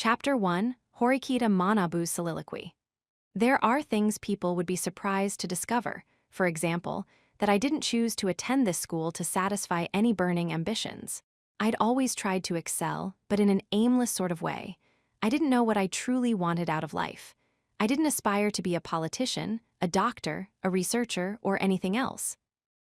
Chapter 1, Horikita Manabu's Soliloquy. There are things people would be surprised to discover, for example, that I didn't choose to attend this school to satisfy any burning ambitions. I'd always tried to excel, but in an aimless sort of way. I didn't know what I truly wanted out of life. I didn't aspire to be a politician, a doctor, a researcher, or anything else.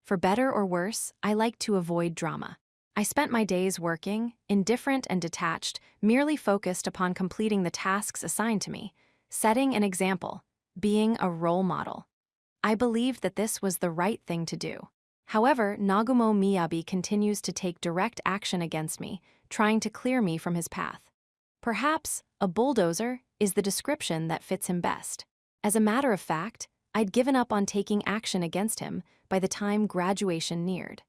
For better or worse, I liked to avoid drama. I spent my days working, indifferent and detached, merely focused upon completing the tasks assigned to me, setting an example, being a role model. I believed that this was the right thing to do. However, Nagumo Miyabi continues to take direct action against me, trying to clear me from his path. Perhaps a bulldozer is the description that fits him best. As a matter of fact, I'd given up on taking action against him by the time graduation neared.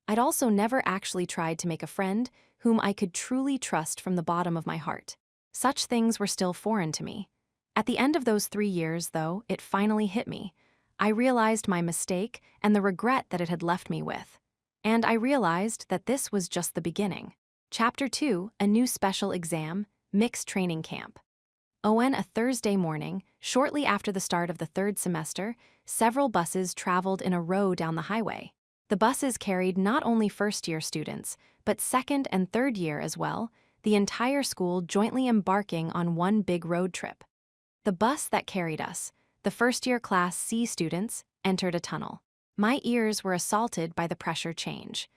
I'd also never actually tried to make a friend whom I could truly trust from the bottom of my heart. Such things were still foreign to me. At the end of those 3 years, though, it finally hit me. I realized my mistake and the regret that it had left me with. And I realized that this was just the beginning. Chapter 2, A New Special Exam, Mixed Training Camp. On a Thursday morning, shortly after the start of the 3rd semester, several buses traveled in a row down the highway. The buses carried not only first-year students, but second and third year as well, the entire school jointly embarking on one big road trip. The bus that carried us, the first-year Class C students, entered a tunnel. My ears were assaulted by the pressure change.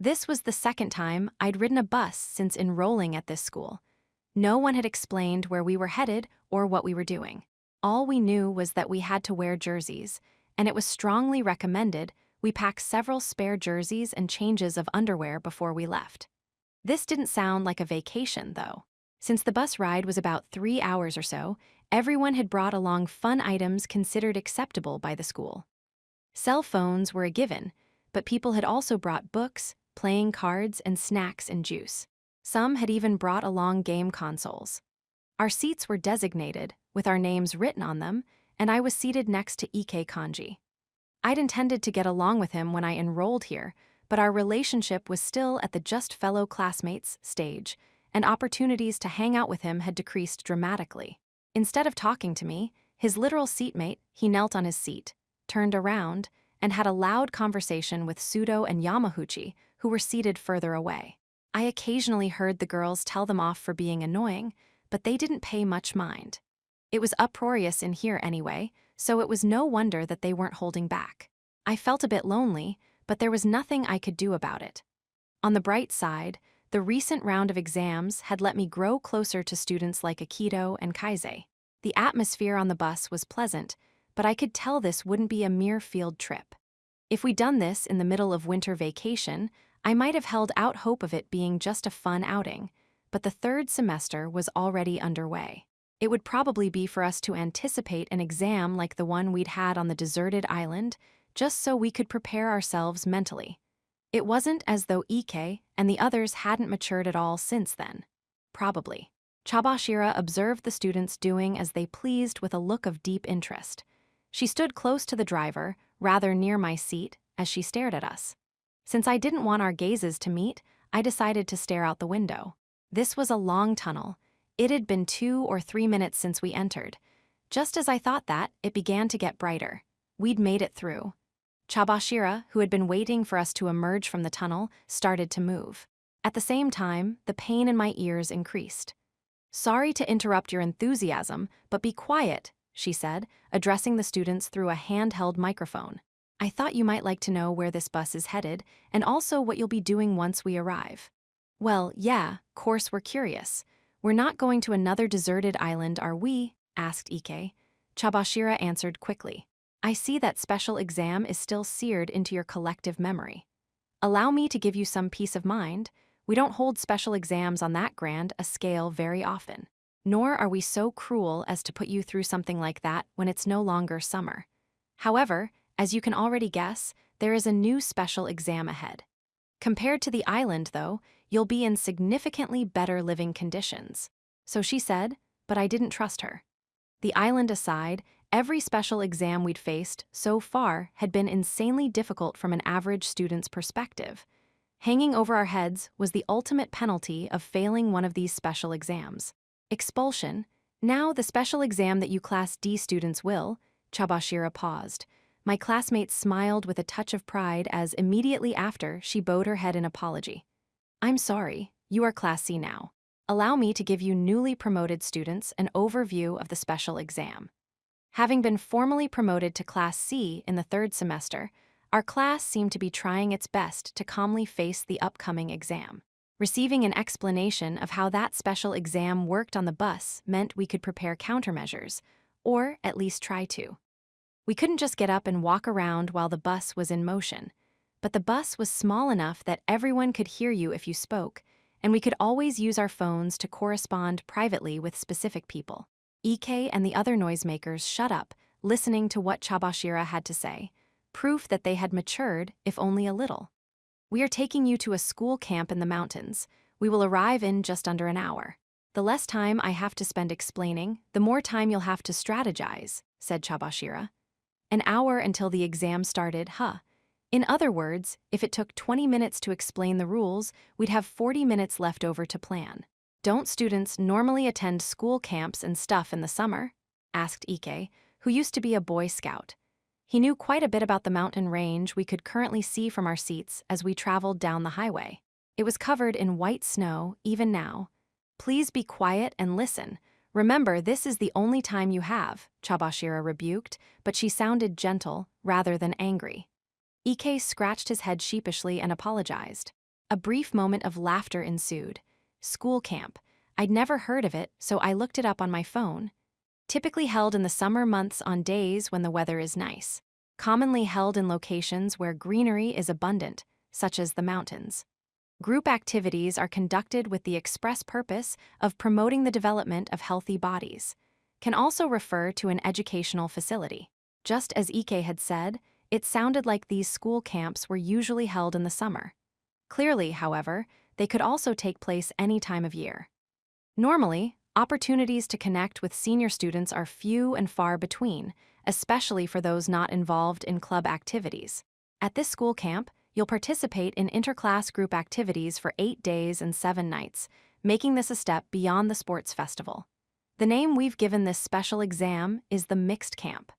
This was the second time I'd ridden a bus since enrolling at this school. No one had explained where we were headed or what we were doing. All we knew was that we had to wear jerseys, and it was strongly recommended we pack several spare jerseys and changes of underwear before we left. This didn't sound like a vacation, though. Since the bus ride was about 3 hours or so, everyone had brought along fun items considered acceptable by the school. Cell phones were a given, but people had also brought books, playing cards, and snacks and juice. Some had even brought along game consoles. Our seats were designated, with our names written on them, and I was seated next to Ike Kanji. I'd intended to get along with him when I enrolled here, but our relationship was still at the just fellow classmates stage, and opportunities to hang out with him had decreased dramatically. Instead of talking to me, his literal seatmate, he knelt on his seat, turned around, and had a loud conversation with Sudo and Yamahuchi, who were seated further away. I occasionally heard the girls tell them off for being annoying, but they didn't pay much mind. It was uproarious in here anyway, so it was no wonder that they weren't holding back. I felt a bit lonely, but there was nothing I could do about it. On the bright side, the recent round of exams had let me grow closer to students like Akito and Kaise. The atmosphere on the bus was pleasant, but I could tell this wouldn't be a mere field trip. If we'd done this in the middle of winter vacation, I might have held out hope of it being just a fun outing, but the 3rd semester was already underway. It would probably be for us to anticipate an exam like the one we'd had on the deserted island, just so we could prepare ourselves mentally. It wasn't as though Ike and the others hadn't matured at all since then. Probably. Chabashira observed the students doing as they pleased with a look of deep interest. She stood close to the driver, rather near my seat, as she stared at us. Since I didn't want our gazes to meet, I decided to stare out the window. This was a long tunnel. It had been 2 or 3 minutes since we entered. Just as I thought that, it began to get brighter. We'd made it through. Chabashira, who had been waiting for us to emerge from the tunnel, started to move. At the same time, the pain in my ears increased. "Sorry to interrupt your enthusiasm, but be quiet," she said, addressing the students through a handheld microphone. "I thought you might like to know where this bus is headed, and also what you'll be doing once we arrive." "Well, yeah, course we're curious. We're not going to another deserted island, are we?" asked Ike. Chabashira answered quickly. "I see that special exam is still seared into your collective memory. Allow me to give you some peace of mind. We don't hold special exams on that grand a scale very often. Nor are we so cruel as to put you through something like that when it's no longer summer. However, as you can already guess, there is a new special exam ahead. Compared to the island, though, you'll be in significantly better living conditions." So she said, but I didn't trust her. The island aside, every special exam we'd faced so far had been insanely difficult from an average student's perspective. Hanging over our heads was the ultimate penalty of failing one of these special exams. Expulsion. Now the special exam that you Class D students will. Chabashira paused. My classmate smiled with a touch of pride as immediately after she bowed her head in apology. I'm sorry, you are Class C now. Allow me to give you newly promoted students an overview of the special exam. Having been formally promoted to Class C in the third semester, our class seemed to be trying its best to calmly face the upcoming exam. Receiving an explanation of how that special exam worked on the bus meant we could prepare countermeasures, or at least try to. We couldn't just get up and walk around while the bus was in motion, but the bus was small enough that everyone could hear you if you spoke, and we could always use our phones to correspond privately with specific people. Ike and the other noisemakers shut up, listening to what Chabashira had to say, proof that they had matured, if only a little. We are taking you to a school camp in the mountains. We will arrive in just under an hour. The less time I have to spend explaining, the more time you'll have to strategize, said Chabashira. An hour until the exam started, huh? In other words, if it took 20 minutes to explain the rules, we'd have 40 minutes left over to plan. Don't students normally attend school camps and stuff in the summer? Asked Ike, who used to be a Boy Scout. He knew quite a bit about the mountain range we could currently see from our seats as we traveled down the highway. It was covered in white snow, even now. Please be quiet and listen. Remember, this is the only time you have, Chabashira rebuked, but she sounded gentle rather than angry. Ike scratched his head sheepishly and apologized. A brief moment of laughter ensued. School camp. I'd never heard of it, so I looked it up on my phone. Typically held in the summer months on days when the weather is nice. Commonly held in locations where greenery is abundant, such as the mountains. Group activities are conducted with the express purpose of promoting the development of healthy bodies. Can also refer to an educational facility. Just as Ike had said, it sounded like these school camps were usually held in the summer. Clearly, however, they could also take place any time of year. Normally, opportunities to connect with senior students are few and far between, especially for those not involved in club activities. At this school camp, you'll participate in interclass group activities for 8 days and 7 nights, making this a step beyond the sports festival. The name we've given this special exam is the Mixed Camp.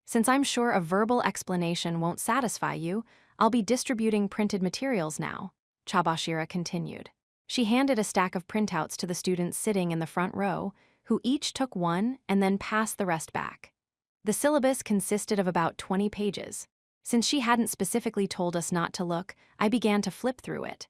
Since I'm sure a verbal explanation won't satisfy you, I'll be distributing printed materials now, Chabashira continued. She handed a stack of printouts to the students sitting in the front row, who each took one and then passed the rest back. The syllabus consisted of about 20 pages. Since she hadn't specifically told us not to look, I began to flip through it.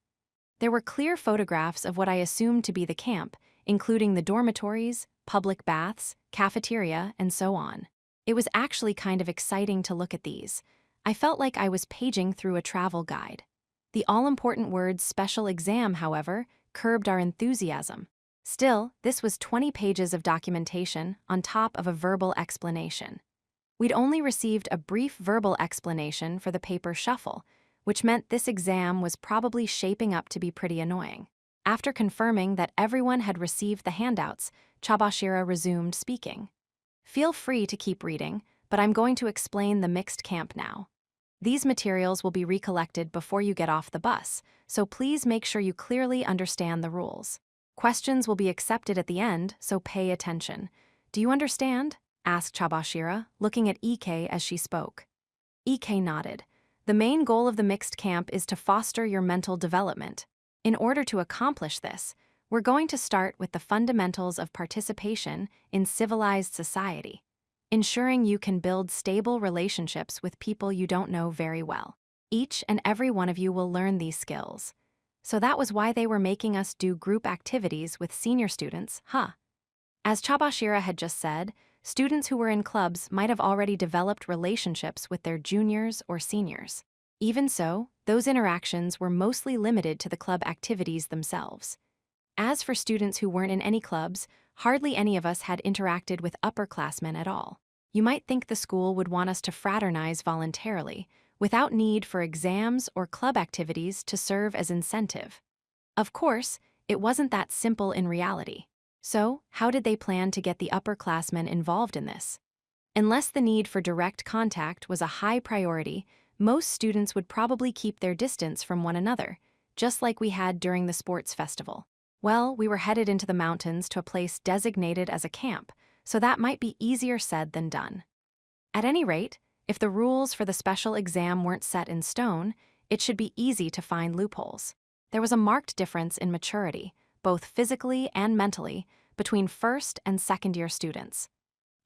There were clear photographs of what I assumed to be the camp, including the dormitories, public baths, cafeteria, and so on. It was actually kind of exciting to look at these. I felt like I was paging through a travel guide. The all-important word special exam, however, curbed our enthusiasm. Still, this was 20 pages of documentation on top of a verbal explanation. We'd only received a brief verbal explanation for the paper shuffle, which meant this exam was probably shaping up to be pretty annoying. After confirming that everyone had received the handouts, Chabashira resumed speaking. Feel free to keep reading, but I'm going to explain the mixed camp now. These materials will be recollected before you get off the bus, so please make sure you clearly understand the rules. Questions will be accepted at the end, so pay attention. Do you understand? Asked Chabashira, looking at Ike as she spoke. Ike nodded. The main goal of the mixed camp is to foster your mental development. In order to accomplish this, we're going to start with the fundamentals of participation in civilized society, ensuring you can build stable relationships with people you don't know very well. Each and every one of you will learn these skills. So that was why they were making us do group activities with senior students, huh? As Chabashira had just said, students who were in clubs might have already developed relationships with their juniors or seniors. Even so, those interactions were mostly limited to the club activities themselves. As for students who weren't in any clubs, hardly any of us had interacted with upperclassmen at all. You might think the school would want us to fraternize voluntarily, without need for exams or club activities to serve as incentive. Of course, it wasn't that simple in reality. So, how did they plan to get the upperclassmen involved in this? Unless the need for direct contact was a high priority, most students would probably keep their distance from one another, just like we had during the sports festival. Well, we were headed into the mountains to a place designated as a camp, so that might be easier said than done. At any rate, if the rules for the special exam weren't set in stone, it should be easy to find loopholes. There was a marked difference in maturity, both physically and mentally, between first and second-year students.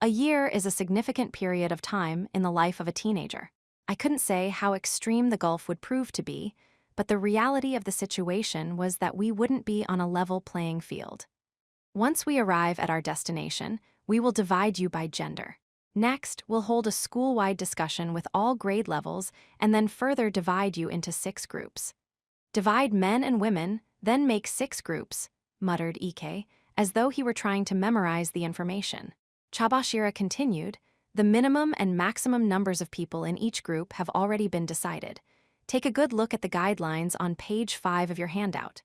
A year is a significant period of time in the life of a teenager. I couldn't say how extreme the gulf would prove to be, but the reality of the situation was that we wouldn't be on a level playing field. Once we arrive at our destination, we will divide you by gender. Next, we'll hold a school-wide discussion with all grade levels and then further divide you into 6 groups. Divide men and women, then make 6 groups, muttered Ike, as though he were trying to memorize the information. Chabashira continued, the minimum and maximum numbers of people in each group have already been decided. Take a good look at the guidelines on page 5 of your handout.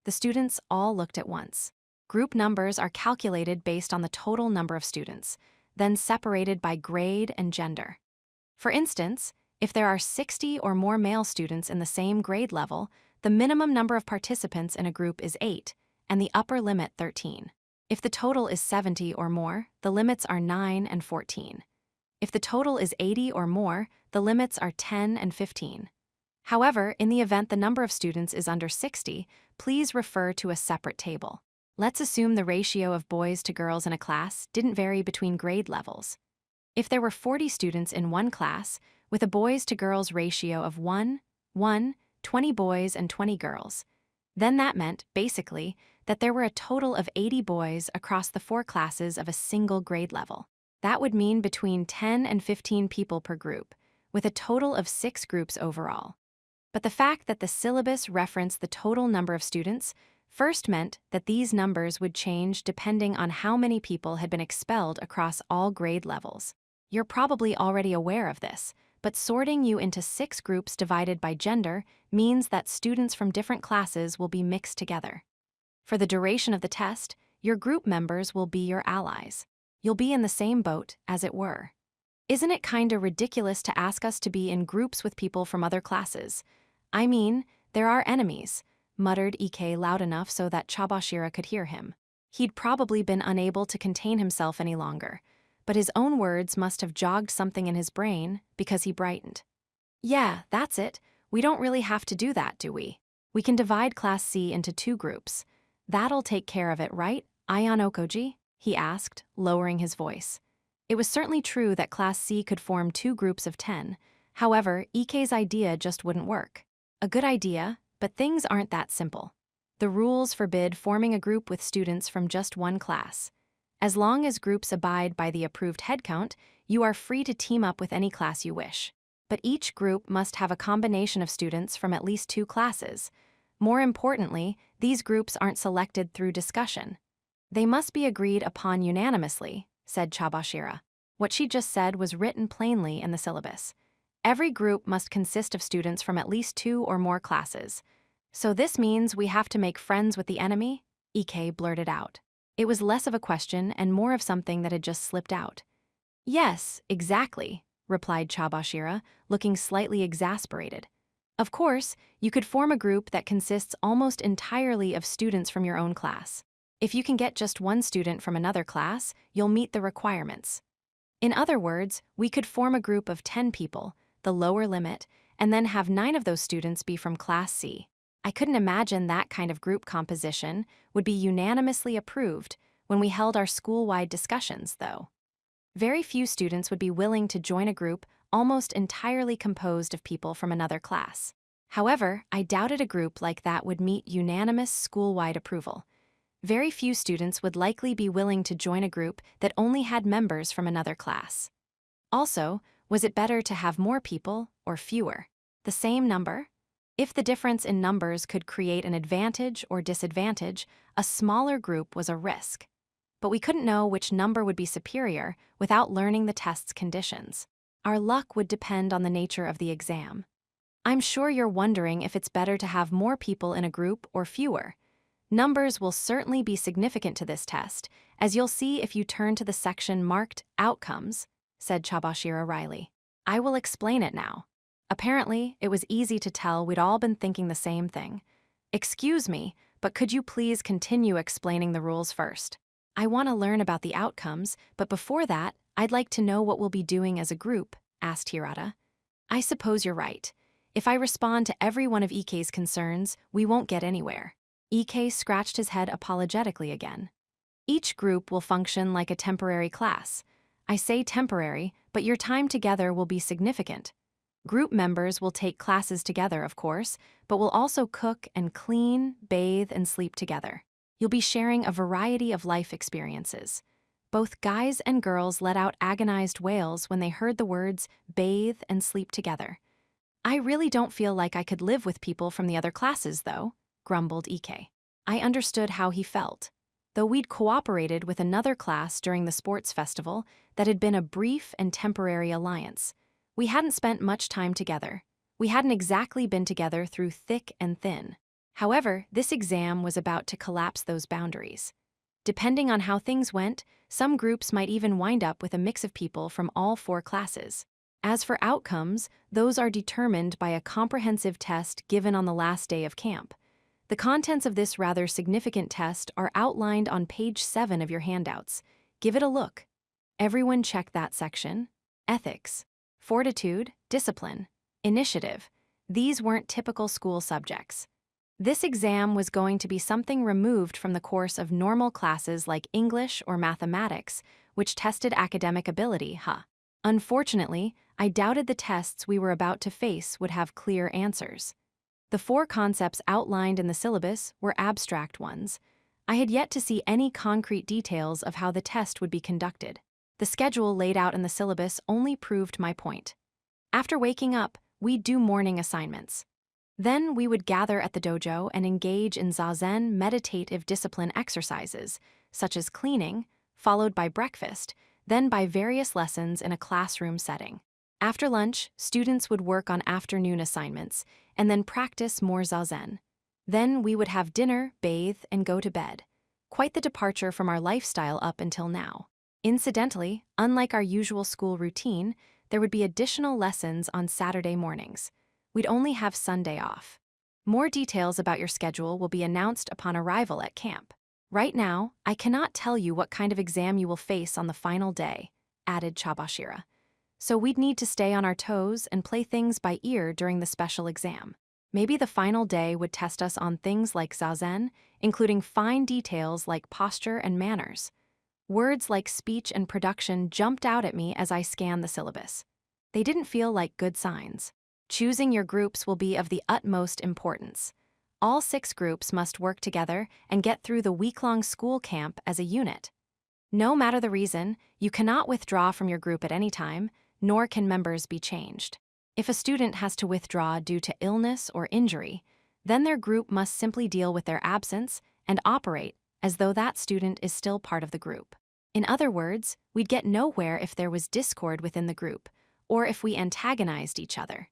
The students all looked at once. Group numbers are calculated based on the total number of students, then separated by grade and gender. For instance, if there are 60 or more male students in the same grade level, the minimum number of participants in a group is 8, and the upper limit 13. If the total is 70 or more, the limits are 9 and 14. If the total is 80 or more, the limits are 10 and 15. However, in the event the number of students is under 60, please refer to a separate table. Let's assume the ratio of boys to girls in a class didn't vary between grade levels. If there were 40 students in one class, with a boys to girls ratio of 1, 20 boys and 20 girls, then that meant, basically, that there were a total of 80 boys across the 4 classes of a single grade level. That would mean between 10 and 15 people per group, with a total of 6 groups overall. But the fact that the syllabus referenced the total number of students first meant that these numbers would change depending on how many people had been expelled across all grade levels. You're probably already aware of this, but sorting you into 6 groups divided by gender means that students from different classes will be mixed together. For the duration of the test, your group members will be your allies. You'll be in the same boat, as it were. Isn't it kinda ridiculous to ask us to be in groups with people from other classes? I mean, there are enemies, muttered Ike loud enough so that Chabashira could hear him. He'd probably been unable to contain himself any longer, but his own words must have jogged something in his brain because he brightened. Yeah, that's it. We don't really have to do that, do we? We can divide Class C into 2 groups. That'll take care of it, right, Ayan Okoji? He asked, lowering his voice. It was certainly true that Class C could form 2 groups of 10. However, Ike's idea just wouldn't work. A good idea, but things aren't that simple. The rules forbid forming a group with students from just one class. As long as groups abide by the approved headcount, you are free to team up with any class you wish. But each group must have a combination of students from at least 2 classes. More importantly, these groups aren't selected through discussion. They must be agreed upon unanimously, said Chabashira. What she just said was written plainly in the syllabus. Every group must consist of students from at least 2 or more classes. So this means we have to make friends with the enemy? Ike blurted out. It was less of a question and more of something that had just slipped out. Yes, exactly, replied Chabashira, looking slightly exasperated. Of course, you could form a group that consists almost entirely of students from your own class. If you can get just one student from another class, you'll meet the requirements. In other words, we could form a group of 10 people, the lower limit, and then have 9 of those students be from Class C. I couldn't imagine that kind of group composition would be unanimously approved when we held our school-wide discussions, though. Very few students would be willing to join a group almost entirely composed of people from another class. However, I doubted a group like that would meet unanimous school-wide approval. Very few students would likely be willing to join a group that only had members from another class. Also, was it better to have more people or fewer? The same number? If the difference in numbers could create an advantage or disadvantage, a smaller group was a risk. But we couldn't know which number would be superior without learning the test's conditions. Our luck would depend on the nature of the exam. I'm sure you're wondering if it's better to have more people in a group or fewer. Numbers will certainly be significant to this test, as you'll see if you turn to the section marked Outcomes, said Chabashira wryly. I will explain it now. Apparently, it was easy to tell we'd all been thinking the same thing. Excuse me, but could you please continue explaining the rules first? I want to learn about the outcomes, but before that, I'd like to know what we'll be doing as a group, asked Hirata. I suppose you're right. If I respond to every one of Ike's concerns, we won't get anywhere. Ike scratched his head apologetically again. Each group will function like a temporary class. I say temporary, but your time together will be significant. Group members will take classes together, of course, but will also cook and clean, bathe, and sleep together. You'll be sharing a variety of life experiences. Both guys and girls let out agonized wails when they heard the words bathe and sleep together. I really don't feel like I could live with people from the other classes, though, grumbled Ike. I understood how he felt. Though we'd cooperated with another class during the sports festival that had been a brief and temporary alliance, we hadn't spent much time together. We hadn't exactly been together through thick and thin. However, this exam was about to collapse those boundaries. Depending on how things went, some groups might even wind up with a mix of people from all 4 classes. As for outcomes, those are determined by a comprehensive test given on the last day of camp. The contents of this rather significant test are outlined on page 7 of your handouts. Give it a look. Everyone check that section. Ethics, fortitude, discipline, initiative. These weren't typical school subjects. This exam was going to be something removed from the course of normal classes like English or mathematics, which tested academic ability, Unfortunately, I doubted the tests we were about to face would have clear answers. The 4 concepts outlined in the syllabus were abstract ones. I had yet to see any concrete details of how the test would be conducted. The schedule laid out in the syllabus only proved my point. After waking up, we'd do morning assignments. Then we would gather at the dojo and engage in zazen meditative discipline exercises, such as cleaning, followed by breakfast, then by various lessons in a classroom setting. After lunch, students would work on afternoon assignments, and then practice more zazen. Then we would have dinner, bathe, and go to bed. Quite the departure from our lifestyle up until now. Incidentally, unlike our usual school routine, there would be additional lessons on Saturday mornings. We'd only have Sunday off. More details about your schedule will be announced upon arrival at camp. Right now, I cannot tell you what kind of exam you will face on the final day, added Chabashira. So we'd need to stay on our toes and play things by ear during the special exam. Maybe the final day would test us on things like zazen, including fine details like posture and manners. Words like speech and production jumped out at me as I scanned the syllabus. They didn't feel like good signs. Choosing your groups will be of the utmost importance. All 6 groups must work together and get through the week-long school camp as a unit. No matter the reason, you cannot withdraw from your group at any time, nor can members be changed. If a student has to withdraw due to illness or injury, then their group must simply deal with their absence and operate as though that student is still part of the group. In other words, we'd get nowhere if there was discord within the group, or if we antagonized each other.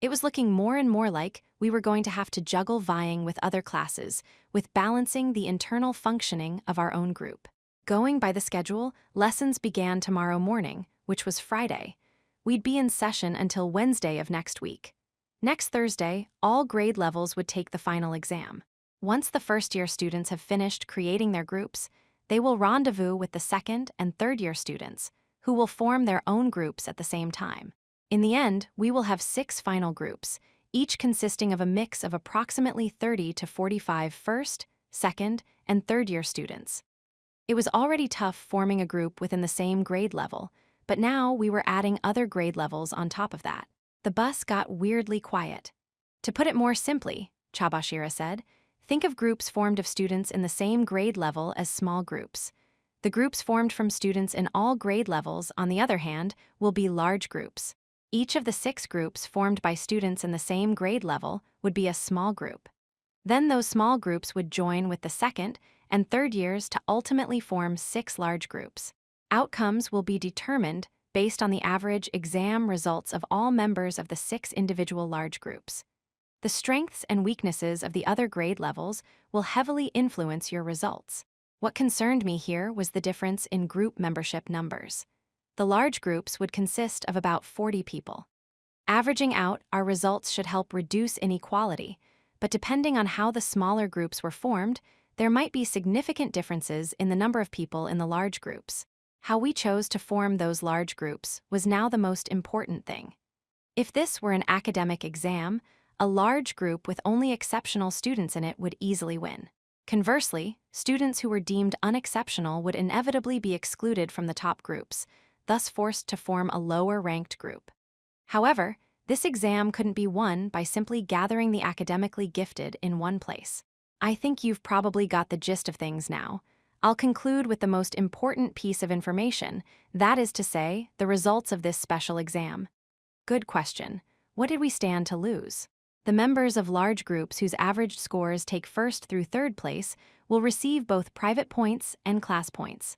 It was looking more and more like we were going to have to juggle vying with other classes, with balancing the internal functioning of our own group. Going by the schedule, lessons began tomorrow morning, which was Friday. We'd be in session until Wednesday of next week. Next Thursday, all grade levels would take the final exam. Once the first-year students have finished creating their groups, they will rendezvous with the second and third-year students, who will form their own groups at the same time. In the end, we will have 6 final groups, each consisting of a mix of approximately 30 to 45 first, second, and third-year students. It was already tough forming a group within the same grade level, but now we were adding other grade levels on top of that. The bus got weirdly quiet. To put it more simply, Chabashira said, think of groups formed of students in the same grade level as small groups. The groups formed from students in all grade levels, on the other hand, will be large groups. Each of the 6 groups formed by students in the same grade level would be a small group. Then those small groups would join with the second and third years to ultimately form 6 large groups. Outcomes will be determined based on the average exam results of all members of the 6 individual large groups. The strengths and weaknesses of the other grade levels will heavily influence your results. What concerned me here was the difference in group membership numbers. The large groups would consist of about 40 people. Averaging out, our results should help reduce inequality, but depending on how the smaller groups were formed, there might be significant differences in the number of people in the large groups. How we chose to form those large groups was now the most important thing. If this were an academic exam, a large group with only exceptional students in it would easily win. Conversely, students who were deemed unexceptional would inevitably be excluded from the top groups, thus forced to form a lower-ranked group. However, this exam couldn't be won by simply gathering the academically gifted in one place. I think you've probably got the gist of things now. I'll conclude with the most important piece of information, that is to say, the results of this special exam. Good question. What did we stand to lose? The members of large groups whose average scores take first through third place will receive both private points and class points.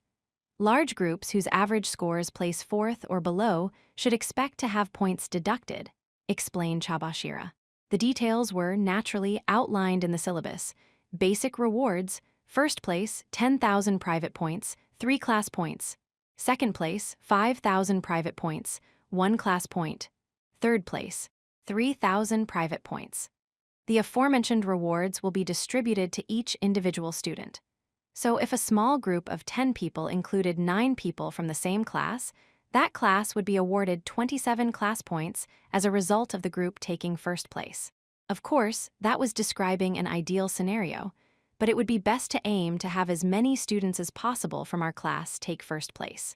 Large groups whose average scores place fourth or below should expect to have points deducted, explained Chabashira. The details were naturally outlined in the syllabus. Basic rewards: first place, 10,000 private points, 3 class points. Second place, 5,000 private points, 1 class point. Third place, 3,000 private points. The aforementioned rewards will be distributed to each individual student. So if a small group of 10 people included 9 people from the same class, that class would be awarded 27 class points as a result of the group taking first place. Of course, that was describing an ideal scenario, but it would be best to aim to have as many students as possible from our class take first place.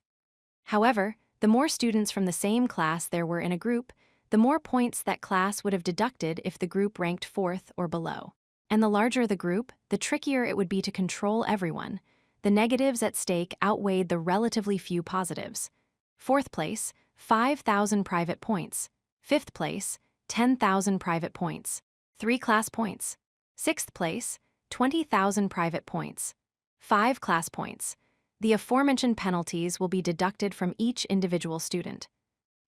However, the more students from the same class there were in a group, the more points that class would have deducted if the group ranked fourth or below. And the larger the group, the trickier it would be to control everyone. The negatives at stake outweighed the relatively few positives. Fourth place, 5,000 private points. Fifth place, 10,000 private points. 3 class points. Sixth place, 20,000 private points. 5 class points. The aforementioned penalties will be deducted from each individual student.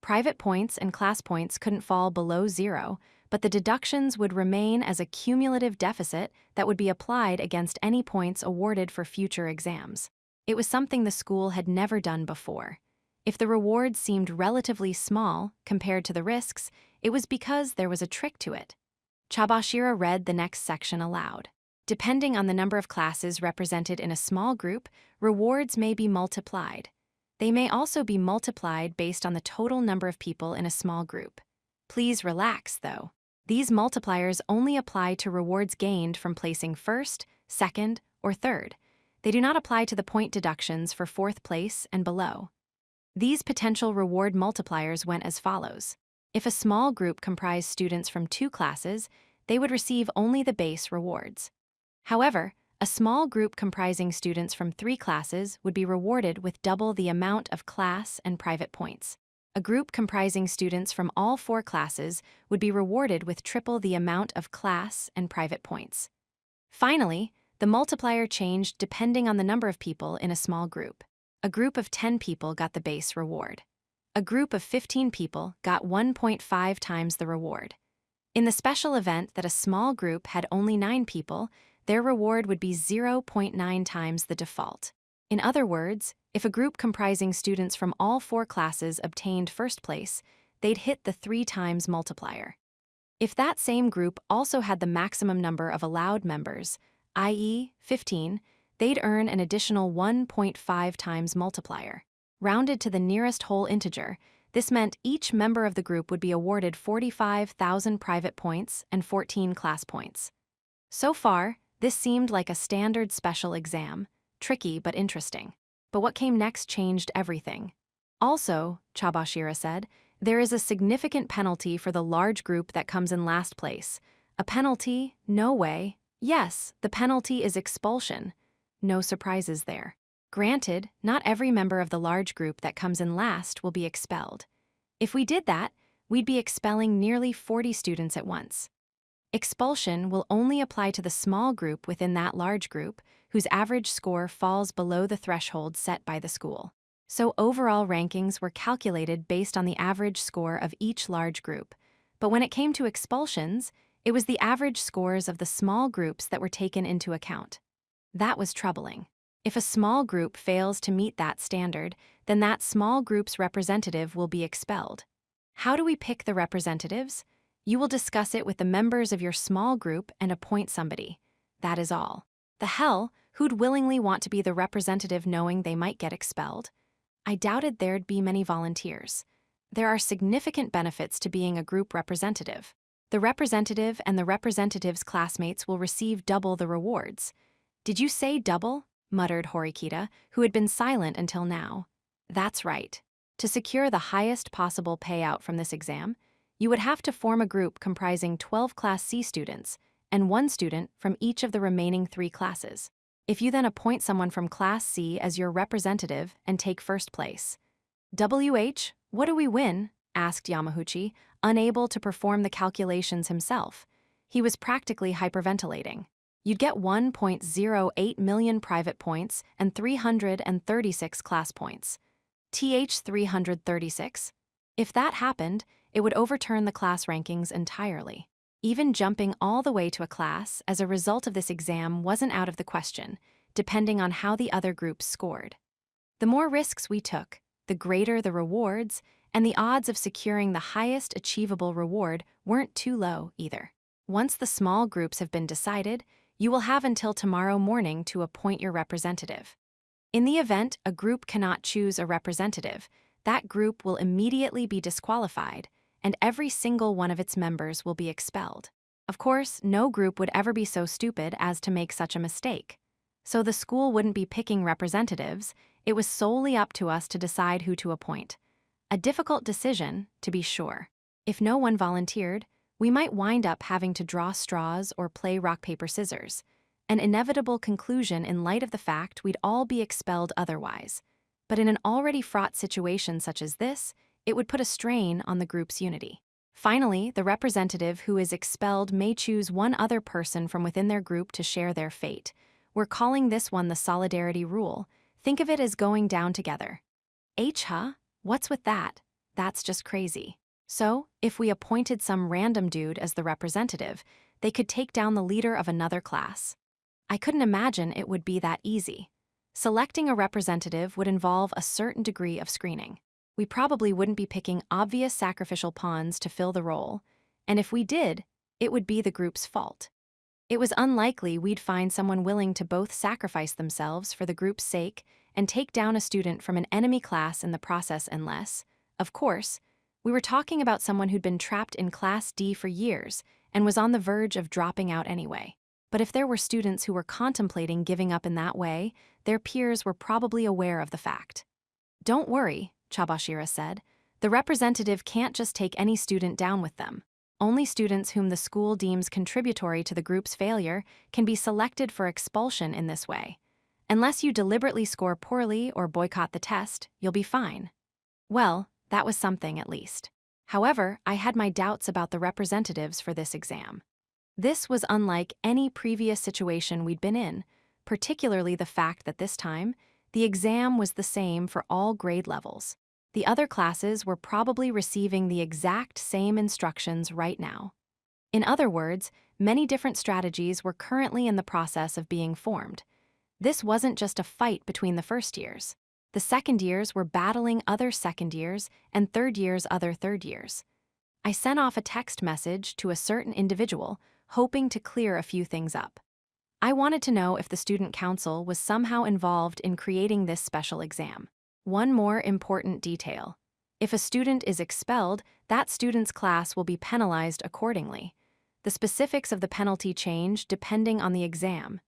Private points and class points couldn't fall below 0, but the deductions would remain as a cumulative deficit that would be applied against any points awarded for future exams. It was something the school had never done before. If the rewards seemed relatively small compared to the risks, it was because there was a trick to it. Chabashira read the next section aloud. Depending on the number of classes represented in a small group, rewards may be multiplied. They may also be multiplied based on the total number of people in a small group. Please relax, though. These multipliers only apply to rewards gained from placing first, second, or third. They do not apply to the point deductions for fourth place and below. These potential reward multipliers went as follows. If a small group comprised students from 2 classes, they would receive only the base rewards. However, a small group comprising students from 3 classes would be rewarded with double the amount of class and private points. A group comprising students from all 4 classes would be rewarded with triple the amount of class and private points. Finally, the multiplier changed depending on the number of people in a small group. A group of 10 people got the base reward. A group of 15 people got 1.5 times the reward. In the special event that a small group had only 9 people, their reward would be 0.9 times the default. In other words, if a group comprising students from all 4 classes obtained first place, they'd hit the 3 times multiplier. If that same group also had the maximum number of allowed members, i.e., 15, they'd earn an additional 1.5 times multiplier. Rounded to the nearest whole integer, this meant each member of the group would be awarded 45,000 private points and 14 class points. So far, this seemed like a standard special exam, tricky but interesting. But what came next changed everything. Also, Chabashira said, there is a significant penalty for the large group that comes in last place. A penalty? No way. Yes, the penalty is expulsion. No surprises there. Granted, not every member of the large group that comes in last will be expelled. If we did that, we'd be expelling nearly 40 students at once. Expulsion will only apply to the small group within that large group whose average score falls below the threshold set by the school. So overall rankings were calculated based on the average score of each large group. But when it came to expulsions, it was the average scores of the small groups that were taken into account. That was troubling. If a small group fails to meet that standard, then that small group's representative will be expelled. How do we pick the representatives? You will discuss it with the members of your small group and appoint somebody. That is all. The hell, who'd willingly want to be the representative knowing they might get expelled? I doubted there'd be many volunteers. There are significant benefits to being a group representative. The representative and the representative's classmates will receive double the rewards. Did you say double? Muttered Horikita, who had been silent until now. That's right. To secure the highest possible payout from this exam, you would have to form a group comprising 12 Class C students and one student from each of the remaining 3 classes. If you then appoint someone from Class C as your representative and take first place. What do we win? Asked Yamaguchi, unable to perform the calculations himself. He was practically hyperventilating. You'd get 1.08 million private points and 336 class points. 336? If that happened, it would overturn the class rankings entirely. Even jumping all the way to a class as a result of this exam wasn't out of the question, depending on how the other groups scored. The more risks we took, the greater the rewards, and the odds of securing the highest achievable reward weren't too low either. Once the small groups have been decided, you will have until tomorrow morning to appoint your representative. In the event a group cannot choose a representative, that group will immediately be disqualified, and every single one of its members will be expelled. Of course, no group would ever be so stupid as to make such a mistake. So the school wouldn't be picking representatives, it was solely up to us to decide who to appoint. A difficult decision, to be sure. If no one volunteered, we might wind up having to draw straws or play rock, paper, scissors, an inevitable conclusion in light of the fact we'd all be expelled otherwise. But in an already fraught situation such as this, it would put a strain on the group's unity. Finally, the representative who is expelled may choose one other person from within their group to share their fate. We're calling this one the solidarity rule. Think of it as going down together. Huh? What's with that? That's just crazy. So, if we appointed some random dude as the representative, they could take down the leader of another class. I couldn't imagine it would be that easy. Selecting a representative would involve a certain degree of screening. We probably wouldn't be picking obvious sacrificial pawns to fill the role, and if we did, it would be the group's fault. It was unlikely we'd find someone willing to both sacrifice themselves for the group's sake and take down a student from an enemy class in the process unless, of course, we were talking about someone who'd been trapped in Class D for years and was on the verge of dropping out anyway. But if there were students who were contemplating giving up in that way, their peers were probably aware of the fact. Don't worry, Chabashira said. The representative can't just take any student down with them. Only students whom the school deems contributory to the group's failure can be selected for expulsion in this way. Unless you deliberately score poorly or boycott the test, you'll be fine. Well, that was something at least. However, I had my doubts about the representatives for this exam. This was unlike any previous situation we'd been in, particularly the fact that this time, the exam was the same for all grade levels. The other classes were probably receiving the exact same instructions right now. In other words, many different strategies were currently in the process of being formed. This wasn't just a fight between the first years. The second years were battling other second years and third years other third years. I sent off a text message to a certain individual, hoping to clear a few things up. I wanted to know if the student council was somehow involved in creating this special exam. One more important detail. If a student is expelled, that student's class will be penalized accordingly. The specifics of the penalty change depending on the exam.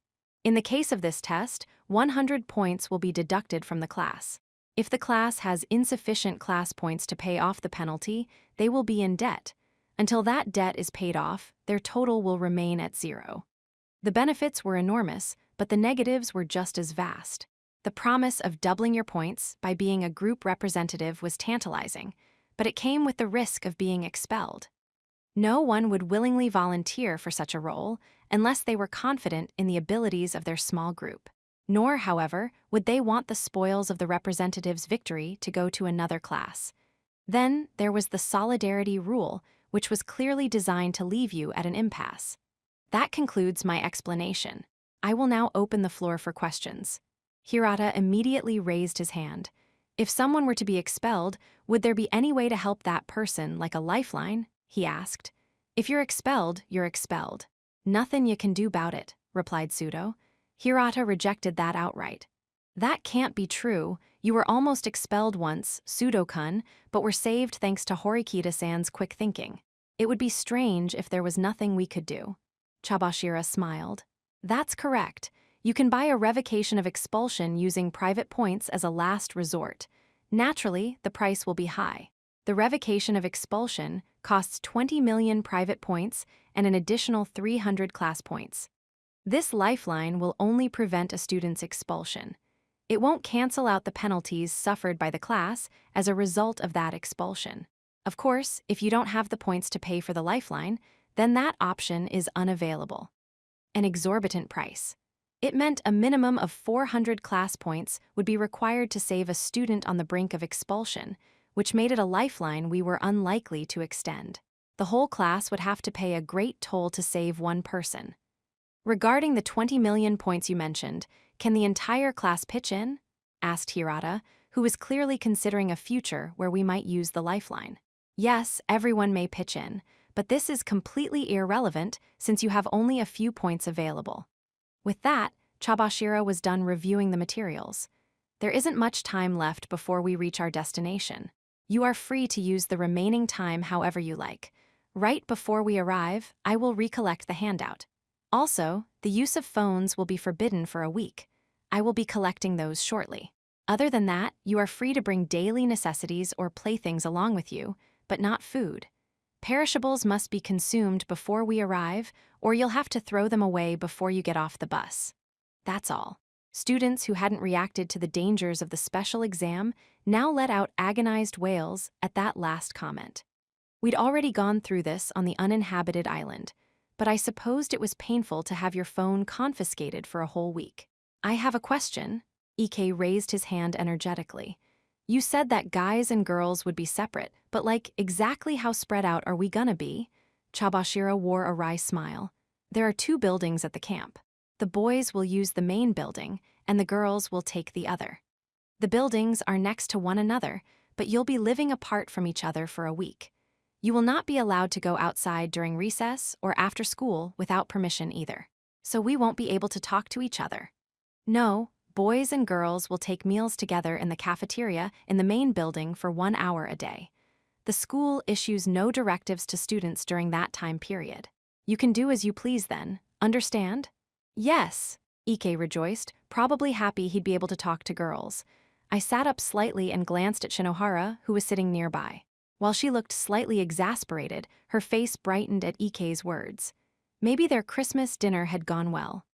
In the case of this test, 100 points will be deducted from the class. If the class has insufficient class points to pay off the penalty, they will be in debt. Until that debt is paid off, their total will remain at 0. The benefits were enormous, but the negatives were just as vast. The promise of doubling your points by being a group representative was tantalizing, but it came with the risk of being expelled. No one would willingly volunteer for such a role unless they were confident in the abilities of their small group. Nor, however, would they want the spoils of the representative's victory to go to another class. Then there was the solidarity rule, which was clearly designed to leave you at an impasse. That concludes my explanation. I will now open the floor for questions. Hirata immediately raised his hand. If someone were to be expelled, would there be any way to help that person, like a lifeline? He asked. If you're expelled, you're expelled. Nothing you can do about it, replied Pseudo. Hirata rejected that outright. That can't be true. You were almost expelled once, Pseudo-kun, but were saved thanks to Horikita-san's quick thinking. It would be strange if there was nothing we could do. Chabashira smiled. That's correct. You can buy a revocation of expulsion using private points as a last resort. Naturally, the price will be high. The revocation of expulsion costs 20 million private points and an additional 300 class points. This lifeline will only prevent a student's expulsion. It won't cancel out the penalties suffered by the class as a result of that expulsion. Of course, if you don't have the points to pay for the lifeline, then that option is unavailable. An exorbitant price. It meant a minimum of 400 class points would be required to save a student on the brink of expulsion, which made it a lifeline we were unlikely to extend. The whole class would have to pay a great toll to save one person. Regarding the 20 million points you mentioned, can the entire class pitch in? Asked Hirata, who was clearly considering a future where we might use the lifeline. Yes, everyone may pitch in, but this is completely irrelevant since you have only a few points available. With that, Chabashira was done reviewing the materials. There isn't much time left before we reach our destination. You are free to use the remaining time however you like. Right before we arrive, I will recollect the handout. Also, the use of phones will be forbidden for a week. I will be collecting those shortly. Other than that, you are free to bring daily necessities or playthings along with you, but not food. Perishables must be consumed before we arrive, or you'll have to throw them away before you get off the bus. That's all. Students who hadn't reacted to the dangers of the special exam now let out agonized wails at that last comment. We'd already gone through this on the uninhabited island, but I supposed it was painful to have your phone confiscated for a whole week. I have a question. Ike raised his hand energetically. You said that guys and girls would be separate, but exactly how spread out are we gonna be? Chabashira wore a wry smile. There are 2 buildings at the camp. The boys will use the main building, and the girls will take the other. The buildings are next to one another, but you'll be living apart from each other for a week. You will not be allowed to go outside during recess or after school without permission either. So we won't be able to talk to each other. No, boys and girls will take meals together in the cafeteria in the main building for 1 hour a day. The school issues no directives to students during that time period. You can do as you please then, understand? Yes, Ike rejoiced, probably happy he'd be able to talk to girls. I sat up slightly and glanced at Shinohara, who was sitting nearby. While she looked slightly exasperated, her face brightened at Ike's words. Maybe their Christmas dinner had gone well.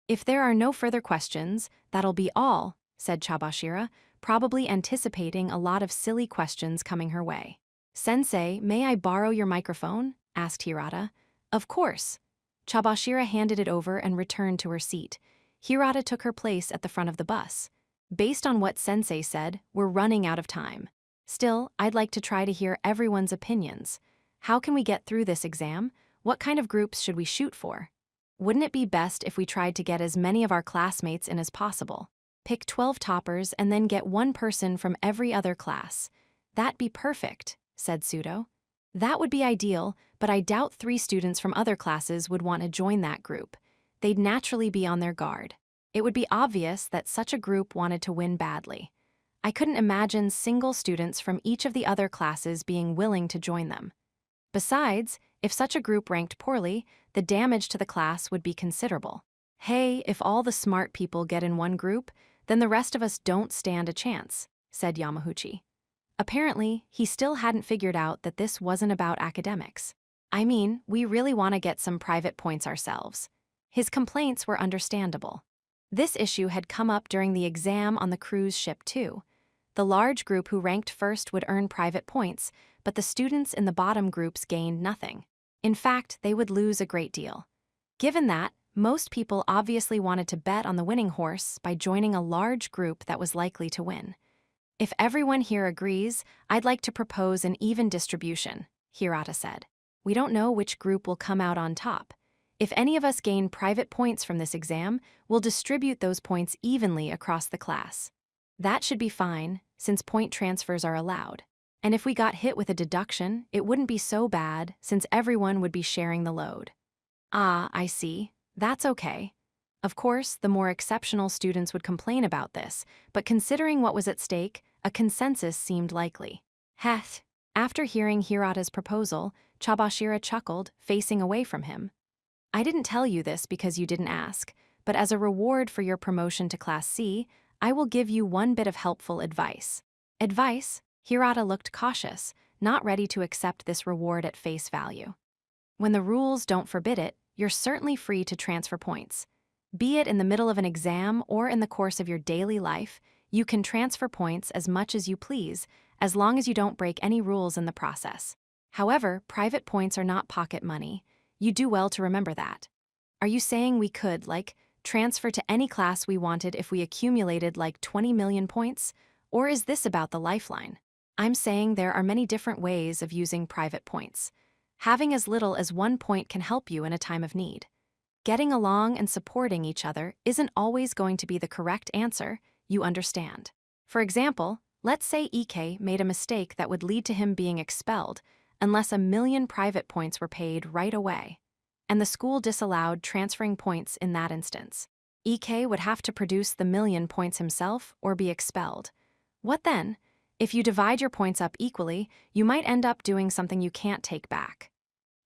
If there are no further questions, that'll be all, said Chabashira, probably anticipating a lot of silly questions coming her way. Sensei, may I borrow your microphone? Asked Hirata. Of course. Chabashira handed it over and returned to her seat. Hirata took her place at the front of the bus. Based on what Sensei said, we're running out of time. Still, I'd like to try to hear everyone's opinions. How can we get through this exam? What kind of groups should we shoot for? Wouldn't it be best if we tried to get as many of our classmates in as possible? Pick 12 toppers and then get 1 person from every other class. That'd be perfect, said Pseudo. That would be ideal, but I doubt 3 students from other classes would want to join that group. They'd naturally be on their guard. It would be obvious that such a group wanted to win badly. I couldn't imagine single students from each of the other classes being willing to join them. Besides, if such a group ranked poorly, the damage to the class would be considerable. Hey, if all the smart people get in one group, then the rest of us don't stand a chance, said Yamahuchi. Apparently, he still hadn't figured out that this wasn't about academics. I mean, we really want to get some private points ourselves. His complaints were understandable. This issue had come up during the exam on the cruise ship too. The large group who ranked first would earn private points, but the students in the bottom groups gained nothing. In fact, they would lose a great deal. Given that, most people obviously wanted to bet on the winning horse by joining a large group that was likely to win. If everyone here agrees, I'd like to propose an even distribution, Hirata said. We don't know which group will come out on top. If any of us gain private points from this exam, we'll distribute those points evenly across the class. That should be fine, since point transfers are allowed. And if we got hit with a deduction, it wouldn't be so bad since everyone would be sharing the load. Ah, I see. That's okay. Of course, the more exceptional students would complain about this, but considering what was at stake, a consensus seemed likely. Heth. After hearing Hirata's proposal, Chabashira chuckled, facing away from him. I didn't tell you this because you didn't ask, but as a reward for your promotion to Class C, I will give you one bit of helpful advice. Advice? Hirata looked cautious, not ready to accept this reward at face value. When the rules don't forbid it, you're certainly free to transfer points. Be it in the middle of an exam or in the course of your daily life, you can transfer points as much as you please, as long as you don't break any rules in the process. However, private points are not pocket money. You do well to remember that. Are you saying we could, transfer to any class we wanted if we accumulated 20 million points? Or is this about the lifeline? I'm saying there are many different ways of using private points. Having as little as 1 point can help you in a time of need. Getting along and supporting each other isn't always going to be the correct answer, you understand. For example, let's say EK made a mistake that would lead to him being expelled unless 1 million private points were paid right away. And the school disallowed transferring points in that instance. EK would have to produce the 1 million points himself or be expelled. What then? If you divide your points up equally, you might end up doing something you can't take back.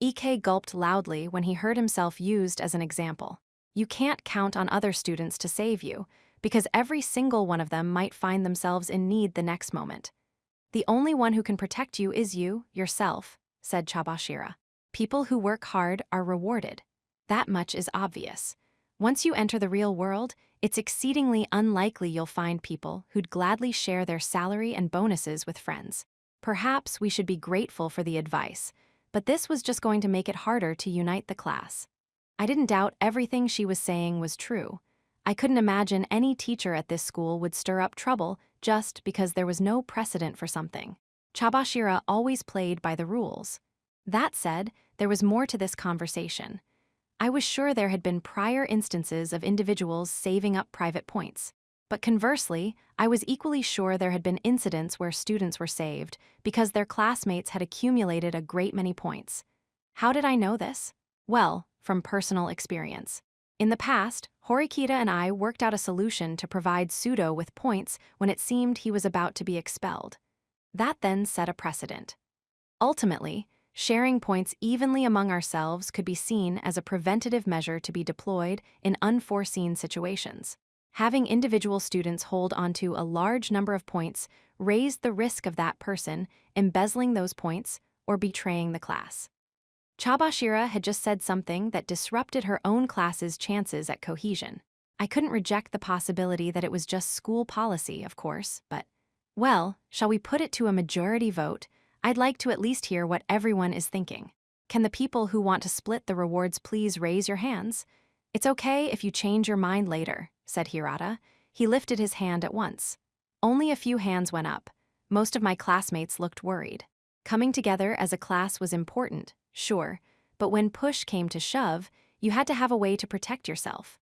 EK gulped loudly when he heard himself used as an example. You can't count on other students to save you, because every single one of them might find themselves in need the next moment. The only one who can protect you is you, yourself, said Chabashira. People who work hard are rewarded. That much is obvious. Once you enter the real world, it's exceedingly unlikely you'll find people who'd gladly share their salary and bonuses with friends. Perhaps we should be grateful for the advice, but this was just going to make it harder to unite the class. I didn't doubt everything she was saying was true. I couldn't imagine any teacher at this school would stir up trouble just because there was no precedent for something. Chabashira always played by the rules. That said, there was more to this conversation. I was sure there had been prior instances of individuals saving up private points. But conversely, I was equally sure there had been incidents where students were saved because their classmates had accumulated a great many points. How did I know this? Well, from personal experience. In the past, Horikita and I worked out a solution to provide Sudo with points when it seemed he was about to be expelled. That then set a precedent. Ultimately, sharing points evenly among ourselves could be seen as a preventative measure to be deployed in unforeseen situations. Having individual students hold onto a large number of points raised the risk of that person embezzling those points or betraying the class. Chabashira had just said something that disrupted her own class's chances at cohesion. I couldn't reject the possibility that it was just school policy, of course, but, well, shall we put it to a majority vote? I'd like to at least hear what everyone is thinking. Can the people who want to split the rewards please raise your hands? It's okay if you change your mind later, said Hirata. He lifted his hand at once. Only a few hands went up. Most of my classmates looked worried. Coming together as a class was important, sure, but when push came to shove, you had to have a way to protect yourself.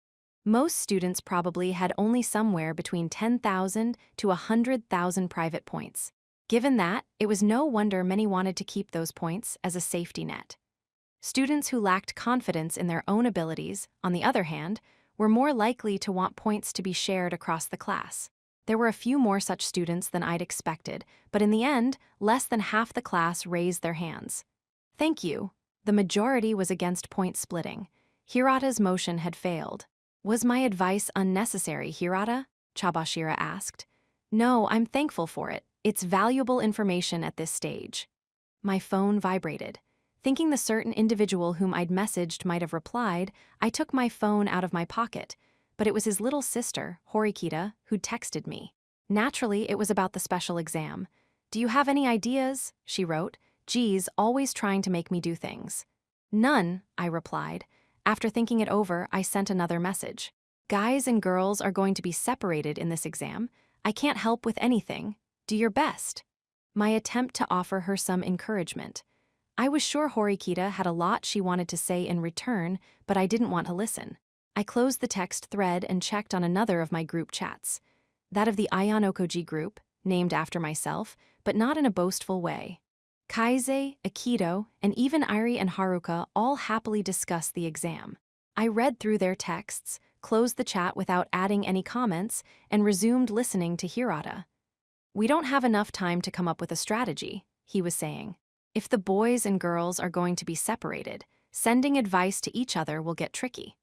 Most students probably had only somewhere between 10,000 to 100,000 private points. Given that, it was no wonder many wanted to keep those points as a safety net. Students who lacked confidence in their own abilities, on the other hand, were more likely to want points to be shared across the class. There were a few more such students than I'd expected, but in the end, less than half the class raised their hands. Thank you. The majority was against point splitting. Hirata's motion had failed. Was my advice unnecessary, Hirata? Chabashira asked. No, I'm thankful for it. It's valuable information at this stage. My phone vibrated. Thinking the certain individual whom I'd messaged might have replied, I took my phone out of my pocket, but it was his little sister, Horikita, who'd texted me. Naturally, it was about the special exam. Do you have any ideas? She wrote. Geez, always trying to make me do things. None, I replied. After thinking it over, I sent another message. Guys and girls are going to be separated in this exam. I can't help with anything. Do your best. My attempt to offer her some encouragement. I was sure Horikita had a lot she wanted to say in return, but I didn't want to listen. I closed the text thread and checked on another of my group chats. That of the Ayanokoji group, named after myself, but not in a boastful way. Kaise, Aikido, and even Airi and Haruka all happily discussed the exam. I read through their texts, closed the chat without adding any comments, and resumed listening to Hirata. "We don't have enough time to come up with a strategy," he was saying. "If the boys and girls are going to be separated, sending advice to each other will get tricky."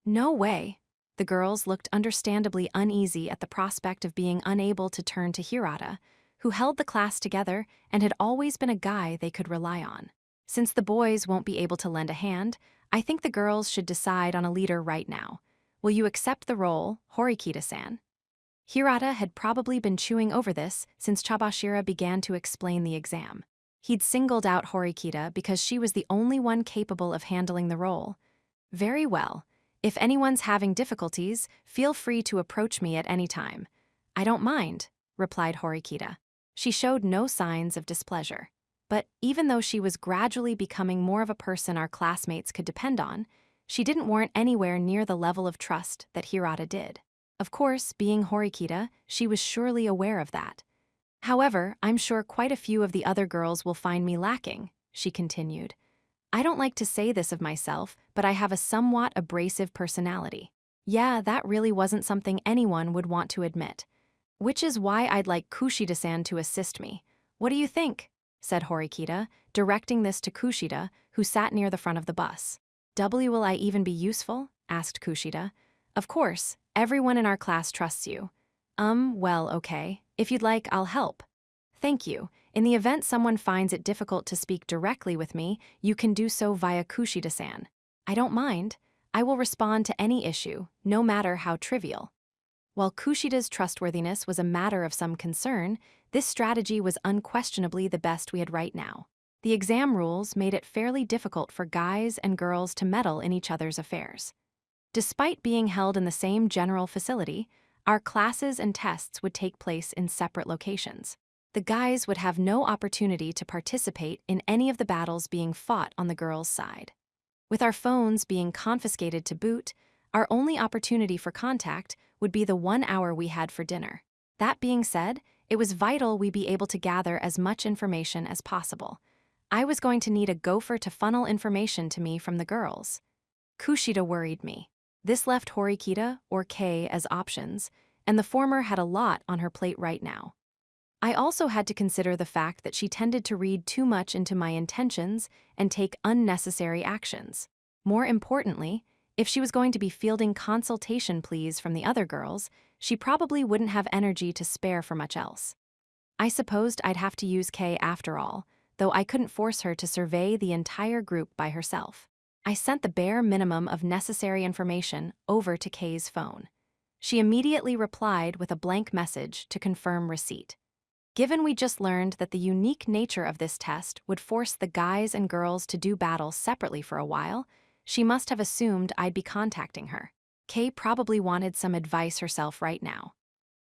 "No way." The girls looked understandably uneasy at the prospect of being unable to turn to Hirata, who held the class together and had always been a guy they could rely on. "Since the boys won't be able to lend a hand, I think the girls should decide on a leader right now. Will you accept the role, Horikita-san?" Hirata had probably been chewing over this since Chabashira began to explain the exam. He'd singled out Horikita because she was the only one capable of handling the role. "Very well. If anyone's having difficulties, feel free to approach me at any time." "I don't mind," replied Horikita. She showed no signs of displeasure. But even though she was gradually becoming more of a person our classmates could depend on, she didn't warrant anywhere near the level of trust that Hirata did. Of course, being Horikita, she was surely aware of that. "However, I'm sure quite a few of the other girls will find me lacking," she continued. "I don't like to say this of myself, but I have a somewhat abrasive personality. Yeah, that really wasn't something anyone would want to admit. Which is why I'd like Kushida-san to assist me. What do you think?" said Horikita, directing this to Kushida, who sat near the front of the bus. "Will I even be useful?" asked Kushida. "Of course, everyone in our class trusts you." Well, okay. If you'd like, I'll help." "Thank you. In the event someone finds it difficult to speak directly with me, you can do so via Kushida-san." "I don't mind. I will respond to any issue, no matter how trivial." While Kushida's trustworthiness was a matter of some concern, this strategy was unquestionably the best we had right now. The exam rules made it fairly difficult for guys and girls to meddle in each other's affairs. Despite being held in the same general facility, our classes and tests would take place in separate locations. The guys would have no opportunity to participate in any of the battles being fought on the girls' side. With our phones being confiscated to boot, our only opportunity for contact would be the 1 hour we had for dinner. That being said, it was vital we be able to gather as much information as possible. I was going to need a gopher to funnel information to me from the girls. Kushida worried me. This left Horikita or Kei as options, and the former had a lot on her plate right now. I also had to consider the fact that she tended to read too much into my intentions and take unnecessary actions. More importantly, if she was going to be fielding consultation pleas from the other girls, she probably wouldn't have energy to spare for much else. I supposed I'd have to use Kei after all, though I couldn't force her to survey the entire group by herself. I sent the bare minimum of necessary information over to Kei's phone. She immediately replied with a blank message to confirm receipt. Given we just learned that the unique nature of this test would force the guys and girls to do battle separately for a while, she must have assumed I'd be contacting her. Kei probably wanted some advice herself right now.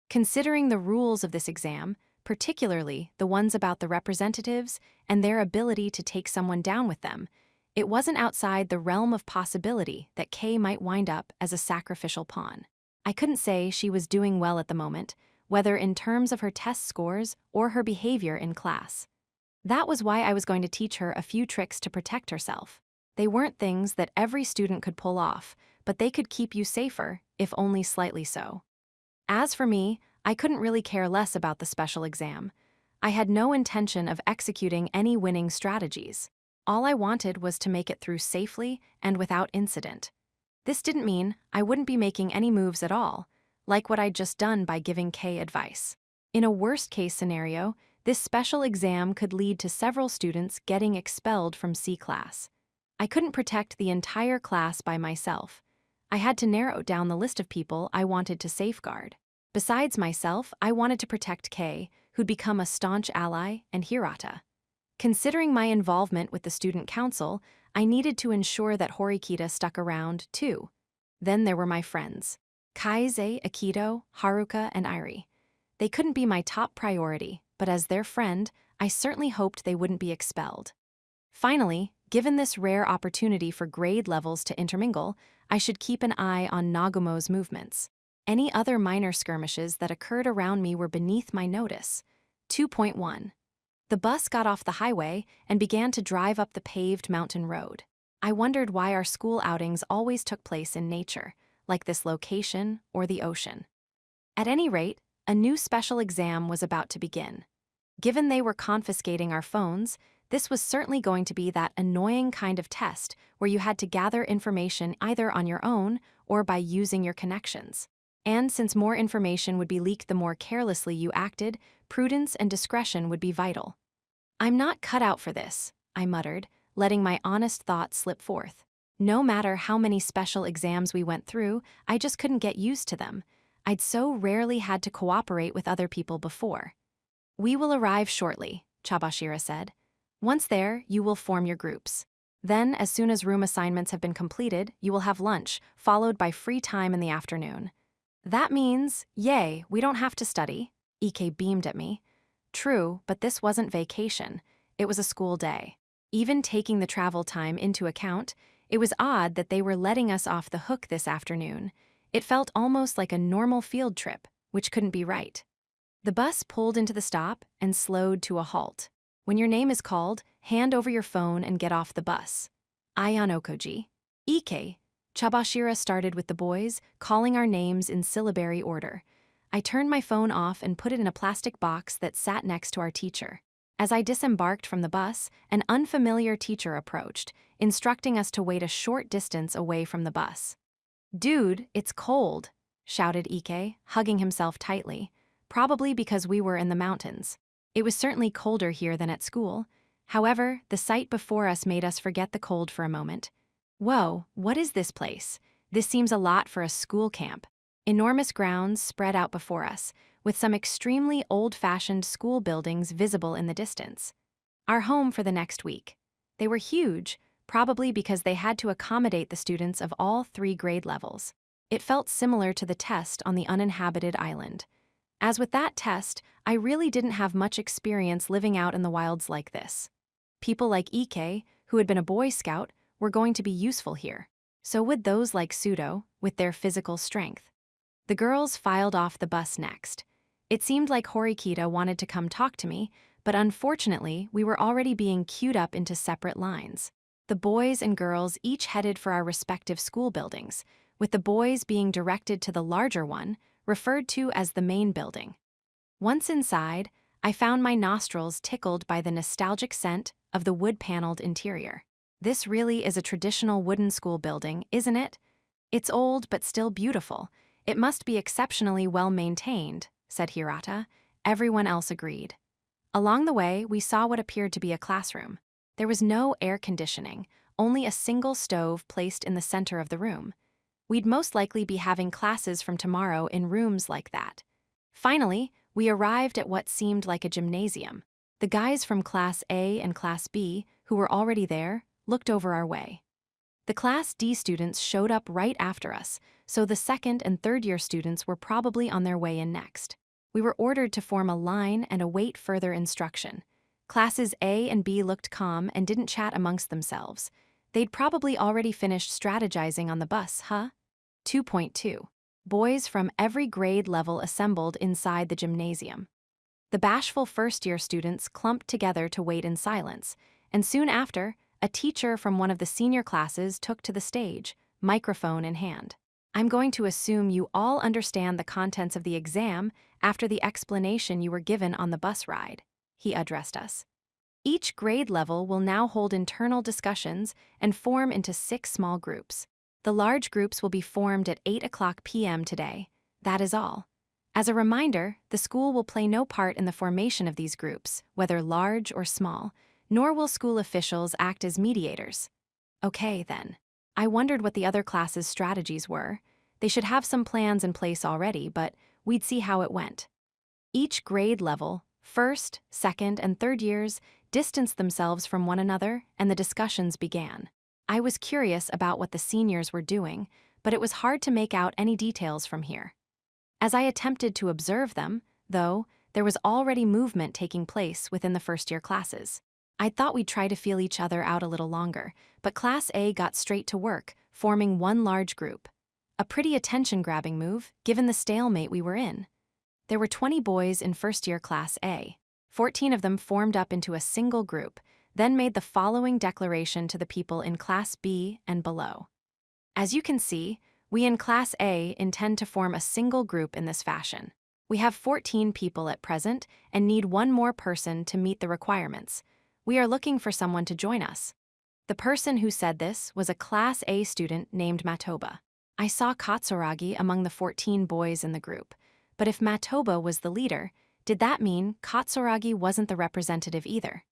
Considering the rules of this exam, particularly the ones about the representatives and their ability to take someone down with them, it wasn't outside the realm of possibility that Kei might wind up as a sacrificial pawn. I couldn't say she was doing well at the moment, whether in terms of her test scores or her behavior in class. That was why I was going to teach her a few tricks to protect herself. They weren't things that every student could pull off, but they could keep you safer, if only slightly so. As for me, I couldn't really care less about the special exam. I had no intention of executing any winning strategies. All I wanted was to make it through safely and without incident. This didn't mean I wouldn't be making any moves at all, like what I'd just done by giving Kei advice. In a worst-case scenario, this special exam could lead to several students getting expelled from C class. I couldn't protect the entire class by myself. I had to narrow down the list of people I wanted to safeguard. Besides myself, I wanted to protect Kei, who'd become a staunch ally, and Hirata. Considering my involvement with the student council, I needed to ensure that Horikita stuck around, too. Then there were my friends. Kaise, Aikido, Haruka, and Airi. They couldn't be my top priority, but as their friend, I certainly hoped they wouldn't be expelled. Finally, given this rare opportunity for grade levels to intermingle, I should keep an eye on Nagumo's movements. Any other minor skirmishes that occurred around me were beneath my notice. 2.1. The bus got off the highway and began to drive up the paved mountain road. I wondered why our school outings always took place in nature, like this location or the ocean. At any rate, a new special exam was about to begin. Given they were confiscating our phones, this was certainly going to be that annoying kind of test where you had to gather information either on your own or by using your connections. And since more information would be leaked the more carelessly you acted, prudence and discretion would be vital. "I'm not cut out for this," I muttered, letting my honest thoughts slip forth. No matter how many special exams we went through, I just couldn't get used to them. I'd so rarely had to cooperate with other people before. "We will arrive shortly," Chabashira said. "Once there, you will form your groups. Then, as soon as room assignments have been completed, you will have lunch, followed by free time in the afternoon." "That means, yay, we don't have to study," Ike beamed at me. True, but this wasn't vacation. It was a school day. Even taking the travel time into account, it was odd that they were letting us off the hook this afternoon. It felt almost like a normal field trip, which couldn't be right. The bus pulled into the stop and slowed to a halt. "When your name is called, hand over your phone and get off the bus." "Ayan Okoji." "Ike." Chabashira started with the boys, calling our names in syllabary order. I turned my phone off and put it in a plastic box that sat next to our teacher. As I disembarked from the bus, an unfamiliar teacher approached, instructing us to wait a short distance away from the bus. "Dude, it's cold," shouted Ike, hugging himself tightly, probably because we were in the mountains. It was certainly colder here than at school. However, the sight before us made us forget the cold for a moment. "Whoa, what is this place? This seems a lot for a school camp." Enormous grounds spread out before us, with some extremely old-fashioned school buildings visible in the distance. Our home for the next week. They were huge, probably because they had to accommodate the students of all 3 grade levels. It felt similar to the test on the uninhabited island. As with that test, I really didn't have much experience living out in the wilds like this. People like Ike, who had been a Boy Scout, were going to be useful here. So would those like Pseudo, with their physical strength. The girls filed off the bus next. It seemed like Horikita wanted to come talk to me, but unfortunately, we were already being queued up into separate lines. The boys and girls each headed for our respective school buildings, with the boys being directed to the larger one, referred to as the main building. Once inside, I found my nostrils tickled by the nostalgic scent of the wood-paneled interior. This really is a traditional wooden school building, isn't it? It's old but still beautiful. It must be exceptionally well maintained, said Hirata. Everyone else agreed. Along the way, we saw what appeared to be a classroom. There was no air conditioning, only a single stove placed in the center of the room. We'd most likely be having classes from tomorrow in rooms like that. Finally, we arrived at what seemed like a gymnasium. The guys from Class A and Class B, who were already there, looked over our way. The Class D students showed up right after us, so the second and third year students were probably on their way in next. We were ordered to form a line and await further instruction. Classes A and B looked calm and didn't chat amongst themselves. They'd probably already finished strategizing on the bus, huh? 2.2. Boys from every grade level assembled inside the gymnasium. The bashful first-year students clumped together to wait in silence, and soon after, a teacher from one of the senior classes took to the stage, microphone in hand. "I'm going to assume you all understand the contents of the exam after the explanation you were given on the bus ride," he addressed us. "Each grade level will now hold internal discussions and form into 6 small groups. The large groups will be formed at 8:00 p.m. today. That is all. As a reminder, the school will play no part in the formation of these groups, whether large or small, nor will school officials act as mediators." Okay, then. I wondered what the other classes' strategies were. They should have some plans in place already, but we'd see how it went. Each grade level, first, second, and third years, distanced themselves from one another, and the discussions began. I was curious about what the seniors were doing, but it was hard to make out any details from here. As I attempted to observe them, though, there was already movement taking place within the first-year classes. I thought we'd try to feel each other out a little longer, but Class A got straight to work, forming one large group. A pretty attention-grabbing move, given the stalemate we were in. There were 20 boys in first-year Class A. 14 of them formed up into a single group, then made the following declaration to the people in Class B and below. As you can see, we in Class A intend to form a single group in this fashion. We have 14 people at present and need one more person to meet the requirements. We are looking for someone to join us. The person who said this was a Class A student named Matoba. I saw Katsuragi among the 14 boys in the group, but if Matoba was the leader, did that mean Katsuragi wasn't the representative either?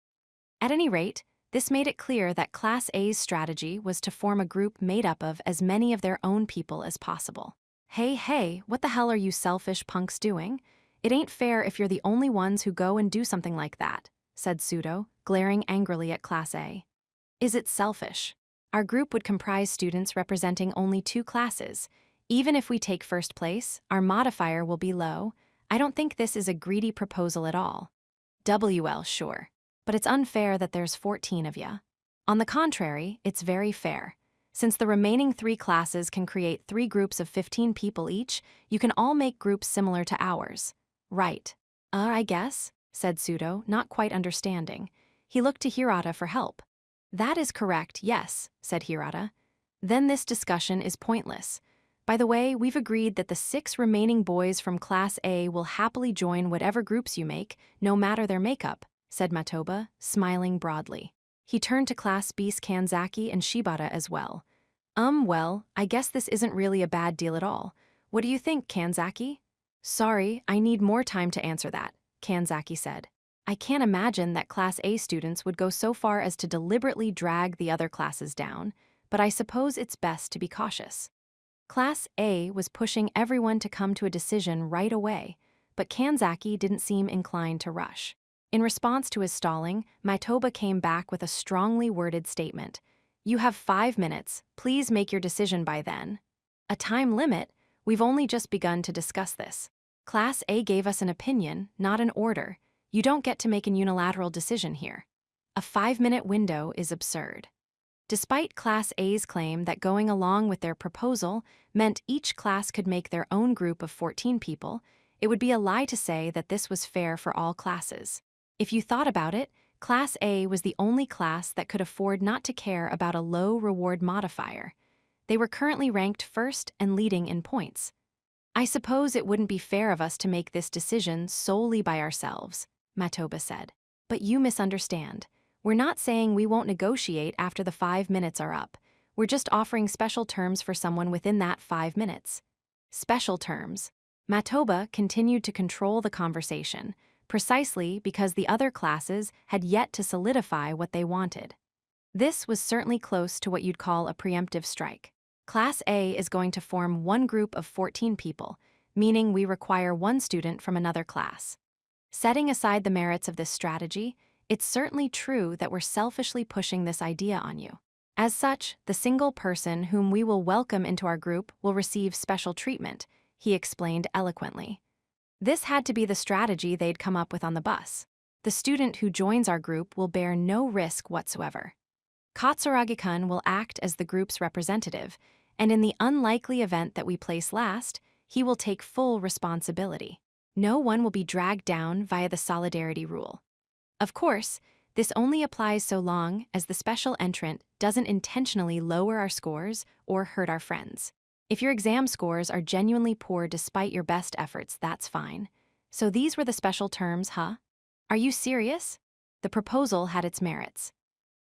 At any rate, this made it clear that Class A's strategy was to form a group made up of as many of their own people as possible. Hey, what the hell are you selfish punks doing? It ain't fair if you're the only ones who go and do something like that, said Pseudo, glaring angrily at Class A. Is it selfish? Our group would comprise students representing only 2 classes. Even if we take first place, our modifier will be low. I don't think this is a greedy proposal at all. WL, sure. But it's unfair that there's 14 of ya. On the contrary, it's very fair. Since the remaining 3 classes can create 3 groups of 15 people each, you can all make groups similar to ours. Right. I guess, said Pseudo, not quite understanding. He looked to Hirata for help. That is correct, yes, said Hirata. Then this discussion is pointless. By the way, we've agreed that the 6 remaining boys from Class A will happily join whatever groups you make, no matter their makeup, said Matoba, smiling broadly. He turned to Class B's Kanzaki and Shibata as well. Well, I guess this isn't really a bad deal at all. What do you think, Kanzaki? Sorry, I need more time to answer that, Kanzaki said. I can't imagine that Class A students would go so far as to deliberately drag the other classes down, but I suppose it's best to be cautious. Class A was pushing everyone to come to a decision right away, but Kanzaki didn't seem inclined to rush. In response to his stalling, Matoba came back with a strongly worded statement. You have 5 minutes, please make your decision by then. A time limit? We've only just begun to discuss this. Class A gave us an opinion, not an order. You don't get to make an unilateral decision here. A 5-minute window is absurd. Despite Class A's claim that going along with their proposal meant each class could make their own group of 14 people, it would be a lie to say that this was fair for all classes. If you thought about it, Class A was the only class that could afford not to care about a low reward modifier. They were currently ranked first and leading in points. I suppose it wouldn't be fair of us to make this decision solely by ourselves, Matoba said. But you misunderstand. We're not saying we won't negotiate after the 5 minutes are up. We're just offering special terms for someone within that 5 minutes. Special terms. Matoba continued to control the conversation, precisely because the other classes had yet to solidify what they wanted. This was certainly close to what you'd call a preemptive strike. Class A is going to form one group of 14 people, meaning we require one student from another class. Setting aside the merits of this strategy, it's certainly true that we're selfishly pushing this idea on you. As such, the single person whom we will welcome into our group will receive special treatment, he explained eloquently. This had to be the strategy they'd come up with on the bus. The student who joins our group will bear no risk whatsoever. Katsuragi-kun will act as the group's representative, and in the unlikely event that we place last, he will take full responsibility. No one will be dragged down via the solidarity rule. Of course, this only applies so long as the special entrant doesn't intentionally lower our scores or hurt our friends. If your exam scores are genuinely poor despite your best efforts, that's fine. So these were the special terms, huh? Are you serious? The proposal had its merits.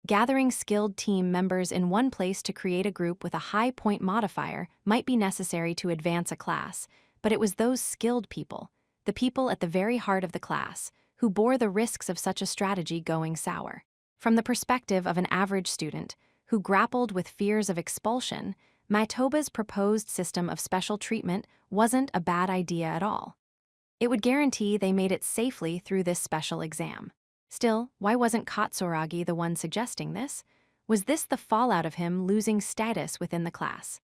Gathering skilled team members in one place to create a group with a high point modifier might be necessary to advance a class, but it was those skilled people, the people at the very heart of the class, who bore the risks of such a strategy going sour. From the perspective of an average student who grappled with fears of expulsion, Matoba's proposed system of special treatment wasn't a bad idea at all. It would guarantee they made it safely through this special exam. Still, why wasn't Katsuragi the one suggesting this? Was this the fallout of him losing status within the class?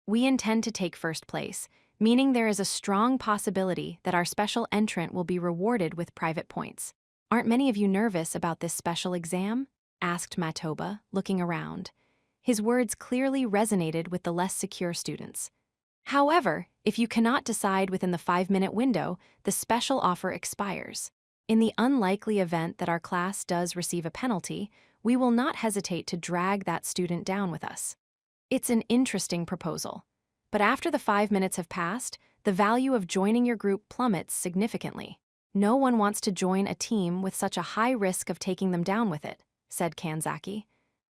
We intend to take first place, meaning there is a strong possibility that our special entrant will be rewarded with private points. Aren't many of you nervous about this special exam? Asked Matoba, looking around. His words clearly resonated with the less secure students. However, if you cannot decide within the 5-minute window, the special offer expires. In the unlikely event that our class does receive a penalty, we will not hesitate to drag that student down with us. It's an interesting proposal. But after the 5 minutes have passed, the value of joining your group plummets significantly. No one wants to join a team with such a high risk of taking them down with it, said Kanzaki.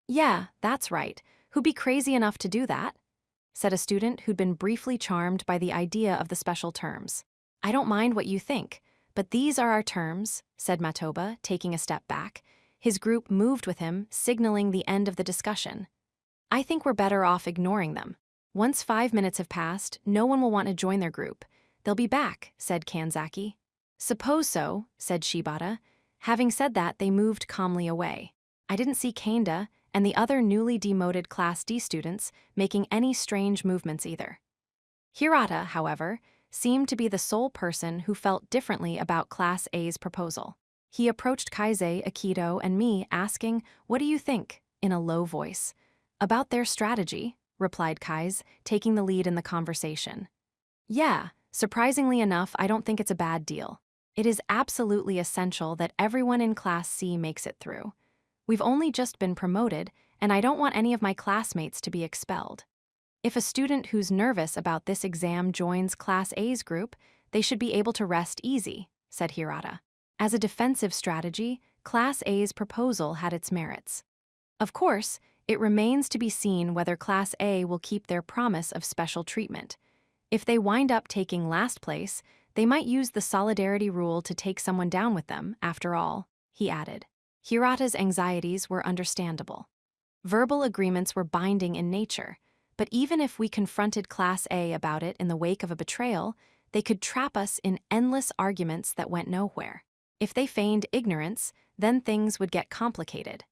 Yeah, that's right. Who'd be crazy enough to do that? Said a student who'd been briefly charmed by the idea of the special terms. I don't mind what you think, but these are our terms, said Matoba, taking a step back. His group moved with him, signaling the end of the discussion. I think we're better off ignoring them. Once 5 minutes have passed, no one will want to join their group. They'll be back, said Kanzaki. Suppose so, said Shibata. Having said that, they moved calmly away. I didn't see Kanda and the other newly demoted Class D students making any strange movements either. Hirata, however, seemed to be the sole person who felt differently about Class A's proposal. He approached Kaise, Akito, and me, asking, "What do you think?" in a low voice. "About their strategy," replied Kaise, taking the lead in the conversation. "Yeah, surprisingly enough, I don't think it's a bad deal. It is absolutely essential that everyone in Class C makes it through. We've only just been promoted, and I don't want any of my classmates to be expelled. If a student who's nervous about this exam joins Class A's group, they should be able to rest easy," said Hirata. As a defensive strategy, Class A's proposal had its merits. Of course, it remains to be seen whether Class A will keep their promise of special treatment. If they wind up taking last place, they might use the solidarity rule to take someone down with them, after all, he added. Hirata's anxieties were understandable. Verbal agreements were binding in nature, but even if we confronted Class A about it in the wake of a betrayal, they could trap us in endless arguments that went nowhere. If they feigned ignorance, then things would get complicated.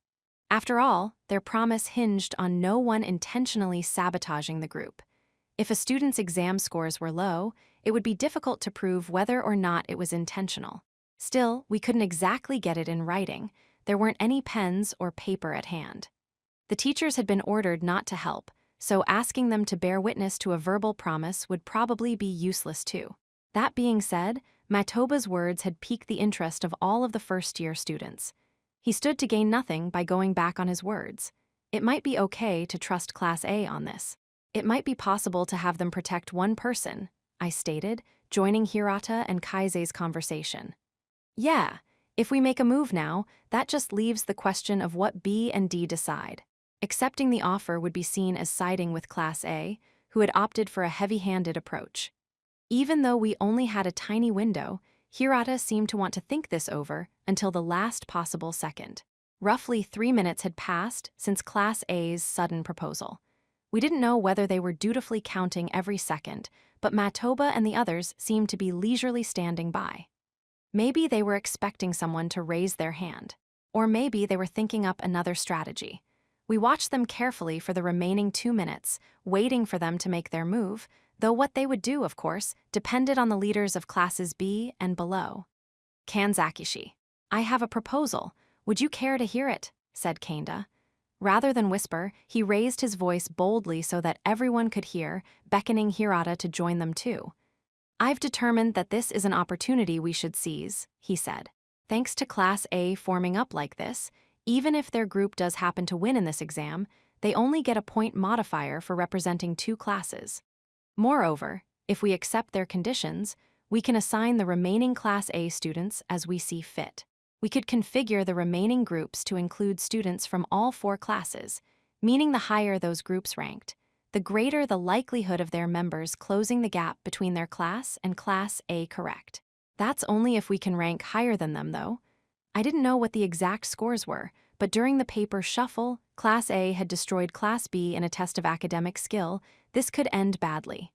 After all, their promise hinged on no one intentionally sabotaging the group. If a student's exam scores were low, it would be difficult to prove whether or not it was intentional. Still, we couldn't exactly get it in writing. There weren't any pens or paper at hand. The teachers had been ordered not to help, so asking them to bear witness to a verbal promise would probably be useless too. That being said, Matoba's words had piqued the interest of all of the first-year students. He stood to gain nothing by going back on his words. It might be okay to trust Class A on this. It might be possible to have them protect one person, I stated, joining Hirata and Kaise's conversation. Yeah, if we make a move now, that just leaves the question of what B and D decide. Accepting the offer would be seen as siding with Class A, who had opted for a heavy-handed approach. Even though we only had a tiny window, Hirata seemed to want to think this over until the last possible second. Roughly 3 minutes had passed since Class A's sudden proposal. We didn't know whether they were dutifully counting every second, but Matoba and the others seemed to be leisurely standing by. Maybe they were expecting someone to raise their hand, or maybe they were thinking up another strategy. We watched them carefully for the remaining 2 minutes, waiting for them to make their move, though what they would do, of course, depended on the leaders of Classes B and below. Kanzakishi, I have a proposal. Would you care to hear it? Said Kanda. Rather than whisper, he raised his voice boldly so that everyone could hear, beckoning Hirata to join them too. I've determined that this is an opportunity we should seize, he said. Thanks to Class A forming up like this, even if their group does happen to win in this exam, they only get a point modifier for representing 2 classes. Moreover, if we accept their conditions, we can assign the remaining Class A students as we see fit. We could configure the remaining groups to include students from all 4 classes, meaning the higher those groups ranked, the greater the likelihood of their members closing the gap between their class and Class A correct. That's only if we can rank higher than them, though. I didn't know what the exact scores were, but during the paper shuffle, Class A had destroyed Class B in a test of academic skill. This could end badly.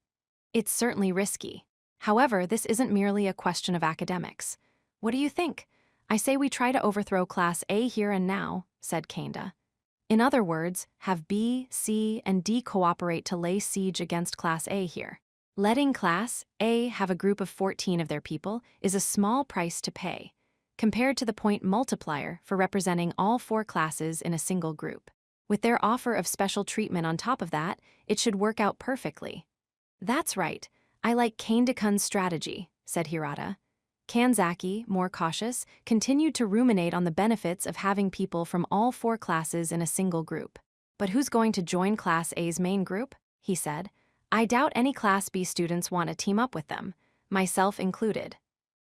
It's certainly risky. However, this isn't merely a question of academics. What do you think? I say we try to overthrow Class A here and now, said Kanda. In other words, have B, C, and D cooperate to lay siege against Class A here. Letting Class A have a group of 14 of their people is a small price to pay, compared to the point multiplier for representing all 4 classes in a single group. With their offer of special treatment on top of that, it should work out perfectly. That's right. I like Kandakun's strategy, said Hirata. Kanzaki, more cautious, continued to ruminate on the benefits of having people from all 4 classes in a single group. But who's going to join Class A's main group? He said. I doubt any Class B students want to team up with them, myself included.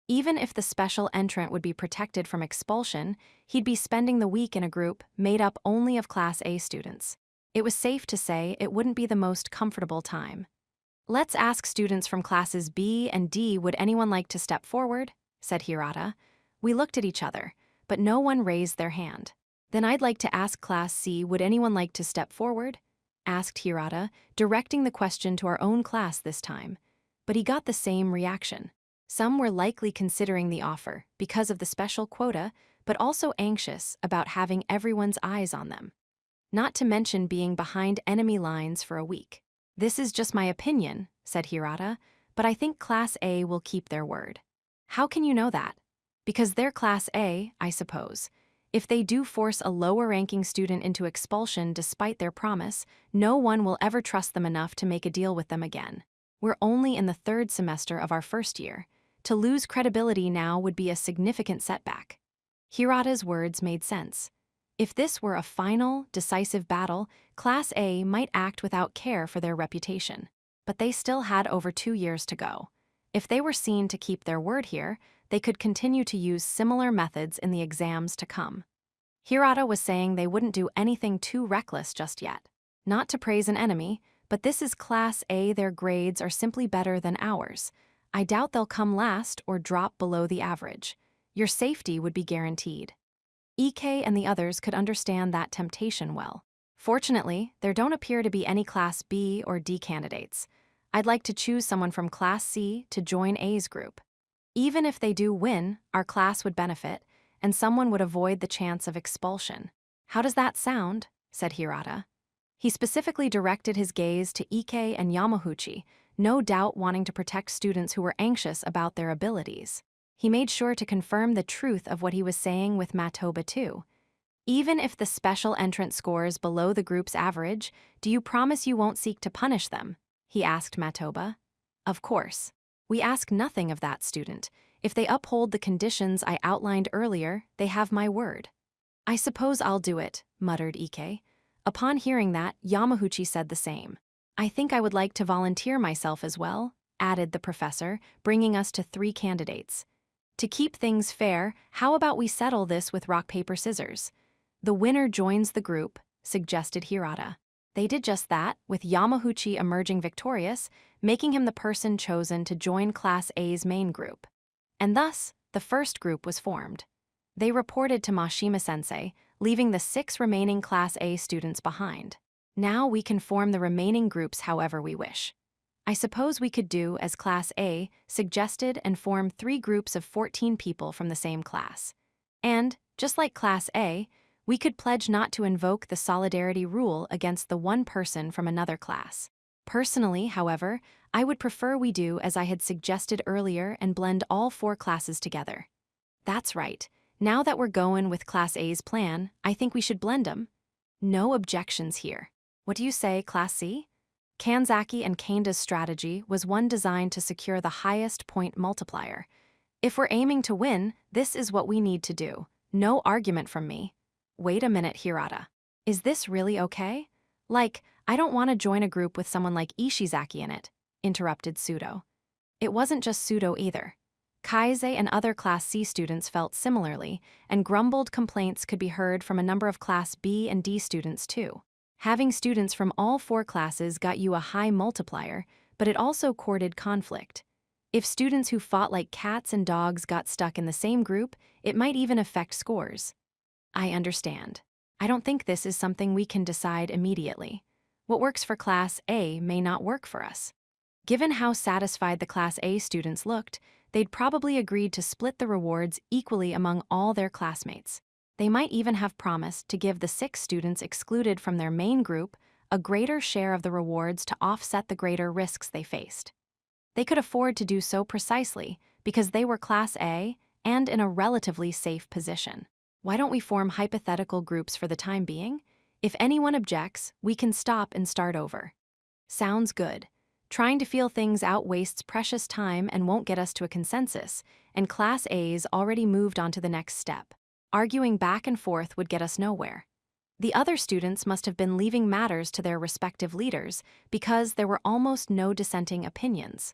Even if the special entrant would be protected from expulsion, he'd be spending the week in a group made up only of Class A students. It was safe to say it wouldn't be the most comfortable time. Let's ask students from classes B and D would anyone like to step forward, said Hirata. We looked at each other, but no one raised their hand. Then I'd like to ask Class C would anyone like to step forward, asked Hirata, directing the question to our own class this time. But he got the same reaction. Some were likely considering the offer because of the special quota, but also anxious about having everyone's eyes on them. Not to mention being behind enemy lines for a week. This is just my opinion, said Hirata, but I think Class A will keep their word. How can you know that? Because they're Class A, I suppose. If they do force a lower-ranking student into expulsion despite their promise, no one will ever trust them enough to make a deal with them again. We're only in the 3rd semester of our first year. To lose credibility now would be a significant setback. Hirata's words made sense. If this were a final, decisive battle, Class A might act without care for their reputation. But they still had over 2 years to go. If they were seen to keep their word here, they could continue to use similar methods in the exams to come. Hirata was saying they wouldn't do anything too reckless just yet. Not to praise an enemy, but this is Class A, their grades are simply better than ours. I doubt they'll come last or drop below the average. Your safety would be guaranteed. EK and the others could understand that temptation well. Fortunately, there don't appear to be any Class B or D candidates. I'd like to choose someone from Class C to join A's group. Even if they do win, our class would benefit, and someone would avoid the chance of expulsion. How does that sound? Said Hirata. He specifically directed his gaze to Ike and Yamaguchi, no doubt wanting to protect students who were anxious about their abilities. He made sure to confirm the truth of what he was saying with Matoba too. Even if the special entrant scores below the group's average, do you promise you won't seek to punish them? He asked Matoba. Of course. We ask nothing of that student. If they uphold the conditions I outlined earlier, they have my word. I suppose I'll do it, muttered Ike. Upon hearing that, Yamaguchi said the same. I think I would like to volunteer myself as well, added the professor, bringing us to 3 candidates. To keep things fair, how about we settle this with rock, paper, scissors? The winner joins the group, suggested Hirata. They did just that, with Yamaguchi emerging victorious, making him the person chosen to join Class A's main group. And thus, the first group was formed. They reported to Mashima-sensei, leaving the 6 remaining Class A students behind. Now we can form the remaining groups however we wish. I suppose we could do as Class A suggested and form 3 groups of 14 people from the same class. And, just like Class A, we could pledge not to invoke the solidarity rule against the one person from another class. Personally, however, I would prefer we do as I had suggested earlier and blend all 4 classes together. That's right. Now that we're going with Class A's plan, I think we should blend them. No objections here. What do you say, Class C? Kanzaki and Kanda's strategy was one designed to secure the highest point multiplier. If we're aiming to win, this is what we need to do. No argument from me. Wait a minute, Hirata. Is this really okay? Like, I don't want to join a group with someone like Ishizaki in it, interrupted Sudo. It wasn't just Sudo either. Kaise and other Class C students felt similarly, and grumbled complaints could be heard from a number of Class B and D students too. Having students from all 4 classes got you a high multiplier, but it also courted conflict. If students who fought like cats and dogs got stuck in the same group, it might even affect scores. I understand. I don't think this is something we can decide immediately. What works for Class A may not work for us. Given how satisfied the Class A students looked, they'd probably agreed to split the rewards equally among all their classmates. They might even have promised to give the 6 students excluded from their main group a greater share of the rewards to offset the greater risks they faced. They could afford to do so precisely because they were Class A and in a relatively safe position. Why don't we form hypothetical groups for the time being? If anyone objects, we can stop and start over. Sounds good. Trying to feel things out wastes precious time and won't get us to a consensus, and Class A's already moved on to the next step. Arguing back and forth would get us nowhere. The other students must have been leaving matters to their respective leaders because there were almost no dissenting opinions.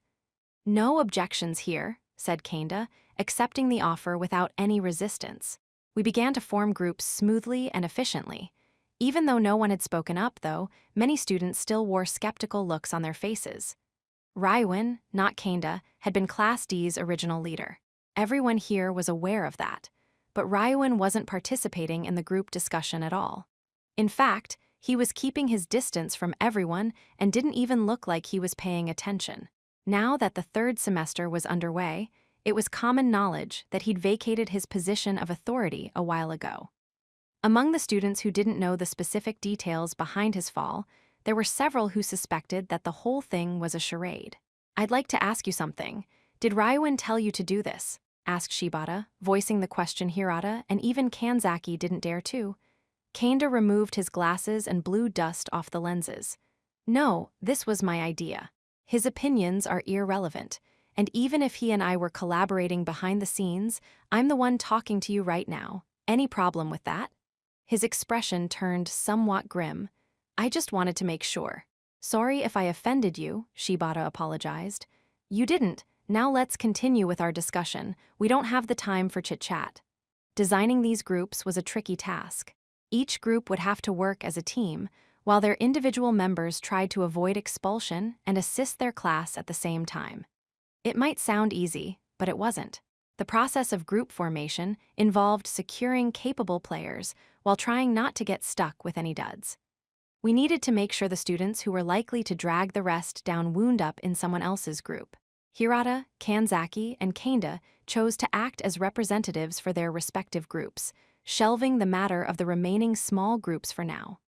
"No objections here," said Kanda, accepting the offer without any resistance. We began to form groups smoothly and efficiently. Even though no one had spoken up, though, many students still wore skeptical looks on their faces. Raiwin, not Kanda, had been Class D's original leader. Everyone here was aware of that, but Raiwin wasn't participating in the group discussion at all. In fact, he was keeping his distance from everyone and didn't even look like he was paying attention. Now that the third semester was underway, it was common knowledge that he'd vacated his position of authority a while ago. Among the students who didn't know the specific details behind his fall, there were several who suspected that the whole thing was a charade. "I'd like to ask you something. Did Raiwin tell you to do this?" asked Shibata, voicing the question Hirata and even Kanzaki didn't dare to. Kanda removed his glasses and blew dust off the lenses. "No, this was my idea. His opinions are irrelevant, and even if he and I were collaborating behind the scenes, I'm the one talking to you right now. Any problem with that?" His expression turned somewhat grim. "I just wanted to make sure." "Sorry if I offended you," Shibata apologized. "You didn't. Now let's continue with our discussion. We don't have the time for chit-chat." Designing these groups was a tricky task. Each group would have to work as a team, while their individual members tried to avoid expulsion and assist their class at the same time. It might sound easy, but it wasn't. The process of group formation involved securing capable players while trying not to get stuck with any duds. We needed to make sure the students who were likely to drag the rest down wound up in someone else's group. Hirata, Kanzaki, and Kanda chose to act as representatives for their respective groups, shelving the matter of the remaining small groups for now.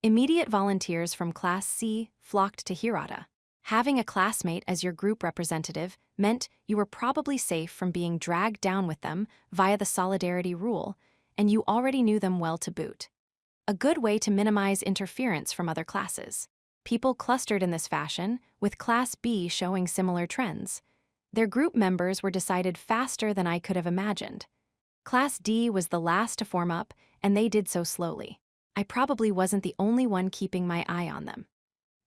Immediate volunteers from Class C flocked to Hirata. Having a classmate as your group representative meant you were probably safe from being dragged down with them via the solidarity rule, and you already knew them well to boot. A good way to minimize interference from other classes. People clustered in this fashion, with Class B showing similar trends. Their group members were decided faster than I could have imagined. Class D was the last to form up, and they did so slowly. I probably wasn't the only one keeping my eye on them.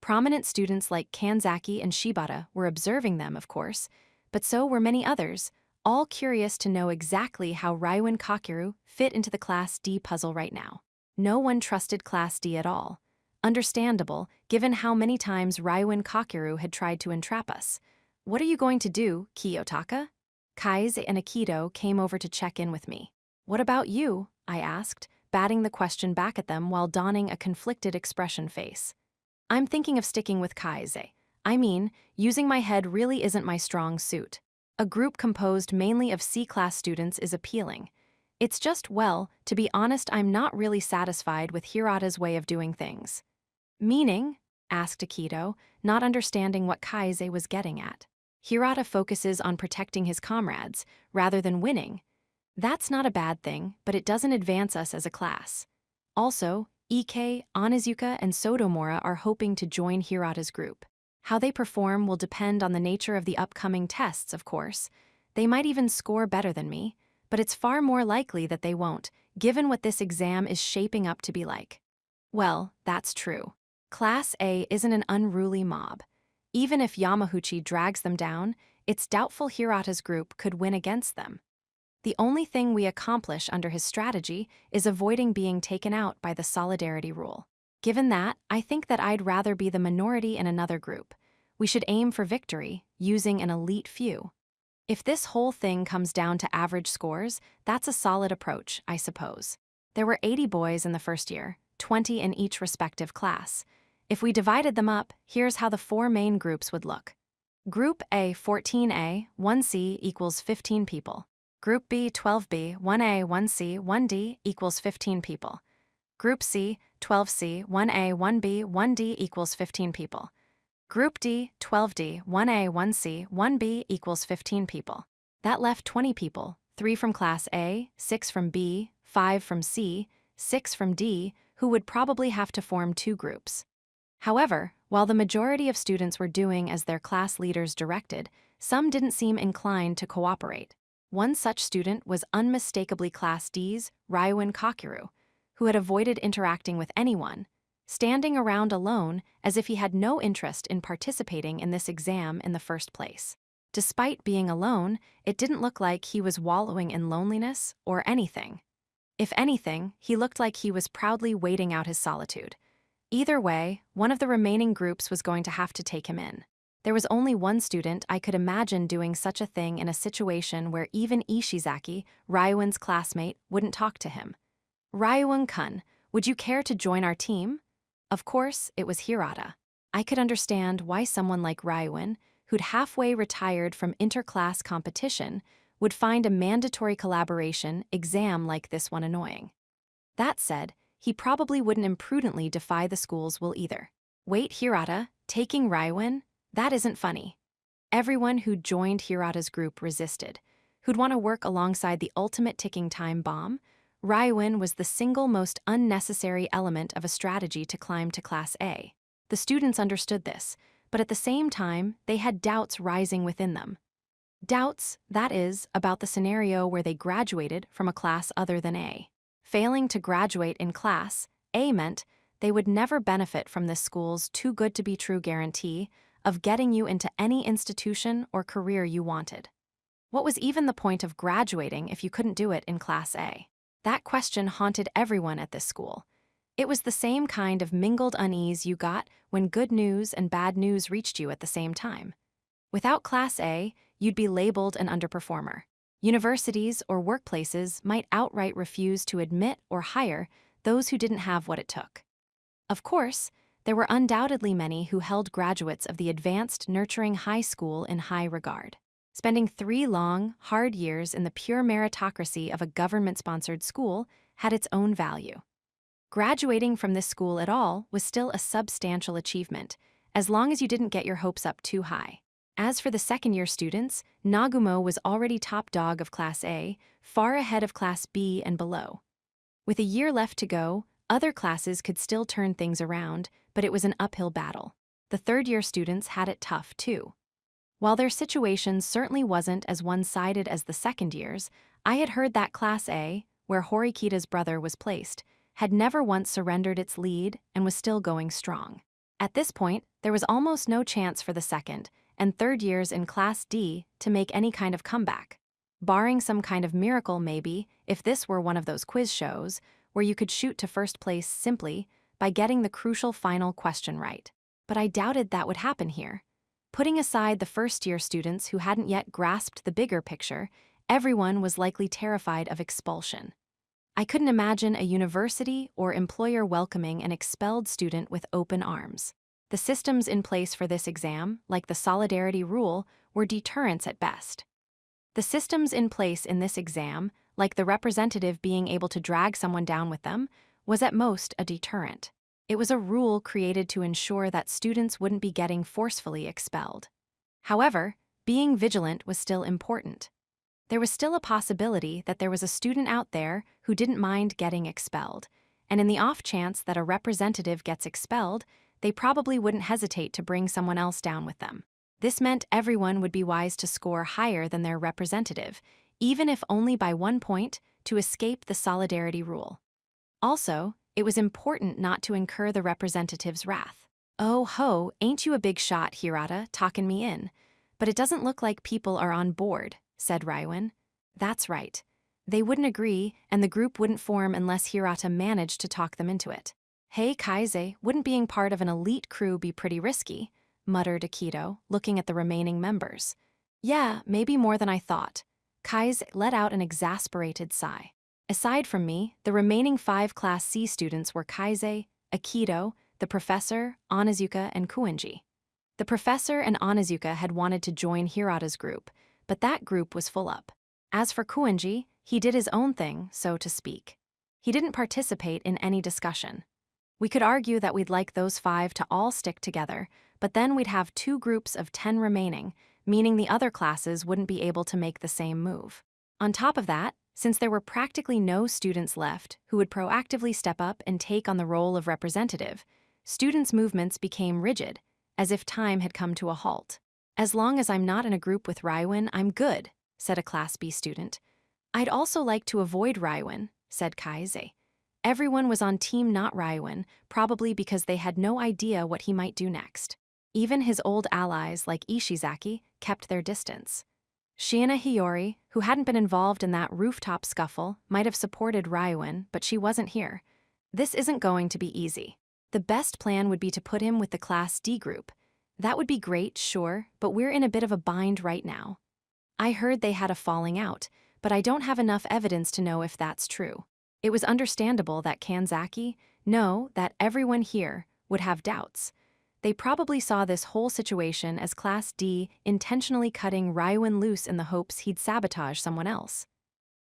Prominent students like Kanzaki and Shibata were observing them, of course, but so were many others, all curious to know exactly how Raiwin Kakeru fit into the Class D puzzle right now. No one trusted Class D at all. Understandable, given how many times Raiwin Kakeru had tried to entrap us. "What are you going to do, Kiyotaka?" Kaize and Aikido came over to check in with me. "What about you?" I asked, batting the question back at them while donning a conflicted expression face. "I'm thinking of sticking with Kaize. I mean, using my head really isn't my strong suit. A group composed mainly of C-class students is appealing. It's just, well, to be honest, I'm not really satisfied with Hirata's way of doing things." "Meaning?" asked Aikido, not understanding what Kaize was getting at. "Hirata focuses on protecting his comrades, rather than winning. That's not a bad thing, but it doesn't advance us as a class. Also, Ike, Onizuka, and Sotomura are hoping to join Hirata's group. How they perform will depend on the nature of the upcoming tests, of course. They might even score better than me, but it's far more likely that they won't, given what this exam is shaping up to be like." Well, that's true. Class A isn't an unruly mob. Even if Yamauchi drags them down, it's doubtful Hirata's group could win against them. The only thing we accomplish under his strategy is avoiding being taken out by the solidarity rule. Given that, I think that I'd rather be the minority in another group. We should aim for victory, using an elite few. If this whole thing comes down to average scores, that's a solid approach, I suppose. There were 80 boys in the first year, 20 in each respective class. If we divided them up, here's how the 4 main groups would look. Group A 14A, 1C equals 15 people. Group B 12B, 1A, 1C, 1D equals 15 people. Group C 12C, 1A, 1B, 1D equals 15 people. Group D 12D, 1A, 1C, 1B equals 15 people. That left 20 people, 3 from Class A, 6 from B, 5 from C, 6 from D, who would probably have to form 2 groups. However, While the majority of students were doing as their class leaders directed, some didn't seem inclined to cooperate. One such student was unmistakably Class D's Ryuin Kakeru, who had avoided interacting with anyone, standing around alone as if he had no interest in participating in this exam in the first place. Despite being alone, it didn't look like he was wallowing in loneliness or anything. If anything, he looked like he was proudly waiting out his solitude. Either way, one of the remaining groups was going to have to take him in. There was only one student I could imagine doing such a thing in a situation where even Ishizaki, Ryuin's classmate, wouldn't talk to him. "Ryuin-kun, would you care to join our team?" Of course, it was Hirata. I could understand why someone like Ryuin, who'd halfway retired from interclass competition, would find a mandatory collaboration exam like this one annoying. That said, he probably wouldn't imprudently defy the school's will either. Wait, Hirata, taking Ryuin? That isn't funny. Everyone who joined Hirata's group resisted. Who'd want to work alongside the ultimate ticking time bomb? Ryuin was the single most unnecessary element of a strategy to climb to Class A. The students understood this, but at the same time, they had doubts rising within them. Doubts, that is, about the scenario where they graduated from a class other than A. Failing to graduate in Class A meant they would never benefit from this school's too-good-to-be-true guarantee of getting you into any institution or career you wanted. What was even the point of graduating if you couldn't do it in Class A? That question haunted everyone at this school. It was the same kind of mingled unease you got when good news and bad news reached you at the same time. Without Class A, you'd be labeled an underperformer. Universities or workplaces might outright refuse to admit or hire those who didn't have what it took. Of course, there were undoubtedly many who held graduates of the advanced, nurturing high school in high regard. Spending 3 long, hard years in the pure meritocracy of a government-sponsored school had its own value. Graduating from this school at all was still a substantial achievement, as long as you didn't get your hopes up too high. As for the second-year students, Nagumo was already top dog of Class A, far ahead of Class B and below. With a year left to go, other classes could still turn things around, but it was an uphill battle. The third-year students had it tough, too. While their situation certainly wasn't as one-sided as the second years, I had heard that Class A, where Horikita's brother was placed, had never once surrendered its lead and was still going strong. At this point, there was almost no chance for the second and third years in Class D to make any kind of comeback. Barring some kind of miracle, maybe, if this were one of those quiz shows where you could shoot to first place simply by getting the crucial final question right. But I doubted that would happen here. Putting aside the first-year students who hadn't yet grasped the bigger picture, everyone was likely terrified of expulsion. I couldn't imagine a university or employer welcoming an expelled student with open arms. The systems in place for this exam, like the solidarity rule, were deterrents at best. The systems in place in this exam, like the representative being able to drag someone down with them, was at most a deterrent. It was a rule created to ensure that students wouldn't be getting forcefully expelled. However, being vigilant was still important. There was still a possibility that there was a student out there who didn't mind getting expelled, and in the off chance that a representative gets expelled, they probably wouldn't hesitate to bring someone else down with them. This meant everyone would be wise to score higher than their representative, even if only by 1 point, to escape the solidarity rule. Also, it was important not to incur the representative's wrath. "Oh ho, ain't you a big shot, Hirata, talkin' me in? But it doesn't look like people are on board," said Ryuin. That's right. They wouldn't agree, and the group wouldn't form unless Hirata managed to talk them into it. "Hey, Kaise, wouldn't being part of an elite crew be pretty risky?" muttered Akito, looking at the remaining members. "Yeah, maybe more than I thought." Kaise let out an exasperated sigh. Aside from me, the remaining 5 Class C students were Kaise, Akito, the professor, Onizuka, and Kuenji. The professor and Onizuka had wanted to join Hirata's group, but that group was full up. As for Kuenji, he did his own thing, so to speak. He didn't participate in any discussion. We could argue that we'd like those 5 to all stick together, but then we'd have 2 groups of 10 remaining, meaning the other classes wouldn't be able to make the same move. On top of that, since there were practically no students left who would proactively step up and take on the role of representative, Students' movements became rigid, as if time had come to a halt. "As long as I'm not in a group with Rywin, I'm good," said a Class B student. "I'd also like to avoid Rywin," said Kaize. Everyone was on team not Rywin, probably because they had no idea what he might do next. Even his old allies like Ishizaki kept their distance. Shiina Hiyori, who hadn't been involved in that rooftop scuffle, might have supported Rywin, but she wasn't here. This isn't going to be easy. The best plan would be to put him with the Class D group. That would be great, sure, but we're in a bit of a bind right now. I heard they had a falling out, but I don't have enough evidence to know if that's true. It was understandable that Kanzaki, no, that everyone here, would have doubts. They probably saw this whole situation as Class D intentionally cutting Rywin loose in the hopes he'd sabotage someone else.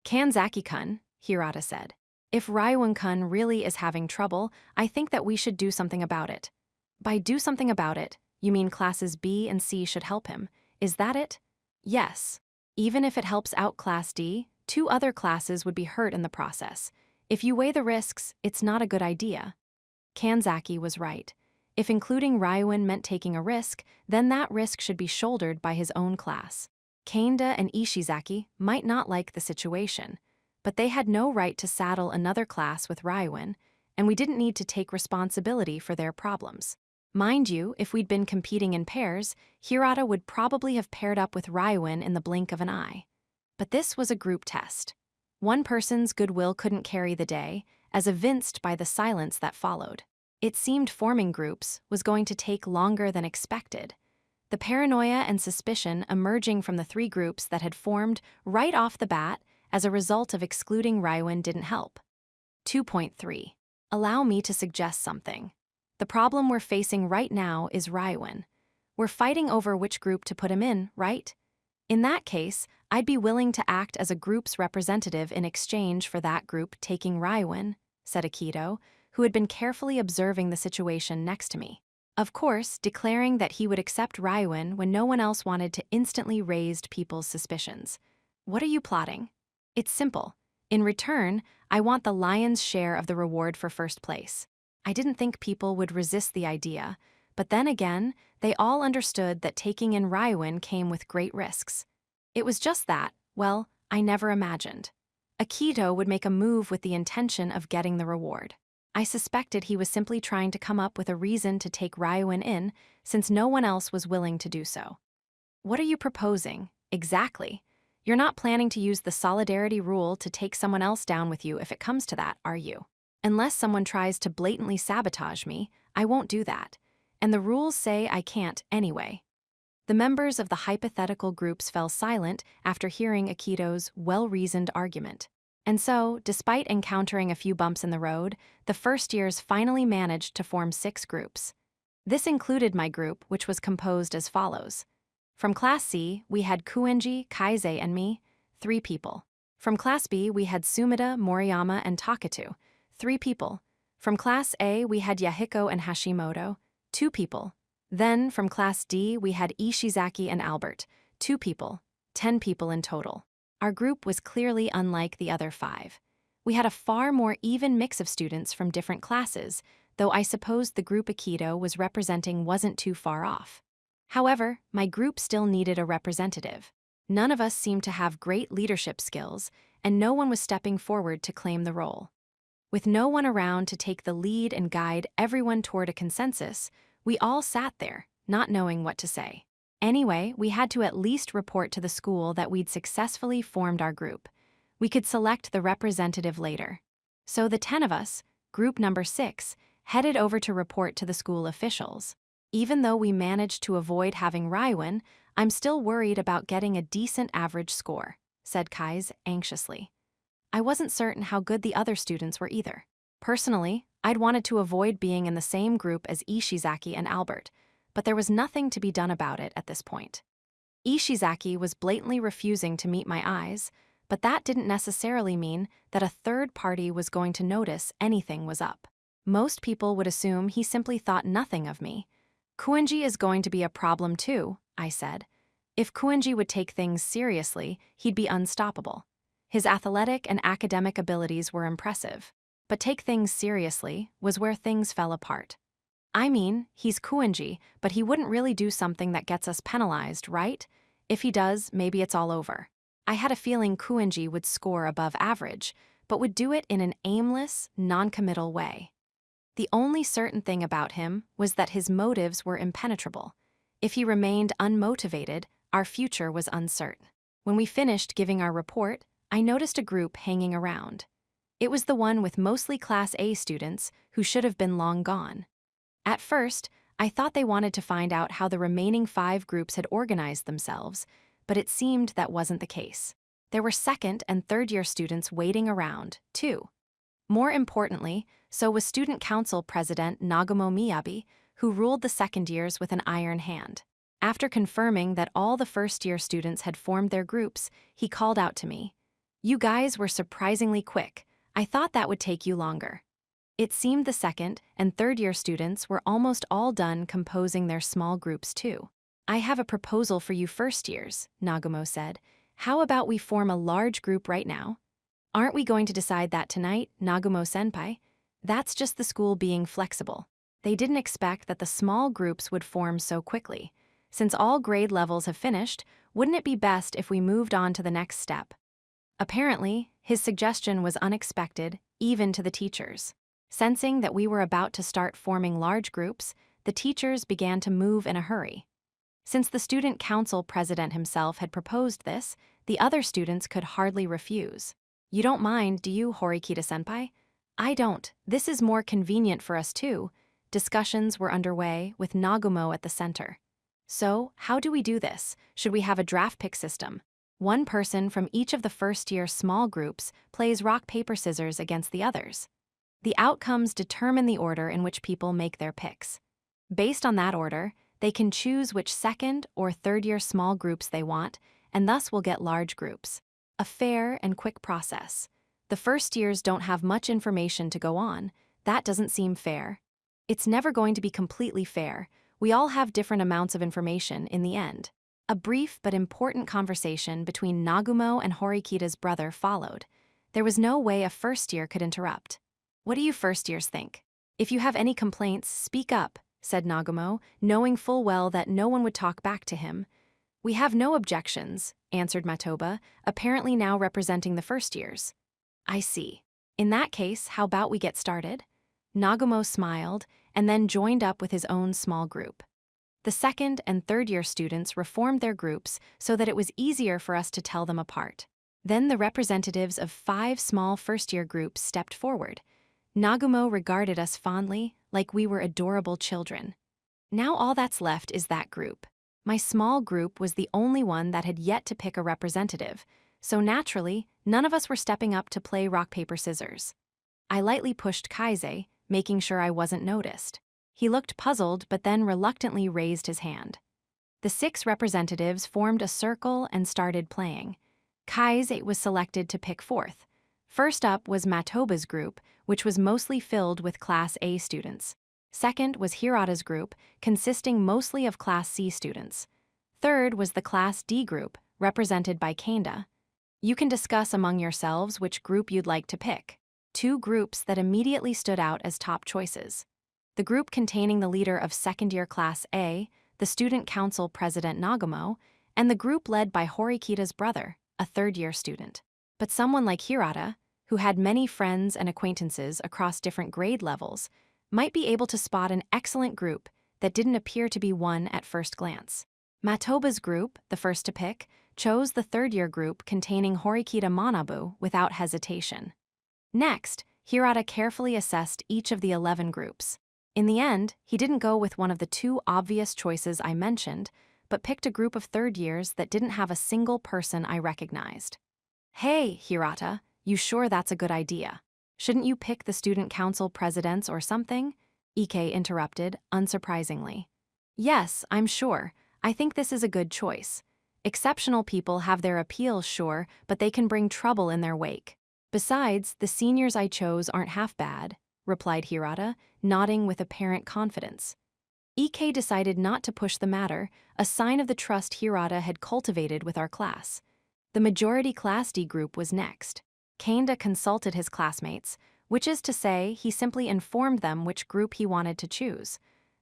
"Kanzaki-kun," Hirata said. "If Rywin-kun really is having trouble, I think that we should do something about it." "By do something about it, you mean Classes B and C should help him, is that it?" "Yes. Even if it helps out Class D, 2 other classes would be hurt in the process. If you weigh the risks, it's not a good idea." Kanzaki was right. If including Rywin meant taking a risk, then that risk should be shouldered by his own class. Kanda and Ishizaki might not like the situation, but they had no right to saddle another class with Rywin, and we didn't need to take responsibility for their problems. Mind you, if we'd been competing in pairs, Hirata would probably have paired up with Rywin in the blink of an eye. But this was a group test. One person's goodwill couldn't carry the day, as evinced by the silence that followed. It seemed forming groups was going to take longer than expected. The paranoia and suspicion emerging from the 3 groups that had formed right off the bat as a result of excluding Rywin didn't help. 2.3. Allow me to suggest something. The problem we're facing right now is Rywin. We're fighting over which group to put him in, right? In that case, I'd be willing to act as a group's representative in exchange for that group taking Rywin, said Akito, who had been carefully observing the situation next to me. Of course, declaring that he would accept Rywin when no one else wanted to instantly raise people's suspicions. "What are you plotting?" "It's simple. In return, I want the lion's share of the reward for first place." I didn't think people would resist the idea, but then again, they all understood that taking in Rywin came with great risks. It was just that, well, I never imagined. Akito would make a move with the intention of getting the reward. I suspected he was simply trying to come up with a reason to take Rywin in, since no one else was willing to do so. "What are you proposing, exactly? You're not planning to use the solidarity rule to take someone else down with you if it comes to that, are you? Unless someone tries to blatantly sabotage me, I won't do that. And the rules say I can't anyway." The members of the hypothetical groups fell silent after hearing Akito's well-reasoned argument. And so, despite encountering a few bumps in the road, the first years finally managed to form 6 groups. This included my group, which was composed as follows. From Class C, we had Kuenji, Kaize, and me, 3 people. From Class B, we had Sumida, Moriyama, and Takatu, 3 people. From Class A, we had Yahiko and Hashimoto, 2 people. Then, from Class D, we had Ishizaki and Albert, 2 people, 10 people in total. Our group was clearly unlike the other 5. We had a far more even mix of students from different classes, though I suppose the group Akito was representing wasn't too far off. However, my group still needed a representative. None of us seemed to have great leadership skills, and no one was stepping forward to claim the role. With no one around to take the lead and guide everyone toward a consensus, we all sat there, not knowing what to say. Anyway, we had to at least report to the school that we'd successfully formed our group. We could select the representative later. So the 10 of us, group number 6, headed over to report to the school officials. Even though we managed to avoid having Rywin, I'm still worried about getting a decent average score, said Kaize anxiously. I wasn't certain how good the other students were either. Personally, I'd wanted to avoid being in the same group as Ishizaki and Albert, but there was nothing to be done about it at this point. Ishizaki was blatantly refusing to meet my eyes, but that didn't necessarily mean that a third party was going to notice anything was up. Most people would assume he simply thought nothing of me. Kuenji is going to be a problem too, I said. If Kuenji would take things seriously, he'd be unstoppable. His athletic and academic abilities were impressive, but take things seriously was where things fell apart. I mean, he's Kuenji, but he wouldn't really do something that gets us penalized, right? If he does, maybe it's all over. I had a feeling Kuenji would score above average, but would do it in an aimless, non-committal way. The only certain thing about him was that his motives were impenetrable. If he remained unmotivated, our future was uncertain. When we finished giving our report, I noticed a group hanging around. It was the one with mostly Class A students who should have been long gone. At first, I thought they wanted to find out how the remaining 5 groups had organized themselves, but it seemed that wasn't the case. There were second and third-year students waiting around, too. More importantly, so was Student Council President Nagumo Miyabi, who ruled the second years with an iron hand. After confirming that all the first-year students had formed their groups, he called out to me, "You guys were surprisingly quick. I thought that would take you longer." It seemed the second and third-year students were almost all done composing their small groups too. "I have a proposal for you first-years," Nagumo said. "How about we form a large group right now?" "Aren't we going to decide that tonight, Nagumo-senpai?" That's just the school being flexible. They didn't expect that the small groups would form so quickly. Since all grade levels have finished, wouldn't it be best if we moved on to the next step? Apparently, his suggestion was unexpected, even to the teachers. Sensing that we were about to start forming large groups, the teachers began to move in a hurry. Since the student council president himself had proposed this, the other students could hardly refuse. "You don't mind, do you, Horikita-senpai?" "I don't. This is more convenient for us too." Discussions were underway, with Nagumo at the center. "So, how do we do this? Should we have a draft pick system? One person from each of the first-year small groups plays rock, paper, scissors against the others. The outcomes determine the order in which people make their picks. Based on that order, they can choose which second or third-year small groups they want, and thus will get large groups. A fair and quick process. The first years don't have much information to go on. That doesn't seem fair. It's never going to be completely fair. We all have different amounts of information in the end." A brief but important conversation between Nagumo and Horikita's brother followed. There was no way a first year could interrupt. "What do you first years think? If you have any complaints, speak up," said Nagumo, knowing full well that no one would talk back to him. "We have no objections," answered Matoba, apparently now representing the first years. "I see. In that case, how about we get started?" Nagumo smiled and then joined up with his own small group. The second and third-year students reformed their groups so that it was easier for us to tell them apart. Then the representatives of 5 small first-year groups stepped forward. Nagumo regarded us fondly, like we were adorable children. Now all that's left is that group. My small group was the only one that had yet to pick a representative, so naturally, none of us were stepping up to play rock, paper, scissors. I lightly pushed Kaise, making sure I wasn't noticed. He looked puzzled but then reluctantly raised his hand. The 6 representatives formed a circle and started playing. Kaise was selected to pick fourth. First up was Matoba's group, which was mostly filled with Class A students. Second was Hirata's group, consisting mostly of Class C students. Third was the Class D group, represented by Kanda. You can discuss among yourselves which group you'd like to pick. 2 groups that immediately stood out as top choices. The group containing the leader of second-year Class A, the Student Council President Nagumo, and the group led by Horikita's brother, a third-year student. But someone like Hirata, who had many friends and acquaintances across different grade levels, might be able to spot an excellent group that didn't appear to be one at first glance. Matoba's group, the first to pick, chose the third-year group containing Horikita Manabu without hesitation. Next, Hirata carefully assessed each of the 11 groups. In the end, he didn't go with one of the 2 obvious choices I mentioned, but picked a group of third years that didn't have a single person I recognized. "Hey, Hirata, you sure that's a good idea? Shouldn't you pick the student council presidents or something?" Ike interrupted, unsurprisingly. "Yes, I'm sure. I think this is a good choice. Exceptional people have their appeal, sure, but they can bring trouble in their wake. Besides, the seniors I chose aren't half bad," replied Hirata, nodding with apparent confidence. Ike decided not to push the matter, a sign of the trust Hirata had cultivated with our class. The majority Class D group was next. Kanda consulted his classmates, which is to say, he simply informed them which group he wanted to choose.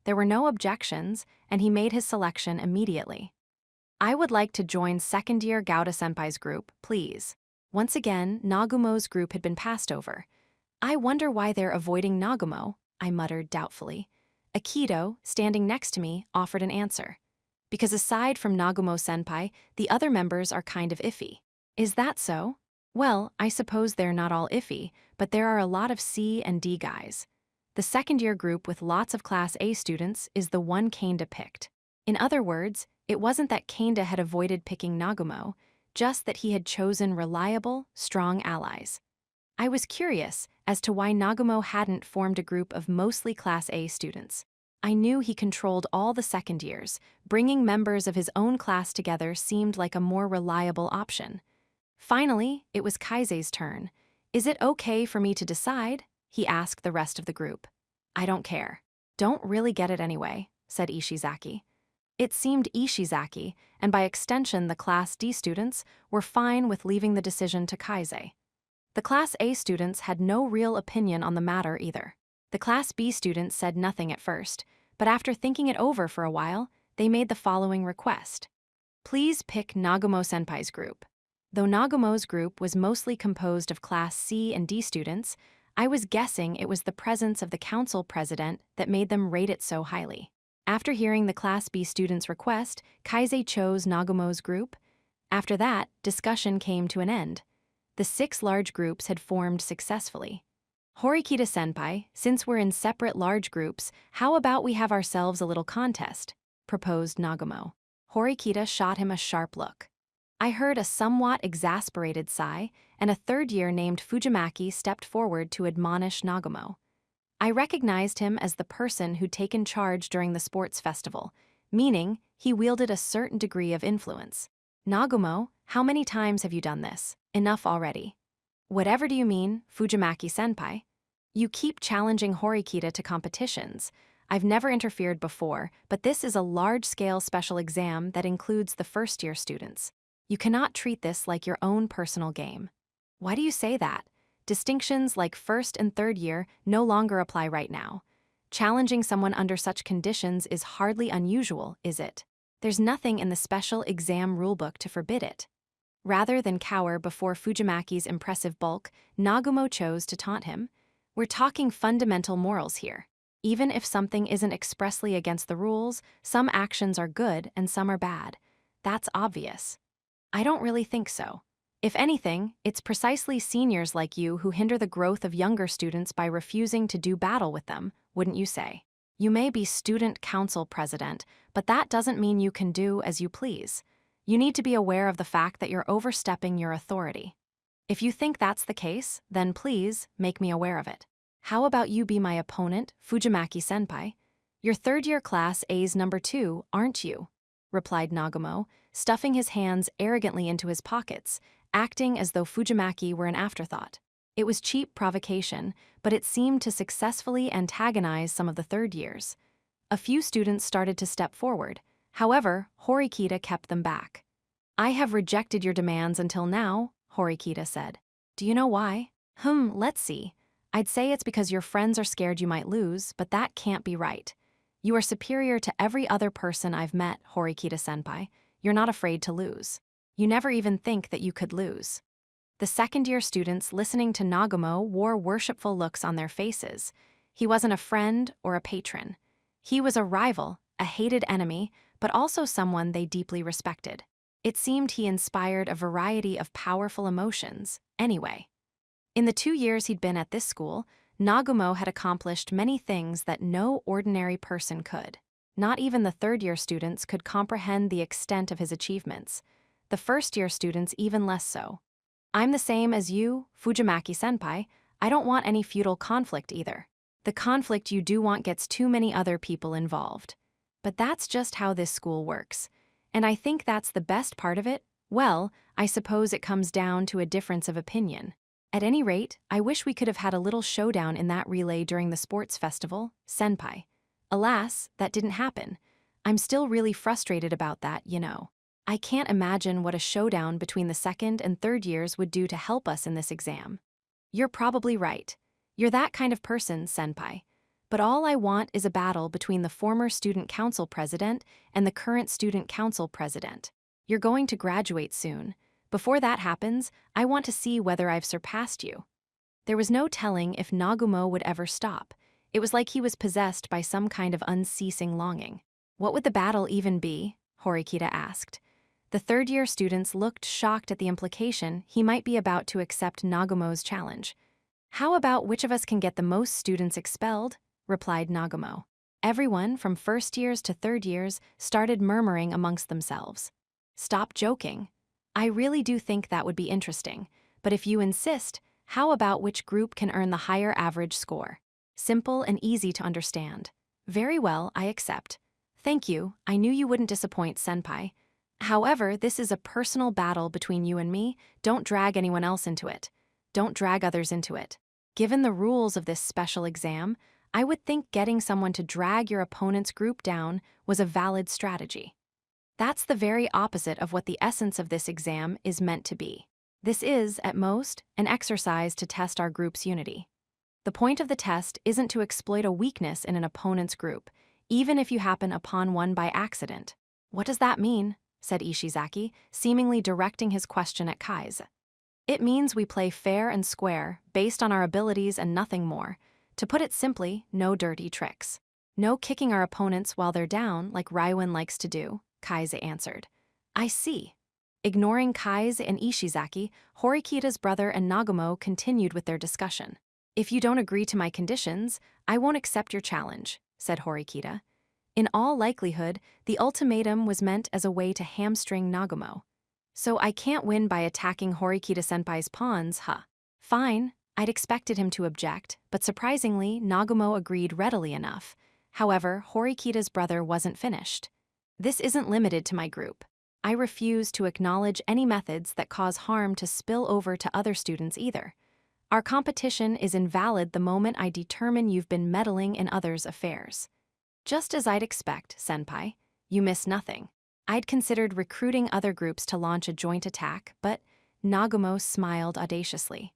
There were no objections, and he made his selection immediately. I would like to join second-year Gauda-senpai's group, please. Once again, Nagumo's group had been passed over. I wonder why they're avoiding Nagumo, I muttered doubtfully. Akito, standing next to me, offered an answer. Because aside from Nagumo-senpai, the other members are kind of iffy. Is that so? Well, I suppose they're not all iffy, but there are a lot of C and D guys. The second-year group with lots of Class A students is the one Kanda picked. In other words, it wasn't that Kanda had avoided picking Nagumo, just that he had chosen reliable, strong allies. I was curious as to why Nagumo hadn't formed a group of mostly Class A students. I knew he controlled all the second years. Bringing members of his own class together seemed like a more reliable option. Finally, it was Kaise's turn. Is it okay for me to decide? He asked the rest of the group. I don't care. Don't really get it anyway, said Ishizaki. It seemed Ishizaki, and by extension the Class D students, were fine with leaving the decision to Kaise. The Class A students had no real opinion on the matter either. The Class B students said nothing at first, but after thinking it over for a while, they made the following request. Please pick Nagumo-senpai's group. Though Nagumo's group was mostly composed of Class C and D students, I was guessing it was the presence of the council president that made them rate it so highly. After hearing the Class B students' request, Kaise chose Nagumo's group. After that, discussion came to an end. The 6 large groups had formed successfully. Horikita-senpai, since we're in separate large groups, how about we have ourselves a little contest? Proposed Nagumo. Horikita shot him a sharp look. I heard a somewhat exasperated sigh, and a third year named Fujimaki stepped forward to admonish Nagumo. I recognized him as the person who'd taken charge during the sports festival, meaning he wielded a certain degree of influence. Nagumo, how many times have you done this? Enough already. Whatever do you mean, Fujimaki-senpai? You keep challenging Horikita to competitions. I've never interfered before, but this is a large-scale special exam that includes the first-year students. You cannot treat this like your own personal game. Why do you say that? Distinctions like first and third year no longer apply right now. Challenging someone under such conditions is hardly unusual, is it? There's nothing in the special exam rulebook to forbid it. Rather than cower before Fujimaki's impressive bulk, Nagumo chose to taunt him. We're talking fundamental morals here. Even if something isn't expressly against the rules, some actions are good and some are bad. That's obvious. I don't really think so. If anything, it's precisely seniors like you who hinder the growth of younger students by refusing to do battle with them, wouldn't you say? You may be student council president, but that doesn't mean you can do as you please. You need to be aware of the fact that you're overstepping your authority. If you think that's the case, then please make me aware of it. How about you be my opponent, Fujimaki-senpai? You're third-year Class A's number 2, aren't you? Replied Nagumo, stuffing his hands arrogantly into his pockets, acting as though Fujimaki were an afterthought. It was cheap provocation, but it seemed to successfully antagonize some of the third years. A few students started to step forward. However, Horikita kept them back. I have rejected your demands until now, Horikita said. Do you know why? Let's see. I'd say it's because your friends are scared you might lose, but that can't be right. You are superior to every other person I've met, Horikita-senpai. You're not afraid to lose. You never even think that you could lose. The second-year students listening to Nagumo wore worshipful looks on their faces. He wasn't a friend or a patron. He was a rival, a hated enemy, but also someone they deeply respected. It seemed he inspired a variety of powerful emotions, anyway. In the 2 years he'd been at this school, Nagumo had accomplished many things that no ordinary person could. Not even the third-year students could comprehend the extent of his achievements. The first-year students even less so. I'm the same as you, Fujimaki-senpai. I don't want any feudal conflict either. The conflict you do want gets too many other people involved. But that's just how this school works. And I think that's the best part of it. Well, I suppose it comes down to a difference of opinion. At any rate, I wish we could have had a little showdown in that relay during the sports festival, senpai. Alas, that didn't happen. I'm still really frustrated about that, you know. I can't imagine what a showdown between the second and third years would do to help us in this exam. You're probably right. You're that kind of person, senpai. But all I want is a battle between the former student council president and the current student council president. You're going to graduate soon. Before that happens, I want to see whether I've surpassed you. There was no telling if Nagumo would ever stop. It was like he was possessed by some kind of unceasing longing. What would the battle even be? Horikita asked. The third-year students looked shocked at the implication he might be about to accept Nagumo's challenge. How about which of us can get the most students expelled? Replied Nagumo. Everyone, from first years to third years, started murmuring amongst themselves. Stop joking. I really do think that would be interesting, but if you insist, how about which group can earn the higher average score? Simple and easy to understand. Very well, I accept. Thank you, I knew you wouldn't disappoint, Senpai. However, this is a personal battle between you and me. Don't drag anyone else into it. Don't drag others into it. Given the rules of this special exam, I would think getting someone to drag your opponent's group down was a valid strategy. That's the very opposite of what the essence of this exam is meant to be. This is, at most, an exercise to test our group's unity. The point of the test isn't to exploit a weakness in an opponent's group, even if you happen upon one by accident. What does that mean? Said Ishizaki, seemingly directing his question at Kai's. It means we play fair and square, based on our abilities and nothing more. To put it simply, no dirty tricks. No kicking our opponents while they're down, like Raiwan likes to do, Kai's answered. I see. Ignoring Kai's and Ishizaki, Horikita's brother and Nagumo continued with their discussion. If you don't agree to my conditions, I won't accept your challenge, said Horikita. In all likelihood, the ultimatum was meant as a way to hamstring Nagumo. So I can't win by attacking Horikita-senpai's pawns, huh? Fine, I'd expected him to object, but surprisingly, Nagumo agreed readily enough. However, Horikita's brother wasn't finished. This isn't limited to my group. I refuse to acknowledge any methods that cause harm to spill over to other students either. Our competition is invalid the moment I determine you've been meddling in others' affairs. Just as I'd expect, Senpai, you miss nothing. I'd considered recruiting other groups to launch a joint attack, but Nagumo smiled audaciously.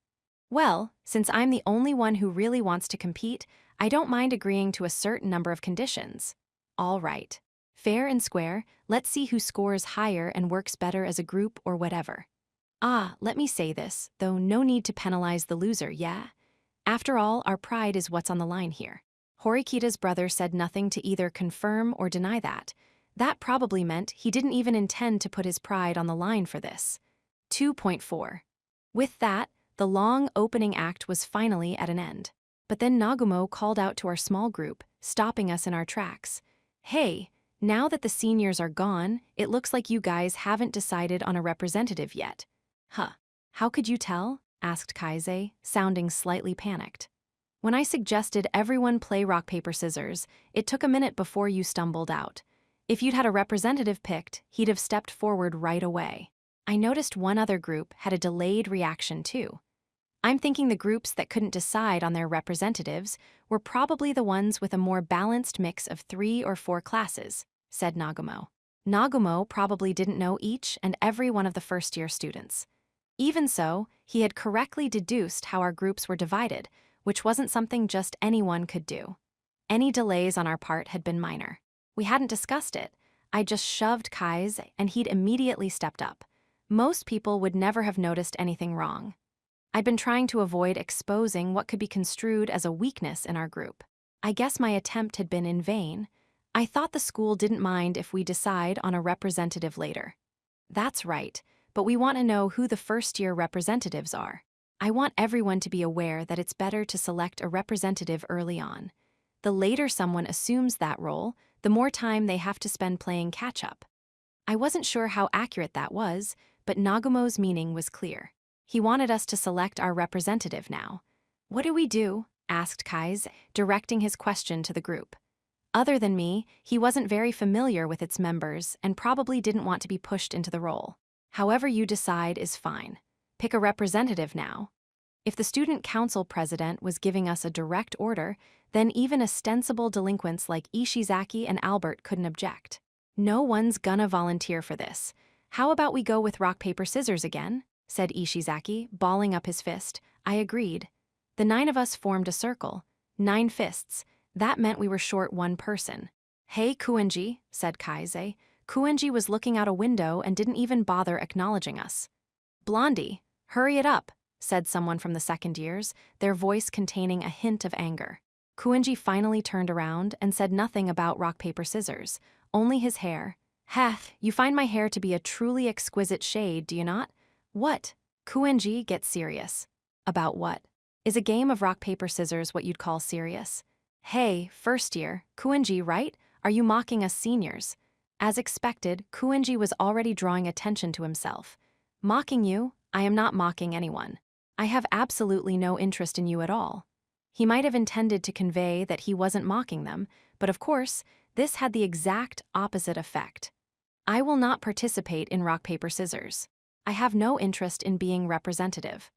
Well, since I'm the only one who really wants to compete, I don't mind agreeing to a certain number of conditions. All right. Fair and square, let's see who scores higher and works better as a group or whatever. Let me say this, though no need to penalize the loser, yeah? After all, our pride is what's on the line here. Horikita's brother said nothing to either confirm or deny that. That probably meant he didn't even intend to put his pride on the line for this. 2.4. With that, the long opening act was finally at an end. But then Nagumo called out to our small group, stopping us in our tracks. Hey, now that the seniors are gone, it looks like you guys haven't decided on a representative yet. Huh. How could you tell? Asked Kaise, sounding slightly panicked. When I suggested everyone play rock, paper, scissors, it took a minute before you stumbled out. If you'd had a representative picked, he'd have stepped forward right away. I noticed one other group had a delayed reaction too. I'm thinking the groups that couldn't decide on their representatives were probably the ones with a more balanced mix of 3 or 4 classes, said Nagumo. Nagumo probably didn't know each and every one of the first-year students. Even so, he had correctly deduced how our groups were divided, which wasn't something just anyone could do. Any delays on our part had been minor. We hadn't discussed it. I just shoved Kai's and he'd immediately stepped up. Most people would never have noticed anything wrong. I'd been trying to avoid exposing what could be construed as a weakness in our group. I guess my attempt had been in vain. I thought the school didn't mind if we decide on a representative later. That's right, but we want to know who the first-year representatives are. I want everyone to be aware that it's better to select a representative early on. The later someone assumes that role, the more time they have to spend playing catch-up. I wasn't sure how accurate that was, but Nagumo's meaning was clear. He wanted us to select our representative now. What do we do? Asked Kai's, directing his question to the group. Other than me, he wasn't very familiar with its members and probably didn't want to be pushed into the role. However you decide is fine. Pick a representative now. If the student council president was giving us a direct order, then even ostensible delinquents like Ishizaki and Albert couldn't object. No one's gonna volunteer for this. How about we go with rock, paper, scissors again? Said Ishizaki, balling up his fist. I agreed. The 9 of us formed a circle, 9 fists, That meant we were short one person. Hey, Kuenji, said Kaize. Kuenji was looking out a window and didn't even bother acknowledging us. Blondie, hurry it up, said someone from the second years, their voice containing a hint of anger. Kuenji finally turned around and said nothing about rock, paper, scissors, only his hair. Heh, you find my hair to be a truly exquisite shade, do you not? What? Kuenji, get serious. About what? Is a game of rock, paper, scissors what you'd call serious? Hey, first year, Kuenji, right? Are you mocking us seniors? As expected, Kuenji was already drawing attention to himself. Mocking you? I am not mocking anyone. I have absolutely no interest in you at all. He might have intended to convey that he wasn't mocking them, but of course, this had the exact opposite effect. I will not participate in rock, paper, scissors. I have no interest in being representative.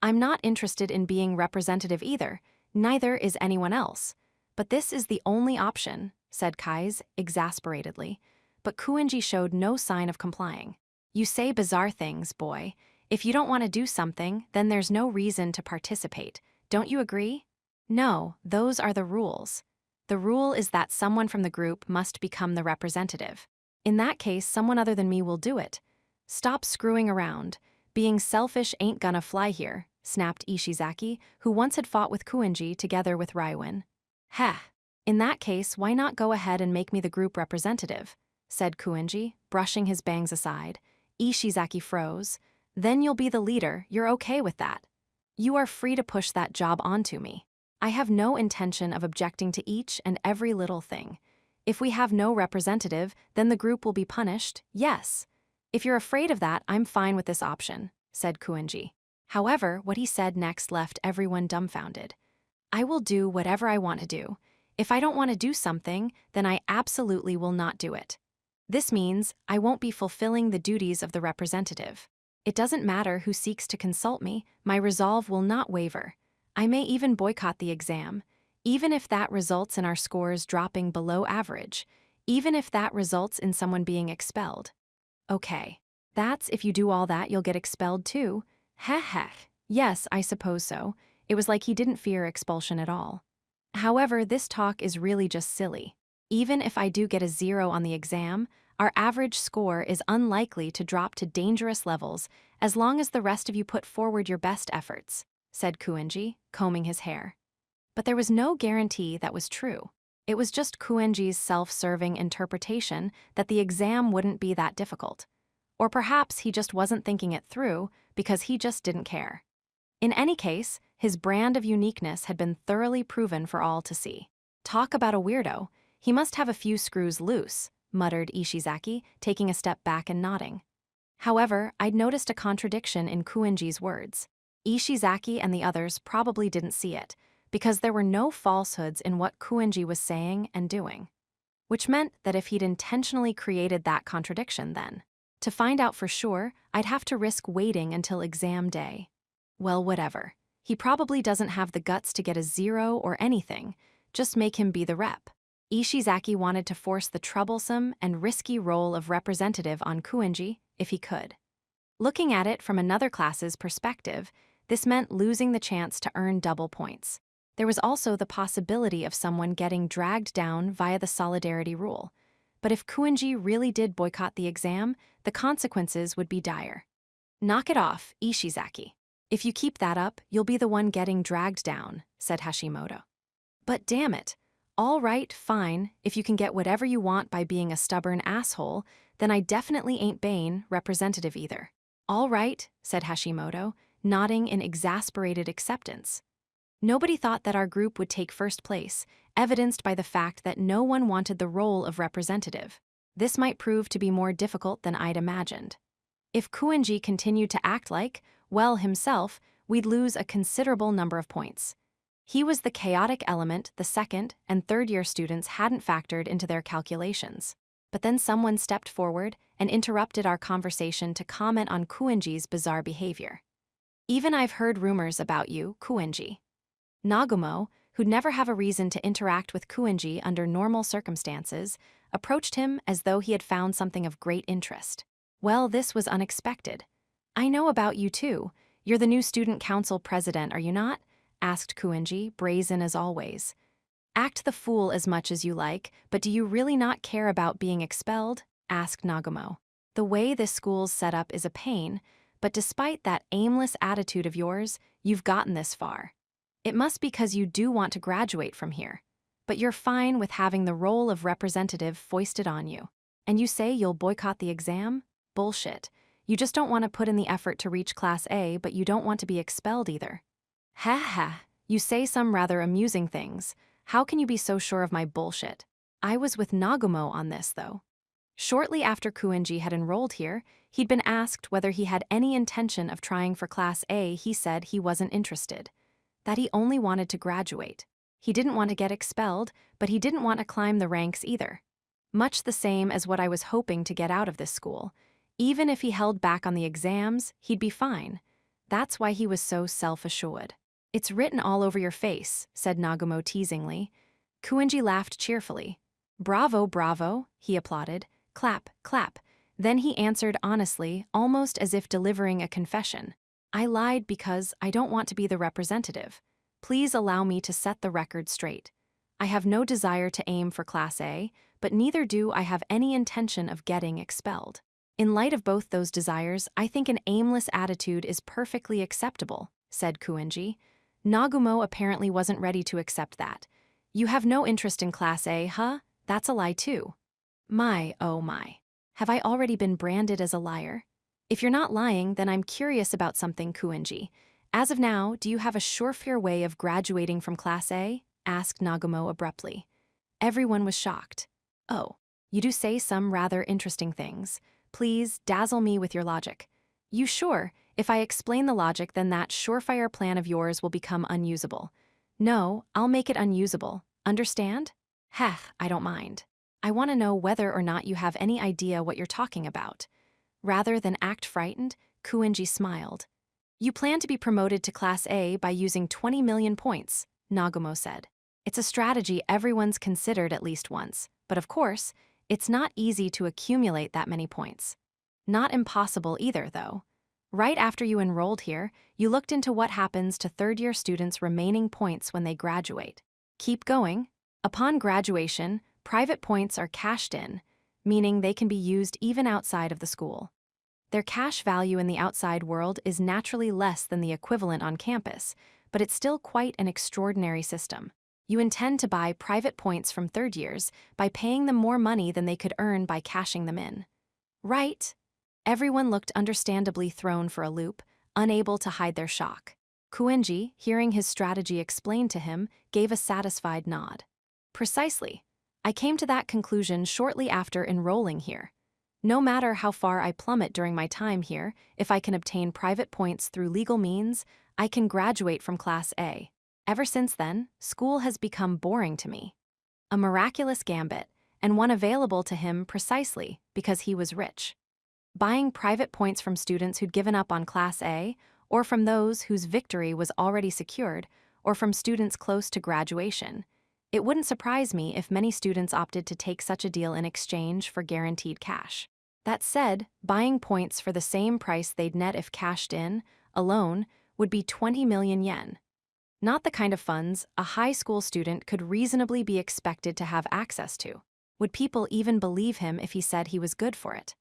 I'm not interested in being representative either, neither is anyone else. But this is the only option, said Kaize exasperatedly, but Kuenji showed no sign of complying. You say bizarre things, boy. If you don't want to do something, then there's no reason to participate. Don't you agree? No, those are the rules. The rule is that someone from the group must become the representative. In that case, someone other than me will do it. Stop screwing around. Being selfish ain't gonna fly here, snapped Ishizaki, who once had fought with Kuenji together with Raiwin. Heh. In that case, why not go ahead and make me the group representative? Said Kuenji, brushing his bangs aside. Ishizaki froze. Then you'll be the leader, you're okay with that. You are free to push that job onto me. I have no intention of objecting to each and every little thing. If we have no representative, then the group will be punished, yes. If you're afraid of that, I'm fine with this option, said Kuenji. However, what he said next left everyone dumbfounded. I will do whatever I want to do. If I don't want to do something, then I absolutely will not do it. This means I won't be fulfilling the duties of the representative. It doesn't matter who seeks to consult me, my resolve will not waver. I may even boycott the exam, even if that results in our scores dropping below average, even if that results in someone being expelled. Okay, that's if you do all that, you'll get expelled too. Heh heh. Yes, I suppose so. It was like he didn't fear expulsion at all. However, this talk is really just silly. Even if I do get a 0 on the exam, our average score is unlikely to drop to dangerous levels as long as the rest of you put forward your best efforts, said Kuenji, combing his hair. But there was no guarantee that was true. It was just Kuenji's self-serving interpretation that the exam wouldn't be that difficult. Or perhaps he just wasn't thinking it through because he just didn't care. In any case, his brand of uniqueness had been thoroughly proven for all to see. Talk about a weirdo. He must have a few screws loose, muttered Ishizaki, taking a step back and nodding. However, I'd noticed a contradiction in Kuenji's words. Ishizaki and the others probably didn't see it, because there were no falsehoods in what Kuenji was saying and doing. Which meant that if he'd intentionally created that contradiction then, to find out for sure, I'd have to risk waiting until exam day. Well, whatever. He probably doesn't have the guts to get a 0 or anything, just make him be the rep. Ishizaki wanted to force the troublesome and risky role of representative on Kuenji if he could. Looking at it from another class's perspective, this meant losing the chance to earn double points. There was also the possibility of someone getting dragged down via the solidarity rule. But if Kuenji really did boycott the exam, the consequences would be dire. Knock it off, Ishizaki. If you keep that up, you'll be the one getting dragged down, said Hashimoto. But damn it. All right, fine, if you can get whatever you want by being a stubborn asshole, then I definitely ain't Bane representative either. All right, said Hashimoto, nodding in exasperated acceptance. Nobody thought that our group would take first place, evidenced by the fact that no one wanted the role of representative. This might prove to be more difficult than I'd imagined. If Kuenji continued to act like, well, himself, we'd lose a considerable number of points. He was the chaotic element the second and third year students hadn't factored into their calculations. But then someone stepped forward and interrupted our conversation to comment on Kuenji's bizarre behavior. Even I've heard rumors about you, Kuenji. Nagumo, who'd never have a reason to interact with Kuenji under normal circumstances, approached him as though he had found something of great interest. Well, this was unexpected. I know about you too. You're the new student council president, are you not? Asked Kuenji, brazen as always. Act the fool as much as you like, but do you really not care about being expelled? Asked Nagumo. The way this school's set up is a pain, but despite that aimless attitude of yours, you've gotten this far. It must be because you do want to graduate from here. But you're fine with having the role of representative foisted on you. And you say you'll boycott the exam? Bullshit. You just don't want to put in the effort to reach Class A, but you don't want to be expelled either. Ha ha, you say some rather amusing things. How can you be so sure of my bullshit? I was with Nagumo on this, though. Shortly after Kuinji had enrolled here, he'd been asked whether he had any intention of trying for Class A. He said he wasn't interested, that he only wanted to graduate. He didn't want to get expelled, but he didn't want to climb the ranks either. Much the same as what I was hoping to get out of this school. Even if he held back on the exams, he'd be fine. That's why he was so self-assured. It's written all over your face, said Nagumo teasingly. Kuinji laughed cheerfully. Bravo, bravo, he applauded. Clap, clap. Then he answered honestly, almost as if delivering a confession. I lied because I don't want to be the representative. Please allow me to set the record straight. I have no desire to aim for Class A, but neither do I have any intention of getting expelled. In light of both those desires, I think an aimless attitude is perfectly acceptable, said Kuinji. Nagumo apparently wasn't ready to accept that. You have no interest in Class A, huh? That's a lie too. My, oh my. Have I already been branded as a liar? If you're not lying, then I'm curious about something, Kuinji. As of now, do you have a surefire way of graduating from Class A? Asked Nagumo abruptly. Everyone was shocked. Oh, you do say some rather interesting things. Please dazzle me with your logic. You sure? If I explain the logic, then that surefire plan of yours will become unusable. No, I'll make it unusable. Understand? Heh, I don't mind. I want to know whether or not you have any idea what you're talking about. Rather than act frightened, Kuinji smiled. You plan to be promoted to Class A by using 20 million points, Nagumo said. It's a strategy everyone's considered at least once, but of course, it's not easy to accumulate that many points. Not impossible either, though. Right after you enrolled here, you looked into what happens to third-year students' remaining points when they graduate. Keep going. Upon graduation, private points are cashed in, meaning they can be used even outside of the school. Their cash value in the outside world is naturally less than the equivalent on campus, but it's still quite an extraordinary system. You intend to buy private points from third years by paying them more money than they could earn by cashing them in. Right? Everyone looked understandably thrown for a loop, unable to hide their shock. Kuinji, hearing his strategy explained to him, gave a satisfied nod. Precisely. I came to that conclusion shortly after enrolling here. No matter how far I plummet during my time here, if I can obtain private points through legal means, I can graduate from Class A. Ever since then, school has become boring to me. A miraculous gambit, and one available to him precisely because he was rich. Buying private points from students who'd given up on Class A, or from those whose victory was already secured, or from students close to graduation. It wouldn't surprise me if many students opted to take such a deal in exchange for guaranteed cash. That said, buying points for the same price they'd net if cashed in, alone, would be 20 million yen. Not the kind of funds a high school student could reasonably be expected to have access to. Would people even believe him if he said he was good for it?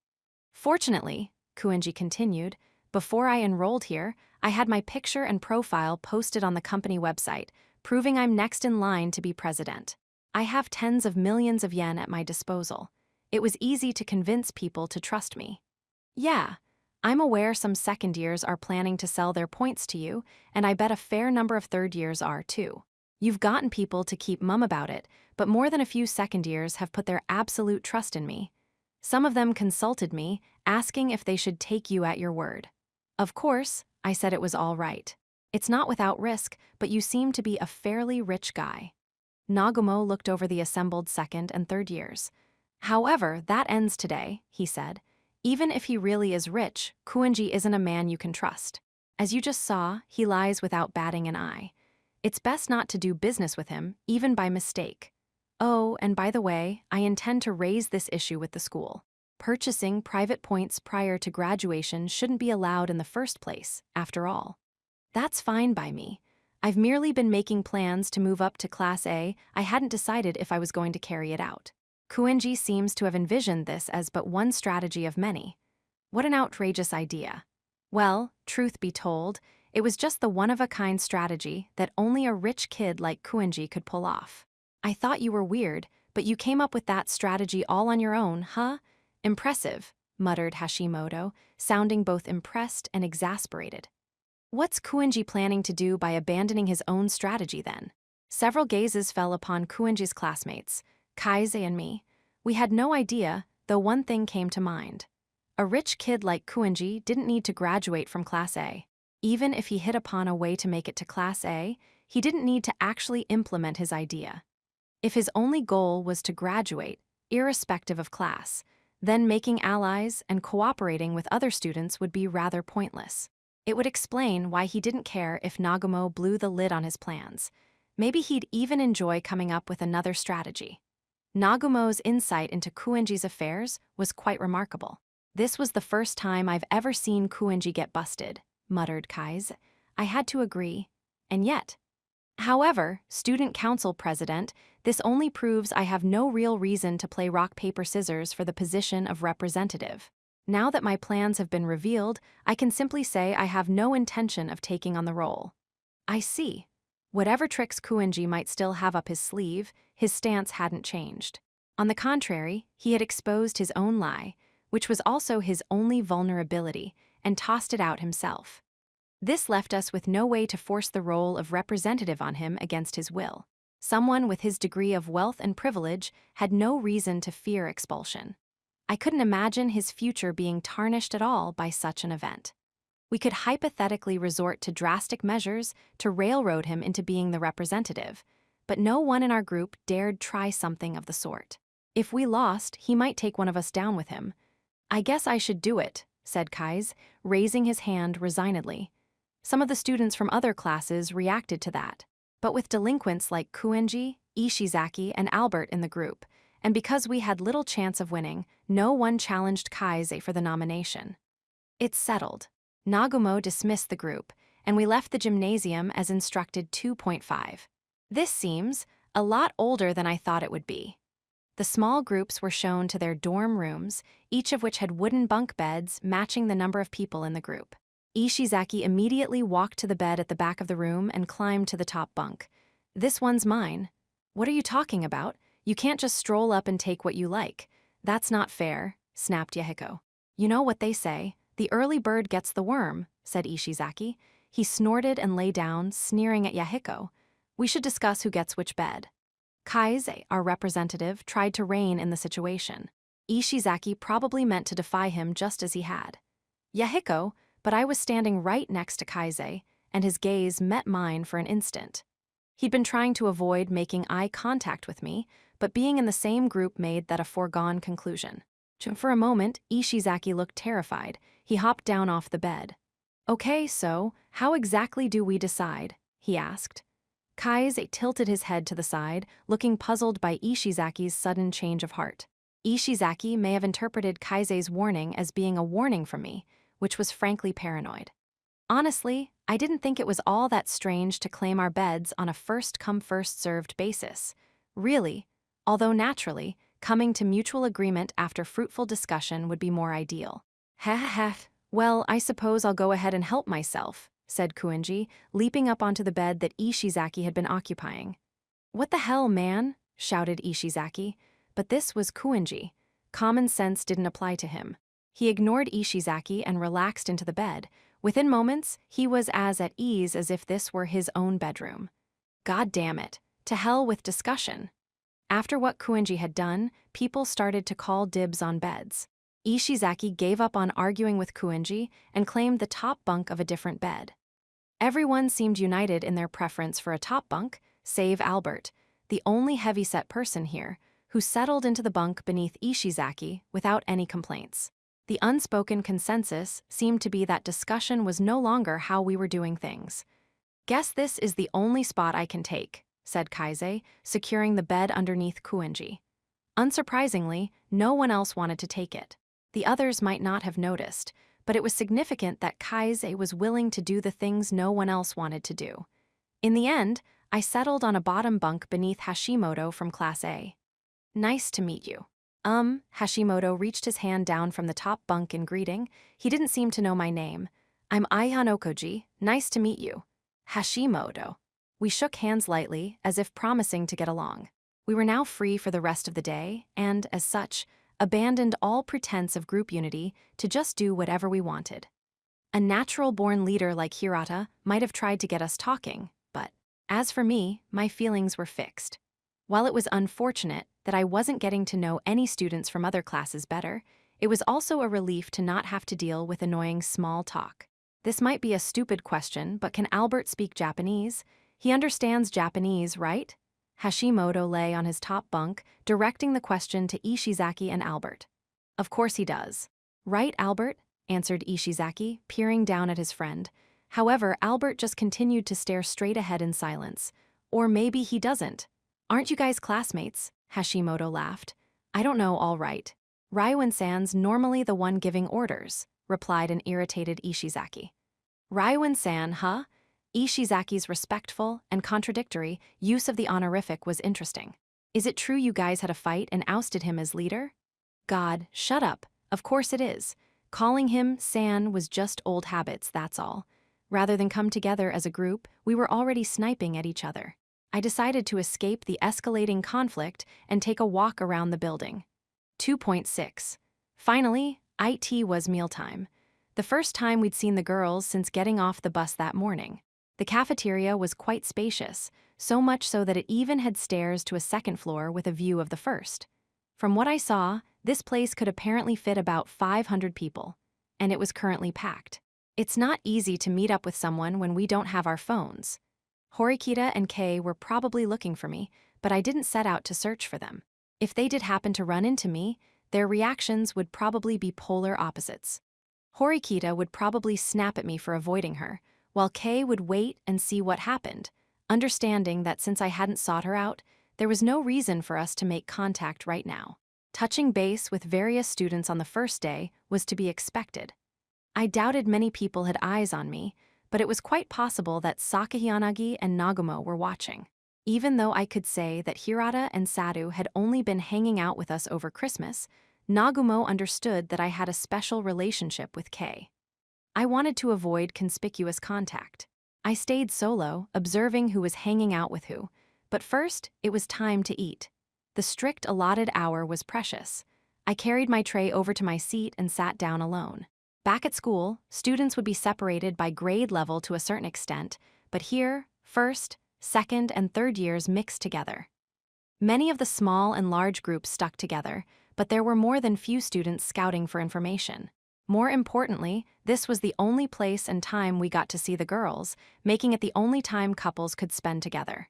Fortunately, Kuinji continued, before I enrolled here, I had my picture and profile posted on the company website, proving I'm next in line to be president. I have tens of millions of yen at my disposal. It was easy to convince people to trust me. Yeah, I'm aware some second years are planning to sell their points to you, and I bet a fair number of third years are too. You've gotten people to keep mum about it, but more than a few second years have put their absolute trust in me. Some of them consulted me, asking if they should take you at your word. Of course, I said it was all right. It's not without risk, but you seem to be a fairly rich guy. Nagumo looked over the assembled second and third years. However, that ends today, he said. Even if he really is rich, Kuinji isn't a man you can trust. As you just saw, he lies without batting an eye. It's best not to do business with him, even by mistake. Oh, and by the way, I intend to raise this issue with the school. Purchasing private points prior to graduation shouldn't be allowed in the first place, after all. That's fine by me. I've merely been making plans to move up to Class A. I hadn't decided if I was going to carry it out. Kuenji seems to have envisioned this as but one strategy of many. What an outrageous idea. Well, truth be told, it was just the one-of-a-kind strategy that only a rich kid like Kuenji could pull off. I thought you were weird, but you came up with that strategy all on your own, huh? Impressive, muttered Hashimoto, sounding both impressed and exasperated. What's Kuenji planning to do by abandoning his own strategy then? Several gazes fell upon Kuenji's classmates, Kaise and me. We had no idea, though one thing came to mind. A rich kid like Kuenji didn't need to graduate from Class A. Even if he hit upon a way to make it to Class A, he didn't need to actually implement his idea. If his only goal was to graduate, irrespective of class, then making allies and cooperating with other students would be rather pointless. It would explain why he didn't care if Nagumo blew the lid on his plans. Maybe he'd even enjoy coming up with another strategy. Nagumo's insight into Kuenji's affairs was quite remarkable. This was the first time I've ever seen Kuenji get busted, muttered Kaise. I had to agree. And yet. However, student council president, this only proves I have no real reason to play rock, paper, scissors for the position of representative. Now that my plans have been revealed, I can simply say I have no intention of taking on the role. I see. Whatever tricks Kuenji might still have up his sleeve, his stance hadn't changed. On the contrary, he had exposed his own lie, which was also his only vulnerability, and tossed it out himself. This left us with no way to force the role of representative on him against his will. Someone with his degree of wealth and privilege had no reason to fear expulsion. I couldn't imagine his future being tarnished at all by such an event. We could hypothetically resort to drastic measures to railroad him into being the representative, but no one in our group dared try something of the sort. If we lost, he might take one of us down with him. I guess I should do it, said Kaise, raising his hand resignedly. Some of the students from other classes reacted to that, but with delinquents like Kuenji, Ishizaki, and Albert in the group, and because we had little chance of winning, no one challenged Kaise for the nomination. It's settled. Nagumo dismissed the group, and we left the gymnasium as instructed 2.5. This seems a lot older than I thought it would be. The small groups were shown to their dorm rooms, each of which had wooden bunk beds matching the number of people in the group. Ishizaki immediately walked to the bed at the back of the room and climbed to the top bunk. This one's mine. What are you talking about? You can't just stroll up and take what you like. That's not fair, snapped Yahiko. You know what they say, the early bird gets the worm, said Ishizaki. He snorted and lay down, sneering at Yahiko. We should discuss who gets which bed. Kaise, our representative, tried to rein in the situation. Ishizaki probably meant to defy him just as he had. Yahiko, but I was standing right next to Kaise, and his gaze met mine for an instant. He'd been trying to avoid making eye contact with me, but being in the same group made that a foregone conclusion. For a moment, Ishizaki looked terrified. He hopped down off the bed. Okay, so, how exactly do we decide? He asked. Kaise tilted his head to the side, looking puzzled by Ishizaki's sudden change of heart. Ishizaki may have interpreted Kaise's warning as being a warning from me, which was frankly paranoid. Honestly, I didn't think it was all that strange to claim our beds on a first-come, first-served basis. Really, although naturally, coming to mutual agreement after fruitful discussion would be more ideal. Heh. Well, I suppose I'll go ahead and help myself, said Kuenji, leaping up onto the bed that Ishizaki had been occupying. What the hell, man? Shouted Ishizaki. But this was Kuenji. Common sense didn't apply to him. He ignored Ishizaki and relaxed into the bed. Within moments, he was as at ease as if this were his own bedroom. God damn it. To hell with discussion. After what Kuenji had done, people started to call dibs on beds. Ishizaki gave up on arguing with Kuenji and claimed the top bunk of a different bed. Everyone seemed united in their preference for a top bunk, save Albert, the only heavy-set person here, who settled into the bunk beneath Ishizaki without any complaints. The unspoken consensus seemed to be that discussion was no longer how we were doing things. Guess this is the only spot I can take, said Kaise, securing the bed underneath Kuenji. Unsurprisingly, no one else wanted to take it. The others might not have noticed, but it was significant that Kaise was willing to do the things no one else wanted to do. In the end, I settled on a bottom bunk beneath Hashimoto from Class A. Nice to meet you. Hashimoto reached his hand down from the top bunk in greeting. He didn't seem to know my name. I'm Aihan Okoji. Nice to meet you. Hashimoto. We shook hands lightly, as if promising to get along. We were now free for the rest of the day, and, as such, abandoned all pretense of group unity to just do whatever we wanted. A natural-born leader like Hirata might have tried to get us talking, but, as for me, my feelings were fixed. While it was unfortunate that I wasn't getting to know any students from other classes better, it was also a relief to not have to deal with annoying small talk. This might be a stupid question, but can Albert speak Japanese? He understands Japanese, right? Hashimoto lay on his top bunk, directing the question to Ishizaki and Albert. Of course he does. Right, Albert? Answered Ishizaki, peering down at his friend. However, Albert just continued to stare straight ahead in silence. Or maybe he doesn't. Aren't you guys classmates? Hashimoto laughed. I don't know, all right. Ryuan-san's normally the one giving orders, replied an irritated Ishizaki. Ryuan-san, huh? Ishizaki's respectful and contradictory use of the honorific was interesting. Is it true you guys had a fight and ousted him as leader? God, shut up. Of course it is. Calling him San was just old habits, that's all. Rather than come together as a group, we were already sniping at each other. I decided to escape the escalating conflict and take a walk around the building. 2.6. Finally, IT was mealtime. The first time we'd seen the girls since getting off the bus that morning. The cafeteria was quite spacious, so much so that it even had stairs to a second floor with a view of the first. From what I saw, this place could apparently fit about 500 people, and it was currently packed. It's not easy to meet up with someone when we don't have our phones. Horikita and Kei were probably looking for me, but I didn't set out to search for them. If they did happen to run into me, their reactions would probably be polar opposites. Horikita would probably snap at me for avoiding her, while Kei would wait and see what happened, understanding that since I hadn't sought her out, there was no reason for us to make contact right now. Touching base with various students on the first day was to be expected. I doubted many people had eyes on me, but it was quite possible that Sakahiyanagi and Nagumo were watching. Even though I could say that Hirata and Sadu had only been hanging out with us over Christmas, Nagumo understood that I had a special relationship with Kei. I wanted to avoid conspicuous contact. I stayed solo, observing who was hanging out with who, but first, it was time to eat. The strict allotted hour was precious. I carried my tray over to my seat and sat down alone. Back at school, students would be separated by grade level to a certain extent, but here, first, second, and third years mixed together. Many of the small and large groups stuck together, but there were more than few students scouting for information. More importantly, this was the only place and time we got to see the girls, making it the only time couples could spend together.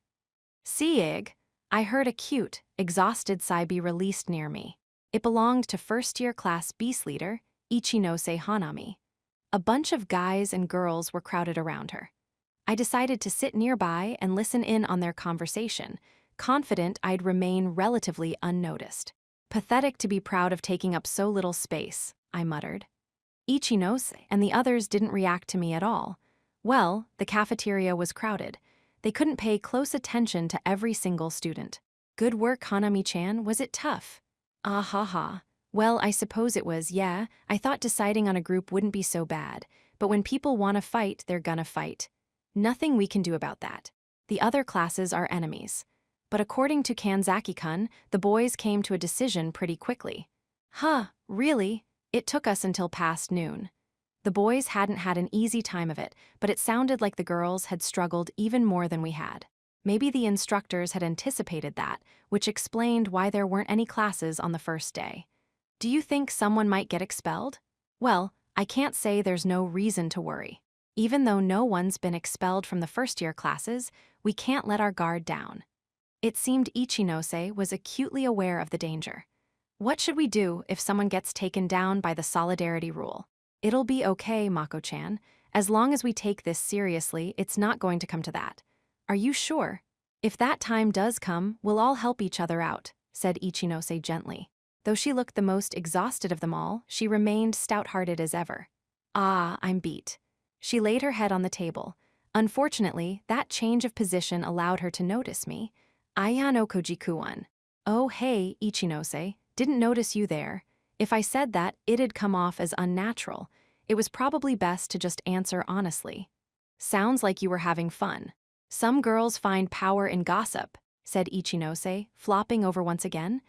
Siig, I heard a cute, exhausted sigh be released near me. It belonged to first-year class Beast leader, Ichinose Hanami. A bunch of guys and girls were crowded around her. I decided to sit nearby and listen in on their conversation, confident I'd remain relatively unnoticed. Pathetic to be proud of taking up so little space, I muttered. Ichinose and the others didn't react to me at all. Well, the cafeteria was crowded. They couldn't pay close attention to every single student. Good work, Hanami-chan, was it tough? Ah ha ha. Well, I suppose it was, yeah. I thought deciding on a group wouldn't be so bad, but when people want to fight, they're gonna fight. Nothing we can do about that. The other classes are enemies. But according to Kanzaki-kun, the boys came to a decision pretty quickly. Huh, really? It took us until past noon. The boys hadn't had an easy time of it, but it sounded like the girls had struggled even more than we had. Maybe the instructors had anticipated that, which explained why there weren't any classes on the first day. Do you think someone might get expelled? Well, I can't say there's no reason to worry. Even though no one's been expelled from the first-year classes, we can't let our guard down. It seemed Ichinose was acutely aware of the danger. What should we do if someone gets taken down by the solidarity rule? It'll be okay, Mako-chan. As long as we take this seriously, it's not going to come to that. Are you sure? If that time does come, we'll all help each other out, said Ichinose gently. Though she looked the most exhausted of them all, she remained stout-hearted as ever. Ah, I'm beat. She laid her head on the table. Unfortunately, that change of position allowed her to notice me. Aya no Kojikuan. Oh hey, Ichinose, didn't notice you there. If I said that, it'd come off as unnatural. It was probably best to just answer honestly. Sounds like you were having fun. Some girls find power in gossip, said Ichinose, flopping over once again.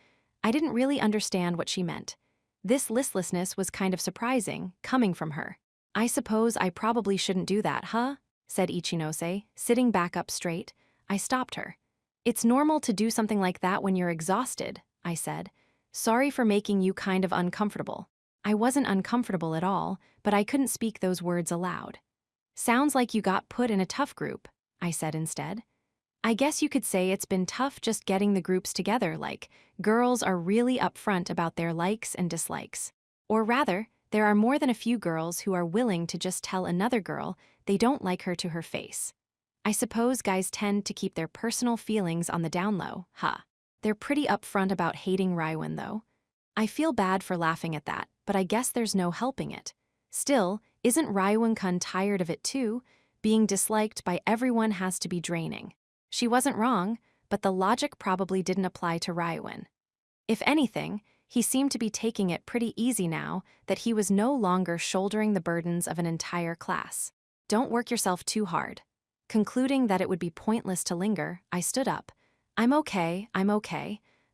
I didn't really understand what she meant. This listlessness was kind of surprising, coming from her. I suppose I probably shouldn't do that, huh? Said Ichinose, sitting back up straight. I stopped her. It's normal to do something like that when you're exhausted, I said. Sorry for making you kind of uncomfortable. I wasn't uncomfortable at all, but I couldn't speak those words aloud. Sounds like you got put in a tough group, I said instead. I guess you could say it's been tough just getting the groups together, like, girls are really upfront about their likes and dislikes. Or rather, there are more than a few girls who are willing to just tell another girl they don't like her to her face. I suppose guys tend to keep their personal feelings on the down low, huh? They're pretty upfront about hating Raiwan, though. I feel bad for laughing at that, but I guess there's no helping it. Still, isn't Raiwan-kun tired of it too? Being disliked by everyone has to be draining. She wasn't wrong, but the logic probably didn't apply to Raiwan. If anything, he seemed to be taking it pretty easy now that he was no longer shouldering the burdens of an entire class. Don't work yourself too hard. Concluding that it would be pointless to linger, I stood up. I'm okay.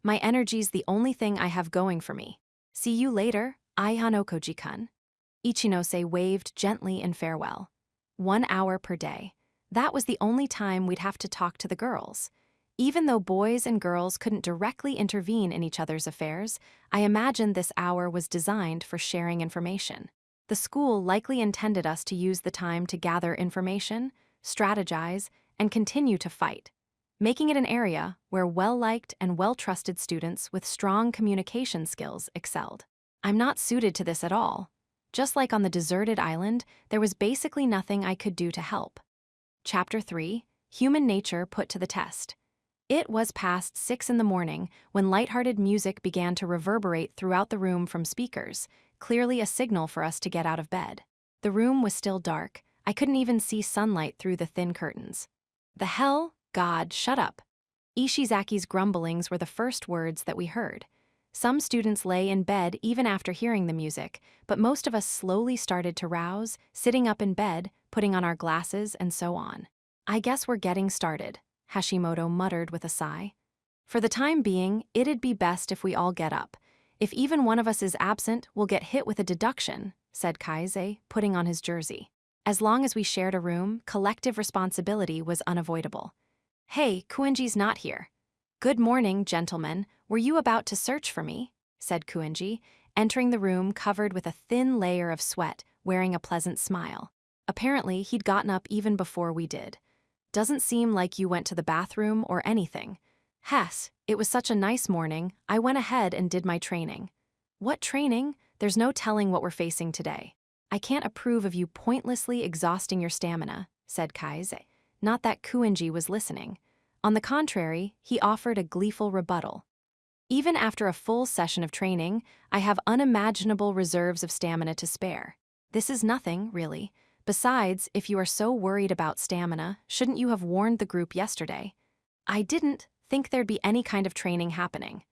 My energy's the only thing I have going for me. See you later, Aya no Koji-kun. Ichinose waved gently in farewell. 1 hour per day. That was the only time we'd have to talk to the girls. Even though boys and girls couldn't directly intervene in each other's affairs, I imagined this hour was designed for sharing information. The school likely intended us to use the time to gather information, strategize, and continue to fight, making it an area where well-liked and well-trusted students with strong communication skills excelled. I'm not suited to this at all. Just like on the deserted island, there was basically nothing I could do to help. Chapter 3, Human Nature Put to the Test. It was past 6 in the morning when lighthearted music began to reverberate throughout the room from speakers, clearly a signal for us to get out of bed. The room was still dark. I couldn't even see sunlight through the thin curtains. The hell? God, shut up. Ishizaki's grumblings were the first words that we heard. Some students lay in bed even after hearing the music, but most of us slowly started to rouse, sitting up in bed, putting on our glasses, and so on. I guess we're getting started, Hashimoto muttered with a sigh. For the time being, it'd be best if we all get up. If even one of us is absent, we'll get hit with a deduction, said Kaise, putting on his jersey. As long as we shared a room, collective responsibility was unavoidable. Hey, Kuenji's not here. Good morning, gentlemen. Were you about to search for me? Said Kuenji, entering the room covered with a thin layer of sweat, wearing a pleasant smile. Apparently, he'd gotten up even before we did. Doesn't seem like you went to the bathroom or anything. Hess, it was such a nice morning, I went ahead and did my training. What training? There's no telling what we're facing today. I can't approve of you pointlessly exhausting your stamina, said Kaise. Not that Kuenji was listening. On the contrary, he offered a gleeful rebuttal. Even after a full session of training, I have unimaginable reserves of stamina to spare. This is nothing, really. Besides, if you are so worried about stamina, shouldn't you have warned the group yesterday? I didn't think there'd be any kind of training happening.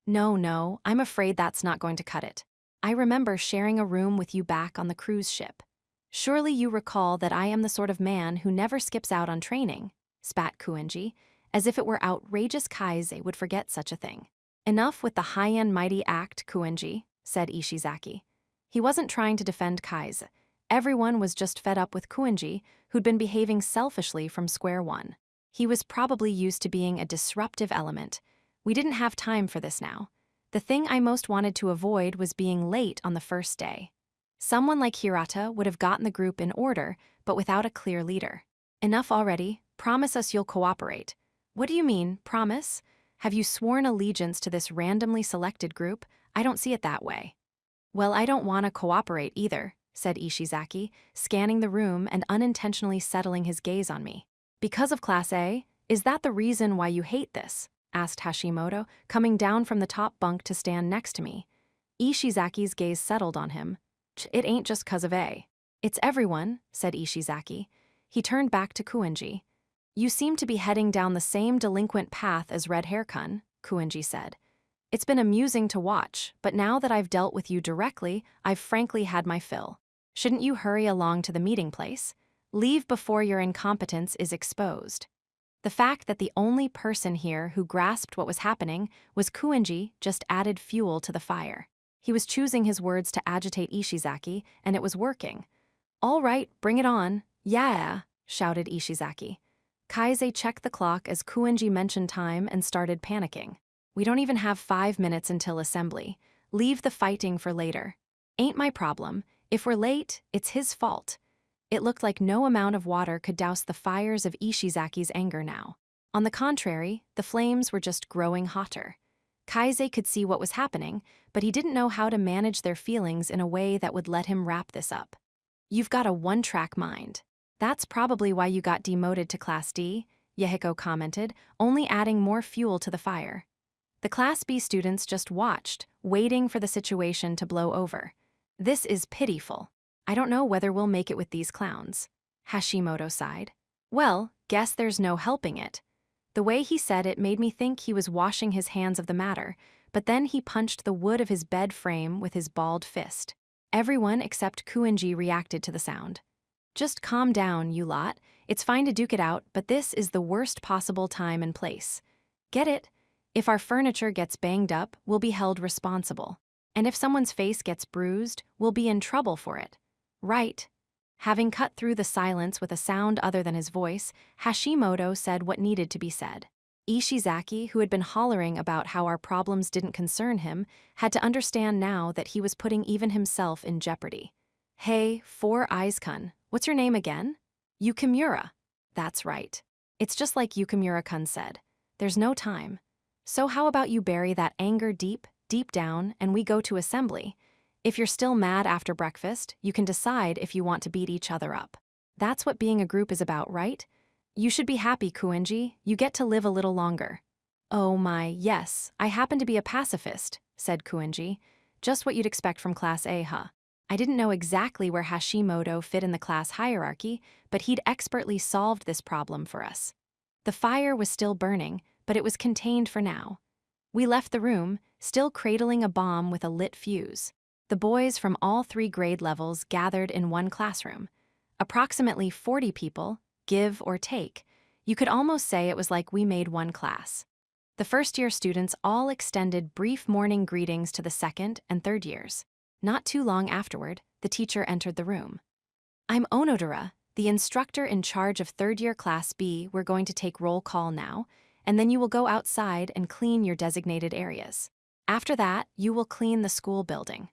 No, I'm afraid that's not going to cut it. I remember sharing a room with you back on the cruise ship. Surely you recall that I am the sort of man who never skips out on training, spat Kuenji, as if it were outrageous Kaise would forget such a thing. Enough with the high and mighty act, Kuenji, said Ishizaki. He wasn't trying to defend Kaise. Everyone was just fed up with Kuenji, who'd been behaving selfishly from square one. He was probably used to being a disruptive element. We didn't have time for this now. The thing I most wanted to avoid was being late on the first day. Someone like Hirata would have gotten the group in order, but without a clear leader. Enough already. Promise us you'll cooperate. What do you mean, promise? Have you sworn allegiance to this randomly selected group? I don't see it that way. Well, I don't want to cooperate either, said Ishizaki, scanning the room and unintentionally settling his gaze on me. Because of Class A? Is that the reason why you hate this? Asked Hashimoto, coming down from the top bunk to stand next to me. Ishizaki's gaze settled on him. It ain't just 'cause of A. It's everyone, said Ishizaki. He turned back to Kuenji. You seem to be heading down the same delinquent path as Red Hair-kun, Kuenji said. It's been amusing to watch, but now that I've dealt with you directly, I've frankly had my fill. Shouldn't you hurry along to the meeting place? Leave before your incompetence is exposed. The fact that the only person here who grasped what was happening was Kuenji just added fuel to the fire. He was choosing his words to agitate Ishizaki, and it was working. All right, bring it on. Yeah, shouted Ishizaki. Kaise checked the clock as Kuenji mentioned time and started panicking. We don't even have 5 minutes until assembly. Leave the fighting for later. Ain't my problem. If we're late, it's his fault. It looked like no amount of water could douse the fires of Ishizaki's anger now. On the contrary, the flames were just growing hotter. Kaise could see what was happening, but he didn't know how to manage their feelings in a way that would let him wrap this up. You've got a one-track mind. That's probably why you got demoted to Class D, Yehiko commented, only adding more fuel to the fire. The Class B students just watched, waiting for the situation to blow over. This is pitiful. I don't know whether we'll make it with these clowns. Hashimoto sighed. Well, guess there's no helping it. The way he said it made me think he was washing his hands of the matter, but then he punched the wood of his bed frame with his balled fist. Everyone except Kuenji reacted to the sound. Just calm down, you lot. It's fine to duke it out, but this is the worst possible time and place. Get it? If our furniture gets banged up, we'll be held responsible. And if someone's face gets bruised, we'll be in trouble for it. Right. Having cut through the silence with a sound other than his voice, Hashimoto said what needed to be said. Ishizaki, who had been hollering about how our problems didn't concern him, had to understand now that he was putting even himself in jeopardy. Hey, Four Eyes-kun, what's your name again? Yukimura. That's right. It's just like Yukimura-kun said. There's no time. So how about you bury that anger deep, deep down, and we go to assembly? If you're still mad after breakfast, you can decide if you want to beat each other up. That's what being a group is about, right? You should be happy, Kuenji. You get to live a little longer. Oh my, yes, I happen to be a pacifist, said Kuenji. Just what you'd expect from Class A, huh? I didn't know exactly where Hashimoto fit in the class hierarchy, but he'd expertly solved this problem for us. The fire was still burning, but it was contained for now. We left the room, still cradling a bomb with a lit fuse. The boys from all 3 grade levels gathered in one classroom. Approximately 40 people, give or take. You could almost say it was like we made one class. The first-year students all extended brief morning greetings to the second and third years. Not too long afterward, the teacher entered the room. I'm Onodera, the instructor in charge of third-year Class B. We're going to take roll call now, and then you will go outside and clean your designated areas. After that, you will clean the school building.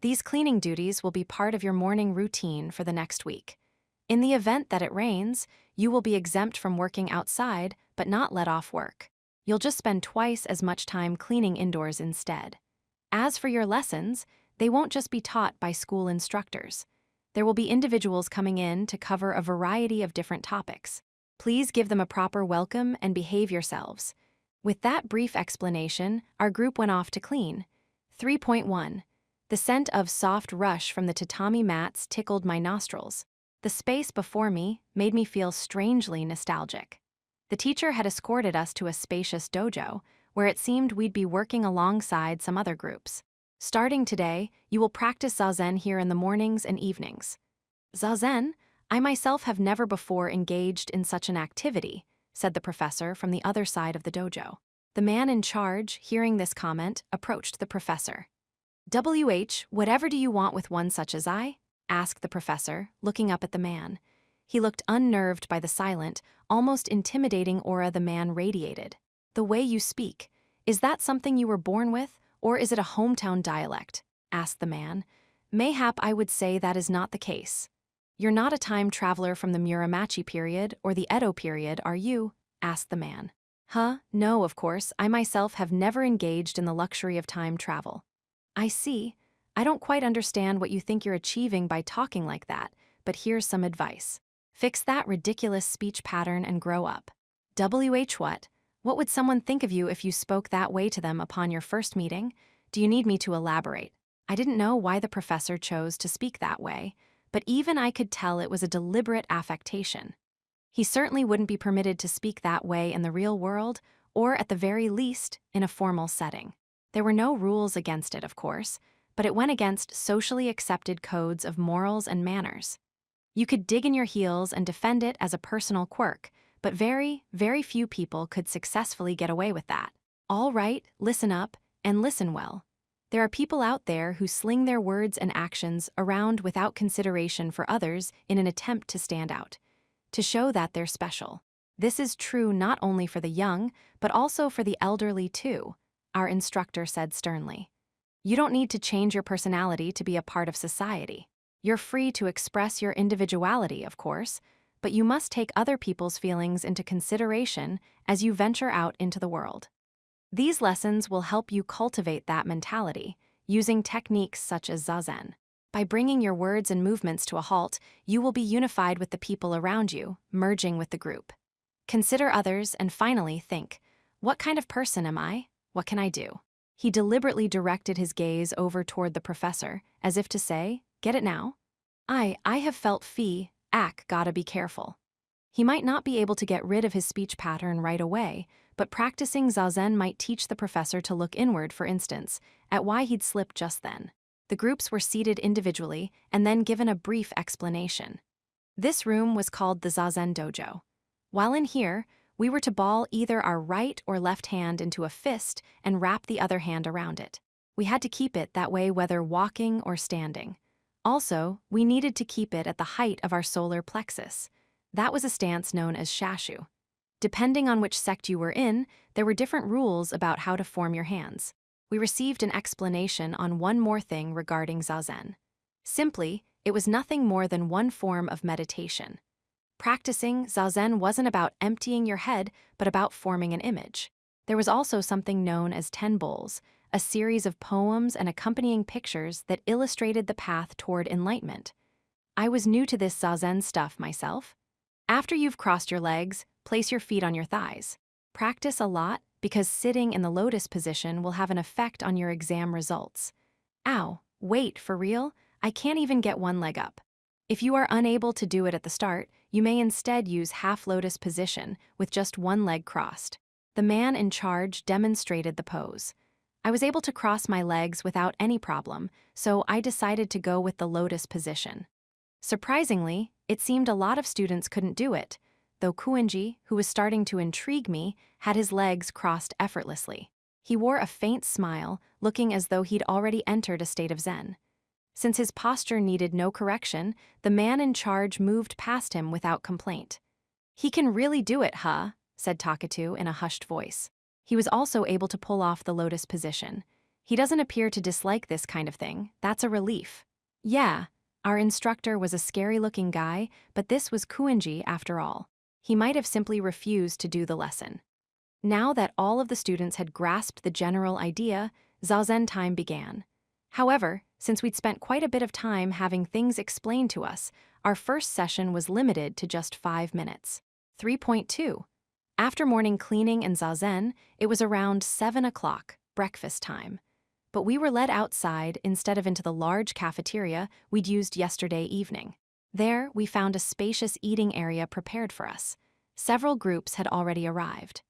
These cleaning duties will be part of your morning routine for the next week. In the event that it rains, you will be exempt from working outside, but not let off work. You'll just spend twice as much time cleaning indoors instead. As for your lessons, they won't just be taught by school instructors. There will be individuals coming in to cover a variety of different topics. Please give them a proper welcome and behave yourselves. With that brief explanation, our group went off to clean. 3.1. The scent of soft rush from the tatami mats tickled my nostrils. The space before me made me feel strangely nostalgic. The teacher had escorted us to a spacious dojo, where it seemed we'd be working alongside some other groups. Starting today, you will practice zazen here in the mornings and evenings. Zazen? I myself have never before engaged in such an activity, said the professor from the other side of the dojo. The man in charge, hearing this comment, approached the professor. Whatever do you want with one such as I? Asked the professor, looking up at the man. He looked unnerved by the silent, almost intimidating aura the man radiated. The way you speak, is that something you were born with, or is it a hometown dialect? Asked the man. Mayhap I would say that is not the case. You're not a time traveler from the Muromachi period or the Edo period, are you? Asked the man. Huh? No, of course, I myself have never engaged in the luxury of time travel. I see. I don't quite understand what you think you're achieving by talking like that, but here's some advice. Fix that ridiculous speech pattern and grow up. What? What would someone think of you if you spoke that way to them upon your first meeting? Do you need me to elaborate? I didn't know why the professor chose to speak that way, but even I could tell it was a deliberate affectation. He certainly wouldn't be permitted to speak that way in the real world, or at the very least, in a formal setting. There were no rules against it, of course, but it went against socially accepted codes of morals and manners. You could dig in your heels and defend it as a personal quirk, but very, very few people could successfully get away with that. All right, listen up, and listen well. There are people out there who sling their words and actions around without consideration for others in an attempt to stand out, to show that they're special. This is true not only for the young, but also for the elderly too, our instructor said sternly. You don't need to change your personality to be a part of society. You're free to express your individuality, of course, but you must take other people's feelings into consideration as you venture out into the world. These lessons will help you cultivate that mentality, using techniques such as Zazen. By bringing your words and movements to a halt, you will be unified with the people around you, merging with the group. Consider others and finally think, what kind of person am I? What can I do? He deliberately directed his gaze over toward the professor, as if to say, get it now? I have felt gotta be careful. He might not be able to get rid of his speech pattern right away, but practicing Zazen might teach the professor to look inward, for instance, at why he'd slipped just then. The groups were seated individually and then given a brief explanation. This room was called the Zazen Dojo. While in here, we were to ball either our right or left hand into a fist and wrap the other hand around it. We had to keep it that way whether walking or standing. Also, we needed to keep it at the height of our solar plexus. That was a stance known as shashu. Depending on which sect you were in, there were different rules about how to form your hands. We received an explanation on one more thing regarding Zazen. Simply, it was nothing more than one form of meditation. Practicing Zazen wasn't about emptying your head, but about forming an image. There was also something known as 10 bowls, a series of poems and accompanying pictures that illustrated the path toward enlightenment. I was new to this Zazen stuff myself. After you've crossed your legs, place your feet on your thighs. Practice a lot because sitting in the lotus position will have an effect on your exam results. Ow, wait, for real? I can't even get one leg up. If you are unable to do it at the start, you may instead use half lotus position with just one leg crossed. The man in charge demonstrated the pose. I was able to cross my legs without any problem, so I decided to go with the lotus position. Surprisingly, it seemed a lot of students couldn't do it, though Kuinji, who was starting to intrigue me, had his legs crossed effortlessly. He wore a faint smile, looking as though he'd already entered a state of zen. Since his posture needed no correction, the man in charge moved past him without complaint. He can really do it, huh? Said Takatu in a hushed voice. He was also able to pull off the lotus position. He doesn't appear to dislike this kind of thing. That's a relief. Yeah, our instructor was a scary-looking guy, but this was Kuinji after all. He might have simply refused to do the lesson. Now that all of the students had grasped the general idea, Zazen time began. However, since we'd spent quite a bit of time having things explained to us, our first session was limited to just 5 minutes. 3.2. After morning cleaning and Zazen, it was around 7 o'clock, breakfast time. But we were led outside instead of into the large cafeteria we'd used yesterday evening. There, we found a spacious eating area prepared for us. Several groups had already arrived.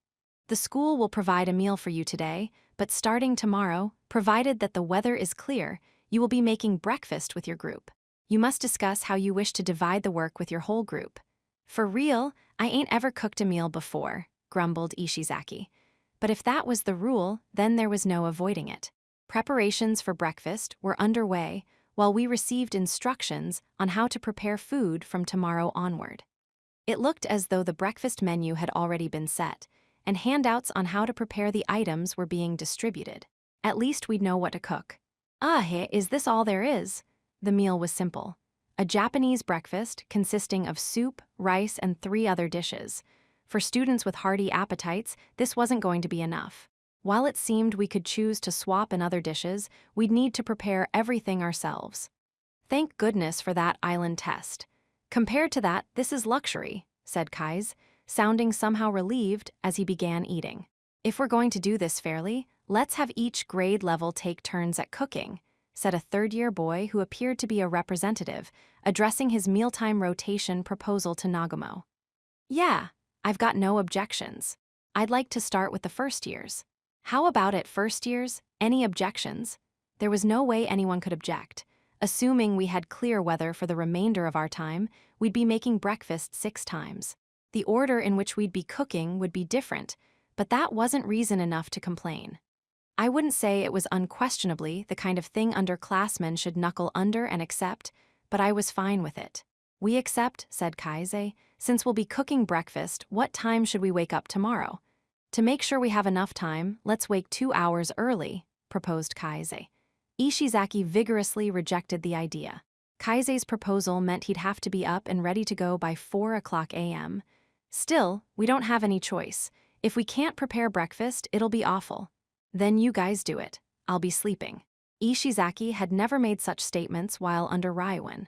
The school will provide a meal for you today, but starting tomorrow, provided that the weather is clear, you will be making breakfast with your group. You must discuss how you wish to divide the work with your whole group. For real, I ain't ever cooked a meal before, grumbled Ishizaki. But if that was the rule, then there was no avoiding it. Preparations for breakfast were underway while we received instructions on how to prepare food from tomorrow onward. It looked as though the breakfast menu had already been set, and handouts on how to prepare the items were being distributed. At least we'd know what to cook. Is this all there is? The meal was simple. A Japanese breakfast consisting of soup, rice, and 3 other dishes. For students with hearty appetites, this wasn't going to be enough. While it seemed we could choose to swap in other dishes, we'd need to prepare everything ourselves. Thank goodness for that island test. Compared to that, this is luxury, said Kai's, sounding somehow relieved as he began eating. If we're going to do this fairly, let's have each grade level take turns at cooking, said a third-year boy who appeared to be a representative, addressing his mealtime rotation proposal to Nagumo. Yeah, I've got no objections. I'd like to start with the first years. How about it, first years? Any objections? There was no way anyone could object. Assuming we had clear weather for the remainder of our time, we'd be making breakfast 6 times. The order in which we'd be cooking would be different, but that wasn't reason enough to complain. I wouldn't say it was unquestionably the kind of thing underclassmen should knuckle under and accept, but I was fine with it. We accept, said Kaise. Since we'll be cooking breakfast, what time should we wake up tomorrow? To make sure we have enough time, let's wake 2 hours early, proposed Kaise. Ishizaki vigorously rejected the idea. Kaise's proposal meant he'd have to be up and ready to go by 4 o'clock a.m. Still, we don't have any choice. If we can't prepare breakfast, it'll be awful. Then you guys do it. I'll be sleeping. Ishizaki had never made such statements while under Raiwan.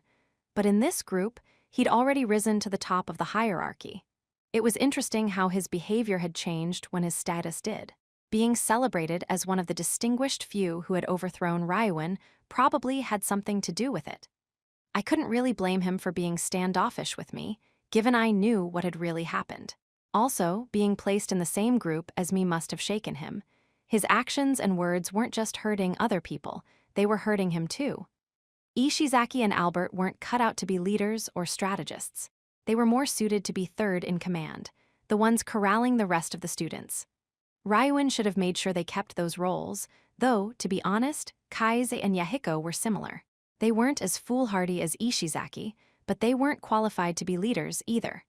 But in this group, he'd already risen to the top of the hierarchy. It was interesting how his behavior had changed when his status did. Being celebrated as one of the distinguished few who had overthrown Raiwan probably had something to do with it. I couldn't really blame him for being standoffish with me, given I knew what had really happened. Also, being placed in the same group as me must have shaken him. His actions and words weren't just hurting other people, they were hurting him too. Ishizaki and Albert weren't cut out to be leaders or strategists. They were more suited to be third in command, the ones corralling the rest of the students. Raiwan should have made sure they kept those roles, though, to be honest, Kaise and Yahiko were similar. They weren't as foolhardy as Ishizaki, but they weren't qualified to be leaders either.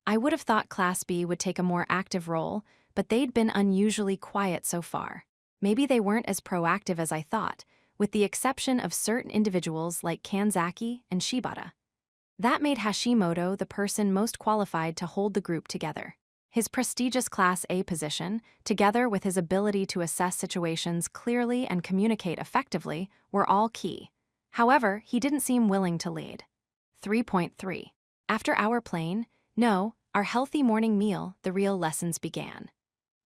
I would have thought Class B would take a more active role, but they'd been unusually quiet so far. Maybe they weren't as proactive as I thought, with the exception of certain individuals like Kanzaki and Shibata. That made Hashimoto the person most qualified to hold the group together. His prestigious Class A position, together with his ability to assess situations clearly and communicate effectively, were all key. However, he didn't seem willing to lead. 3.3. After our our healthy morning meal, the real lessons began.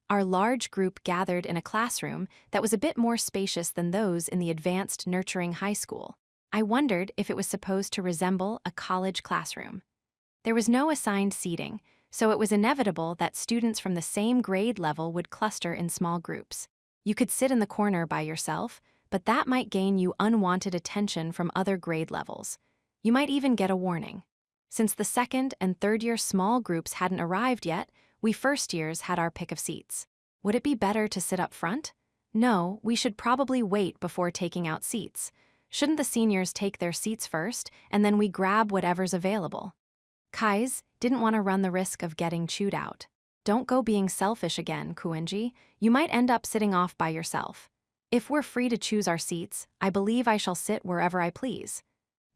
Our large group gathered in a classroom that was a bit more spacious than those in the advanced nurturing high school. I wondered if it was supposed to resemble a college classroom. There was no assigned seating, so it was inevitable that students from the same grade level would cluster in small groups. You could sit in the corner by yourself, but that might gain you unwanted attention from other grade levels. You might even get a warning. Since the second and third year small groups hadn't arrived yet, we first years had our pick of seats. Would it be better to sit up front? No, we should probably wait before taking out seats. Shouldn't the seniors take their seats first, and then we grab whatever's available? Kaise didn't want to run the risk of getting chewed out. Don't go being selfish again, Kuenji. You might end up sitting off by yourself. If we're free to choose our seats, I believe I shall sit wherever I please.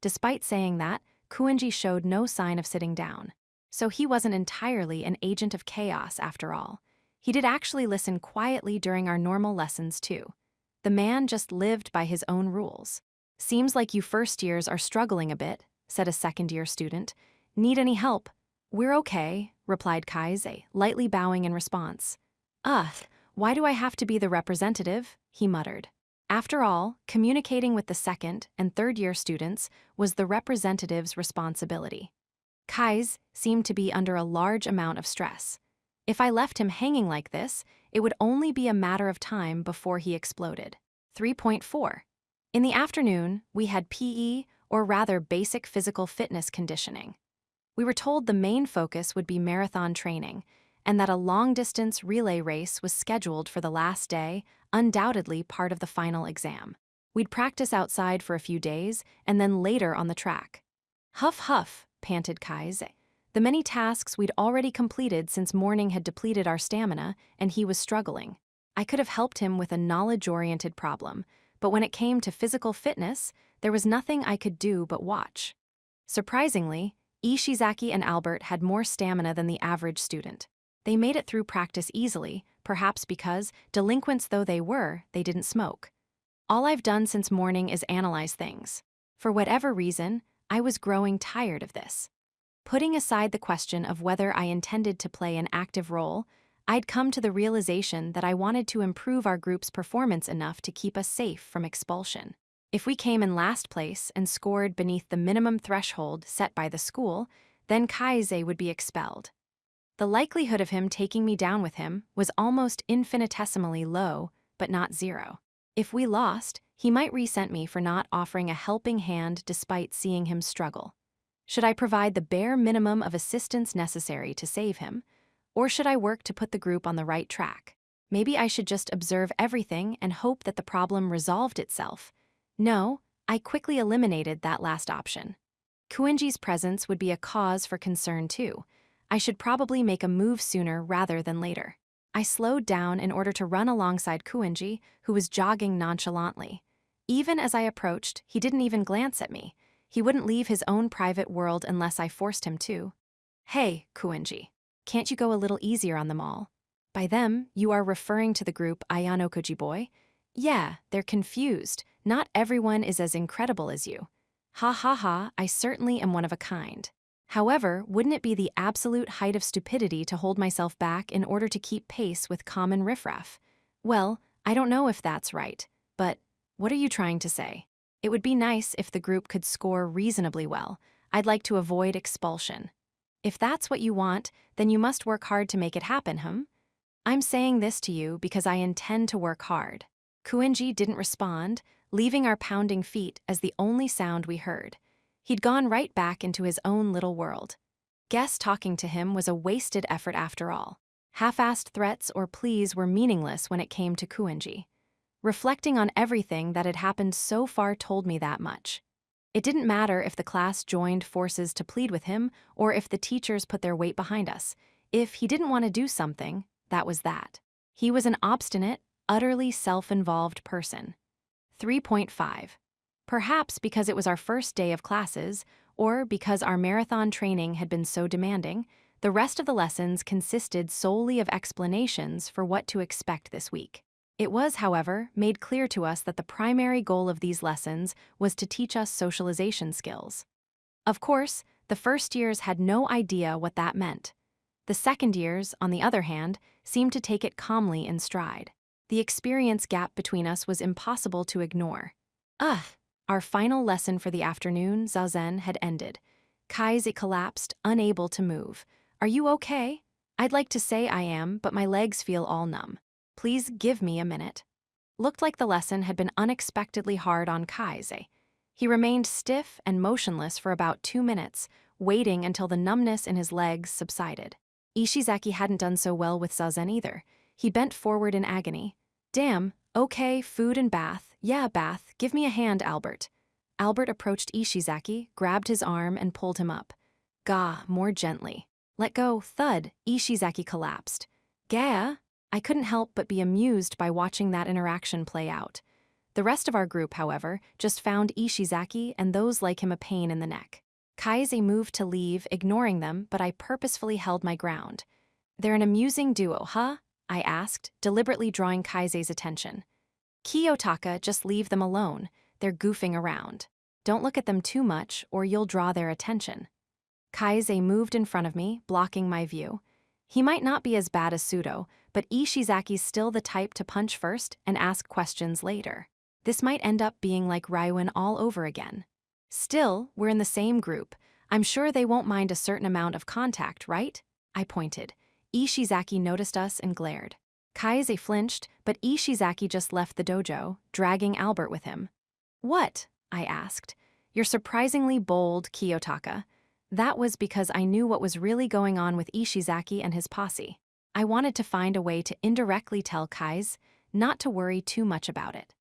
Despite saying that, Kuenji showed no sign of sitting down. So he wasn't entirely an agent of chaos after all. He did actually listen quietly during our normal lessons too. The man just lived by his own rules. Seems like you first years are struggling a bit, said a second-year student. Need any help? We're okay, replied Kaise, lightly bowing in response. Why do I have to be the representative? He muttered. After all, communicating with the second and third-year students was the representative's responsibility. Kaise seemed to be under a large amount of stress. If I left him hanging like this, it would only be a matter of time before he exploded. 3.4. In the afternoon, we had PE, or rather basic physical fitness conditioning. We were told the main focus would be marathon training, and that a long-distance relay race was scheduled for the last day, undoubtedly part of the final exam. We'd practice outside for a few days, and then later on the track. Huff huff, panted Kaise. The many tasks we'd already completed since morning had depleted our stamina, and he was struggling. I could have helped him with a knowledge-oriented problem, but when it came to physical fitness, there was nothing I could do but watch. Surprisingly, Ishizaki and Albert had more stamina than the average student. They made it through practice easily, perhaps because, delinquents though they were, they didn't smoke. All I've done since morning is analyze things. For whatever reason, I was growing tired of this. Putting aside the question of whether I intended to play an active role, I'd come to the realization that I wanted to improve our group's performance enough to keep us safe from expulsion. If we came in last place and scored beneath the minimum threshold set by the school, then Kaise would be expelled. The likelihood of him taking me down with him was almost infinitesimally low, but not zero. If we lost, he might resent me for not offering a helping hand despite seeing him struggle. Should I provide the bare minimum of assistance necessary to save him, or should I work to put the group on the right track? Maybe I should just observe everything and hope that the problem resolved itself. No, I quickly eliminated that last option. Kuenji's presence would be a cause for concern too. I should probably make a move sooner rather than later. I slowed down in order to run alongside Kuenji, who was jogging nonchalantly. Even as I approached, he didn't even glance at me. He wouldn't leave his own private world unless I forced him to. Hey, Kuenji, can't you go a little easier on them all? By them, you are referring to the group Ayano Boy? Yeah, they're confused. Not everyone is as incredible as you. Ha ha ha, I certainly am one of a kind. However, wouldn't it be the absolute height of stupidity to hold myself back in order to keep pace with common riffraff? Well, I don't know if that's right, but what are you trying to say? It would be nice if the group could score reasonably well. I'd like to avoid expulsion. If that's what you want, then you must work hard to make it happen, I'm saying this to you because I intend to work hard. Kuenji didn't respond, leaving our pounding feet as the only sound we heard. He'd gone right back into his own little world. Guess talking to him was a wasted effort after all. Half-assed threats or pleas were meaningless when it came to Kuenji. Reflecting on everything that had happened so far told me that much. It didn't matter if the class joined forces to plead with him or if the teachers put their weight behind us. If he didn't want to do something, that was that. He was an obstinate, utterly self-involved person. 3.5. Perhaps because it was our first day of classes, or because our marathon training had been so demanding, the rest of the lessons consisted solely of explanations for what to expect this week. It was, however, made clear to us that the primary goal of these lessons was to teach us socialization skills. Of course, the first years had no idea what that meant. The second years, on the other hand, seemed to take it calmly in stride. The experience gap between us was impossible to ignore. Our final lesson for the afternoon, Zazen, had ended. Kaize collapsed, unable to move. Are you okay? I'd like to say I am, but my legs feel all numb. Please give me a minute. Looked like the lesson had been unexpectedly hard on Kaize. He remained stiff and motionless for about 2 minutes, waiting until the numbness in his legs subsided. Ishizaki hadn't done so well with Zazen either. He bent forward in agony. Damn, okay, food and bath. Yeah, bath. Give me a hand, Albert. Albert approached Ishizaki, grabbed his arm, and pulled him up. Gah, more gently. Let go, thud. Ishizaki collapsed. Gah? I couldn't help but be amused by watching that interaction play out. The rest of our group, however, just found Ishizaki and those like him a pain in the neck. Kaize moved to leave, ignoring them, but I purposefully held my ground. They're an amusing duo, huh? I asked, deliberately drawing Kaize's attention. Kiyotaka, just leave them alone. They're goofing around. Don't look at them too much, or you'll draw their attention. Kaize moved in front of me, blocking my view. He might not be as bad as Sudo, but Ishizaki's still the type to punch first and ask questions later. This might end up being like Ryuin all over again. Still, we're in the same group. I'm sure they won't mind a certain amount of contact, right? I pointed. Ishizaki noticed us and glared. Kaize flinched, but Ishizaki just left the dojo, dragging Albert with him. What? I asked. You're surprisingly bold, Kiyotaka. That was because I knew what was really going on with Ishizaki and his posse. I wanted to find a way to indirectly tell Kaize not to worry too much about it.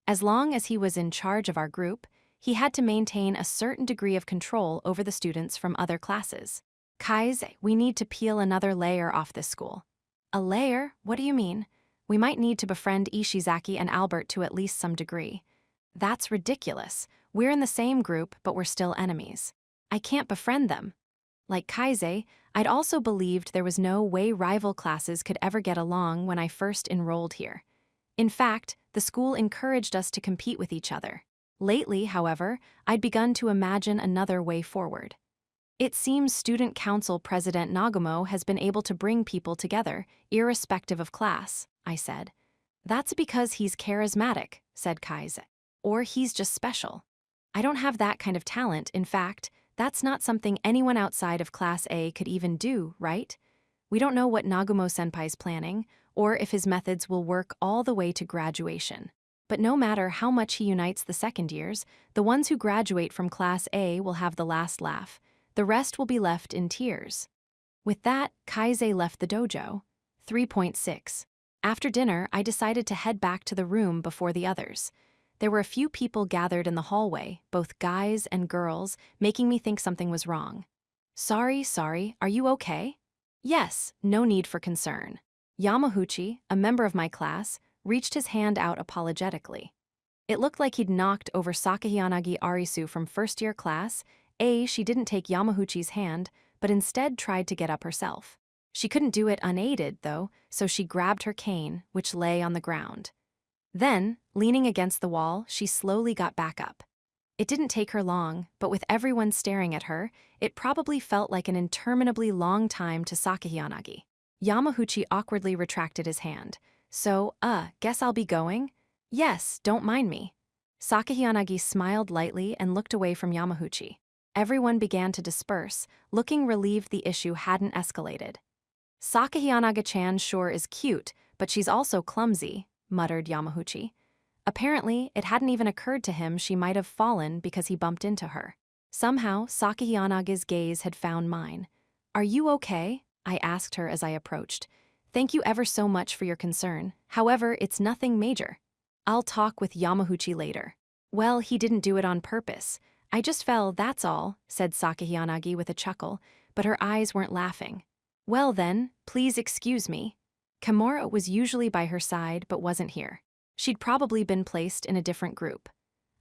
As long as he was in charge of our group, he had to maintain a certain degree of control over the students from other classes. Kaize, we need to peel another layer off this school. A layer? What do you mean? We might need to befriend Ishizaki and Albert to at least some degree. That's ridiculous. We're in the same group, but we're still enemies. I can't befriend them. Like Kaize, I'd also believed there was no way rival classes could ever get along when I first enrolled here. In fact, the school encouraged us to compete with each other. Lately, however, I'd begun to imagine another way forward. It seems Student Council President Nagumo has been able to bring people together, irrespective of class, I said. That's because he's charismatic, said Kaize. Or he's just special. I don't have that kind of talent. In fact, that's not something anyone outside of Class A could even do, right? We don't know what Nagumo-senpai's planning, or if his methods will work all the way to graduation. But no matter how much he unites the second years, the ones who graduate from Class A will have the last laugh. The rest will be left in tears. With that, Kaise left the dojo. 3.6. After dinner, I decided to head back to the room before the others. There were a few people gathered in the hallway, both guys and girls, making me think something was wrong. Sorry, are you okay? Yes, no need for concern. Yamaguchi, a member of my class, reached his hand out apologetically. It looked like he'd knocked over Sakahiyanagi Arisu from first-year class. She didn't take Yamaguchi's hand, but instead tried to get up herself. She couldn't do it unaided, though, so she grabbed her cane, which lay on the ground. Then, leaning against the wall, she slowly got back up. It didn't take her long, but with everyone staring at her, it probably felt like an interminably long time to Sakahiyanagi. Yamaguchi awkwardly retracted his hand. So, guess I'll be going? Yes, don't mind me. Sakahiyanagi smiled lightly and looked away from Yamaguchi. Everyone began to disperse, looking relieved the issue hadn't escalated. Sakahiyanagi-chan sure is cute, but she's also clumsy, muttered Yamaguchi. Apparently, it hadn't even occurred to him she might have fallen because he bumped into her. Somehow, Sakahiyanagi's gaze had found mine. Are you okay? I asked her as I approached. Thank you ever so much for your concern. However, it's nothing major. I'll talk with Yamaguchi later. Well, he didn't do it on purpose. I just fell, that's all, said Sakahiyanagi with a chuckle, but her eyes weren't laughing. Well then, please excuse me. Kimura was usually by her side but wasn't here. She'd probably been placed in a different group.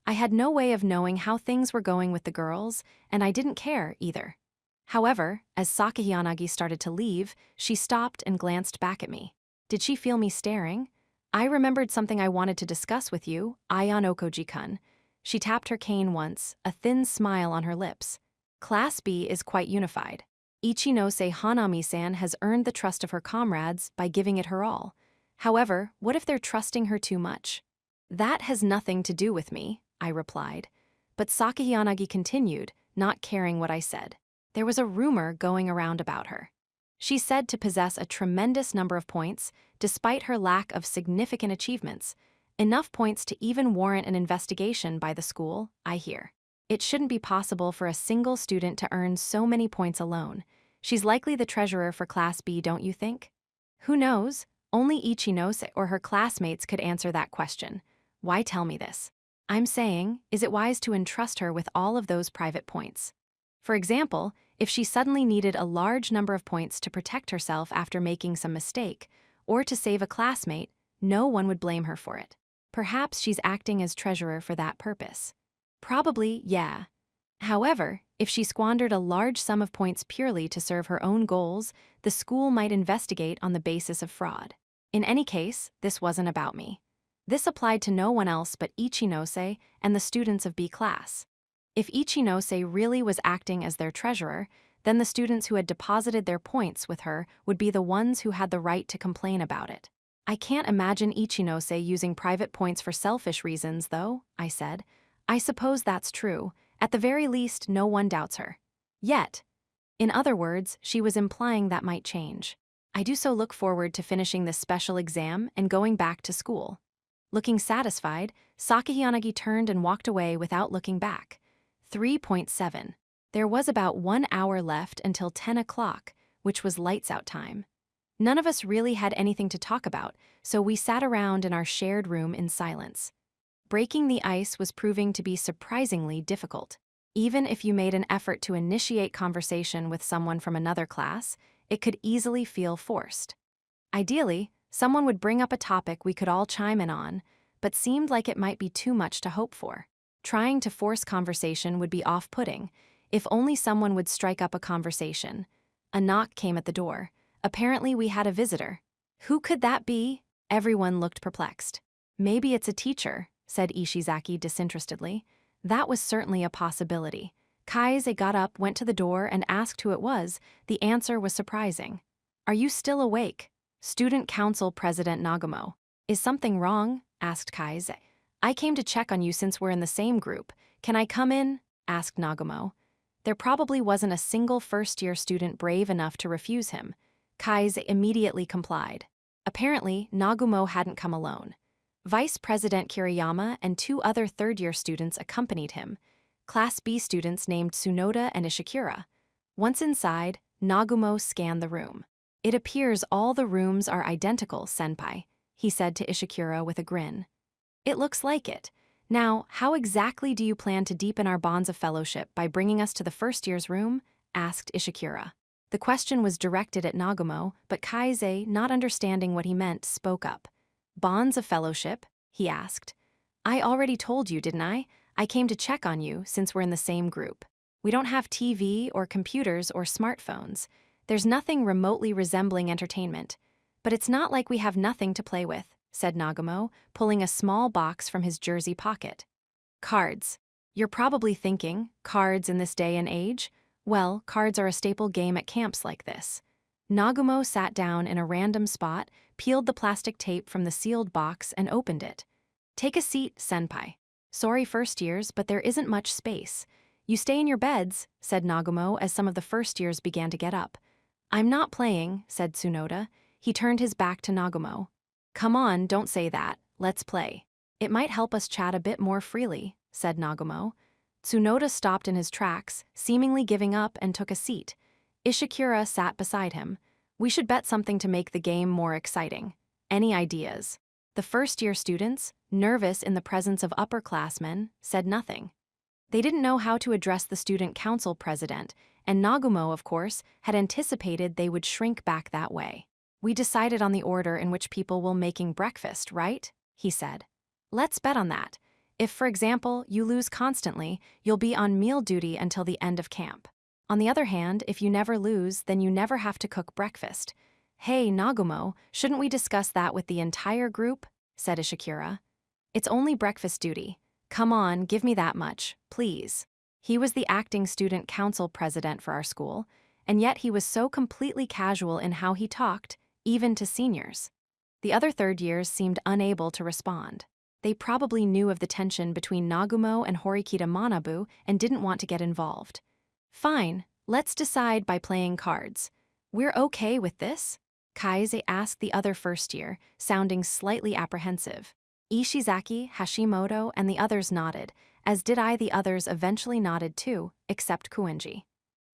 I had no way of knowing how things were going with the girls, and I didn't care either. However, as Sakahiyanagi started to leave, she stopped and glanced back at me. Did she feel me staring? I remembered something I wanted to discuss with you, Ayan Okoji-kun. She tapped her cane once, a thin smile on her lips. Class B is quite unified. Ichinose Hanami-san has earned the trust of her comrades by giving it her all. However, what if they're trusting her too much? That has nothing to do with me, I replied. But Sakahiyanagi continued, not caring what I said. There was a rumor going around about her. She's said to possess a tremendous number of points, despite her lack of significant achievements. Enough points to even warrant an investigation by the school, I hear. It shouldn't be possible for a single student to earn so many points alone. She's likely the treasurer for Class B, don't you think? Who knows? Only Ichinose or her classmates could answer that question. Why tell me this? I'm saying, is it wise to entrust her with all of those private points? For example, if she suddenly needed a large number of points to protect herself after making some mistake, or to save a classmate, no one would blame her for it. Perhaps she's acting as treasurer for that purpose. Probably, yeah. However, if she squandered a large sum of points purely to serve her own goals, the school might investigate on the basis of fraud. In any case, this wasn't about me. This applied to no one else but Ichinose and the students of B class. If Ichinose really was acting as their treasurer, then the students who had deposited their points with her would be the ones who had the right to complain about it. I can't imagine Ichinose using private points for selfish reasons, though, I said. I suppose that's true. At the very least, no one doubts her. Yet. In other words, she was implying that might change. I do so look forward to finishing this special exam and going back to school. Looking satisfied, Sakahiyanagi turned and walked away without looking back. 3.7. There was about 1 hour left until 10 o'clock, which was lights out time. None of us really had anything to talk about, so we sat around in our shared room in silence. Breaking the ice was proving to be surprisingly difficult. Even if you made an effort to initiate conversation with someone from another class, it could easily feel forced. Ideally, someone would bring up a topic we could all chime in on, but seemed like it might be too much to hope for. Trying to force conversation would be off-putting. If only someone would strike up a conversation. A knock came at the door. Apparently we had a visitor. Who could that be? Everyone looked perplexed. Maybe it's a teacher, said Ishizaki disinterestedly. That was certainly a possibility. Kaise got up, went to the door, and asked who it was. The answer was surprising. Are you still awake? Student Council President Nagumo. Is something wrong? Asked Kaise. I came to check on you since we're in the same group. Can I come in? Asked Nagumo. There probably wasn't a single first-year student brave enough to refuse him. Kaise immediately complied. Apparently, Nagumo hadn't come alone. Vice President Kiriyama and 2 other third-year students accompanied him, Class B students named Tsunoda and Ishikura. Once inside, Nagumo scanned the room. "It appears all the rooms are identical, senpai," he said to Ishikura with a grin. "It looks like it. Now, how exactly do you plan to deepen our bonds of fellowship by bringing us to the first year's room?" asked Ishikura. The question was directed at Nagumo, but Kaise, not understanding what he meant, spoke up. "Bonds of fellowship?" he asked. "I already told you, didn't I? I came to check on you since we're in the same group. We don't have TV or computers or smartphones. There's nothing remotely resembling entertainment. But it's not like we have nothing to play with," said Nagumo, pulling a small box from his jersey pocket. "Cards. You're probably thinking, cards in this day and age? Well, cards are a staple game at camps like this." Nagumo sat down in a random spot, peeled the plastic tape from the sealed box, and opened it. "Take a seat, senpai. Sorry, first years, but there isn't much space. You stay in your beds," said Nagumo as some of the first years began to get up. "I'm not playing," said Tsunoda. He turned his back to Nagumo. "Come on, don't say that. Let's play. It might help us chat a bit more freely," said Nagumo. Tsunoda stopped in his tracks, seemingly giving up, and took a seat. Ishikura sat beside him. "We should bet something to make the game more exciting. Any ideas?" The first-year students, nervous in the presence of upperclassmen, said nothing. They didn't know how to address the student council president, and Nagumo, of course, had anticipated they would shrink back that way. "We decided on the order in which people will making breakfast, right?" he said. "Let's bet on that. If, for example, you lose constantly, you'll be on meal duty until the end of camp. On the other hand, if you never lose, then you never have to cook breakfast." "Hey, Nagumo, shouldn't we discuss that with the entire group?" said Ishikura. "It's only breakfast duty. Come on, give me that much, please." He was the acting student council president for our school, and yet he was so completely casual in how he talked, even to seniors. The other third years seemed unable to respond. They probably knew of the tension between Nagumo and Horikita Manabu and didn't want to get involved. "Fine, let's decide by playing cards. We're okay with this?" Kaise asked the other first year, sounding slightly apprehensive. Ishizaki, Hashimoto, and the others nodded, as did I. The others eventually nodded too, except Kuenji.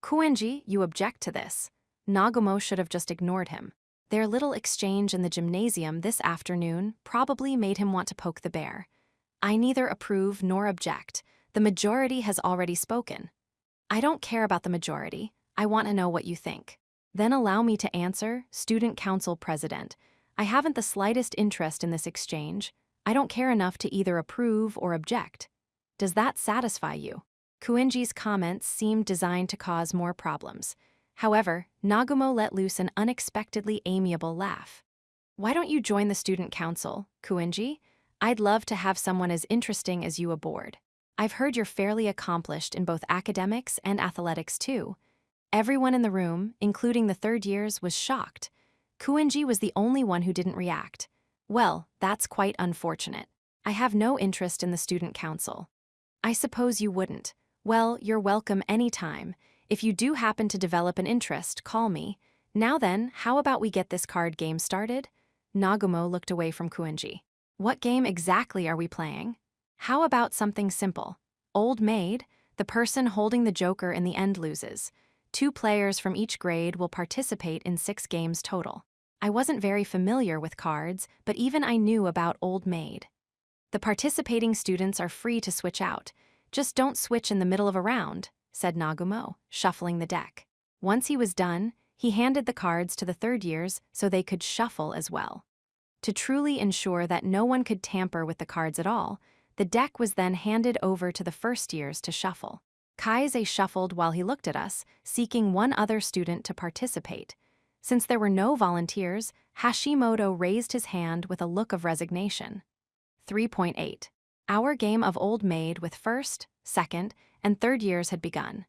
"Kuenji, you object to this." Nagumo should have just ignored him. Their little exchange in the gymnasium this afternoon probably made him want to poke the bear. "I neither approve nor object. The majority has already spoken." "I don't care about the majority. I want to know what you think." "Then allow me to answer, student council president. I haven't the slightest interest in this exchange. I don't care enough to either approve or object. Does that satisfy you?" Kuenji's comments seemed designed to cause more problems. However, Nagumo let loose an unexpectedly amiable laugh. "Why don't you join the student council, Kuenji? I'd love to have someone as interesting as you aboard. I've heard you're fairly accomplished in both academics and athletics too." Everyone in the room, including the third years, was shocked. Kuenji was the only one who didn't react. "Well, that's quite unfortunate. I have no interest in the student council." "I suppose you wouldn't. Well, you're welcome anytime. If you do happen to develop an interest, call me. Now then, how about we get this card game started?" Nagumo looked away from Kuenji. "What game exactly are we playing?" "How about something simple? Old Maid? The person holding the joker in the end loses. 2 players from each grade will participate in 6 games total." I wasn't very familiar with cards, but even I knew about Old Maid. "The participating students are free to switch out. Just don't switch in the middle of a round," said Nagumo, shuffling the deck. Once he was done, he handed the cards to the third years so they could shuffle as well. To truly ensure that no one could tamper with the cards at all, the deck was then handed over to the first years to shuffle. Kaise shuffled while he looked at us, seeking one other student to participate. Since there were no volunteers, Hashimoto raised his hand with a look of resignation. 3.8. Our game of Old Maid with first, second, and third years had begun.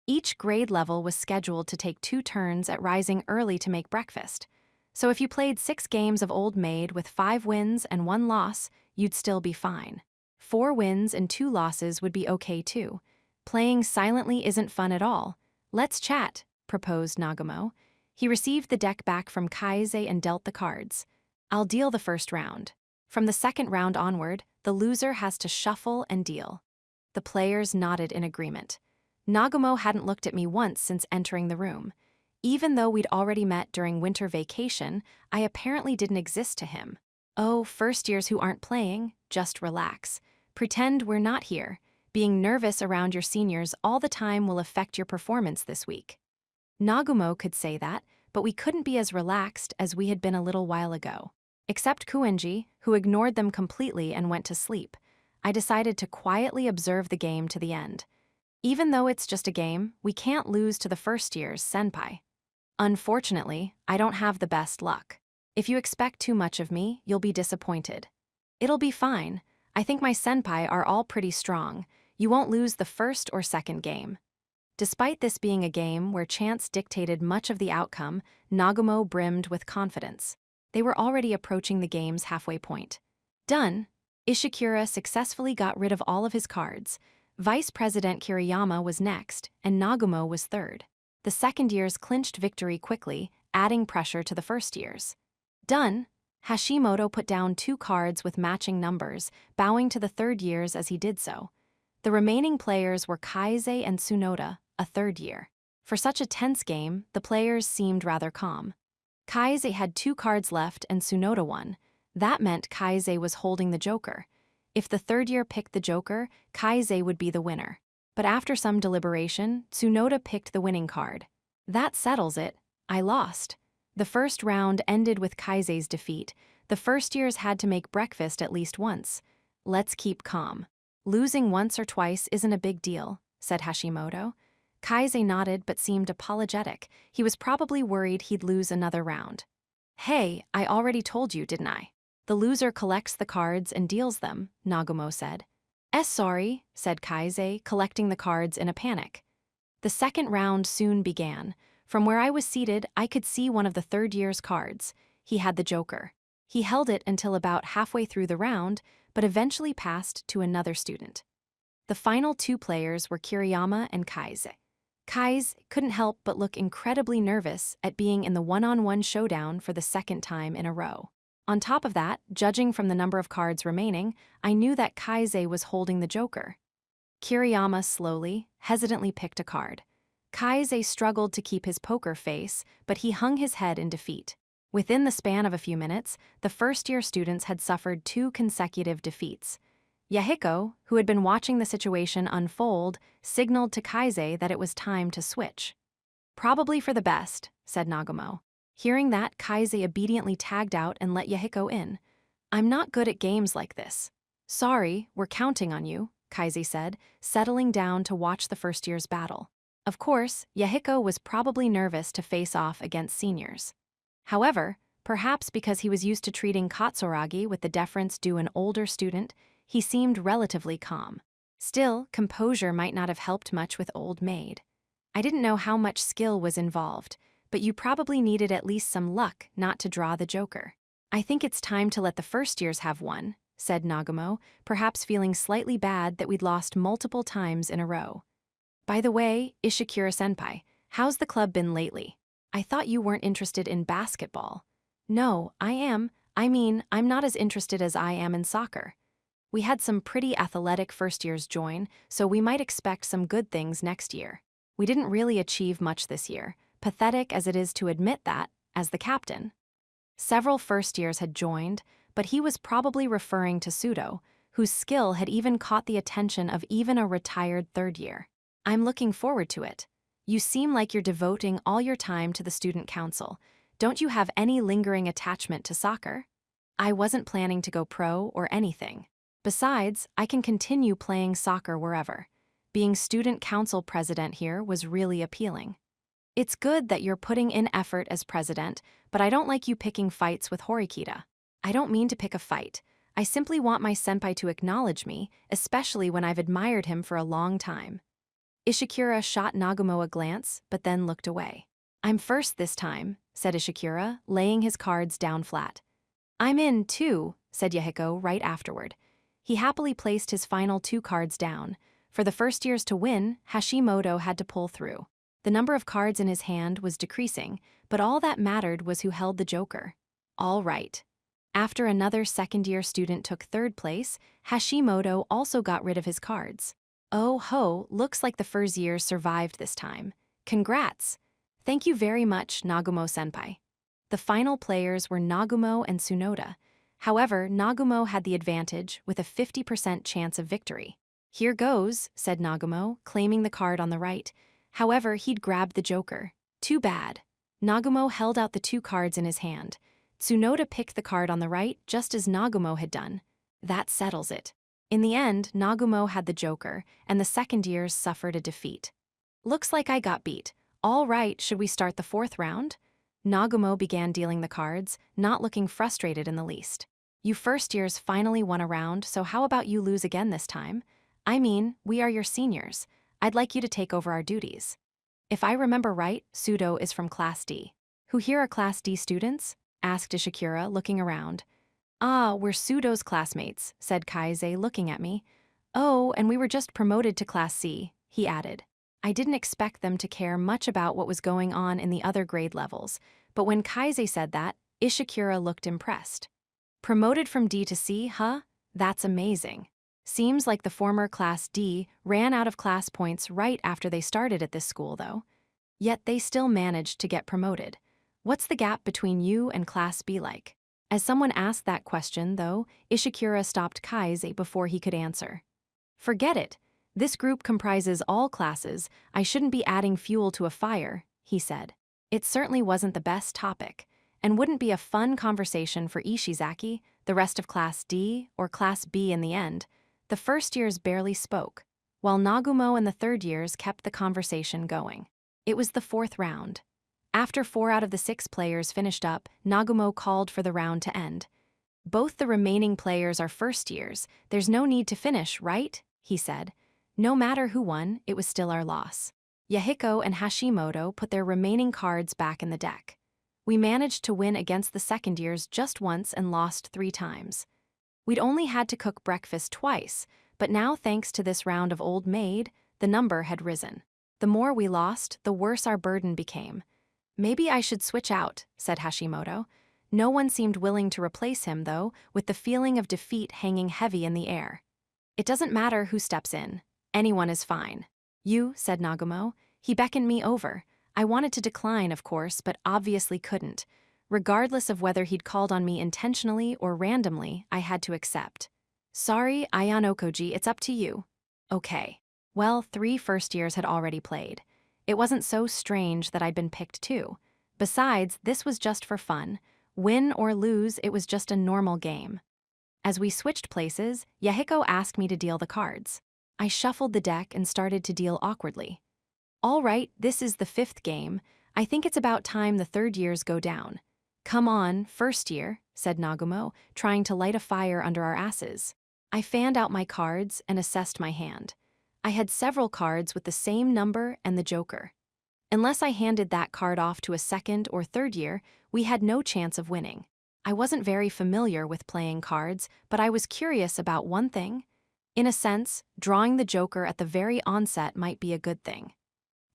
Each grade level was scheduled to take 2 turns at rising early to make breakfast. So if you played 6 games of Old Maid with 5 wins and 1 loss, you'd still be fine. 4 wins and 2 losses would be okay too. Playing silently isn't fun at all. "Let's chat," proposed Nagumo. He received the deck back from Kaise and dealt the cards. I'll deal the first round. From the second round onward, the loser has to shuffle and deal. The players nodded in agreement. Nagumo hadn't looked at me once since entering the room. Even though we'd already met during winter vacation, I apparently didn't exist to him. Oh, first years who aren't playing, just relax. Pretend we're not here. Being nervous around your seniors all the time will affect your performance this week. Nagumo could say that, but we couldn't be as relaxed as we had been a little while ago. Except Kuenji, who ignored them completely and went to sleep. I decided to quietly observe the game to the end. Even though it's just a game, we can't lose to the first year's senpai. Unfortunately, I don't have the best luck. If you expect too much of me, you'll be disappointed. It'll be fine. I think my senpai are all pretty strong. You won't lose the first or second game. Despite this being a game where chance dictated much of the outcome, Nagumo brimmed with confidence. They were already approaching the game's halfway point. Done. Ishikura successfully got rid of all of his cards. Vice President Kiriyama was next, and Nagumo was third. The second years clinched victory quickly, adding pressure to the first years. Done. Hashimoto put down 2 cards with matching numbers, bowing to the third years as he did so. The remaining players were Kaise and Tsunoda, a third year. For such a tense game, the players seemed rather calm. Kaise had 2 cards left and Tsunoda 1. That meant Kaise was holding the joker. If the third year picked the joker, Kaise would be the winner. But after some deliberation, Tsunoda picked the winning card. That settles it. I lost. The first round ended with Kaise's defeat. The first years had to make breakfast at least once. Let's keep calm. Losing once or twice isn't a big deal, said Hashimoto. Kaise nodded but seemed apologetic. He was probably worried he'd lose another round. Hey, I already told you, didn't I? The loser collects the cards and deals them, Nagumo said. Sorry, said Kaise, collecting the cards in a panic. The second round soon began. From where I was seated, I could see one of the third year's cards. He had the joker. He held it until about halfway through the round, but eventually passed to another student. The final 2 players were Kiriyama and Kaise. Kaise couldn't help but look incredibly nervous at being in the one-on-one showdown for the second time in a row. On top of that, judging from the number of cards remaining, I knew that Kaise was holding the joker. Kiriyama slowly, hesitantly picked a card. Kaise struggled to keep his poker face, but he hung his head in defeat. Within the span of a few minutes, the first-year students had suffered 2 consecutive defeats. Yahiko, who had been watching the situation unfold, signaled to Kaise that it was time to switch. Probably for the best, said Nagumo. Hearing that, Kaise obediently tagged out and let Yahiko in. I'm not good at games like this. Sorry, we're counting on you, Kaise said, settling down to watch the first year's battle. Of course, Yahiko was probably nervous to face off against seniors. However, perhaps because he was used to treating Katsuragi with the deference due an older student, he seemed relatively calm. Still, composure might not have helped much with Old Maid. I didn't know how much skill was involved, but you probably needed at least some luck not to draw the joker. I think it's time to let the first years have one, said Nagumo, perhaps feeling slightly bad that we'd lost multiple times in a row. By the way, Ishikura-senpai, how's the club been lately? I thought you weren't interested in basketball. No, I am. I'm not as interested as I am in soccer. We had some pretty athletic first years join, so we might expect some good things next year. We didn't really achieve much this year, pathetic as it is to admit that, as the captain. Several first years had joined, but he was probably referring to Sudo, whose skill had even caught the attention of even a retired third year. I'm looking forward to it. You seem like you're devoting all your time to the student council. Don't you have any lingering attachment to soccer? I wasn't planning to go pro or anything. Besides, I can continue playing soccer wherever. Being student council president here was really appealing. It's good that you're putting in effort as president, but I don't like you picking fights with Horikita. I don't mean to pick a fight. I simply want my senpai to acknowledge me, especially when I've admired him for a long time. Ishikura shot Nagumo a glance, but then looked away. I'm first this time, said Ishikura, laying his cards down flat. I'm in, too, said Yahiko right afterward. He happily placed his final 2 cards down. For the first years to win, Hashimoto had to pull through. The number of cards in his hand was decreasing, but all that mattered was who held the joker. All right. After another second-year student took third place, Hashimoto also got rid of his cards. Oh ho, looks like the first year survived this time. Congrats! Thank you very much, Nagumo-senpai. The final players were Nagumo and Tsunoda. However, Nagumo had the advantage with a 50% chance of victory. Here goes, said Nagumo, claiming the card on the right. However, he'd grabbed the joker. Too bad. Nagumo held out the 2 cards in his hand. Tsunoda picked the card on the right just as Nagumo had done. That settles it. In the end, Nagumo had the joker, and the second years suffered a defeat. Looks like I got beat. All right, should we start the 4th round? Nagumo began dealing the cards, not looking frustrated in the least. You first years finally won a round, so how about you lose again this time? I mean, we are your seniors. I'd like you to take over our duties. If I remember right, Sudo is from Class D. Who here are Class D students? Asked Ishikura, looking around. Ah, we're Sudo's classmates, said Kaize, looking at me. Oh, and we were just promoted to Class C, he added. I didn't expect them to care much about what was going on in the other grade levels, but when Kaize said that, Ishikura looked impressed. Promoted from D to C, huh? That's amazing. Seems like the former Class D ran out of class points right after they started at this school, though. Yet they still managed to get promoted. What's the gap between you and Class B like? As someone asked that question, though, Ishikura stopped Kaize before he could answer. Forget it. This group comprises all classes. I shouldn't be adding fuel to a fire, he said. It certainly wasn't the best topic, and wouldn't be a fun conversation for Ishizaki, the rest of Class D, or Class B in the end. The first years barely spoke, while Nagumo and the third years kept the conversation going. It was the 4th round. After 4 out of the 6 players finished up, Nagumo called for the round to end. Both the remaining players are first years. There's no need to finish, right? He said. No matter who won, it was still our loss. Yahiko and Hashimoto put their remaining cards back in the deck. We managed to win against the second years just once and lost 3 times. We'd only had to cook breakfast twice, but now thanks to this round of Old Maid, the number had risen. The more we lost, the worse our burden became. Maybe I should switch out, said Hashimoto. No one seemed willing to replace him, though, with the feeling of defeat hanging heavy in the air. It doesn't matter who steps in. Anyone is fine. You, said Nagumo. He beckoned me over. I wanted to decline, of course, but obviously couldn't. Regardless of whether he'd called on me intentionally or randomly, I had to accept. Sorry, Ayano Koji, it's up to you. Okay. Well, 3 first years had already played. It wasn't so strange that I'd been picked too. Besides, this was just for fun. Win or lose, it was just a normal game. As we switched places, Yahiko asked me to deal the cards. I shuffled the deck and started to deal awkwardly. All right, this is the 5th game. I think it's about time the third years go down. Come on, first year, said Nagumo, trying to light a fire under our asses. I fanned out my cards and assessed my hand. I had several cards with the same number and the joker. Unless I handed that card off to a second or third year, we had no chance of winning. I wasn't very familiar with playing cards, but I was curious about one thing. In a sense, drawing the joker at the very onset might be a good thing.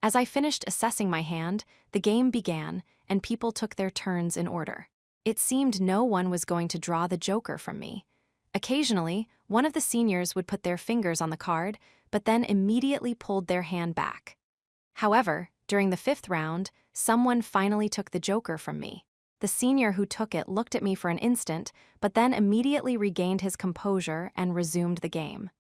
As I finished assessing my hand, the game began, and people took their turns in order. It seemed no one was going to draw the joker from me. Occasionally, one of the seniors would put their fingers on the card, but then immediately pulled their hand back. However, during the 5th round, someone finally took the joker from me. The senior who took it looked at me for an instant, but then immediately regained his composure and resumed the game.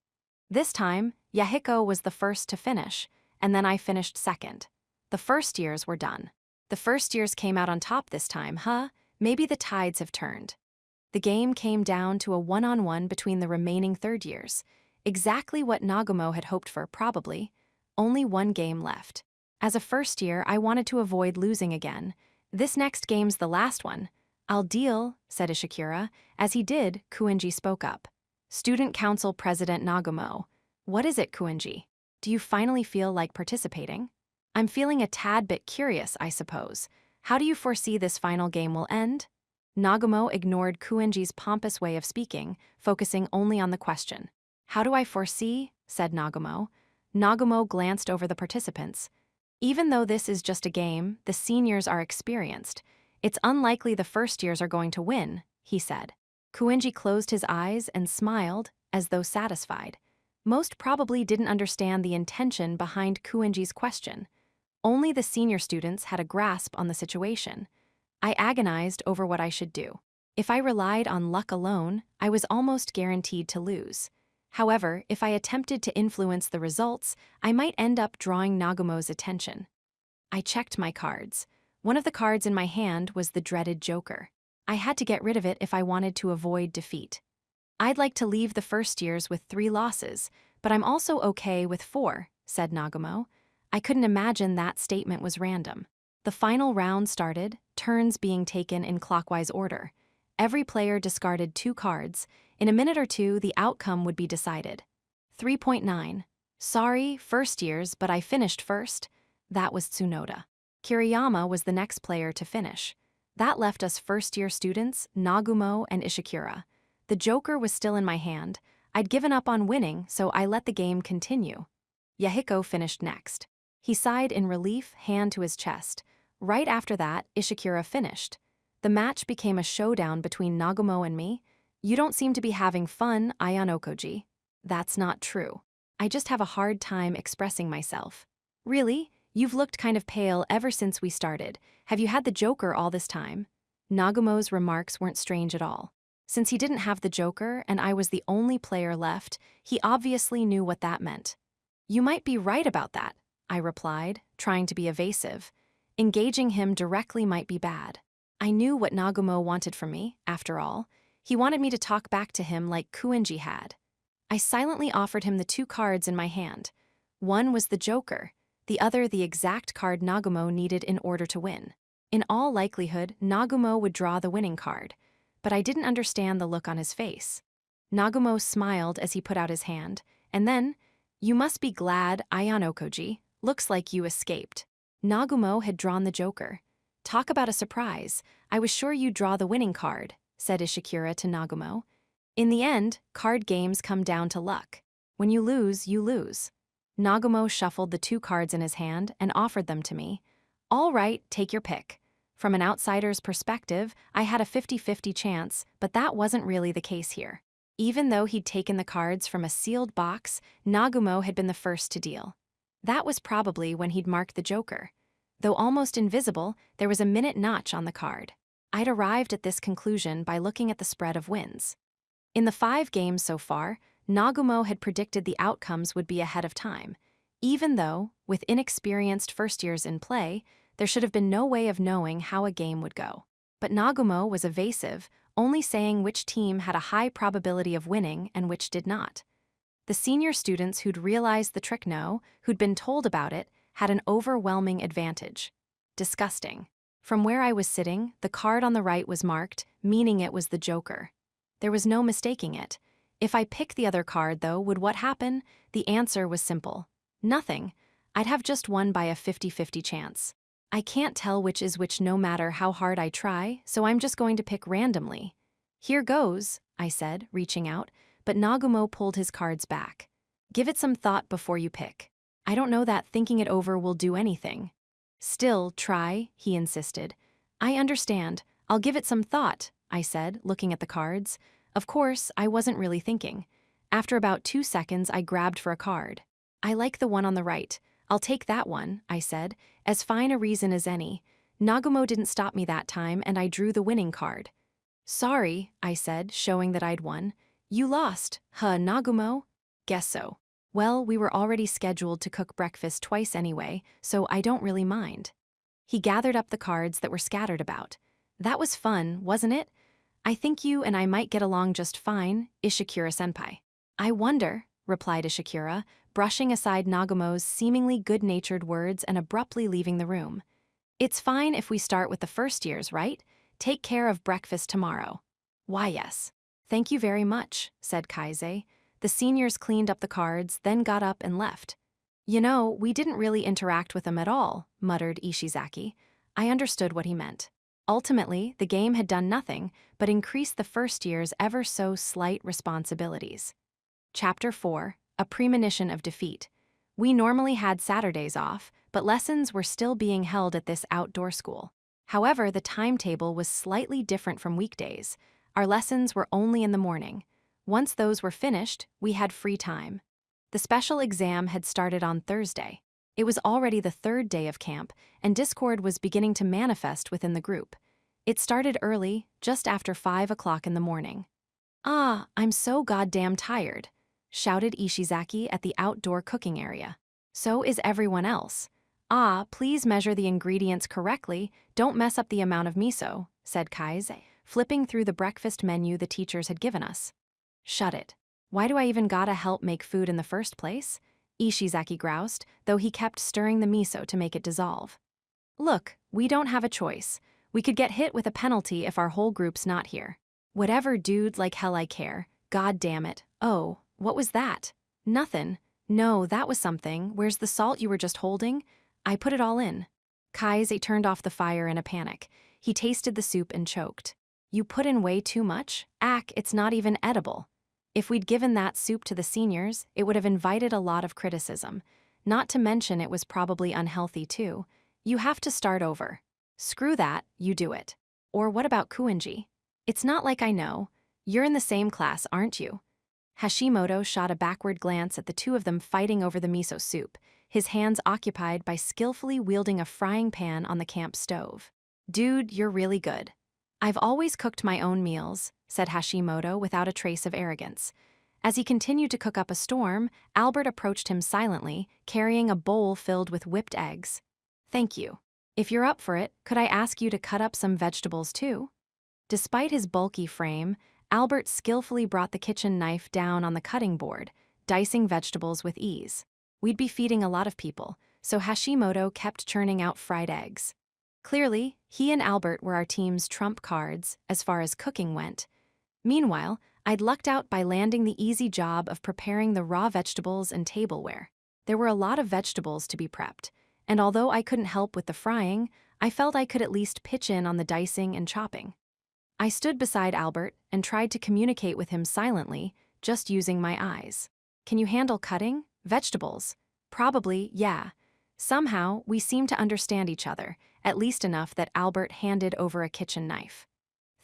This time, Yahiko was the first to finish, and then I finished second. The first years were done. The first years came out on top this time, huh? Maybe the tides have turned. The game came down to a one-on-one between the remaining third years. Exactly what Nagumo had hoped for, probably. Only one game left. As a first year, I wanted to avoid losing again. This next game's the last one. I'll deal, said Ishikura. As he did, Kuinji spoke up. Student Council President Nagumo. What is it, Kuinji? Do you finally feel like participating? I'm feeling a tad bit curious, I suppose. How do you foresee this final game will end? Nagumo ignored Kuinji's pompous way of speaking, focusing only on the question. How do I foresee? Said Nagumo. Nagumo glanced over the participants. Even though this is just a game, the seniors are experienced. It's unlikely the first years are going to win, he said. Kuenji closed his eyes and smiled, as though satisfied. Most probably didn't understand the intention behind Kuenji's question. Only the senior students had a grasp on the situation. I agonized over what I should do. If I relied on luck alone, I was almost guaranteed to lose. However, if I attempted to influence the results, I might end up drawing Nagumo's attention. I checked my cards. One of the cards in my hand was the dreaded Joker. I had to get rid of it if I wanted to avoid defeat. I'd like to leave the first years with 3 losses, but I'm also okay with 4, said Nagumo. I couldn't imagine that statement was random. The final round started, turns being taken in clockwise order. Every player discarded 2 cards. In a minute or two, the outcome would be decided. 3.9. Sorry, first years, but I finished first. That was Tsunoda. Kiriyama was the next player to finish. That left us first-year students, Nagumo and Ishikura. The Joker was still in my hand. I'd given up on winning, so I let the game continue. Yahiko finished next. He sighed in relief, hand to his chest. Right after that, Ishikura finished. The match became a showdown between Nagumo and me. You don't seem to be having fun, Ayanokoji. That's not true. I just have a hard time expressing myself. Really? You've looked kind of pale ever since we started. Have you had the Joker all this time? Nagumo's remarks weren't strange at all. Since he didn't have the Joker and I was the only player left, he obviously knew what that meant. You might be right about that, I replied, trying to be evasive. Engaging him directly might be bad. I knew what Nagumo wanted from me, after all. He wanted me to talk back to him like Kuenji had. I silently offered him the 2 cards in my hand. One was the Joker, the other the exact card Nagumo needed in order to win. In all likelihood, Nagumo would draw the winning card, but I didn't understand the look on his face. Nagumo smiled as he put out his hand, and then, "You must be glad, Ayanokoji. Looks like you escaped." Nagumo had drawn the Joker. "Talk about a surprise. I was sure you'd draw the winning card," said Ishikura to Nagumo. "In the end, card games come down to luck. When you lose, you lose." Nagumo shuffled the 2 cards in his hand and offered them to me. "All right, take your pick." From an outsider's perspective, I had a 50-50 chance, but that wasn't really the case here. Even though he'd taken the cards from a sealed box, Nagumo had been the first to deal. That was probably when he'd marked the Joker. Though almost invisible, there was a minute notch on the card. I'd arrived at this conclusion by looking at the spread of wins. In the 5 games so far, Nagumo had predicted the outcomes would be ahead of time. Even though, with inexperienced first-years in play, there should have been no way of knowing how a game would go. But Nagumo was evasive, only saying which team had a high probability of winning and which did not. The senior students who'd realized the trick who'd been told about it, had an overwhelming advantage. Disgusting. From where I was sitting, the card on the right was marked, meaning it was the Joker. There was no mistaking it. If I picked the other card, though, would what happen? The answer was simple. Nothing. I'd have just won by a 50-50 chance. I can't tell which is which no matter how hard I try, so I'm just going to pick randomly. "Here goes," I said, reaching out, but Nagumo pulled his cards back. "Give it some thought before you pick. I don't know that thinking it over will do anything." "Still, try," he insisted. "I understand. I'll give it some thought," I said, looking at the cards. Of course, I wasn't really thinking. After about 2 seconds, I grabbed for a card. "I like the one on the right. I'll take that one," I said, as fine a reason as any. Nagumo didn't stop me that time, and I drew the winning card. "Sorry," I said, showing that I'd won. "You lost, huh, Nagumo?" "Guess so." "Well, we were already scheduled to cook breakfast twice anyway, so I don't really mind." He gathered up the cards that were scattered about. "That was fun, wasn't it? I think you and I might get along just fine, Ishikura-senpai." "I wonder," replied Ishikura, brushing aside Nagumo's seemingly good-natured words and abruptly leaving the room. "It's fine if we start with the first years, right? Take care of breakfast tomorrow." "Why, yes." "Thank you very much," said Kaise. The seniors cleaned up the cards, then got up and left. "You know, we didn't really interact with them at all," muttered Ishizaki. I understood what he meant. Ultimately, the game had done nothing but increase the first year's ever so slight responsibilities. Chapter 4, A Premonition of Defeat. We normally had Saturdays off, but lessons were still being held at this outdoor school. However, the timetable was slightly different from weekdays. Our lessons were only in the morning. Once those were finished, we had free time. The special exam had started on Thursday. It was already the third day of camp, and discord was beginning to manifest within the group. It started early, just after 5 o'clock in the morning. "Ah, I'm so goddamn tired," shouted Ishizaki at the outdoor cooking area. "So is everyone else." "Ah, please measure the ingredients correctly, don't mess up the amount of miso," said Kaize, flipping through the breakfast menu the teachers had given us. "Shut it. Why do I even gotta help make food in the first place?" Ishizaki groused, though he kept stirring the miso to make it dissolve. "Look, we don't have a choice. We could get hit with a penalty if our whole group's not here." "Whatever, dude, like hell I care. God damn it. Oh, what was that?" "Nothin'. No, that was something. Where's the salt you were just holding?" "I put it all in." Kaize turned off the fire in a panic. He tasted the soup and choked. "You put in way too much? Ack, it's not even edible." If we'd given that soup to the seniors, it would have invited a lot of criticism. Not to mention it was probably unhealthy too. "You have to start over." "Screw that, you do it." "Or what about Kuinji?" "It's not like I know. You're in the same class, aren't you?" Hashimoto shot a backward glance at the two of them fighting over the miso soup, his hands occupied by skillfully wielding a frying pan on the camp stove. "Dude, you're really good." "I've always cooked my own meals," said Hashimoto without a trace of arrogance. As he continued to cook up a storm, Albert approached him silently, carrying a bowl filled with whipped eggs. "Thank you. If you're up for it, could I ask you to cut up some vegetables too?" Despite his bulky frame, Albert skillfully brought the kitchen knife down on the cutting board, dicing vegetables with ease. We'd be feeding a lot of people, so Hashimoto kept churning out fried eggs. Clearly, he and Albert were our team's trump cards as far as cooking went. Meanwhile, I'd lucked out by landing the easy job of preparing the raw vegetables and tableware. There were a lot of vegetables to be prepped, and although I couldn't help with the frying, I felt I could at least pitch in on the dicing and chopping. I stood beside Albert and tried to communicate with him silently, just using my eyes. "Can you handle cutting vegetables?" "Probably, yeah." Somehow, we seemed to understand each other, at least enough that Albert handed over a kitchen knife.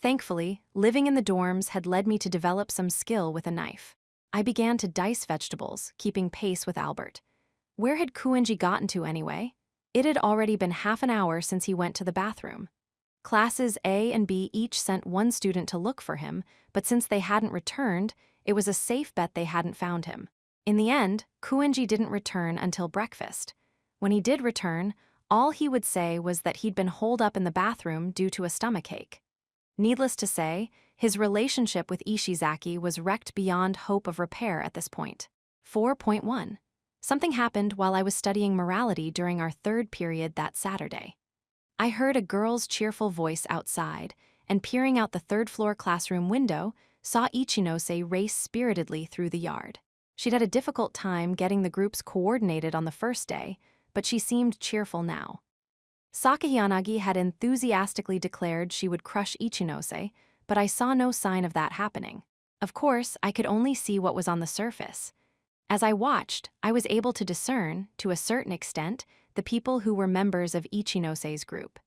Thankfully, living in the dorms had led me to develop some skill with a knife. I began to dice vegetables, keeping pace with Albert. Where had Kuinji gotten to anyway? It had already been half an hour since he went to the bathroom. Classes A and B each sent one student to look for him, but since they hadn't returned, it was a safe bet they hadn't found him. In the end, Kuinji didn't return until breakfast. When he did return, all he would say was that he'd been holed up in the bathroom due to a stomachache. Needless to say, his relationship with Ishizaki was wrecked beyond hope of repair at this point. 4.1. Something happened while I was studying morality during our third period that Saturday. I heard a girl's cheerful voice outside, and peering out the third-floor classroom window, saw Ichinose race spiritedly through the yard. She'd had a difficult time getting the groups coordinated on the first day, but she seemed cheerful now. Sakahiyanagi had enthusiastically declared she would crush Ichinose, but I saw no sign of that happening. Of course, I could only see what was on the surface. As I watched, I was able to discern, to a certain extent, the people who were members of Ichinose's group.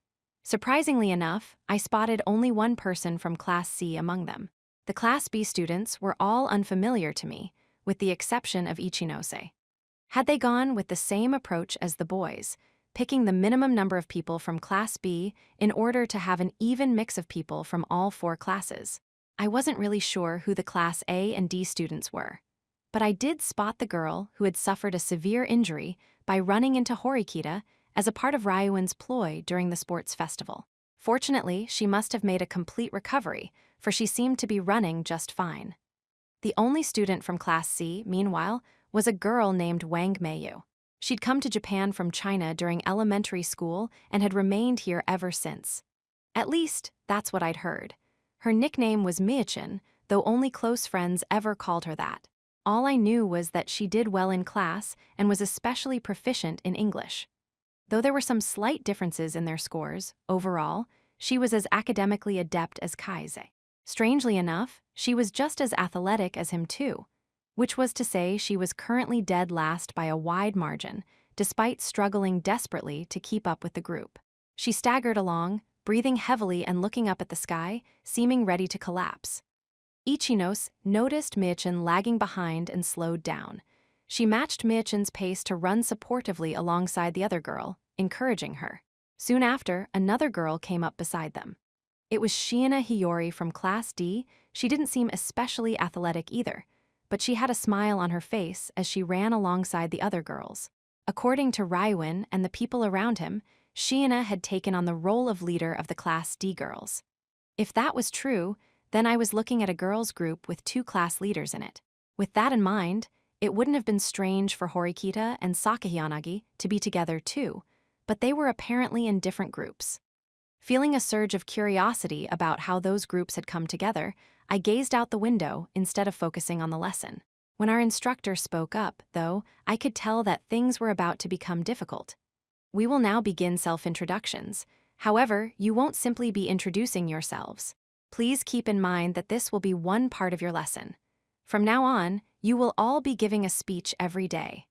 Surprisingly enough, I spotted only one person from Class C among them. The Class B students were all unfamiliar to me, with the exception of Ichinose. Had they gone with the same approach as the boys, picking the minimum number of people from Class B in order to have an even mix of people from all four classes? I wasn't really sure who the Class A and D students were. But I did spot the girl who had suffered a severe injury by running into Horikita as a part of Ryuin's ploy during the sports festival. Fortunately, she must have made a complete recovery, for she seemed to be running just fine. The only student from Class C, meanwhile, was a girl named Wang Meiyu. She'd come to Japan from China during elementary school and had remained here ever since. At least, that's what I'd heard. Her nickname was Miyachin, though only close friends ever called her that. All I knew was that she did well in class and was especially proficient in English. Though there were some slight differences in their scores, overall, she was as academically adept as Kaize. Strangely enough, she was just as athletic as him too, which was to say she was currently dead last by a wide margin, despite struggling desperately to keep up with the group. She staggered along, breathing heavily and looking up at the sky, seeming ready to collapse. Ichinos noticed Miichin lagging behind and slowed down. She matched Miichin's pace to run supportively alongside the other girl, encouraging her. Soon after, another girl came up beside them. It was Shiina Hiyori from Class D. She didn't seem especially athletic either, but she had a smile on her face as she ran alongside the other girls. According to Raiwin and the people around him, Shiina had taken on the role of leader of the Class D girls. If that was true, then I was looking at a girls' group with 2 class leaders in it. With that in mind, it wouldn't have been strange for Horikita and Sakahiyanagi to be together too, but they were apparently in different groups. Feeling a surge of curiosity about how those groups had come together, I gazed out the window instead of focusing on the lesson. When our instructor spoke up, though, I could tell that things were about to become difficult. We will now begin self-introductions. However, you won't simply be introducing yourselves. Please keep in mind that this will be one part of your lesson. From now on, you will all be giving a speech every day.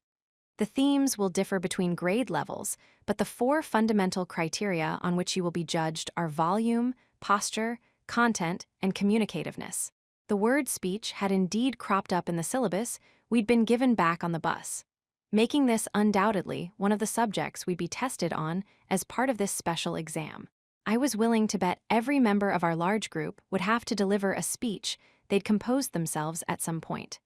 The themes will differ between grade levels, but the 4 fundamental criteria on which you will be judged are volume, posture, content, and communicativeness. The word speech had indeed cropped up in the syllabus we'd been given back on the bus, making this undoubtedly one of the subjects we'd be tested on as part of this special exam. I was willing to bet every member of our large group would have to deliver a speech they'd composed themselves at some point.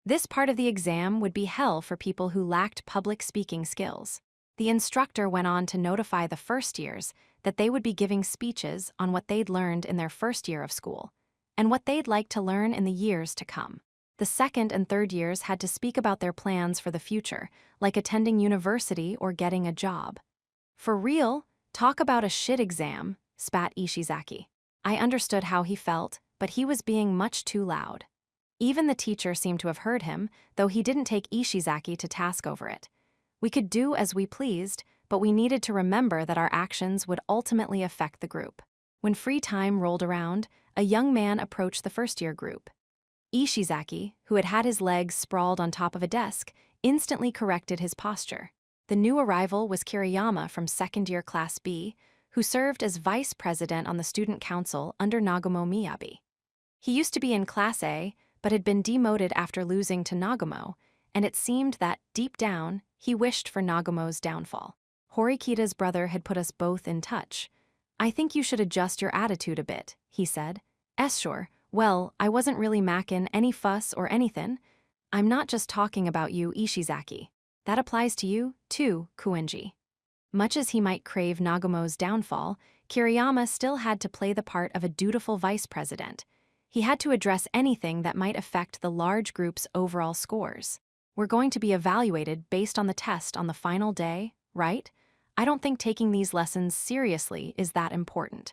This part of the exam would be hell for people who lacked public speaking skills. The instructor went on to notify the first years that they would be giving speeches on what they'd learned in their first year of school, and what they'd like to learn in the years to come. The second and third years had to speak about their plans for the future, like attending university or getting a job. For real, talk about a shit exam, spat Ishizaki. I understood how he felt, but he was being much too loud. Even the teacher seemed to have heard him, though he didn't take Ishizaki to task over it. We could do as we pleased, but we needed to remember that our actions would ultimately affect the group. When free time rolled around, a young man approached the first-year group. Ishizaki, who had had his legs sprawled on top of a desk, instantly corrected his posture. The new arrival was Kiriyama from second-year Class B, who served as vice president on the student council under Nagumo Miyabi. He used to be in Class A, but had been demoted after losing to Nagumo, and it seemed that, deep down, he wished for Nagumo's downfall. Horikita's brother had put us both in touch. I think you should adjust your attitude a bit, he said. Sure, well, I wasn't really mackin' any fuss or anythin'. I'm not just talking about you, Ishizaki. That applies to you, too, Kuenji. Much as he might crave Nagumo's downfall, Kiriyama still had to play the part of a dutiful vice president. He had to address anything that might affect the large group's overall scores. We're going to be evaluated based on the test on the final day, right? I don't think taking these lessons seriously is that important.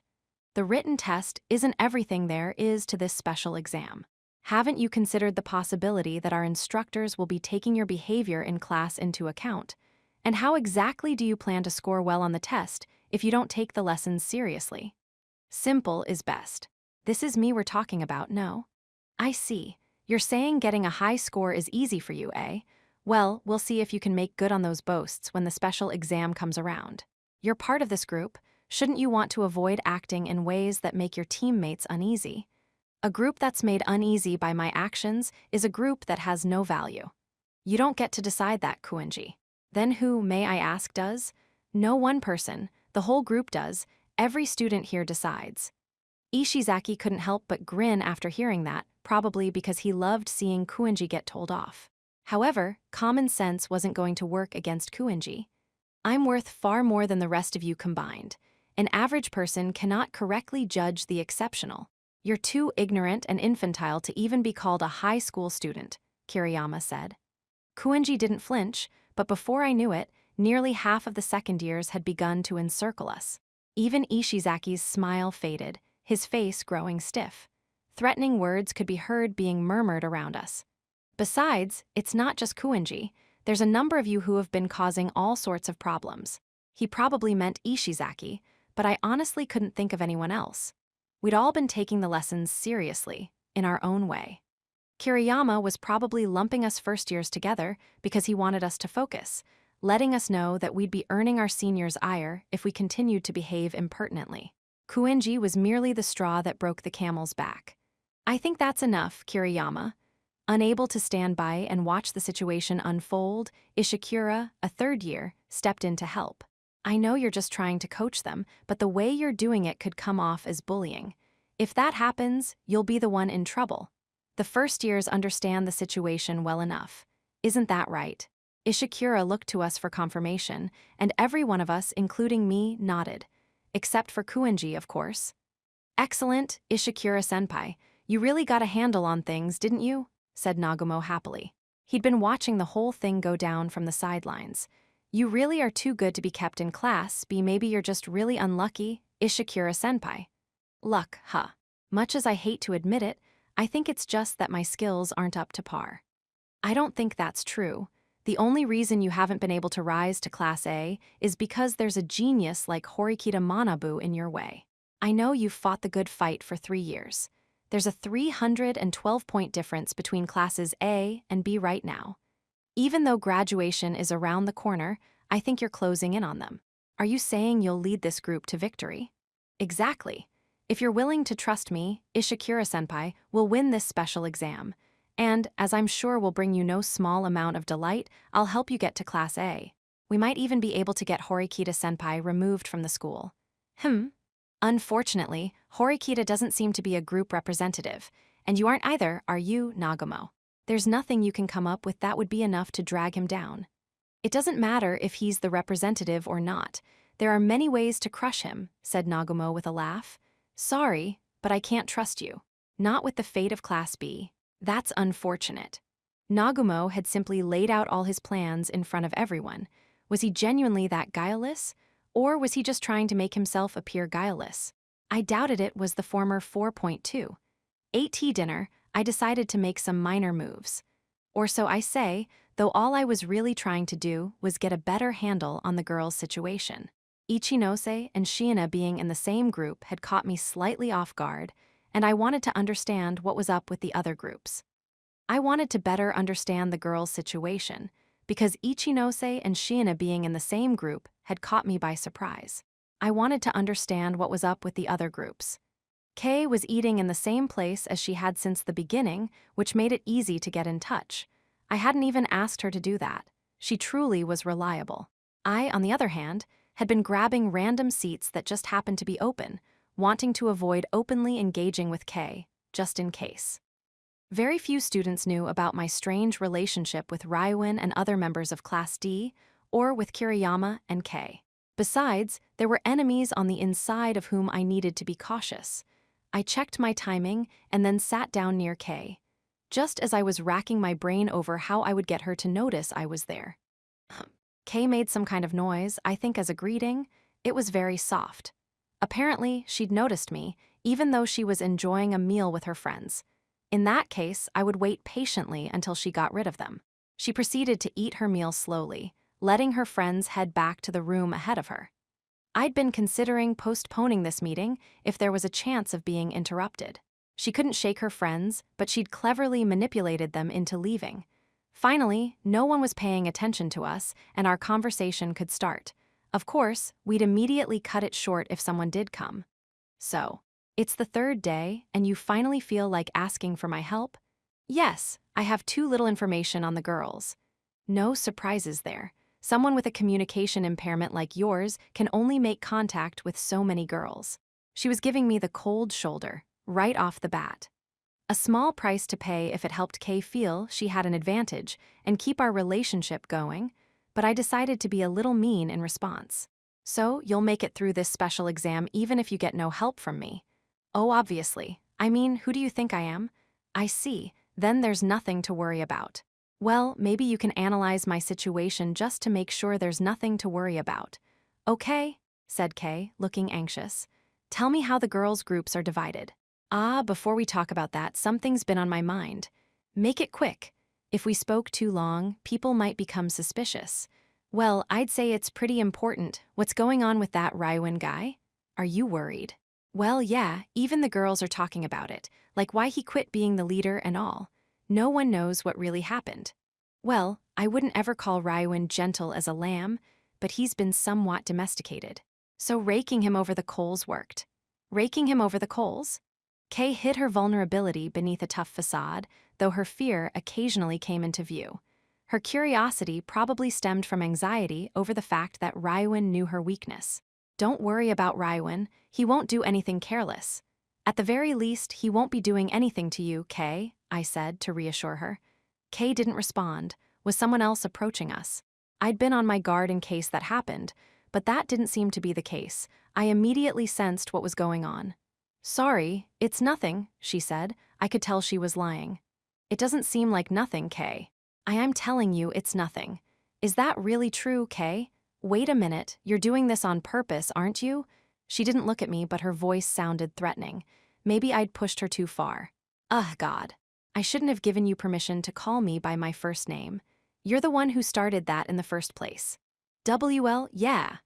The written test isn't everything there is to this special exam. Haven't you considered the possibility that our instructors will be taking your behavior in class into account? And how exactly do you plan to score well on the test if you don't take the lessons seriously? Simple is best. This is me we're talking about, no? I see. You're saying getting a high score is easy for you, eh? Well, we'll see if you can make good on those boasts when the special exam comes around. You're part of this group. Shouldn't you want to avoid acting in ways that make your teammates uneasy? A group that's made uneasy by my actions is a group that has no value. You don't get to decide that, Kuenji. Then who, may I ask, does? No one person. The whole group does. Every student here decides. Ishizaki couldn't help but grin after hearing that, probably because he loved seeing Kuenji get told off. However, common sense wasn't going to work against Kuenji. I'm worth far more than the rest of you combined. An average person cannot correctly judge the exceptional. You're too ignorant and infantile to even be called a high school student, Kiriyama said. Kuenji didn't flinch, but before I knew it, nearly half of the second years had begun to encircle us. Even Ishizaki's smile faded, his face growing stiff. Threatening words could be heard being murmured around us. Besides, it's not just Kuenji. There's a number of you who have been causing all sorts of problems. He probably meant Ishizaki, but I honestly couldn't think of anyone else. We'd all been taking the lessons seriously, in our own way. Kiriyama was probably lumping us first years together because he wanted us to focus, letting us know that we'd be earning our seniors' ire if we continued to behave impertinently. Kuenji was merely the straw that broke the camel's back. I think that's enough, Kiriyama. Unable to stand by and watch the situation unfold, Ishikura, a third year, stepped in to help. I know you're just trying to coach them, but the way you're doing it could come off as bullying. If that happens, you'll be the one in trouble. The first years understand the situation well enough. Isn't that right? Ishikura looked to us for confirmation, and every one of us, including me, nodded. Except for Kuenji, of course. Excellent, Ishikura-senpai. You really got a handle on things, didn't you? Said Nagumo happily. He'd been watching the whole thing go down from the sidelines. You really are too good to be kept in class, maybe you're just really unlucky, Ishikura-senpai. Luck, huh? Much as I hate to admit it, I think it's just that my skills aren't up to par. I don't think that's true. The only reason you haven't been able to rise to Class A is because there's a genius like Horikita Manabu in your way. I know you've fought the good fight for 3 years. There's a 312-point difference between Classes A and B right now. Even though graduation is around the corner, I think you're closing in on them. Are you saying you'll lead this group to victory? Exactly. If you're willing to trust me, Ishikura-senpai will win this special exam. And, as I'm sure will bring you no small amount of delight, I'll help you get to Class A. We might even be able to get Horikita-senpai removed from the school. Unfortunately, Horikita doesn't seem to be a group representative, and you aren't either, are you, Nagumo? There's nothing you can come up with that would be enough to drag him down. It doesn't matter if he's the representative or not. There are many ways to crush him, said Nagumo with a laugh. Sorry, but I can't trust you. Not with the fate of Class B. That's unfortunate. Nagumo had simply laid out all his plans in front of everyone. Was he genuinely that guileless? Or was he just trying to make himself appear guileless? I doubted it was the former 4.2. AT dinner, I decided to make some minor moves. Or so I say, though all I was really trying to do was get a better handle on the girls' situation. Ichinose and Shiina being in the same group had caught me slightly off guard, and I wanted to understand what was up with the other groups. I wanted to better understand the girls' situation, because Ichinose and Shiina being in the same group had caught me by surprise. I wanted to understand what was up with the other groups. Kei was eating in the same place as she had since the beginning, which made it easy to get in touch. I hadn't even asked her to do that. She truly was reliable. I, on the other hand, had been grabbing random seats that just happened to be open, wanting to avoid openly engaging with Kei, just in case. Very few students knew about my strange relationship with Ryuin and other members of Class D, or with Kiriyama and Kei. Besides, there were enemies on the inside of whom I needed to be cautious. I checked my timing and then sat down near Kei, just as I was racking my brain over how I would get her to notice I was there. Kei made some kind of noise, I think as a greeting. It was very soft. Apparently, she'd noticed me, even though she was enjoying a meal with her friends. In that case, I would wait patiently until she got rid of them. She proceeded to eat her meal slowly, letting her friends head back to the room ahead of her. I'd been considering postponing this meeting if there was a chance of being interrupted. She couldn't shake her friends, but she'd cleverly manipulated them into leaving. Finally, no one was paying attention to us, and our conversation could start. Of course, we'd immediately cut it short if someone did come. So, it's the third day, and you finally feel like asking for my help? Yes, I have too little information on the girls. No surprises there. Someone with a communication impairment like yours can only make contact with so many girls. She was giving me the cold shoulder, right off the bat. A small price to pay if it helped Kei feel she had an advantage and keep our relationship going, but I decided to be a little mean in response. So, you'll make it through this special exam even if you get no help from me. Oh, obviously. I mean, who do you think I am? I see. Then there's nothing to worry about. Well, maybe you can analyze my situation just to make sure there's nothing to worry about. Okay, said Kei, looking anxious. Tell me how the girls' groups are divided. Before we talk about that, something's been on my mind. Make it quick. If we spoke too long, people might become suspicious. Well, I'd say it's pretty important. What's going on with that Ryuin guy? Are you worried? Well, yeah, even the girls are talking about it, like why he quit being the leader and all. No one knows what really happened. Well, I wouldn't ever call Ryuin gentle as a lamb, but he's been somewhat domesticated. So raking him over the coals worked. Raking him over the coals? Kay hid her vulnerability beneath a tough facade, though her fear occasionally came into view. Her curiosity probably stemmed from anxiety over the fact that Ryuin knew her weakness. Don't worry about Ryuin, he won't do anything careless. At the very least, he won't be doing anything to you, Kay, I said to reassure her. Kay didn't respond. Was someone else approaching us? I'd been on my guard in case that happened, but that didn't seem to be the case. I immediately sensed what was going on. Sorry, it's nothing, she said. I could tell she was lying. It doesn't seem like nothing, Kay. I am telling you it's nothing. Is that really true, Kay? Wait a minute, you're doing this on purpose, aren't you? She didn't look at me, but her voice sounded threatening. Maybe I'd pushed her too far. Ugh, God. I shouldn't have given you permission to call me by my first name. You're the one who started that in the first place. WL, yeah.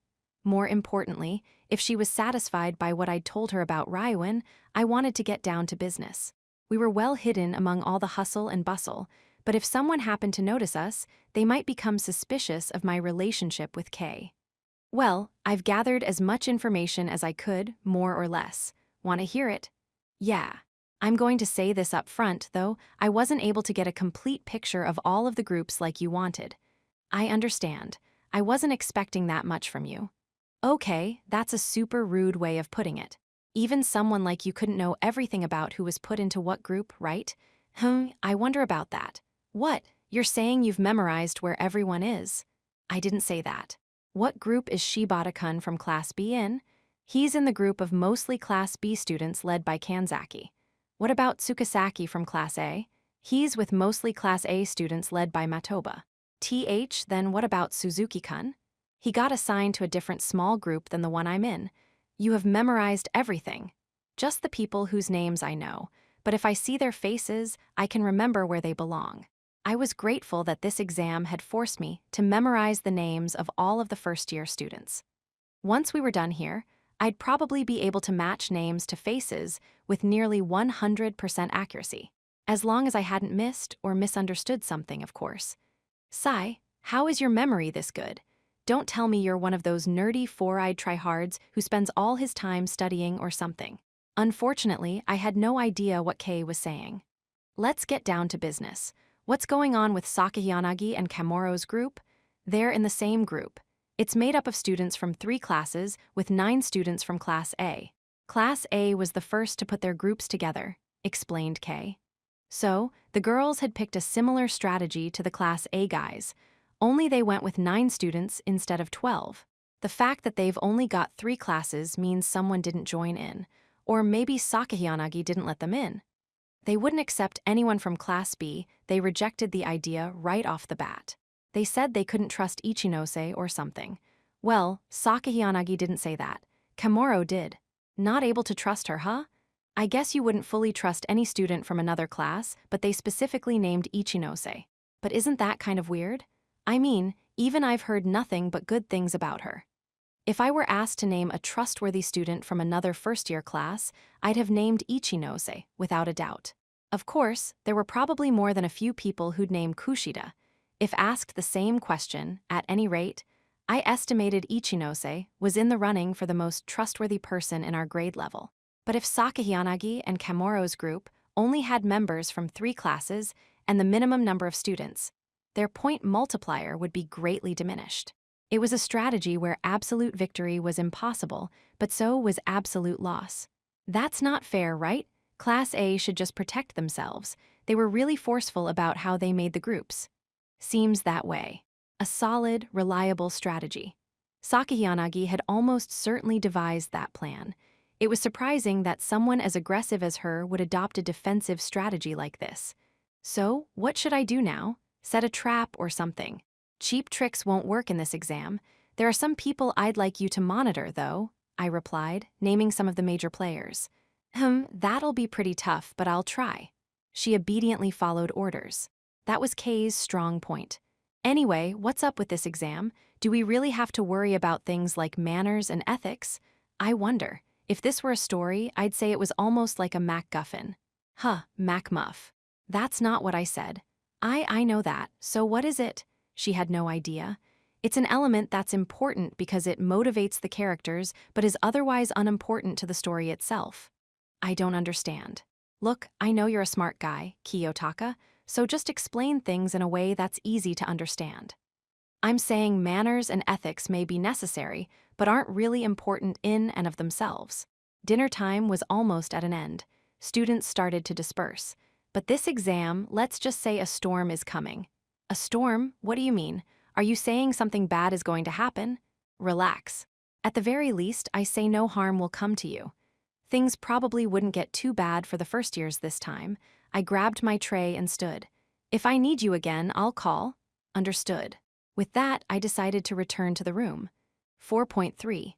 More importantly, if she was satisfied by what I'd told her about Ryuin, I wanted to get down to business. We were well hidden among all the hustle and bustle, but if someone happened to notice us, they might become suspicious of my relationship with Kay. Well, I've gathered as much information as I could, more or less. Want to hear it? Yeah. I'm going to say this up front, though, I wasn't able to get a complete picture of all of the groups like you wanted. I understand. I wasn't expecting that much from you. Okay, that's a super rude way of putting it. Even someone like you couldn't know everything about who was put into what group, right? I wonder about that. What? You're saying you've memorized where everyone is? I didn't say that. What group is Shibata-kun from Class B in? He's in the group of mostly Class B students led by Kanzaki. What about Tsukasaki from Class A? He's with mostly Class A students led by Matoba. Then what about Suzuki-kun? He got assigned to a different small group than the one I'm in. You have memorized everything. Just the people whose names I know, but if I see their faces, I can remember where they belong. I was grateful that this exam had forced me to memorize the names of all of the first-year students. Once we were done here, I'd probably be able to match names to faces with nearly 100% accuracy, as long as I hadn't missed or misunderstood something, of course. Sai, how is your memory this good? Don't tell me you're one of those nerdy four-eyed tryhards who spends all his time studying or something. Unfortunately, I had no idea what Kay was saying. Let's get down to business. What's going on with Sakayanagi and Kamoro's group? They're in the same group. It's made up of students from 3 classes, with 9 students from Class A. Class A was the first to put their groups together, explained Kay. So, the girls had picked a similar strategy to the Class A guys, only they went with 9 students instead of 12. The fact that they've only got 3 classes means someone didn't join in, or maybe Sakayanagi didn't let them in. They wouldn't accept anyone from Class B, they rejected the idea right off the bat. They said they couldn't trust Ichinose or something. Well, Sakayanagi didn't say that. Kamoro did. Not able to trust her, huh? I guess you wouldn't fully trust any student from another class, but they specifically named Ichinose. But isn't that kind of weird? I mean, even I've heard nothing but good things about her. If I were asked to name a trustworthy student from another first-year class, I'd have named Ichinose, without a doubt. Of course, there were probably more than a few people who'd name Kushida. If asked the same question, at any rate, I estimated Ichinose was in the running for the most trustworthy person in our grade level. But if Sakayanagi and Kamoro's group only had members from 3 classes and the minimum number of students, their point multiplier would be greatly diminished. It was a strategy where absolute victory was impossible, but so was absolute loss. That's not fair, right? Class A should just protect themselves. They were really forceful about how they made the groups. Seems that way. A solid, reliable strategy. Sakayanagi had almost certainly devised that plan. It was surprising that someone as aggressive as her would adopt a defensive strategy like this. So, what should I do now? Set a trap or something. Cheap tricks won't work in this exam. There are some people I'd like you to monitor, though, I replied, naming some of the major players. That'll be pretty tough, but I'll try. She obediently followed orders. That was Kay's strong point. Anyway, what's up with this exam? Do we really have to worry about things like manners and ethics? I wonder. If this were a story, I'd say it was almost like a MacGuffin. MacMuff. That's not what I said. I know that, so what is it? She had no idea. It's an element that's important because it motivates the characters but is otherwise unimportant to the story itself. I don't understand. Look, I know you're a smart guy, Kiyotaka, so just explain things in a way that's easy to understand. I'm saying manners and ethics may be necessary, but aren't really important in and of themselves. Dinner time was almost at an end. Students started to disperse. But this exam, let's just say a storm is coming. A storm? What do you mean? Are you saying something bad is going to happen? Relax. At the very least, I say no harm will come to you. Things probably wouldn't get too bad for the first years this time. I grabbed my tray and stood. If I need you again, I'll call. Understood. With that, I decided to return to the room. 4.3.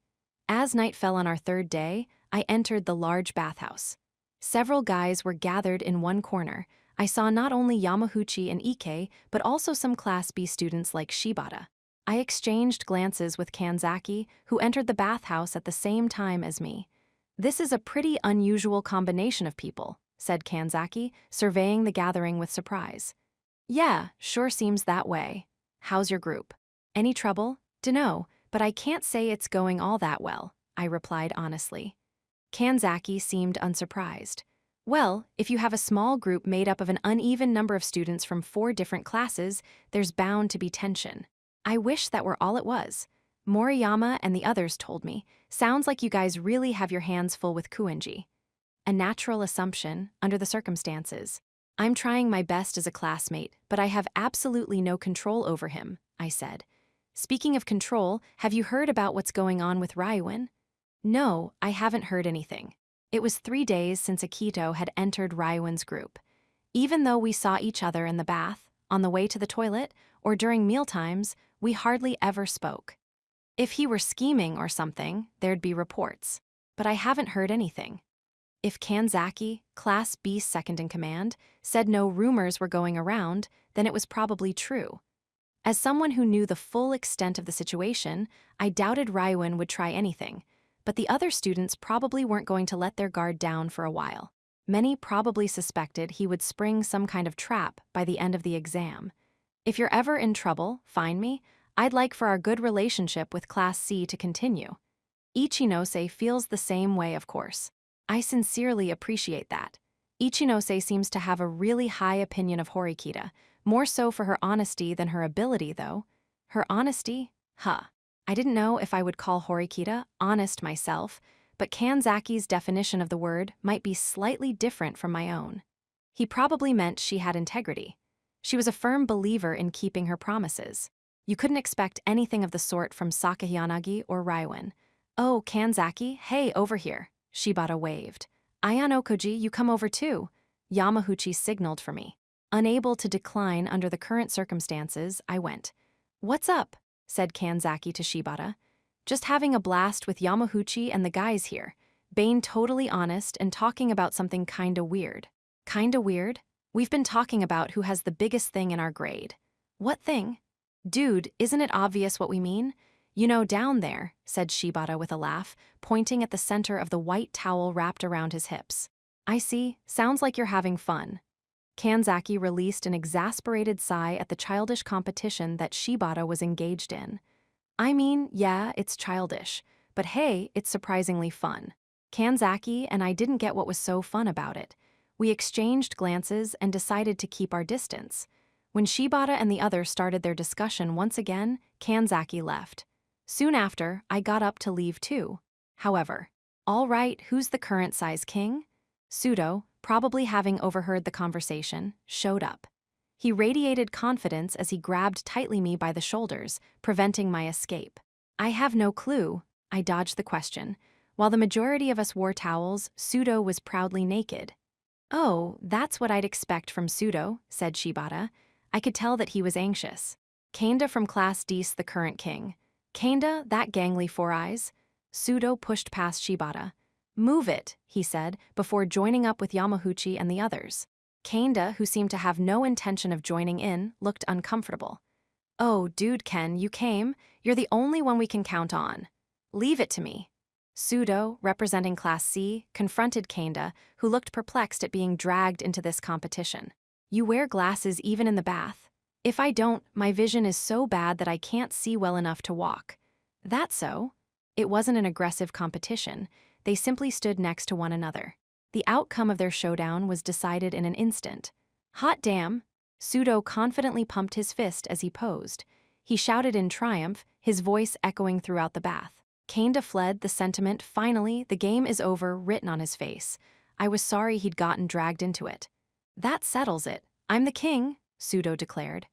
As night fell on our third day, I entered the large bathhouse. Several guys were gathered in one corner. I saw not only Yamaguchi and Ike, but also some Class B students like Shibata. I exchanged glances with Kanzaki, who entered the bathhouse at the same time as me. This is a pretty unusual combination of people, said Kanzaki, surveying the gathering with surprise. Yeah, sure seems that way. How's your group? Any trouble? Dunno, but I can't say it's going all that well, I replied honestly. Kanzaki seemed unsurprised. Well, if you have a small group made up of an uneven number of students from 4 different classes, there's bound to be tension. I wish that were all it was. Moriyama and the others told me, sounds like you guys really have your hands full with Kuenji. A natural assumption, under the circumstances. I'm trying my best as a classmate, but I have absolutely no control over him, I said. Speaking of control, have you heard about what's going on with Ryuin? No, I haven't heard anything. It was 3 days since Akito had entered Ryuin's group. Even though we saw each other in the bath, on the way to the toilet, or during mealtimes, we hardly ever spoke. If he were scheming or something, there'd be reports. But I haven't heard anything. If Kanzaki, Class B's second-in-command, said no rumors were going around, then it was probably true. As someone who knew the full extent of the situation, I doubted Ryuin would try anything, but the other students probably weren't going to let their guard down for a while. Many probably suspected he would spring some kind of trap by the end of the exam. If you're ever in trouble, find me. I'd like for our good relationship with Class C to continue. Ichinose feels the same way, of course. I sincerely appreciate that. Ichinose seems to have a really high opinion of Horikita, more so for her honesty than her ability, though. Her honesty? Huh. I didn't know if I would call Horikita honest myself, but Kanzaki's definition of the word might be slightly different from my own. He probably meant she had integrity. She was a firm believer in keeping her promises. You couldn't expect anything of the sort from Sakayanagi or Ryuin. Oh, Kanzaki, hey, over here. Shibata waved. Ayano Koji, you come over too. Yamaguchi signaled for me. Unable to decline under the current circumstances, I went. What's up? Said Kanzaki to Shibata. Just having a blast with Yamaguchi and the guys here. Being totally honest and talking about something kinda weird. Kinda weird? We've been talking about who has the biggest thing in our grade. What thing? Dude, isn't it obvious what we mean? You know, down there, said Shibata with a laugh, pointing at the center of the white towel wrapped around his hips. I see, sounds like you're having fun. Kanzaki released an exasperated sigh at the childish competition that Shibata was engaged in. I mean, yeah, it's childish, but hey, it's surprisingly fun. Kanzaki and I didn't get what was so fun about it. We exchanged glances and decided to keep our distance. When Shibata and the others started their discussion once again, Kanzaki left. Soon after, I got up to leave too. However, all right, who's the current size king? Sudo, probably having overheard the conversation, showed up. He radiated confidence as he grabbed tightly me by the shoulders, preventing my escape. I have no clue. I dodged the question. While the majority of us wore towels, Sudo was proudly naked. Oh, that's what I'd expect from Sudo, said Shibata. I could tell that he was anxious. Kanda from Class D's the current king. Kanda, that gangly 4 eyes. Sudo pushed past Shibata. Move it, he said, before joining up with Yamaguchi and the others. Kanda, who seemed to have no intention of joining in, looked uncomfortable. Oh, dude Ken, you came? You're the only one we can count on. Leave it to me. Sudo, representing Class C, confronted Kanda, who looked perplexed at being dragged into this competition. You wear glasses even in the bath. If I don't, my vision is so bad that I can't see well enough to walk. That's so. It wasn't an aggressive competition. They simply stood next to one another. The outcome of their showdown was decided in an instant. Hot damn! Pseudo confidently pumped his fist as he posed. He shouted in triumph, his voice echoing throughout the bath. Kinda fled, the sentiment, finally, the game is over, written on his face. I was sorry he'd gotten dragged into it. That settles it. I'm the king, Pseudo declared.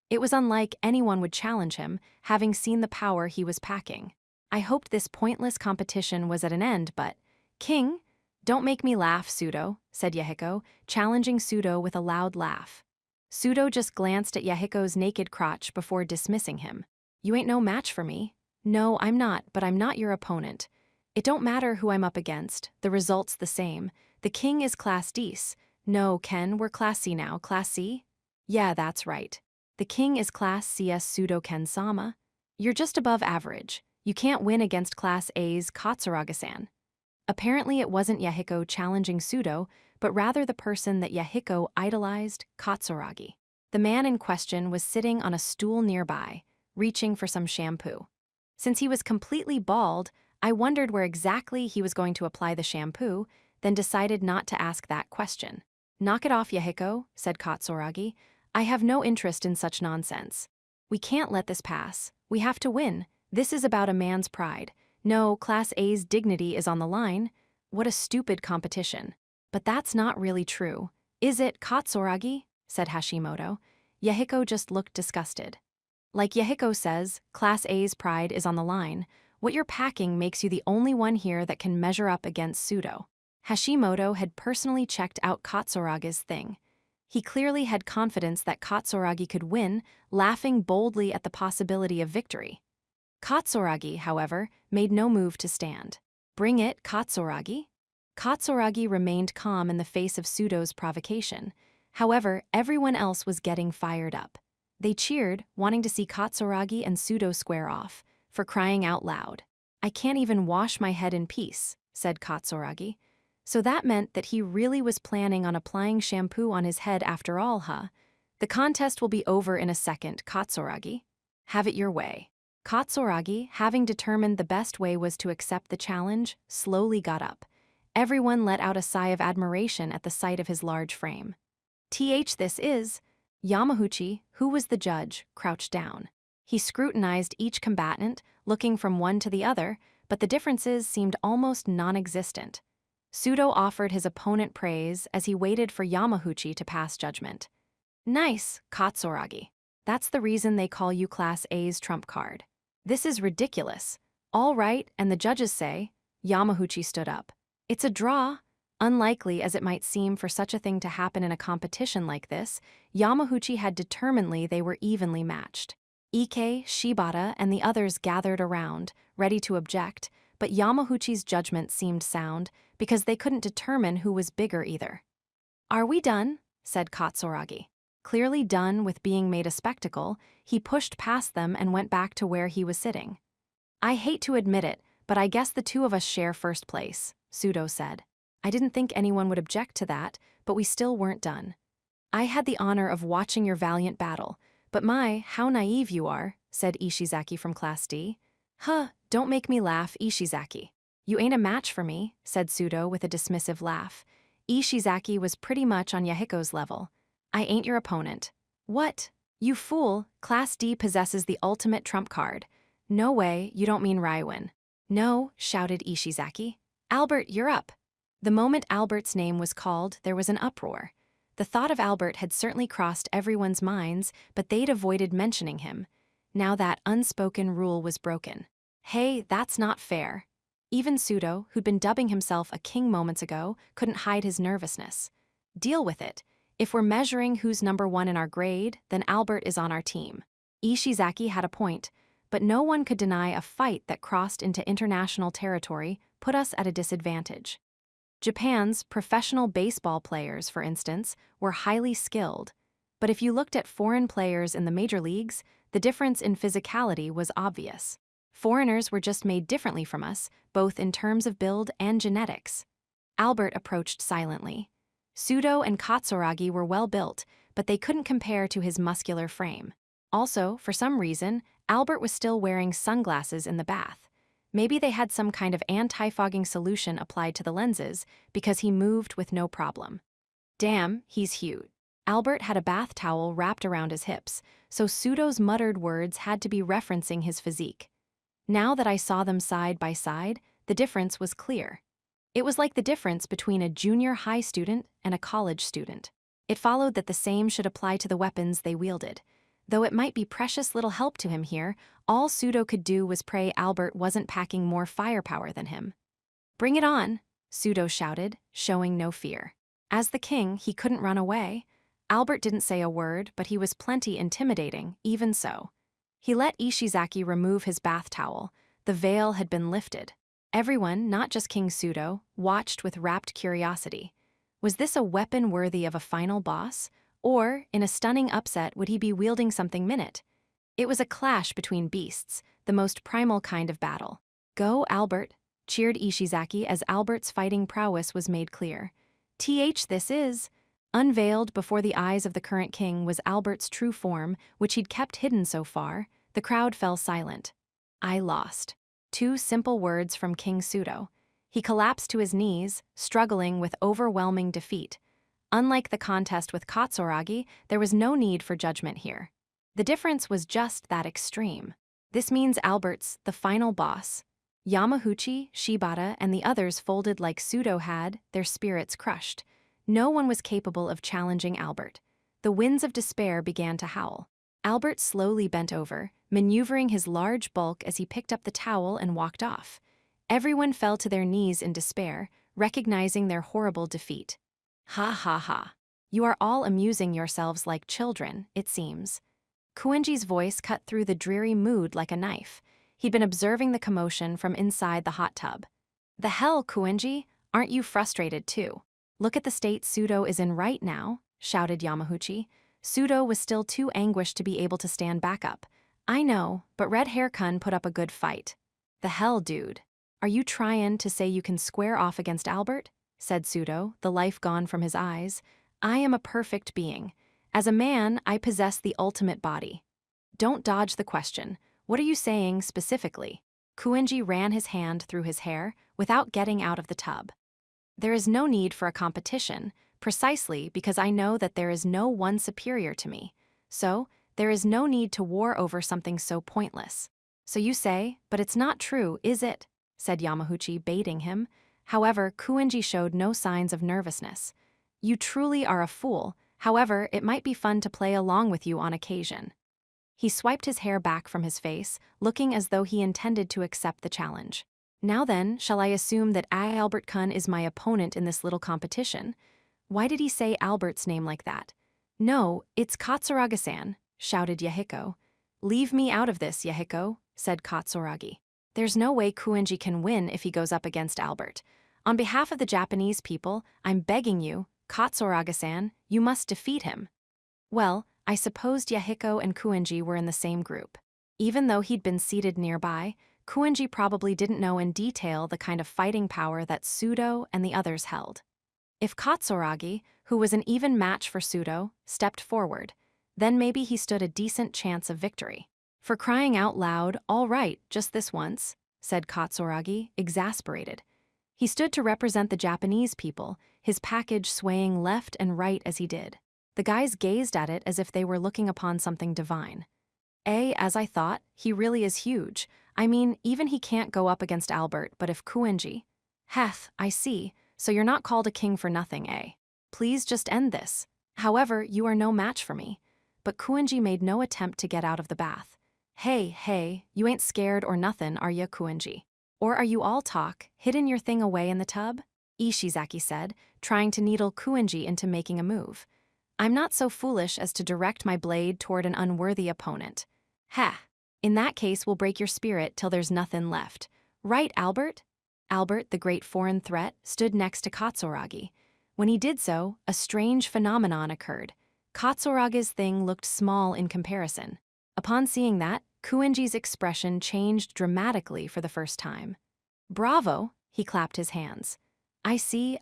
It was unlike anyone would challenge him, having seen the power he was packing. I hoped this pointless competition was at an end, but… King? Don't make me laugh, Pseudo, said Yahiko, challenging Pseudo with a loud laugh. Pseudo just glanced at Yahiko's naked crotch before dismissing him. You ain't no match for me. No, I'm not, but I'm not your opponent. It don't matter who I'm up against, the result's the same. The king is Class Dece. No, Ken, we're Class C now, Class C? Yeah, that's right. The king is Class CS Pseudo-Ken Sama. You're just above average. You can't win against Class A's Katsuragi-san. Apparently it wasn't Yahiko challenging Pseudo, but rather the person that Yahiko idolized, Katsuragi. The man in question was sitting on a stool nearby, reaching for some shampoo. Since he was completely bald, I wondered where exactly he was going to apply the shampoo, then decided not to ask that question. Knock it off, Yahiko, said Katsuragi. I have no interest in such nonsense. We can't let this pass. We have to win. This is about a man's pride. No, Class A's dignity is on the line. What a stupid competition. But that's not really true. Is it, Katsuragi? Said Hashimoto. Yahiko just looked disgusted. Like Yahiko says, Class A's pride is on the line. What you're packing makes you the only one here that can measure up against Pseudo. Hashimoto had personally checked out Katsuragi's thing. He clearly had confidence that Katsuragi could win, laughing boldly at the possibility of victory. Katsuragi, however, made no move to stand. Bring it, Katsuragi? Katsuragi remained calm in the face of Pseudo's provocation. However, everyone else was getting fired up. They cheered, wanting to see Katsuragi and Pseudo square off, for crying out loud. I can't even wash my head in peace, said Katsuragi. So that meant that he really was planning on applying shampoo on his head after all, huh? The contest will be over in a second, Katsuragi. Have it your way. Katsuragi, having determined the best way was to accept the challenge, slowly got up. Everyone let out a sigh of admiration at the sight of his large frame. This is… Yamaguchi, who was the judge, crouched down. He scrutinized each combatant, looking from one to the other, but the differences seemed almost non-existent. Pseudo offered his opponent praise as he waited for Yamaguchi to pass judgment. Nice, Katsuragi. That's the reason they call you Class A's trump card. This is ridiculous. All right, and the judges say… Yamaguchi stood up. It's a draw. Unlikely as it might seem for such a thing to happen in a competition like this, Yamaguchi had determinedly they were evenly matched. Ike, Shibata, and the others gathered around, ready to object, but Yamaguchi's judgment seemed sound, because they couldn't determine who was bigger either. Are we done? Said Katsuragi. Clearly done with being made a spectacle, he pushed past them and went back to where he was sitting. I hate to admit it, but I guess the two of us share first place, Pseudo said. I didn't think anyone would object to that, but we still weren't done. I had the honor of watching your valiant battle, but how naive you are, said Ishizaki from Class D. Huh, don't make me laugh, Ishizaki. You ain't a match for me, said Pseudo with a dismissive laugh. Ishizaki was pretty much on Yahiko's level. I ain't your opponent. What? You fool, Class D possesses the ultimate trump card. No way, you don't mean Raiwan. No, shouted Ishizaki. Albert, you're up. The moment Albert's name was called, there was an uproar. The thought of Albert had certainly crossed everyone's minds, but they'd avoided mentioning him. Now that unspoken rule was broken. Hey, that's not fair. Even Pseudo, who'd been dubbing himself a king moments ago, couldn't hide his nervousness. Deal with it. If we're measuring who's number one in our grade, then Albert is on our team. Ishizaki had a point, but no one could deny a fight that crossed into international territory put us at a disadvantage. Japan's professional baseball players, for instance, were highly skilled, but if you looked at foreign players in the major leagues, the difference in physicality was obvious. Foreigners were just made differently from us, both in terms of build and genetics. Albert approached silently. Pseudo and Katsuragi were well built, but they couldn't compare to his muscular frame. Also, for some reason, Albert was still wearing sunglasses in the bath. Maybe they had some kind of anti-fogging solution applied to the lenses because he moved with no problem. Damn, he's huge. Albert had a bath towel wrapped around his hips, so Pseudo's muttered words had to be referencing his physique. Now that I saw them side by side, the difference was clear. It was like the difference between a junior high student and a college student. It followed that the same should apply to the weapons they wielded. Though it might be precious little help to him here, all Pseudo could do was pray Albert wasn't packing more firepower than him. "Bring it on," Pseudo shouted, showing no fear. As the king, he couldn't run away. Albert didn't say a word, but he was plenty intimidating, even so. He let Ishizaki remove his bath towel. The veil had been lifted. Everyone, not just King Pseudo, watched with rapt curiosity. Was this a weapon worthy of a final boss? Or, in a stunning upset, would he be wielding something minute? It was a clash between beasts, the most primal kind of battle. "Go, Albert," cheered Ishizaki as Albert's fighting prowess was made clear. This is. Unveiled before the eyes of the current king was Albert's true form, which he'd kept hidden so far. The crowd fell silent. "I lost." 2 simple words from King Pseudo. He collapsed to his knees, struggling with overwhelming defeat. Unlike the contest with Katsuragi, there was no need for judgment here. The difference was just that extreme. This means Albert's the final boss. Yamauchi, Shibata, and the others folded like Pseudo had, their spirits crushed. No one was capable of challenging Albert. The winds of despair began to howl. Albert slowly bent over, maneuvering his large bulk as he picked up the towel and walked off. Everyone fell to their knees in despair, recognizing their horrible defeat. "Ha ha ha. You are all amusing yourselves like children, it seems." Kuenji's voice cut through the dreary mood like a knife. He'd been observing the commotion from inside the hot tub. "The hell, Kuenji? Aren't you frustrated too? Look at the state Pseudo is in right now," shouted Yamauchi. Pseudo was still too anguished to be able to stand back up. "I know, but Red Hair-kun put up a good fight." "The hell, dude? Are you tryin' to say you can square off against Albert?" said Pseudo, the life gone from his eyes. "I am a perfect being. As a man, I possess the ultimate body." "Don't dodge the question. What are you saying specifically?" Kuenji ran his hand through his hair without getting out of the tub. "There is no need for a competition, precisely because I know that there is no one superior to me. So, there is no need to war over something so pointless." "So you say, but it's not true, is it?" said Yamauchi, baiting him. However, Kuenji showed no signs of nervousness. "You truly are a fool. However, it might be fun to play along with you on occasion." He swiped his hair back from his face, looking as though he intended to accept the challenge. "Now then, shall I assume that Albert Kun is my opponent in this little competition?" Why did he say Albert's name like that? "No, it's Katsuragi-san," shouted Yahiko. "Leave me out of this, Yahiko," said Katsuragi. "There's no way Kuenji can win if he goes up against Albert. On behalf of the Japanese people, I'm begging you, Katsuragi-san, you must defeat him." Well, I supposed Yahiko and Kuenji were in the same group. Even though he'd been seated nearby, Kuenji probably didn't know in detail the kind of fighting power that Pseudo and the others held. If Katsuragi, who was an even match for Pseudo, stepped forward, then maybe he stood a decent chance of victory. "For crying out loud, all right, just this once," said Katsuragi, exasperated. He stood to represent the Japanese people, his package swaying left and right as he did. The guys gazed at it as if they were looking upon something divine. As I thought, he really is huge. I mean, even he can't go up against Albert, but if Kuenji... Heth, I see, so you're not called a king for nothing, Please just end this. However, you are no match for me." But Kuenji made no attempt to get out of the bath. Hey, you ain't scared or nothin', are ya, Kuenji? Or are you all talk, hidden your thing away in the tub?" Ishizaki said, trying to needle Kuenji into making a move. "I'm not so foolish as to direct my blade toward an unworthy opponent." "Ha! In that case, we'll break your spirit till there's nothin' left. Right, Albert?" Albert, the great foreign threat, stood next to Katsuragi. When he did so, a strange phenomenon occurred. Katsuragi's thing looked small in comparison. Upon seeing that, Kuenji's expression changed dramatically for the first time. "Bravo!" he clapped his hands. I see.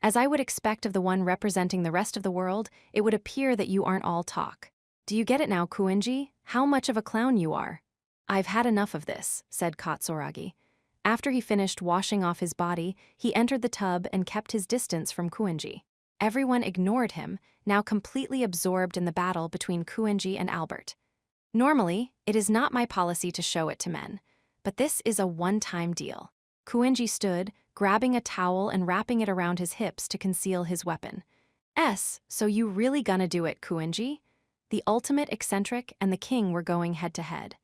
As I would expect of the one representing the rest of the world, it would appear that you aren't all talk. Do you get it now, Kuinji? How much of a clown you are? I've had enough of this, said Katsuragi. After he finished washing off his body, he entered the tub and kept his distance from Kuinji. Everyone ignored him, now completely absorbed in the battle between Kuinji and Albert. Normally, it is not my policy to show it to men, but this is a one-time deal. Kuinji stood, grabbing a towel and wrapping it around his hips to conceal his weapon. So you really gonna do it, Kuinji? The ultimate eccentric and the king were going head-to-head.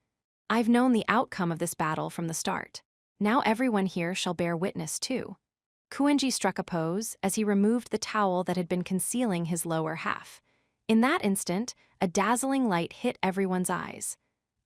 I've known the outcome of this battle from the start. Now everyone here shall bear witness too. Kuinji struck a pose as he removed the towel that had been concealing his lower half. In that instant, a dazzling light hit everyone's eyes.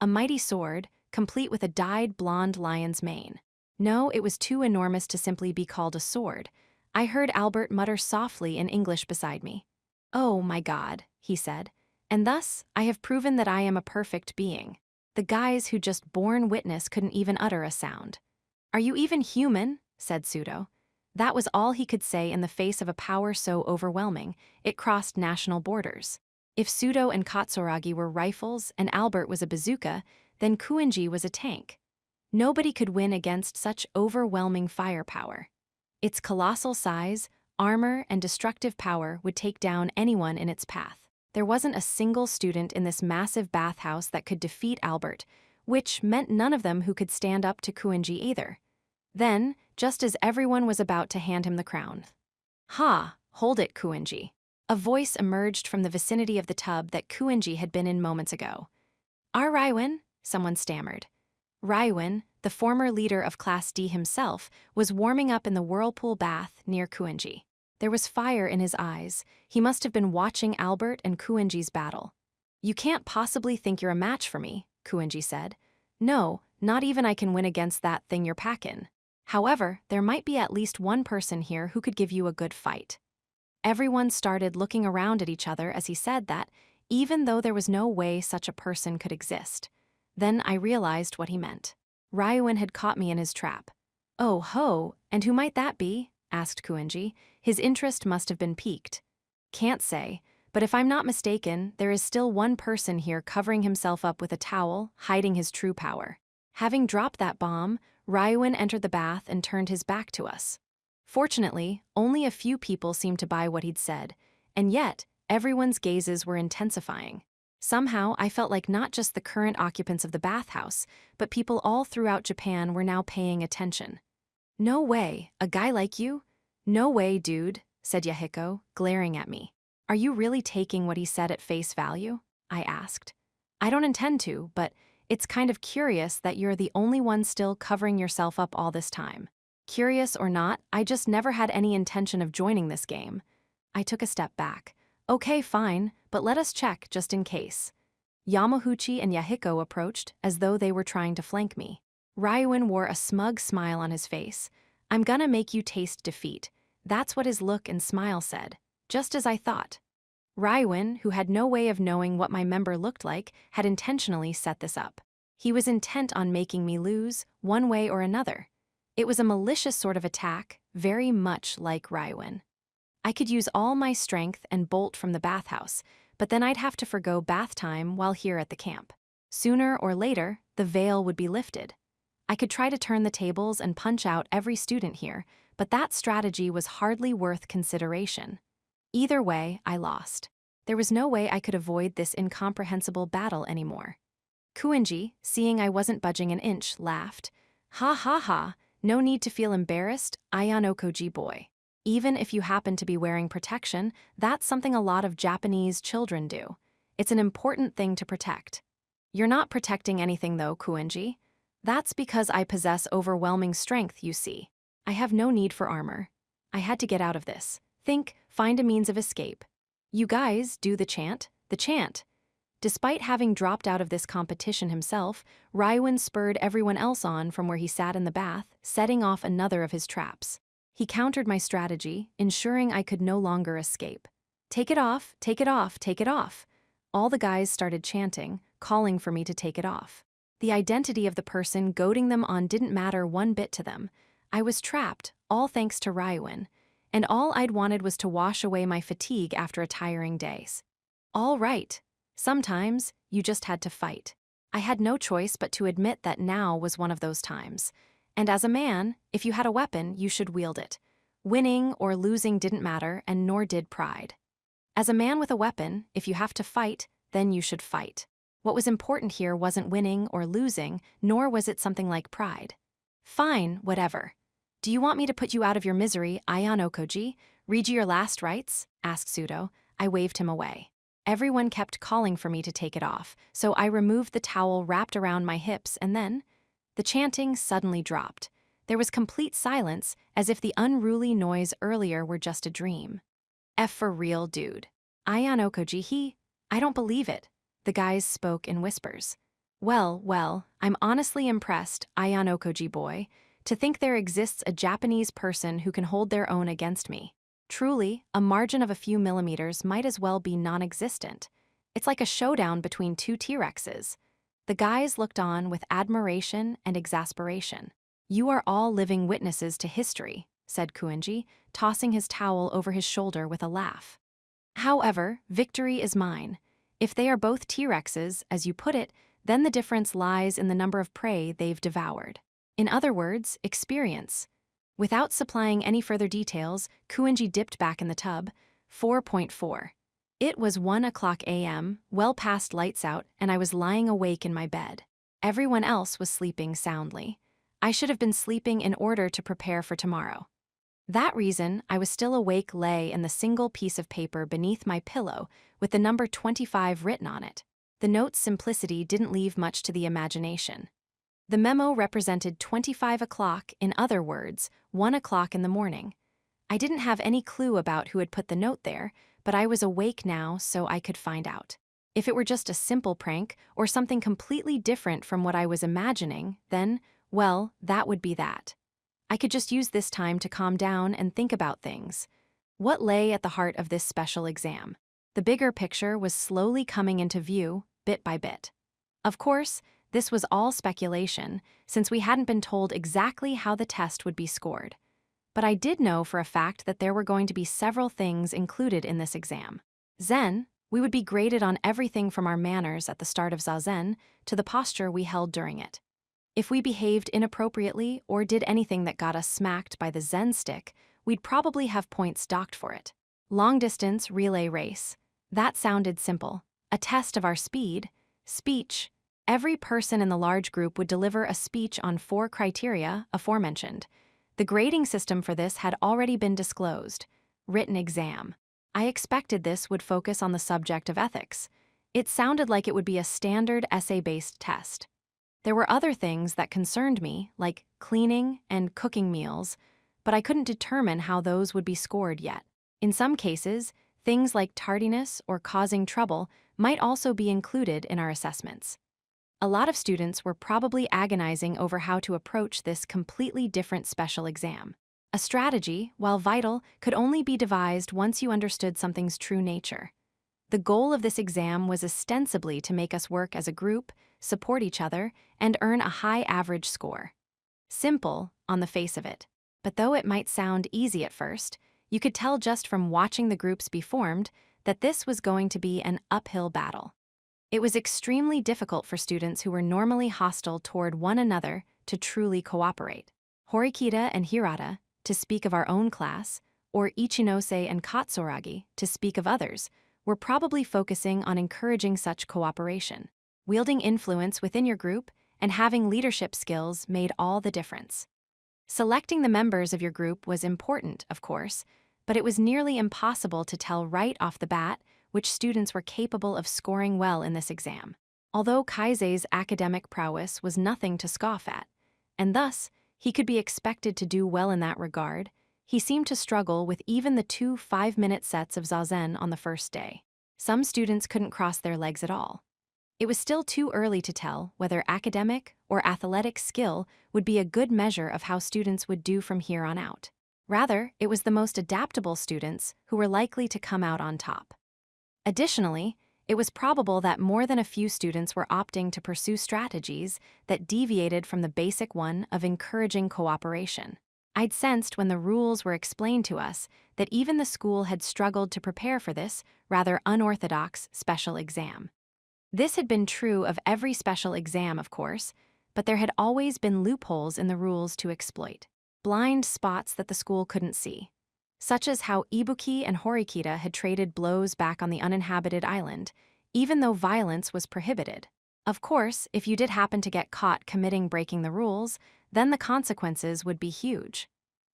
A mighty sword, complete with a dyed blonde lion's mane. No, it was too enormous to simply be called a sword. I heard Albert mutter softly in English beside me. "Oh my God," he said, "and thus I have proven that I am a perfect being." The guys who just borne witness couldn't even utter a sound. "Are you even human?" said Pseudo. That was all he could say in the face of a power so overwhelming, it crossed national borders. If Pseudo and Katsuragi were rifles and Albert was a bazooka, then Kuinji was a tank. Nobody could win against such overwhelming firepower. Its colossal size, armor, and destructive power would take down anyone in its path. There wasn't a single student in this massive bathhouse that could defeat Albert, which meant none of them who could stand up to Kuinji either. Then, just as everyone was about to hand him the crown. "Ha, hold it, Kuinji." A voice emerged from the vicinity of the tub that Kuinji had been in moments ago. "Our Raiwin," someone stammered. Raiwin, the former leader of Class D himself, was warming up in the whirlpool bath near Kuinji. There was fire in his eyes. He must have been watching Albert and Kuinji's battle. "You can't possibly think you're a match for me," Kuinji said. "No, not even I can win against that thing you're packin'. However, there might be at least one person here who could give you a good fight." Everyone started looking around at each other as he said that, even though there was no way such a person could exist. Then I realized what he meant. Raiwin had caught me in his trap. "Oh ho, and who might that be?" asked Kuinji. His interest must have been piqued. "Can't say, but if I'm not mistaken, there is still one person here covering himself up with a towel, hiding his true power." Having dropped that bomb, Raiwin entered the bath and turned his back to us. Fortunately, only a few people seemed to buy what he'd said, and yet, everyone's gazes were intensifying. Somehow, I felt like not just the current occupants of the bathhouse, but people all throughout Japan were now paying attention. "No way, a guy like you? No way, dude," said Yahiko, glaring at me. "Are you really taking what he said at face value?" I asked. "I don't intend to, but it's kind of curious that you're the only one still covering yourself up all this time." Curious or not, I just never had any intention of joining this game. I took a step back. "Okay, fine, but let us check just in case." Yamaguchi and Yahiko approached as though they were trying to flank me. Raiwin wore a smug smile on his face. "I'm gonna make you taste defeat." That's what his look and smile said, just as I thought. Raiwin, who had no way of knowing what my member looked like, had intentionally set this up. He was intent on making me lose, one way or another. It was a malicious sort of attack, very much like Raiwin. I could use all my strength and bolt from the bathhouse, but then I'd have to forgo bath time while here at the camp. Sooner or later, the veil would be lifted. I could try to turn the tables and punch out every student here, but that strategy was hardly worth consideration. Either way, I lost. There was no way I could avoid this incomprehensible battle anymore. Kuinji, seeing I wasn't budging an inch, laughed. "Ha ha ha. No need to feel embarrassed, Ayanokoji boy. Even if you happen to be wearing protection, that's something a lot of Japanese children do. It's an important thing to protect." "You're not protecting anything though, Kuinji. That's because I possess overwhelming strength, you see. I have no need for armor. I had to get out of this. Find a means of escape. You guys do the chant, the chant." Despite having dropped out of this competition himself, Raiwin spurred everyone else on from where he sat in the bath, setting off another of his traps. He countered my strategy, ensuring I could no longer escape. "Take it off, take it off, take it off." All the guys started chanting, calling for me to take it off. The identity of the person goading them on didn't matter one bit to them. I was trapped, all thanks to Raiwin. and all I'd wanted was to wash away my fatigue after a tiring day. All right. Sometimes, you just had to fight. I had no choice but to admit that now was one of those times. And as a man, if you had a weapon, you should wield it. Winning or losing didn't matter, and nor did pride. As a man with a weapon, if you have to fight, then you should fight. What was important here wasn't winning or losing, nor was it something like pride. Fine, whatever. Do you want me to put you out of your misery, Ayan Okoji? Read you your last rites? Asked Sudo. I waved him away. Everyone kept calling for me to take it off, so I removed the towel wrapped around my hips, and then the chanting suddenly dropped. There was complete silence, as if the unruly noise earlier were just a dream. F for real, dude. Ayan Okoji, I don't believe it. The guys spoke in whispers. Well, I'm honestly impressed, Ayan Okoji boy, to think there exists a Japanese person who can hold their own against me. Truly, a margin of a few millimeters might as well be non-existent. It's like a showdown between two T-Rexes. The guys looked on with admiration and exasperation. You are all living witnesses to history, said Kuinji, tossing his towel over his shoulder with a laugh. However, victory is mine. If they are both T-Rexes, as you put it, then the difference lies in the number of prey they've devoured. In other words, experience. Without supplying any further details, Kuinji dipped back in the tub. 4.4. It was 1:00 a.m., well past lights out, and I was lying awake in my bed. Everyone else was sleeping soundly. I should have been sleeping in order to prepare for tomorrow. That reason, I was still awake lay in the single piece of paper beneath my pillow with the number 25 written on it. The note's simplicity didn't leave much to the imagination. The memo represented 25 o'clock, in other words, 1:00 in the morning. I didn't have any clue about who had put the note there, but I was awake now so I could find out. If it were just a simple prank or something completely different from what I was imagining, then, well, that would be that. I could just use this time to calm down and think about things. What lay at the heart of this special exam? The bigger picture was slowly coming into view, bit by bit. Of course, this was all speculation, since we hadn't been told exactly how the test would be scored. But I did know for a fact that there were going to be several things included in this exam. Zen, we would be graded on everything from our manners at the start of Zazen to the posture we held during it. If we behaved inappropriately or did anything that got us smacked by the Zen stick, we'd probably have points docked for it. Long-distance relay race. That sounded simple. A test of our speed. Speech. Every person in the large group would deliver a speech on 4 criteria aforementioned. The grading system for this had already been disclosed. Written exam. I expected this would focus on the subject of ethics. It sounded like it would be a standard essay-based test. There were other things that concerned me, like cleaning and cooking meals, but I couldn't determine how those would be scored yet. In some cases, things like tardiness or causing trouble might also be included in our assessments. A lot of students were probably agonizing over how to approach this completely different special exam. A strategy, while vital, could only be devised once you understood something's true nature. The goal of this exam was ostensibly to make us work as a group, support each other, and earn a high average score. Simple, on the face of it. But though it might sound easy at first, you could tell just from watching the groups be formed that this was going to be an uphill battle. It was extremely difficult for students who were normally hostile toward one another to truly cooperate. Horikita and Hirata, to speak of our own class, or Ichinose and Katsuragi, to speak of others, were probably focusing on encouraging such cooperation. Wielding influence within your group and having leadership skills made all the difference. Selecting the members of your group was important, of course, but it was nearly impossible to tell right off the bat which students were capable of scoring well in this exam. Although Kaise's academic prowess was nothing to scoff at, and thus he could be expected to do well in that regard, he seemed to struggle with even the 2 5-minute sets of Zazen on the first day. Some students couldn't cross their legs at all. It was still too early to tell whether academic or athletic skill would be a good measure of how students would do from here on out. Rather, it was the most adaptable students who were likely to come out on top. Additionally, it was probable that more than a few students were opting to pursue strategies that deviated from the basic one of encouraging cooperation. I'd sensed when the rules were explained to us that even the school had struggled to prepare for this rather unorthodox special exam. This had been true of every special exam, of course, but there had always been loopholes in the rules to exploit, blind spots that the school couldn't see, such as how Ibuki and Horikita had traded blows back on the uninhabited island, even though violence was prohibited. Of course, if you did happen to get caught committing breaking the rules, then the consequences would be huge.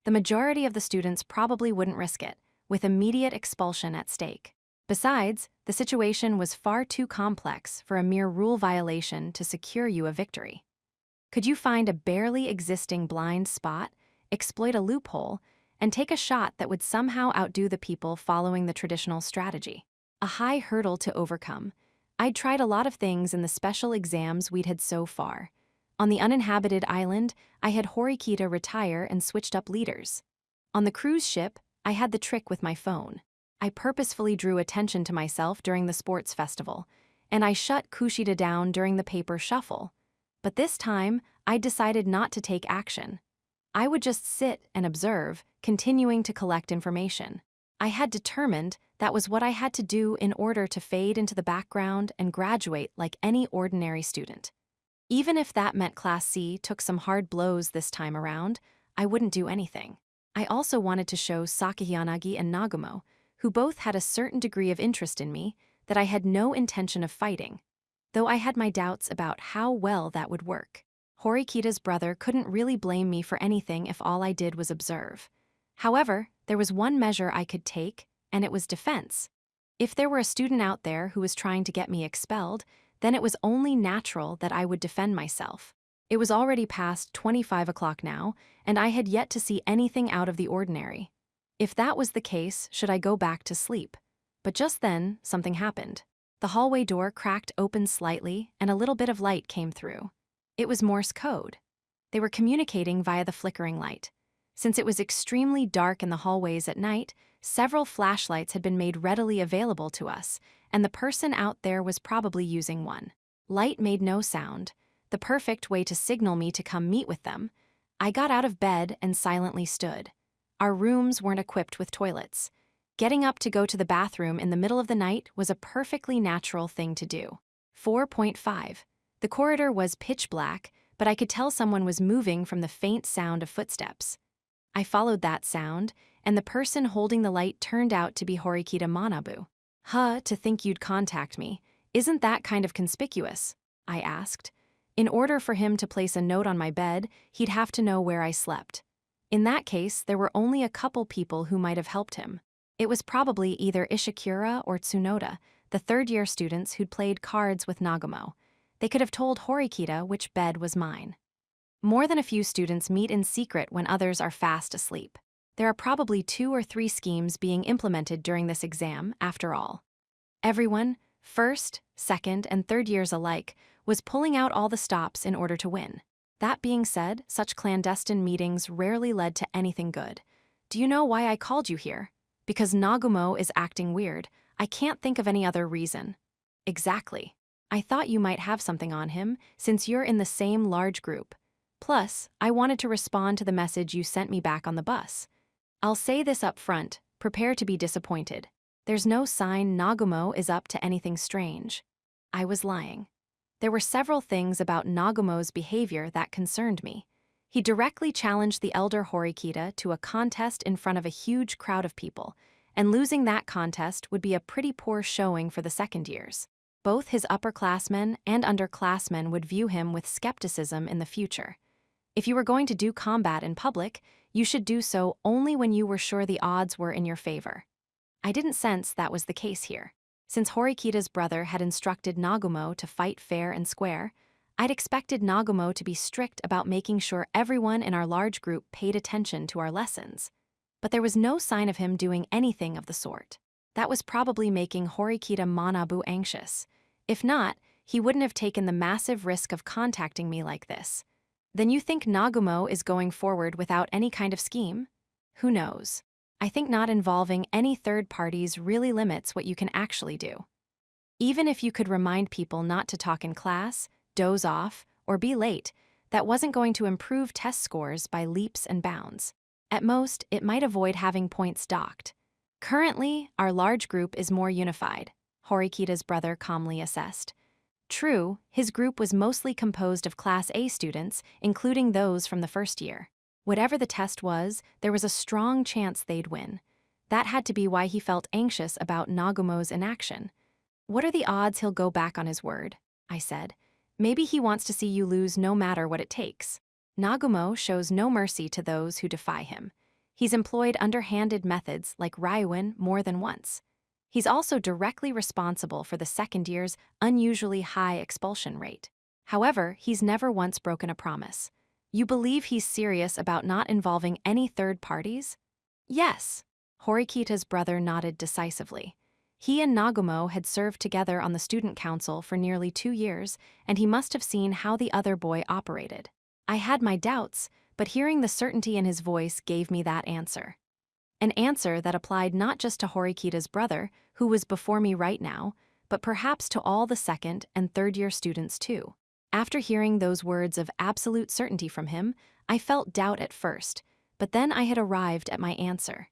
The majority of the students probably wouldn't risk it, with immediate expulsion at stake. Besides, the situation was far too complex for a mere rule violation to secure you a victory. Could you find a barely existing blind spot, exploit a loophole, and take a shot that would somehow outdo the people following the traditional strategy? A high hurdle to overcome. I'd tried a lot of things in the special exams we'd had so far. On the uninhabited island, I had Horikita retire and switched up leaders. On the cruise ship, I had the trick with my phone. I purposefully drew attention to myself during the sports festival, and I shut Kushida down during the paper shuffle. But this time, I decided not to take action. I would just sit and observe, continuing to collect information. I had determined that was what I had to do in order to fade into the background and graduate like any ordinary student. Even if that meant Class C took some hard blows this time around, I wouldn't do anything. I also wanted to show Sakayanagi and Nagumo, who both had a certain degree of interest in me, that I had no intention of fighting, though I had my doubts about how well that would work. Horikita's brother couldn't really blame me for anything if all I did was observe. However, there was one measure I could take, and it was defense. If there were a student out there who was trying to get me expelled, then it was only natural that I would defend myself. It was already past 25 o'clock now, and I had yet to see anything out of the ordinary. If that was the case, should I go back to sleep? But just then, something happened. The hallway door cracked open slightly, and a little bit of light came through. It was Morse code. They were communicating via the flickering light. Since it was extremely dark in the hallways at night, several flashlights had been made readily available to us, and the person out there was probably using one. Light made no sound, the perfect way to signal me to come meet with them. I got out of bed and silently stood. Our rooms weren't equipped with toilets. Getting up to go to the bathroom in the middle of the night was a perfectly natural thing to do. 4.5. The corridor was pitch black, but I could tell someone was moving from the faint sound of footsteps. I followed that sound, and the person holding the light turned out to be Horikita Manabu. To think you'd contact me. Isn't that kind of conspicuous? I asked. In order for him to place a note on my bed, he'd have to know where I slept. In that case, there were only a couple people who might have helped him. It was probably either Ishikura or Tsunoda, the third-year students who'd played cards with Nagumo. They could have told Horikita which bed was mine. More than a few students meet in secret when others are fast asleep. There are probably 2 or 3 schemes being implemented during this exam, after all. Everyone, first, second, and third years alike, was pulling out all the stops in order to win. That being said, such clandestine meetings rarely led to anything good. Do you know why I called you here? Because Nagumo is acting weird. I can't think of any other reason. Exactly. I thought you might have something on him, since you're in the same large group. Plus, I wanted to respond to the message you sent me back on the bus. I'll say this up front, prepare to be disappointed. There's no sign Nagumo is up to anything strange. I was lying. There were several things about Nagumo's behavior that concerned me. He directly challenged the elder Horikita to a contest in front of a huge crowd of people, and losing that contest would be a pretty poor showing for the second years. Both his upperclassmen and underclassmen would view him with skepticism in the future. If you were going to do combat in public, you should do so only when you were sure the odds were in your favor. I didn't sense that was the case here. Since Horikita's brother had instructed Nagumo to fight fair and square, I'd expected Nagumo to be strict about making sure everyone in our large group paid attention to our lessons. But there was no sign of him doing anything of the sort. That was probably making Horikita Manabu anxious. If not, he wouldn't have taken the massive risk of contacting me like this. Then you think Nagumo is going forward without any kind of scheme? Who knows? I think not involving any third parties really limits what you can actually do. Even if you could remind people not to talk in class, doze off, or be late, that wasn't going to improve test scores by leaps and bounds. At most, it might avoid having points docked. Currently, our large group is more unified, Horikita's brother calmly assessed. True, his group was mostly composed of Class A students, including those from the first year. Whatever the test was, there was a strong chance they'd win. That had to be why he felt anxious about Nagumo's inaction. What are the odds he'll go back on his word? I said. Maybe he wants to see you lose no matter what it takes. Nagumo shows no mercy to those who defy him. He's employed underhanded methods like Ryuin more than once. He's also directly responsible for the second year's unusually high expulsion rate. However, he's never once broken a promise. You believe he's serious about not involving any third parties? Yes. Horikita's brother nodded decisively. He and Nagumo had served together on the student council for nearly 2 years, and he must have seen how the other boy operated. I had my doubts, but hearing the certainty in his voice gave me that answer. An answer that applied not just to Horikita's brother, who was before me right now, but perhaps to all the second and third-year students too. After hearing those words of absolute certainty from him, I felt doubt at first, but then I had arrived at my answer.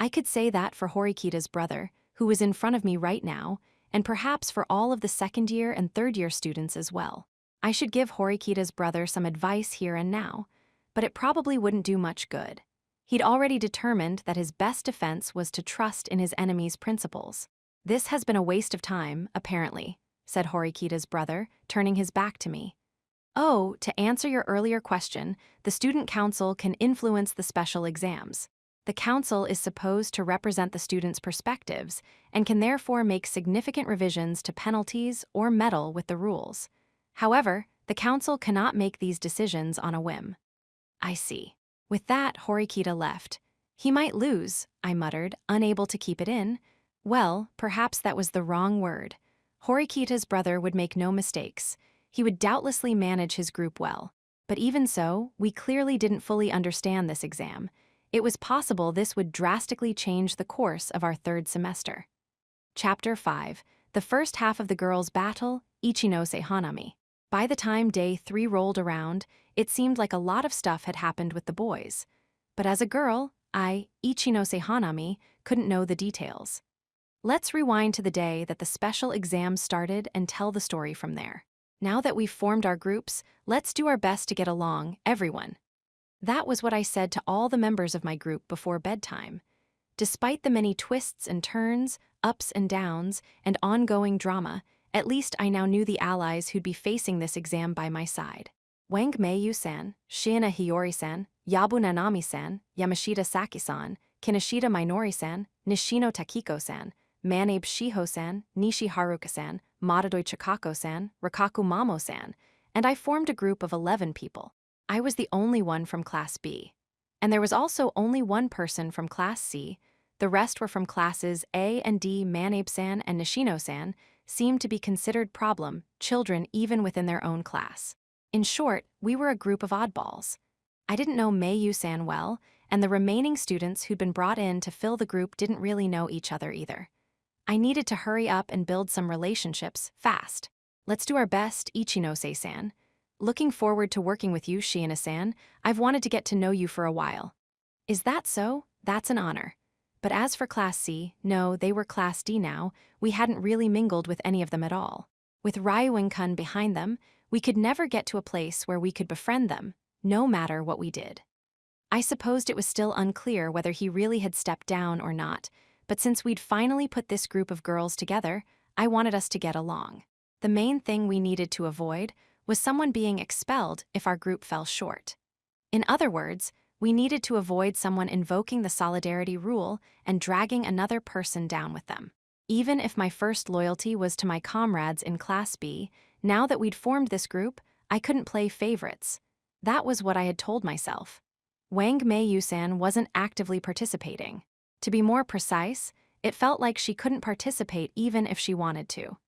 I could say that for Horikita's brother, who was in front of me right now, and perhaps for all of the second-year and third-year students as well. I should give Horikita's brother some advice here and now, but it probably wouldn't do much good. He'd already determined that his best defense was to trust in his enemy's principles. This has been a waste of time, apparently, said Horikita's brother, turning his back to me. Oh, to answer your earlier question, the student council can influence the special exams. The council is supposed to represent the students' perspectives and can therefore make significant revisions to penalties or meddle with the rules. However, the council cannot make these decisions on a whim. I see. With that, Horikita left. He might lose, I muttered, unable to keep it in. Well, perhaps that was the wrong word. Horikita's brother would make no mistakes. He would doubtlessly manage his group well. But even so, we clearly didn't fully understand this exam. It was possible this would drastically change the course of our third semester. Chapter 5. The first half of the girls' battle, Ichinose Hanami. By the time day 3 rolled around, it seemed like a lot of stuff had happened with the boys. But as a girl, I, Ichinose Hanami, couldn't know the details. Let's rewind to the day that the special exam started and tell the story from there. Now that we've formed our groups, let's do our best to get along, everyone. That was what I said to all the members of my group before bedtime. Despite the many twists and turns, ups and downs, and ongoing drama, at least I now knew the allies who'd be facing this exam by my side. Wang Meiyu-san, Shiina Hiyori-san, Yabu Nanami-san, Yamashita Saki-san, Kinoshita Minori-san, Nishino Takiko-san, Manabe Shiho-san, Nishi Haruka-san, Matadoi Chikako-san, Rikaku Mamo-san, and I formed a group of 11 people. I was the only one from Class B. And there was also only one person from Class C. The rest were from Classes A and D. Manabe-san and Nishino-san seemed to be considered problem children even within their own class. In short, we were a group of oddballs. I didn't know Meiyu-san well, and the remaining students who'd been brought in to fill the group didn't really know each other either. I needed to hurry up and build some relationships fast. Let's do our best, Ichinose-san. Looking forward to working with you, Shiina-san. I've wanted to get to know you for a while. Is that so? That's an honor. But as for Class C, no, they were Class D now. We hadn't really mingled with any of them at all. With Ryuin-kun behind them, we could never get to a place where we could befriend them, no matter what we did. I supposed it was still unclear whether he really had stepped down or not, but since we'd finally put this group of girls together, I wanted us to get along. The main thing we needed to avoid was someone being expelled if our group fell short. In other words, we needed to avoid someone invoking the solidarity rule and dragging another person down with them. Even if my first loyalty was to my comrades in Class B, now that we'd formed this group, I couldn't play favorites. That was what I had told myself. Wang Meiyu-san wasn't actively participating. To be more precise, it felt like she couldn't participate even if she wanted to.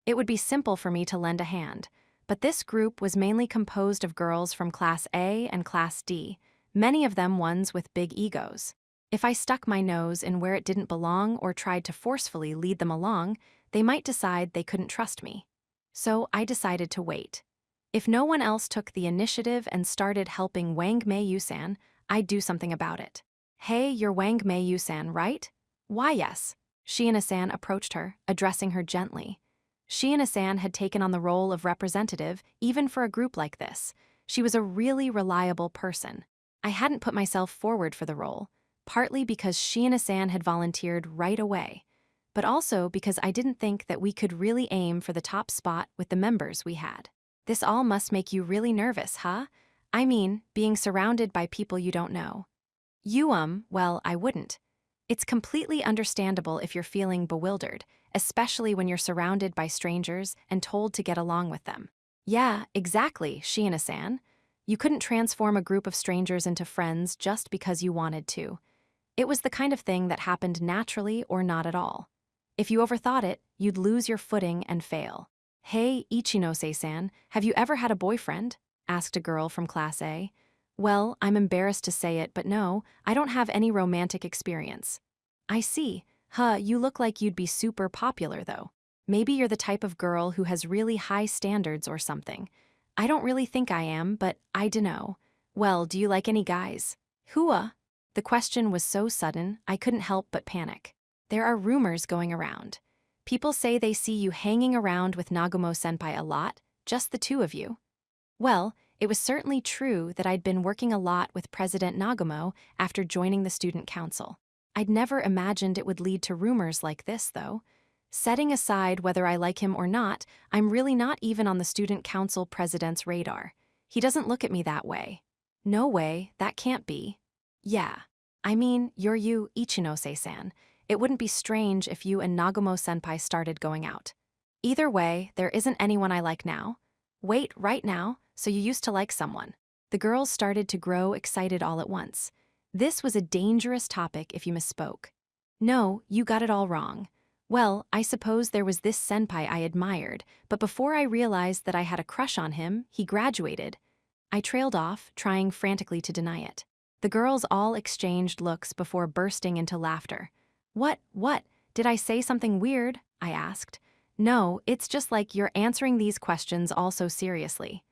It would be simple for me to lend a hand, but this group was mainly composed of girls from Class A and Class D, many of them ones with big egos. If I stuck my nose in where it didn't belong or tried to forcefully lead them along, they might decide they couldn't trust me. So I decided to wait. If no one else took the initiative and started helping Wang Meiyu-san, I'd do something about it. Hey, you're Wang Meiyu-san, right? Why, yes. Shiina-san approached her, addressing her gently. Shiina-san had taken on the role of representative even for a group like this. She was a really reliable person. I hadn't put myself forward for the role, partly because Shiina-san had volunteered right away, but also because I didn't think that we could really aim for the top spot with the members we had. This all must make you really nervous, huh? I mean, being surrounded by people you don't know. Well, I wouldn't. It's completely understandable if you're feeling bewildered, especially when you're surrounded by strangers and told to get along with them. Yeah, exactly, Shiina-san. You couldn't transform a group of strangers into friends just because you wanted to. It was the kind of thing that happened naturally or not at all. If you overthought it, you'd lose your footing and fail. Hey, Ichinose-san, have you ever had a boyfriend? Asked a girl from Class A. Well, I'm embarrassed to say it, but no, I don't have any romantic experience. I see. You look like you'd be super popular, though. Maybe you're the type of girl who has really high standards or something. I don't really think I am, but I dunno. Well, do you like any guys? Hua? The question was so sudden, I couldn't help but panic. There are rumors going around. People say they see you hanging around with Nagumo-senpai a lot, just the two of you. Well, it was certainly true that I'd been working a lot with President Nagumo after joining the student council. I'd never imagined it would lead to rumors like this, though. Setting aside whether I like him or not, I'm really not even on the student council president's radar. He doesn't look at me that way. No way, that can't be. Yeah. I mean, you're you, Ichinose-san. It wouldn't be strange if you and Nagumo-senpai started going out. Either way, there isn't anyone I like now. Wait, right now? So you used to like someone. The girls started to grow excited all at once. This was a dangerous topic if you misspoke. No, you got it all wrong. Well, I suppose there was this senpai I admired, but before I realized that I had a crush on him, he graduated. I trailed off, trying frantically to deny it. The girls all exchanged looks before bursting into laughter. What? Did I say something weird? I asked. No, it's just like you're answering these questions all so seriously.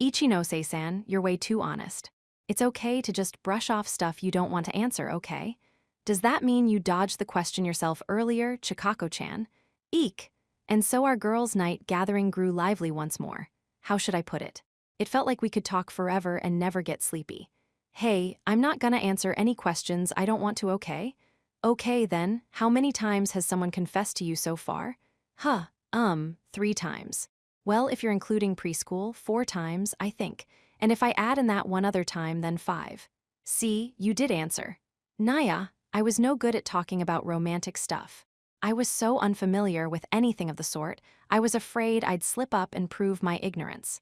Ichinose-san, you're way too honest. It's okay to just brush off stuff you don't want to answer, okay? Does that mean you dodged the question yourself earlier, Chikako-chan? Eek! And so our girls' night gathering grew lively once more. How should I put it? It felt like we could talk forever and never get sleepy. Hey, I'm not gonna answer any questions I don't want to, okay? Okay then, how many times has someone confessed to you so far? 3 times. Well, if you're including preschool, 4 times, I think. And if I add in that one other time, then 5. See, you did answer. Naya, I was no good at talking about romantic stuff. I was so unfamiliar with anything of the sort, I was afraid I'd slip up and prove my ignorance.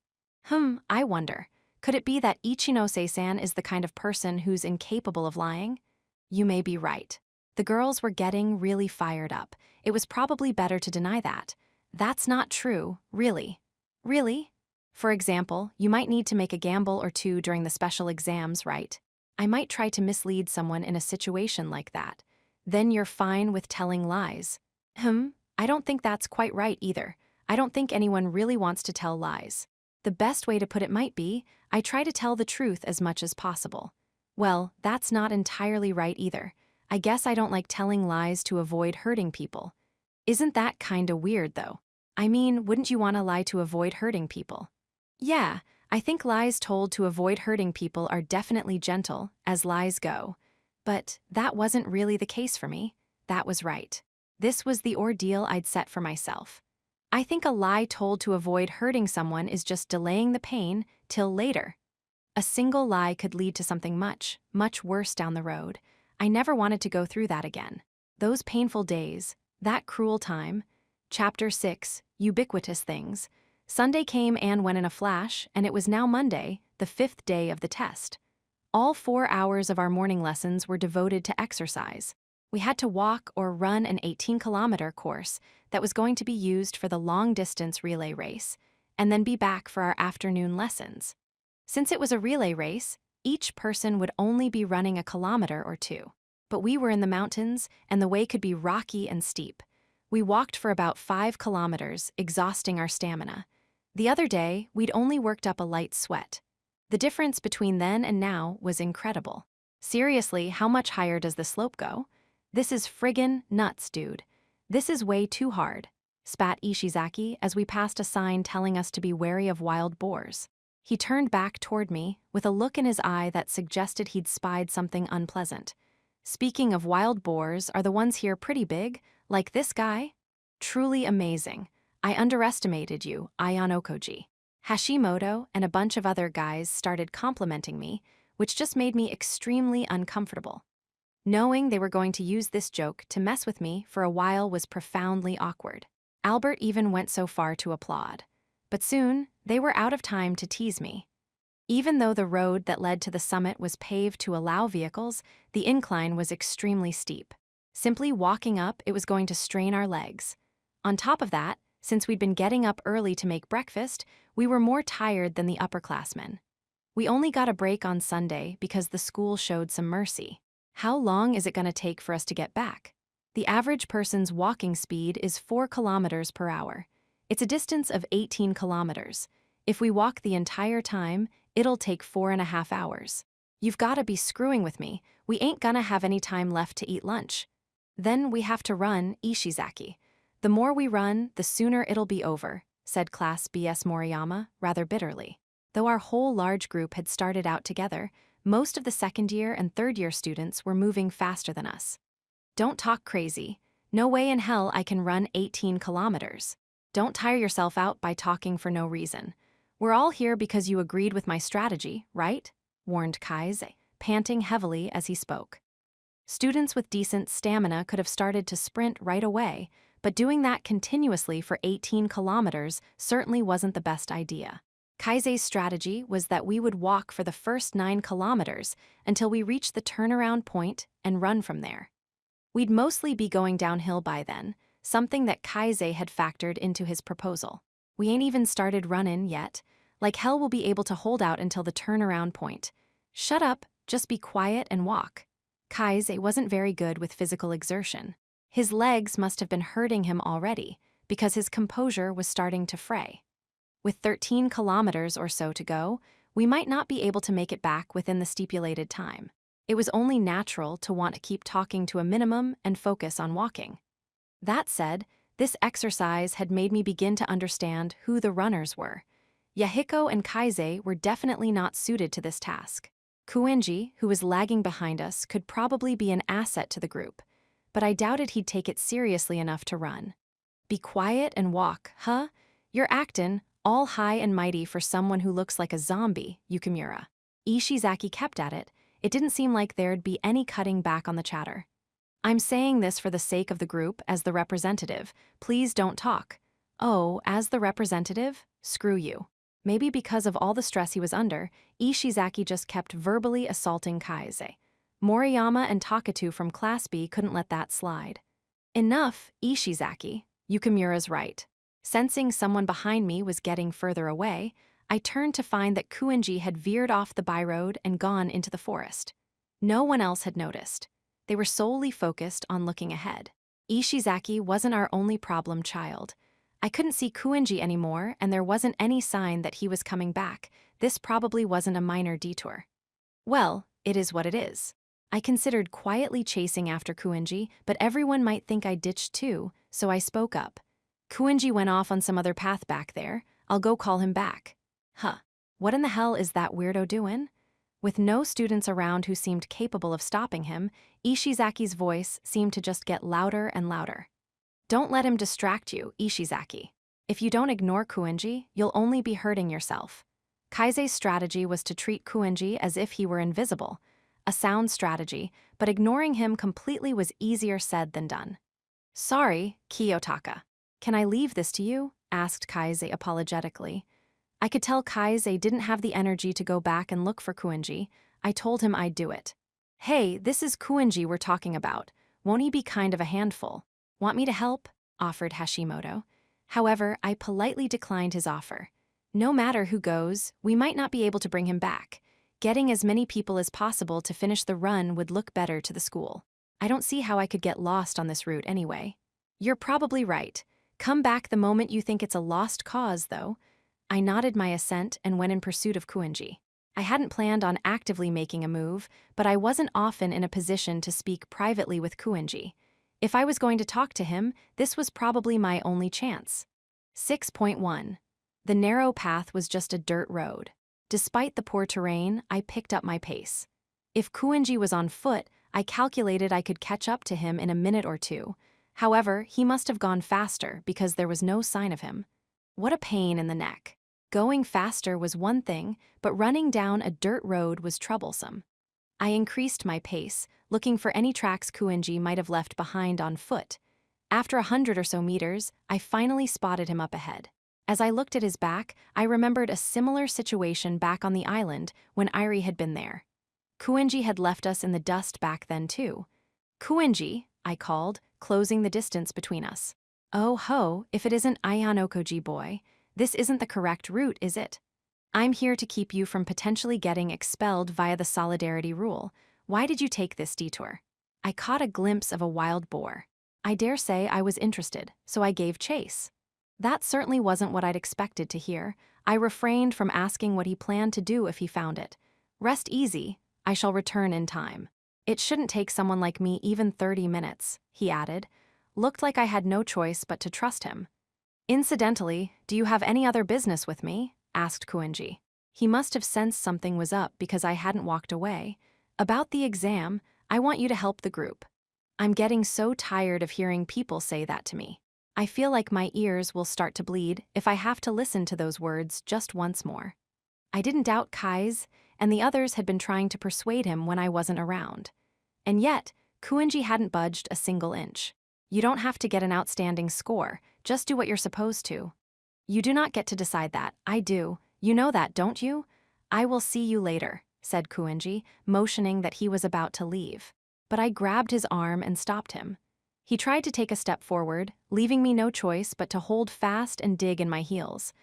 I wonder, could it be that Ichinose-san is the kind of person who's incapable of lying? You may be right. The girls were getting really fired up. It was probably better to deny that. That's not true, really. Really? For example, you might need to make a gamble or two during the special exams, right? I might try to mislead someone in a situation like that. Then you're fine with telling lies. I don't think that's quite right either. I don't think anyone really wants to tell lies. The best way to put it might be, I try to tell the truth as much as possible. Well, that's not entirely right either. I guess I don't like telling lies to avoid hurting people. Isn't that kinda weird, though? I mean, wouldn't you want to lie to avoid hurting people? Yeah, I think lies told to avoid hurting people are definitely gentle, as lies go. But that wasn't really the case for me. That was right. This was the ordeal I'd set for myself. I think a lie told to avoid hurting someone is just delaying the pain till later. A single lie could lead to something much, much worse down the road. I never wanted to go through that again. Those painful days, that cruel time. Chapter 6, Ubiquitous Things. Sunday came and went in a flash, and it was now Monday, the 5th day of the test. All 4 hours of our morning lessons were devoted to exercise. We had to walk or run an 18-kilometer course that was going to be used for the long-distance relay race, and then be back for our afternoon lessons. Since it was a relay race, each person would only be running a kilometer or 2. But we were in the mountains, and the way could be rocky and steep. We walked for about 5 kilometers, exhausting our stamina. The other day, we'd only worked up a light sweat. The difference between then and now was incredible. Seriously, how much higher does the slope go? This is friggin' nuts, dude. This is way too hard, spat Ishizaki as we passed a sign telling us to be wary of wild boars. He turned back toward me with a look in his eye that suggested he'd spied something unpleasant. Speaking of wild boars, are the ones here pretty big, like this guy? Truly amazing. I underestimated you, Ayan Okoji. Hashimoto and a bunch of other guys started complimenting me, which just made me extremely uncomfortable. Knowing they were going to use this joke to mess with me for a while was profoundly awkward. Albert even went so far to applaud. But soon, they were out of time to tease me. Even though the road that led to the summit was paved to allow vehicles, the incline was extremely steep. Simply walking up, it was going to strain our legs. On top of that, since we'd been getting up early to make breakfast, we were more tired than the upperclassmen. We only got a break on Sunday because the school showed some mercy. How long is it going to take for us to get back? The average person's walking speed is 4 kilometers per hour. It's a distance of 18 kilometers. If we walk the entire time, it'll take 4.5 hours. You've got to be screwing with me. We ain't gonna have any time left to eat lunch. Then we have to run, Ishizaki. The more we run, the sooner it'll be over, said Class BS Moriyama rather bitterly. Though our whole large group had started out together, most of the second-year and third-year students were moving faster than us. Don't talk crazy. No way in hell I can run 18 kilometers. Don't tire yourself out by talking for no reason. We're all here because you agreed with my strategy, right? Warned Kaize, panting heavily as he spoke. Students with decent stamina could have started to sprint right away, but doing that continuously for 18 kilometers certainly wasn't the best idea. Kaize's strategy was that we would walk for the first 9 kilometers until we reached the turnaround point and run from there. We'd mostly be going downhill by then, something that Kaize had factored into his proposal. We ain't even started running yet. Like hell we'll be able to hold out until the turnaround point. Shut up, just be quiet and walk. Kaize wasn't very good with physical exertion. His legs must have been hurting him already, because his composure was starting to fray. With 13 kilometers or so to go, we might not be able to make it back within the stipulated time. It was only natural to want to keep talking to a minimum and focus on walking. That said, this exercise had made me begin to understand who the runners were. Yahiko and Kaize were definitely not suited to this task. Kuenji, who was lagging behind us, could probably be an asset to the group, but I doubted he'd take it seriously enough to run. Be quiet and walk, huh? You're actin' all high and mighty for someone who looks like a zombie, Yukimura. Ishizaki kept at it. It didn't seem like there'd be any cutting back on the chatter. I'm saying this for the sake of the group as the representative. Please don't talk. Oh, as the representative? Screw you. Maybe because of all the stress he was under, Ishizaki just kept verbally assaulting Kaize. Moriyama and Takatu from Class B couldn't let that slide. Enough, Ishizaki. Yukimura's right. Sensing someone behind me was getting further away, I turned to find that Kuenji had veered off the byroad and gone into the forest. No one else had noticed. They were solely focused on looking ahead. Ishizaki wasn't our only problem child. I couldn't see Kuenji anymore, and there wasn't any sign that he was coming back. This probably wasn't a minor detour. Well, it is what it is. I considered quietly chasing after Kuenji, but everyone might think I ditched too, so I spoke up. Kuenji went off on some other path back there. I'll go call him back. Huh. What in the hell is that weirdo doing? With no students around who seemed capable of stopping him, Ishizaki's voice seemed to just get louder and louder. Don't let him distract you, Ishizaki. If you don't ignore Kuenji, you'll only be hurting yourself. Kaize's strategy was to treat Kuenji as if he were invisible. A sound strategy, but ignoring him completely was easier said than done. Sorry, Kiyotaka. Can I leave this to you? Asked Kaize apologetically. I could tell Kaize didn't have the energy to go back and look for Kuenji. I told him I'd do it. Hey, this is Kuenji we're talking about. Won't he be kind of a handful? Want me to help? Offered Hashimoto. However, I politely declined his offer. No matter who goes, we might not be able to bring him back. Getting as many people as possible to finish the run would look better to the school. I don't see how I could get lost on this route anyway. You're probably right. Come back the moment you think it's a lost cause, though. I nodded my assent and went in pursuit of Kuenji. I hadn't planned on actively making a move, but I wasn't often in a position to speak privately with Kuenji. If I was going to talk to him, this was probably my only chance. 6.1. The narrow path was just a dirt road. Despite the poor terrain, I picked up my pace. If Kuenji was on foot, I calculated I could catch up to him in a minute or two. However, he must have gone faster because there was no sign of him. What a pain in the neck. Going faster was one thing, but running down a dirt road was troublesome. I increased my pace, looking for any tracks Kuenji might have left behind on foot. After 100 or so meters, I finally spotted him up ahead. As I looked at his back, I remembered a similar situation back on the island when Irie had been there. Kuenji had left us in the dust back then too. "Kuenji," I called, closing the distance between us. "Oh ho, if it isn't Ayanokoji boy. This isn't the correct route, is it? I'm here to keep you from potentially getting expelled via the solidarity rule. Why did you take this detour?" I caught a glimpse of a wild boar. I dare say I was interested, so I gave chase. That certainly wasn't what I'd expected to hear. I refrained from asking what he planned to do if he found it. "Rest easy, I shall return in time. It shouldn't take someone like me even 30 minutes, he added. Looked like I had no choice but to trust him. "Incidentally, do you have any other business with me?" asked Kuenji. He must have sensed something was up because I hadn't walked away. "About the exam, I want you to help the group. I'm getting so tired of hearing people say that to me. I feel like my ears will start to bleed if I have to listen to those words just once more." I didn't doubt Kai's, and the others had been trying to persuade him when I wasn't around. And yet, Kuenji hadn't budged a single inch. "You don't have to get an outstanding score, just do what you're supposed to." "You do not get to decide that, I do. You know that, don't you?" "I will see you later," said Kuenji, motioning that he was about to leave. But I grabbed his arm and stopped him. He tried to take a step forward, leaving me no choice but to hold fast and dig in my heels.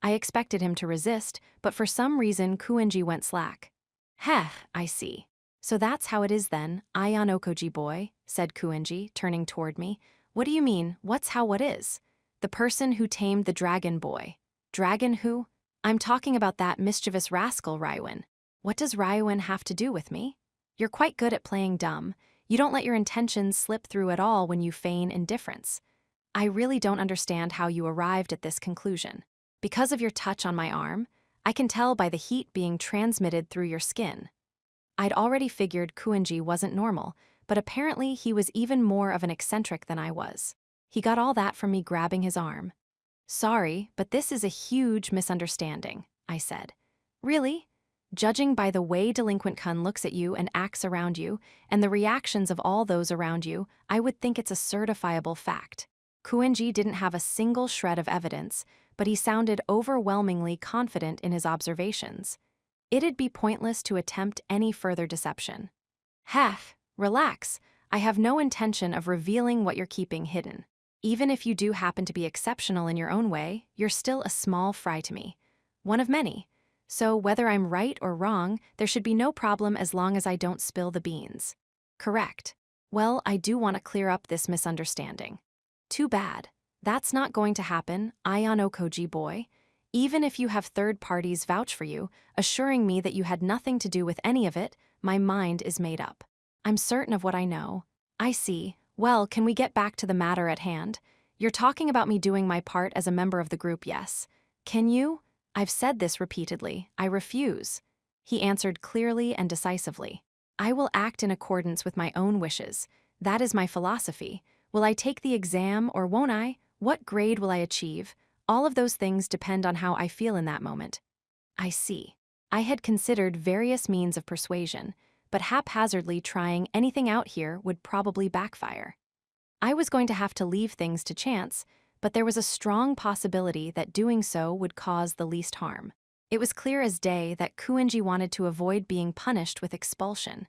I expected him to resist, but for some reason Kuenji went slack. "Heh, I see. So that's how it is then, Ayanokoji boy," said Kuenji, turning toward me. "What do you mean, what's how what is?" "The person who tamed the dragon boy." "Dragon who?" "I'm talking about that mischievous rascal Rywin." "What does Rywin have to do with me?" "You're quite good at playing dumb. You don't let your intentions slip through at all when you feign indifference. I really don't understand how you arrived at this conclusion. Because of your touch on my arm, I can tell by the heat being transmitted through your skin." I'd already figured Kuenji wasn't normal, but apparently he was even more of an eccentric than I was. He got all that from me grabbing his arm. "Sorry, but this is a huge misunderstanding," I said. "Really? Judging by the way Delinquent Kun looks at you and acts around you, and the reactions of all those around you, I would think it's a certifiable fact." Kuenji didn't have a single shred of evidence, but he sounded overwhelmingly confident in his observations. It'd be pointless to attempt any further deception. "Heh, relax. I have no intention of revealing what you're keeping hidden. Even if you do happen to be exceptional in your own way, you're still a small fry to me. One of many. So whether I'm right or wrong, there should be no problem as long as I don't spill the beans." "Correct. Well, I do want to clear up this misunderstanding." "Too bad. That's not going to happen, Ayanokoji boy. Even if you have third parties vouch for you, assuring me that you had nothing to do with any of it, my mind is made up. I'm certain of what I know." "I see. Well, can we get back to the matter at hand? You're talking about me doing my part as a member of the group, yes? Can you?" "I've said this repeatedly. I refuse." He answered clearly and decisively. "I will act in accordance with my own wishes. That is my philosophy. Will I take the exam or won't I? What grade will I achieve? All of those things depend on how I feel in that moment." "I see." I had considered various means of persuasion, but haphazardly trying anything out here would probably backfire. I was going to have to leave things to chance, but there was a strong possibility that doing so would cause the least harm. It was clear as day that Kuenji wanted to avoid being punished with expulsion.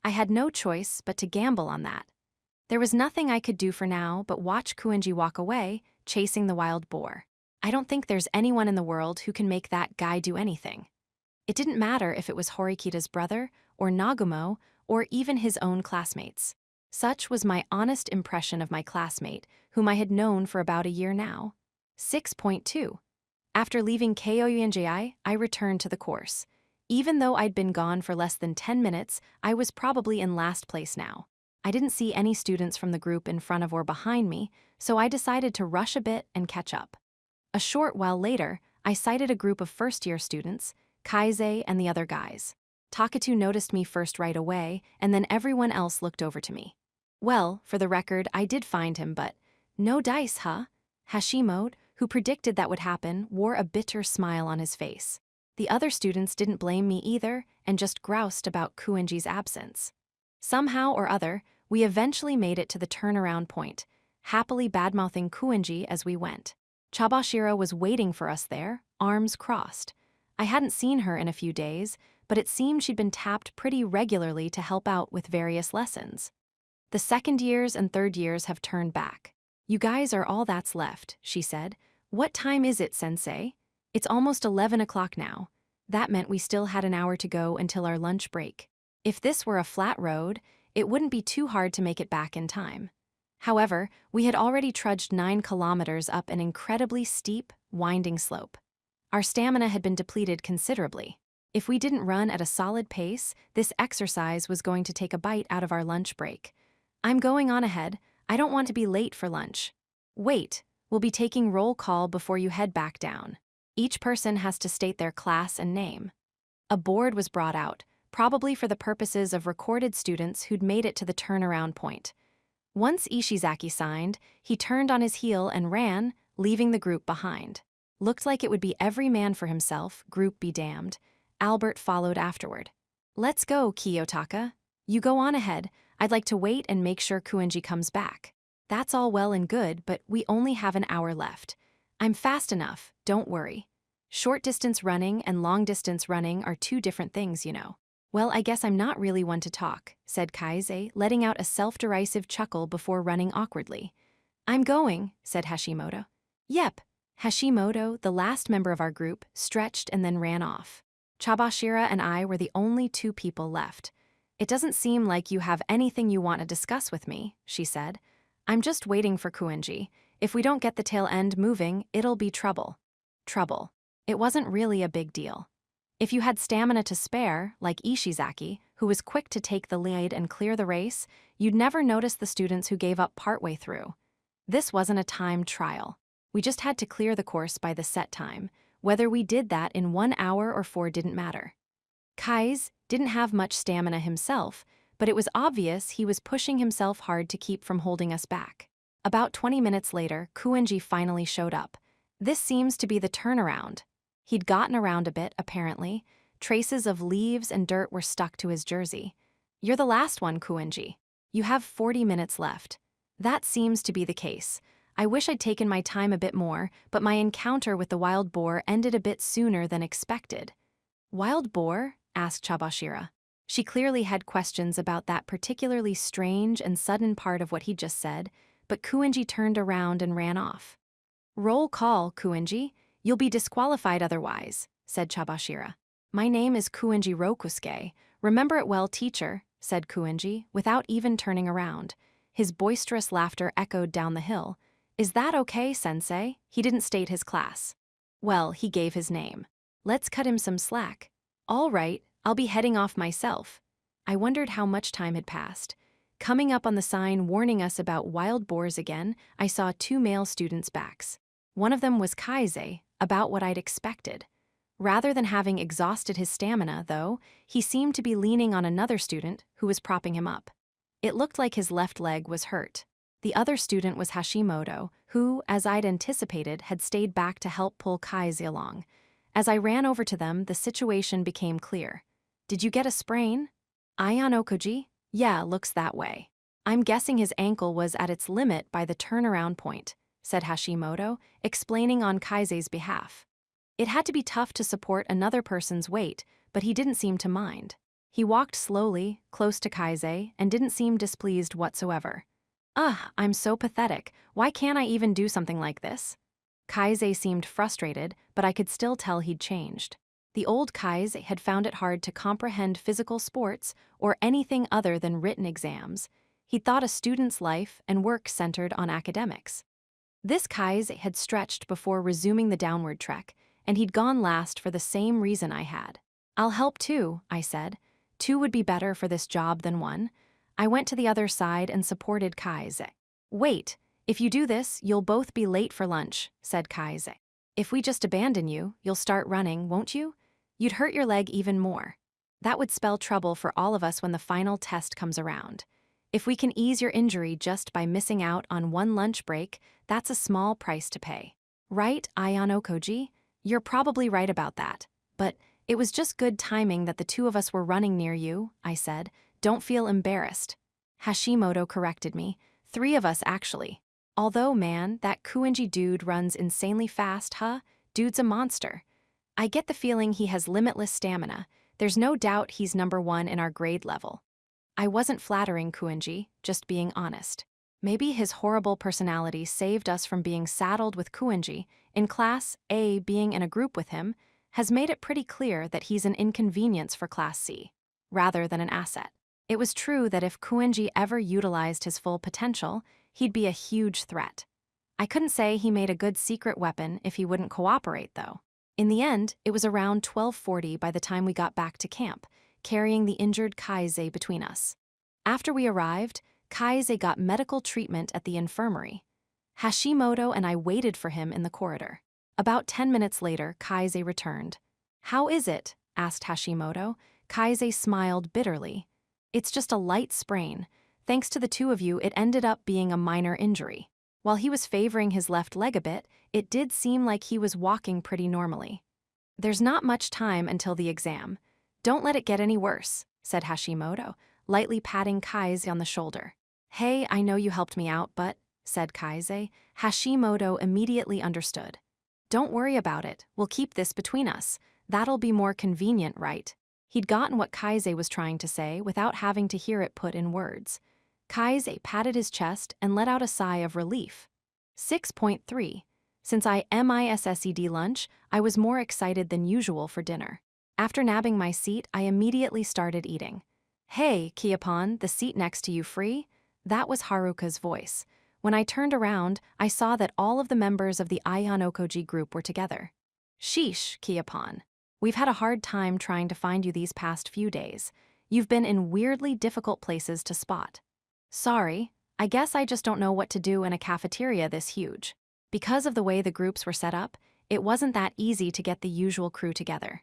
I had no choice but to gamble on that. There was nothing I could do for now but watch Kuenji walk away, chasing the wild boar. I don't think there's anyone in the world who can make that guy do anything. It didn't matter if it was Horikita's brother, or Nagumo, or even his own classmates. Such was my honest impression of my classmate, whom I had known for about a year now. 6.2. After leaving Kyoyenji, I returned to the course. Even though I'd been gone for less than 10 minutes, I was probably in last place now. I didn't see any students from the group in front of or behind me, so I decided to rush a bit and catch up. A short while later, I sighted a group of first-year students, Kaise and the other guys. Takatu noticed me first right away, and then everyone else looked over to me. Well, for the record, I did find him, but no dice, huh? Hashimoto, who predicted that would happen, wore a bitter smile on his face. The other students didn't blame me either and just groused about Kuenji's absence. Somehow or other, we eventually made it to the turnaround point, happily badmouthing Kuenji as we went. Chabashira was waiting for us there, arms crossed. I hadn't seen her in a few days, but it seemed she'd been tapped pretty regularly to help out with various lessons. The second years and third years have turned back. You guys are all that's left, she said. What time is it, sensei? It's almost 11 o'clock now. That meant we still had an hour to go until our lunch break. If this were a flat road, it wouldn't be too hard to make it back in time. However, we had already trudged 9 kilometers up an incredibly steep, winding slope. Our stamina had been depleted considerably. If we didn't run at a solid pace, this exercise was going to take a bite out of our lunch break. I'm going on ahead. I don't want to be late for lunch. Wait, we'll be taking roll call before you head back down. Each person has to state their class and name. A board was brought out, probably for the purposes of recorded students who'd made it to the turnaround point. Once Ishizaki signed, he turned on his heel and ran, leaving the group behind. Looked like it would be every man for himself, group be damned. Albert followed afterward. Let's go, Kiyotaka. You go on ahead. I'd like to wait and make sure Kuenji comes back. That's all well and good, but we only have an hour left. I'm fast enough, don't worry. Short-distance running and long-distance running are 2 different things, you know. Well, I guess I'm not really one to talk, said Kaise, letting out a self-derisive chuckle before running awkwardly. I'm going, said Hashimoto. Yep. Hashimoto, the last member of our group, stretched and then ran off. Chabashira and I were the only 2 people left. It doesn't seem like you have anything you want to discuss with me, she said. I'm just waiting for Kuenji. If we don't get the tail end moving, it'll be trouble. Trouble. It wasn't really a big deal. If you had stamina to spare, like Ishizaki, who was quick to take the lead and clear the race, you'd never notice the students who gave up partway through. This wasn't a timed trial. We just had to clear the course by the set time. Whether we did that in 1 hour or 4 didn't matter. Kaise didn't have much stamina himself, but it was obvious he was pushing himself hard to keep from holding us back. About 20 minutes later, Kuenji finally showed up. This seems to be the turnaround. He'd gotten around a bit, apparently. Traces of leaves and dirt were stuck to his jersey. You're the last one, Kuenji. You have 40 minutes left. That seems to be the case. I wish I'd taken my time a bit more, but my encounter with the wild boar ended a bit sooner than expected. Wild boar? Asked Chabashira. She clearly had questions about that particularly strange and sudden part of what he'd just said, but Kuenji turned around and ran off. Roll call, Kuenji. You'll be disqualified otherwise, said Chabashira. My name is Kuenji Rokusuke. Remember it well, teacher, said Kuenji, without even turning around. His boisterous laughter echoed down the hill. Is that okay, sensei? He didn't state his class. Well, he gave his name. Let's cut him some slack. All right, I'll be heading off myself. I wondered how much time had passed. Coming up on the sign warning us about wild boars again, I saw 2 male students' backs. One of them was Kaise, about what I'd expected. Rather than having exhausted his stamina, though, he seemed to be leaning on another student who was propping him up. It looked like his left leg was hurt. The other student was Hashimoto, who, as I'd anticipated, had stayed back to help pull Kaise along. As I ran over to them, the situation became clear. Did you get a sprain? Aion Okoji? Yeah, looks that way. I'm guessing his ankle was at its limit by the turnaround point, said Hashimoto, explaining on Kaise's behalf. It had to be tough to support another person's weight, but he didn't seem to mind. He walked slowly, close to Kaise, and didn't seem displeased whatsoever. I'm so pathetic. Why can't I even do something like this? Kaise seemed frustrated, but I could still tell he'd changed. The old Kaise had found it hard to comprehend physical sports or anything other than written exams. He thought a student's life and work centered on academics. This Kaise had stretched before resuming the downward trek, and he'd gone last for the same reason I had. I'll help too, I said. Two would be better for this job than one. I went to the other side and supported Kaize. Wait, if you do this, you'll both be late for lunch, said Kaize. If we just abandon you, you'll start running, won't you? You'd hurt your leg even more. That would spell trouble for all of us when the final test comes around. If we can ease your injury just by missing out on one lunch break, that's a small price to pay. Right, Ayano Koji? You're probably right about that. But it was just good timing that the two of us were running near you, I said. Don't feel embarrassed. Hashimoto corrected me. 3 of us, actually. Although, man, that Kuinji dude runs insanely fast, huh? Dude's a monster. I get the feeling he has limitless stamina. There's no doubt he's number 1 in our grade level. I wasn't flattering Kuinji, just being honest. Maybe his horrible personality saved us from being saddled with Kuinji. In Class A, being in a group with him has made it pretty clear that he's an inconvenience for Class C, rather than an asset. It was true that if Kuinji ever utilized his full potential, he'd be a huge threat. I couldn't say he made a good secret weapon if he wouldn't cooperate, though. In the end, it was around 12:40 by the time we got back to camp, carrying the injured Kaize between us. After we arrived, Kaize got medical treatment at the infirmary. Hashimoto and I waited for him in the corridor. About 10 minutes later, Kaize returned. "How is it?" asked Hashimoto. Kaize smiled bitterly. "It's just a light sprain. Thanks to the two of you, it ended up being a minor injury. While he was favoring his left leg a bit, it did seem like he was walking pretty normally. There's not much time until the exam. Don't let it get any worse," said Hashimoto, lightly patting Kaize on the shoulder. "Hey, I know you helped me out, but," said Kaize. Hashimoto immediately understood. "Don't worry about it. We'll keep this between us. That'll be more convenient, right?" He'd gotten what Kaize was trying to say without having to hear it put in words. Kaize patted his chest and let out a sigh of relief. 6.3. Since I missed lunch, I was more excited than usual for dinner. After nabbing my seat, I immediately started eating. "Hey, Kiapon, the seat next to you free?" That was Haruka's voice. When I turned around, I saw that all of the members of the Ayanokoji group were together. "Sheesh, Kiapon. We've had a hard time trying to find you these past few days. You've been in weirdly difficult places to spot." "Sorry, I guess I just don't know what to do in a cafeteria this huge. Because of the way the groups were set up, it wasn't that easy to get the usual crew together.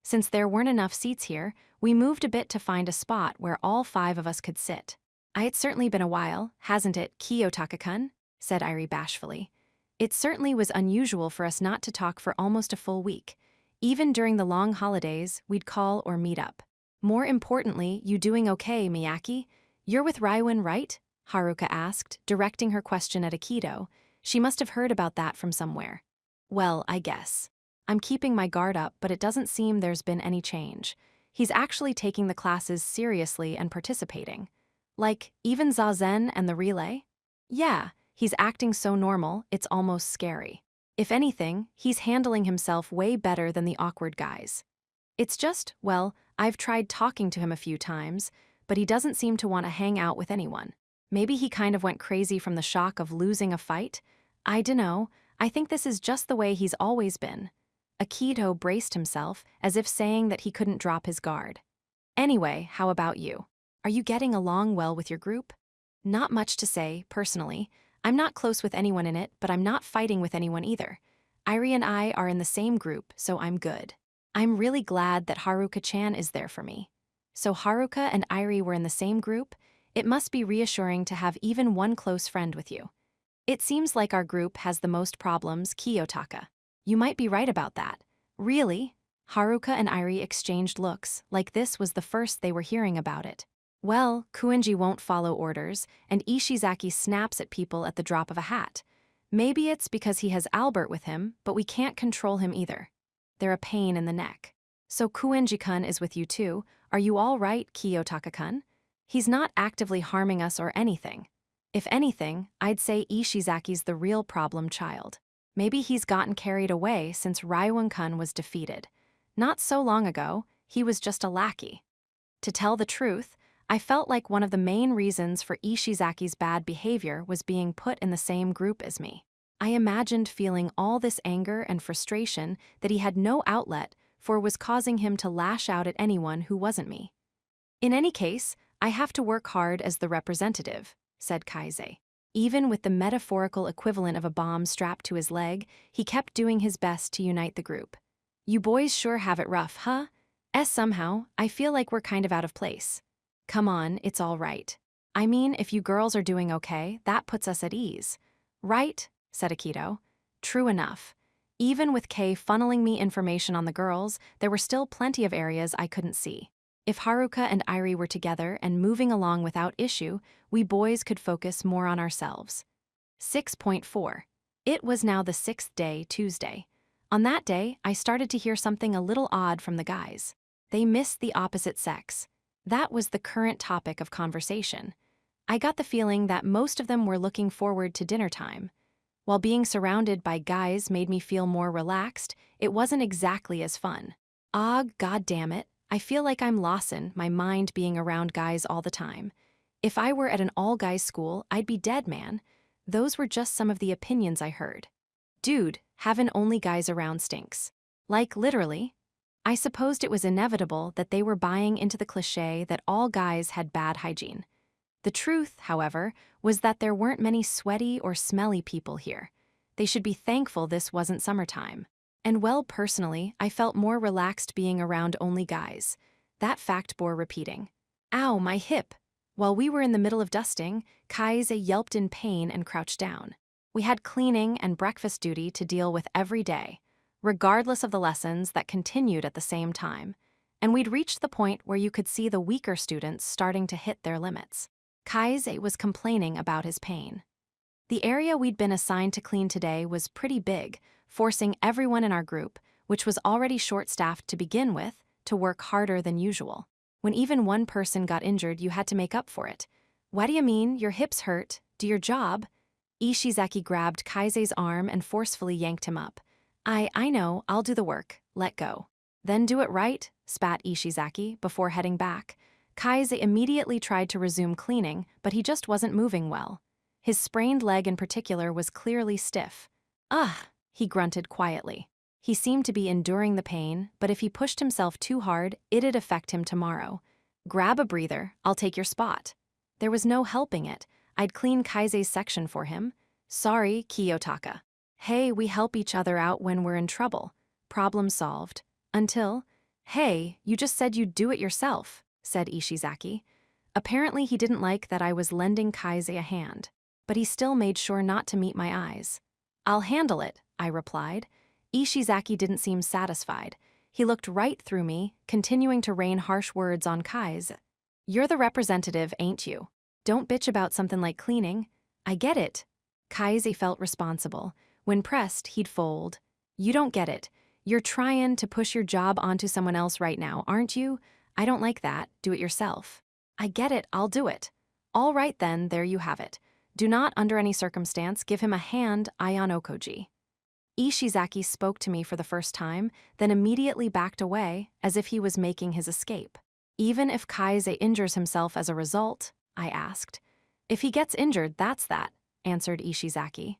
Since there weren't enough seats here, we moved a bit to find a spot where all 5 of us could sit." "It's certainly been a while, hasn't it, Kiyotaka-kun?" said Irie bashfully. "It certainly was unusual for us not to talk for almost a full week. Even during the long holidays, we'd call or meet up. More importantly, you doing okay, Miyaki? You're with Raiwan, right?" Haruka asked, directing her question at Akido. She must have heard about that from somewhere. "Well, I guess. I'm keeping my guard up, but it doesn't seem there's been any change. He's actually taking the classes seriously and participating. Like, even Zazen and the relay? Yeah, he's acting so normal, it's almost scary. If anything, he's handling himself way better than the awkward guys. It's just, well, I've tried talking to him a few times, but he doesn't seem to want to hang out with anyone. Maybe he kind of went crazy from the shock of losing a fight? I dunno, I think this is just the way he's always been." Akido braced himself, as if saying that he couldn't drop his guard. "Anyway, how about you? Are you getting along well with your group?" "Not much to say, personally. I'm not close with anyone in it, but I'm not fighting with anyone either. Irie and I are in the same group, so I'm good. I'm really glad that Haruka-chan is there for me." So Haruka and Irie were in the same group? It must be reassuring to have even one close friend with you. "It seems like our group has the most problems, Kiyotaka. You might be right about that." "Really?" Haruka and Irie exchanged looks, like this was the first they were hearing about it. "Well, Kuinji won't follow orders, and Ishizaki snaps at people at the drop of a hat. Maybe it's because he has Albert with him, but we can't control him either. They're a pain in the neck." "So Kuinji-kun is with you too. Are you all right, Kiyotaka-kun?" "He's not actively harming us or anything. If anything, I'd say Ishizaki's the real problem child. Maybe he's gotten carried away since Raiwan-kun was defeated. Not so long ago, he was just a lackey." To tell the truth, I felt like one of the main reasons for Ishizaki's bad behavior was being put in the same group as me. I imagined feeling all this anger and frustration that he had no outlet for was causing him to lash out at anyone who wasn't me. In any case, I have to work hard as the representative, said Kaise. Even with the metaphorical equivalent of a bomb strapped to his leg, he kept doing his best to unite the group. You boys sure have it rough, huh? Somehow, I feel like we're kind of out of place. Come on, it's all right. I mean, if you girls are doing okay, that puts us at ease. Right? Said Akito. True enough. Even with Kei funneling me information on the girls, there were still plenty of areas I couldn't see. If Haruka and Irie were together and moving along without issue, we boys could focus more on ourselves. 6.4. It was now the 6th day, Tuesday. On that day, I started to hear something a little odd from the guys. They missed the opposite sex. That was the current topic of conversation. I got the feeling that most of them were looking forward to dinner time. While being surrounded by guys made me feel more relaxed, it wasn't exactly as fun. God damn it. I feel like I'm Lawson, my mind being around guys all the time. If I were at an all-guys school, I'd be dead, man. Those were just some of the opinions I heard. Dude, having only guys around stinks. Like, literally. I supposed it was inevitable that they were buying into the cliché that all guys had bad hygiene. The truth, however, was that there weren't many sweaty or smelly people here. They should be thankful this wasn't summertime. And well, personally, I felt more relaxed being around only guys. That fact bore repeating. Ow, my hip! While we were in the middle of dusting, Kaise yelped in pain and crouched down. We had cleaning and breakfast duty to deal with every day, regardless of the lessons that continued at the same time. And we'd reached the point where you could see the weaker students starting to hit their limits. Kaise was complaining about his pain. The area we'd been assigned to clean today was pretty big, forcing everyone in our group, which was already short-staffed to begin with, to work harder than usual. When even one person got injured, you had to make up for it. What do you mean? Your hips hurt? Do your job? Ishizaki grabbed Kaise's arm and forcefully yanked him up. I know, I'll do the work. Let go. Then do it right, spat Ishizaki before heading back. Kaise immediately tried to resume cleaning, but he just wasn't moving well. His sprained leg in particular was clearly stiff. Ugh, he grunted quietly. He seemed to be enduring the pain, but if he pushed himself too hard, it'd affect him tomorrow. Grab a breather, I'll take your spot. There was no helping it. I'd clean Kaise's section for him. Sorry, Kiyotaka. Hey, we help each other out when we're in trouble. Problem solved. Until, hey, you just said you'd do it yourself, said Ishizaki. Apparently he didn't like that I was lending Kaise a hand, but he still made sure not to meet my eyes. I'll handle it, I replied. Ishizaki didn't seem satisfied. He looked right through me, continuing to rain harsh words on Kaise. You're the representative, ain't you? Don't bitch about something like cleaning. I get it. Kaise felt responsible. When pressed, he'd fold. You don't get it. You're trying to push your job onto someone else right now, aren't you? I don't like that. Do it yourself. I get it. I'll do it. All right then, there you have it. Do not, under any circumstance, give him a hand, Ion Okoji. Ishizaki spoke to me for the first time, then immediately backed away, as if he was making his escape. Even if Kaise injures himself as a result, I asked. If he gets injured, that's that, answered Ishizaki.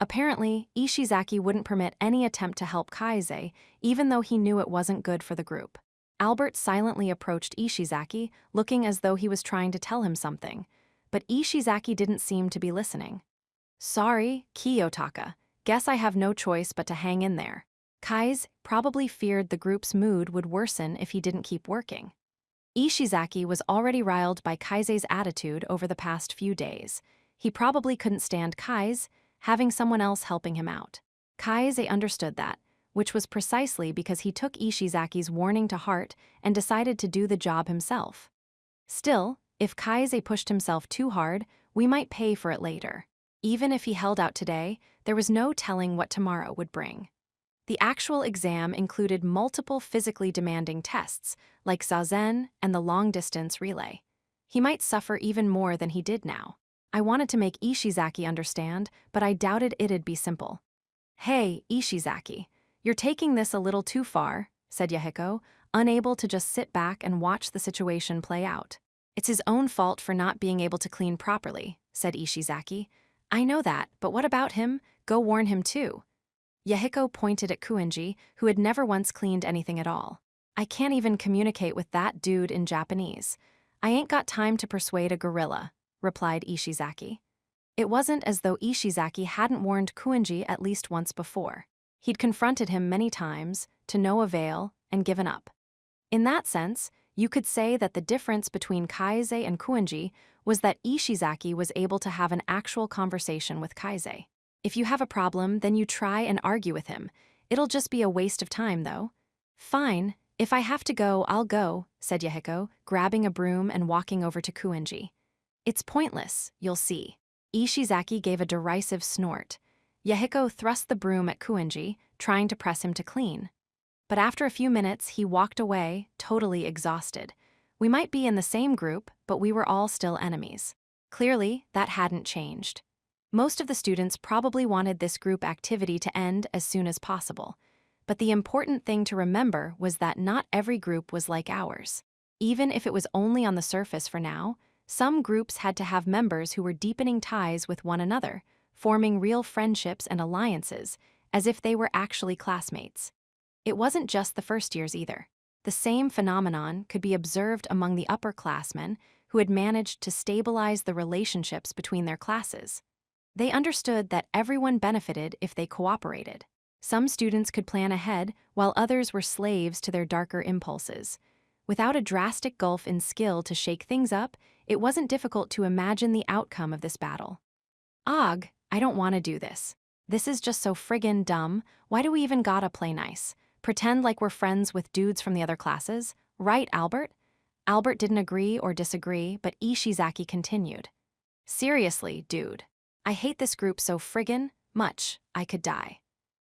Apparently, Ishizaki wouldn't permit any attempt to help Kaise, even though he knew it wasn't good for the group. Albert silently approached Ishizaki, looking as though he was trying to tell him something, but Ishizaki didn't seem to be listening. Sorry, Kiyotaka. Guess I have no choice but to hang in there. Kaise probably feared the group's mood would worsen if he didn't keep working. Ishizaki was already riled by Kaise's attitude over the past few days. He probably couldn't stand Kaise, having someone else helping him out. Kaise understood that, which was precisely because he took Ishizaki's warning to heart and decided to do the job himself. Still, if Kaise pushed himself too hard, we might pay for it later. Even if he held out today, there was no telling what tomorrow would bring. The actual exam included multiple physically demanding tests, like zazen and the long-distance relay. He might suffer even more than he did now. I wanted to make Ishizaki understand, but I doubted it'd be simple. Hey, Ishizaki, you're taking this a little too far, said Yahiko, unable to just sit back and watch the situation play out. It's his own fault for not being able to clean properly, said Ishizaki. I know that, but what about him? Go warn him too. Yahiko pointed at Kuinji, who had never once cleaned anything at all. I can't even communicate with that dude in Japanese. I ain't got time to persuade a gorilla, replied Ishizaki. It wasn't as though Ishizaki hadn't warned Kuinji at least once before. He'd confronted him many times, to no avail, and given up. In that sense, you could say that the difference between Kaise and Kuinji was that Ishizaki was able to have an actual conversation with Kaise. If you have a problem, then you try and argue with him. It'll just be a waste of time, though. Fine, if I have to go, I'll go, said Yahiko, grabbing a broom and walking over to Kuinji. It's pointless, you'll see. Ishizaki gave a derisive snort. Yahiko thrust the broom at Kuinji, trying to press him to clean. But after a few minutes, he walked away, totally exhausted. We might be in the same group, but we were all still enemies. Clearly, that hadn't changed. Most of the students probably wanted this group activity to end as soon as possible. But the important thing to remember was that not every group was like ours. Even if it was only on the surface for now, some groups had to have members who were deepening ties with one another, forming real friendships and alliances, as if they were actually classmates. It wasn't just the first years either. The same phenomenon could be observed among the upperclassmen who had managed to stabilize the relationships between their classes. They understood that everyone benefited if they cooperated. Some students could plan ahead, while others were slaves to their darker impulses. Without a drastic gulf in skill to shake things up, it wasn't difficult to imagine the outcome of this battle. Ugh, I don't want to do this. This is just so friggin' dumb. Why do we even gotta play nice? Pretend like we're friends with dudes from the other classes? Right, Albert? Albert didn't agree or disagree, but Ishizaki continued. Seriously, dude. I hate this group so friggin' much, I could die.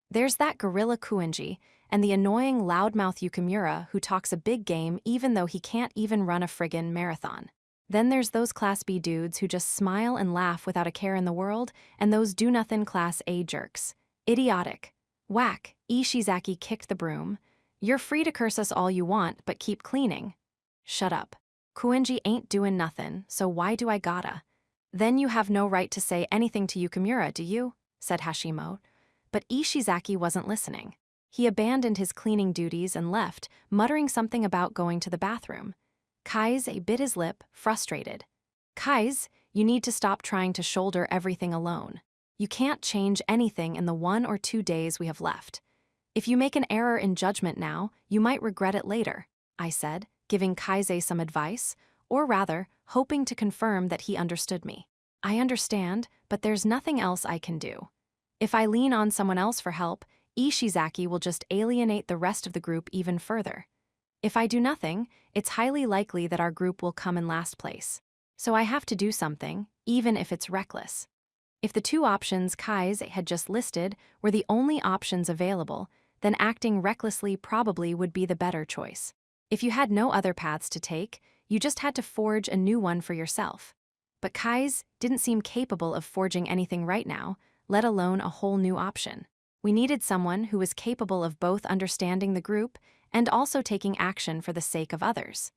There's that gorilla Kuinji, and the annoying loudmouth Yukimura who talks a big game even though he can't even run a friggin' marathon. Then there's those Class B dudes who just smile and laugh without a care in the world, and those do-nothing Class A jerks. Idiotic. Whack, Ishizaki kicked the broom. You're free to curse us all you want, but keep cleaning. Shut up. Kuinji ain't doing nothing, so why do I gotta? Then you have no right to say anything to Yukimura, do you? Said Hashimo. But Ishizaki wasn't listening. He abandoned his cleaning duties and left, muttering something about going to the bathroom. Kaise bit his lip, frustrated. Kaise, you need to stop trying to shoulder everything alone. You can't change anything in the 1 or 2 days we have left. If you make an error in judgment now, you might regret it later, I said, giving Kaise some advice, or rather, hoping to confirm that he understood me. I understand, but there's nothing else I can do. If I lean on someone else for help, Ishizaki will just alienate the rest of the group even further. If I do nothing, it's highly likely that our group will come in last place. So I have to do something, even if it's reckless. If the 2 options Kaise had just listed were the only options available, then acting recklessly probably would be the better choice. If you had no other paths to take, you just had to forge a new one for yourself. But Kaise didn't seem capable of forging anything right now, let alone a whole new option. We needed someone who was capable of both understanding the group and also taking action for the sake of others.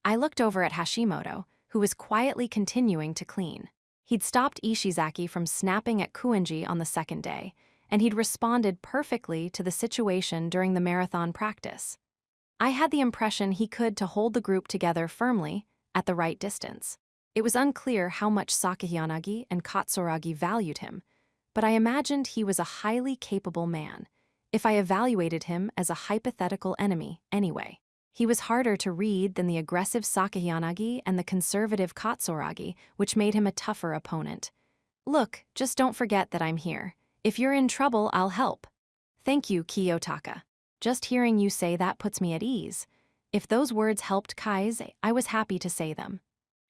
I looked over at Hashimoto, who was quietly continuing to clean. He'd stopped Ishizaki from snapping at Kuinji on the second day, and he'd responded perfectly to the situation during the marathon practice. I had the impression he could to hold the group together firmly, at the right distance. It was unclear how much Sakayanagi and Katsuragi valued him, but I imagined he was a highly capable man, if I evaluated him as a hypothetical enemy anyway. He was harder to read than the aggressive Sakayanagi and the conservative Katsuragi, which made him a tougher opponent. Look, just don't forget that I'm here. If you're in trouble, I'll help. Thank you, Kiyotaka. Just hearing you say that puts me at ease. If those words helped Kaise, I was happy to say them.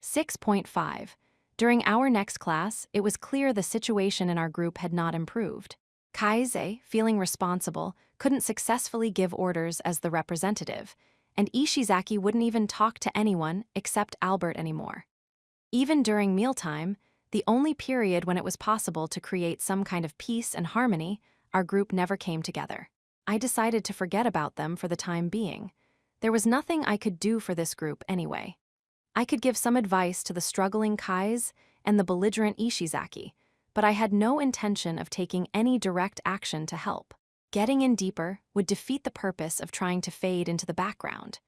6.5. During our next class, it was clear the situation in our group had not improved. Kaise, feeling responsible, couldn't successfully give orders as the representative, and Ishizaki wouldn't even talk to anyone except Albert anymore. Even during mealtime, the only period when it was possible to create some kind of peace and harmony, our group never came together. I decided to forget about them for the time being. There was nothing I could do for this group anyway. I could give some advice to the struggling Kaise and the belligerent Ishizaki, but I had no intention of taking any direct action to help. Getting in deeper would defeat the purpose of trying to fade into the background.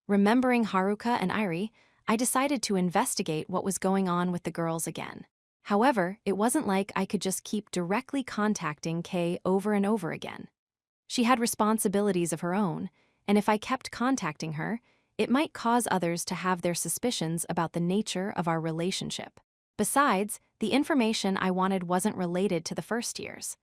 Remembering Haruka and Airi, I decided to investigate what was going on with the girls again. However, it wasn't like I could just keep directly contacting Kei over and over again. She had responsibilities of her own, and if I kept contacting her, it might cause others to have their suspicions about the nature of our relationship. Besides, the information I wanted wasn't related to the first years.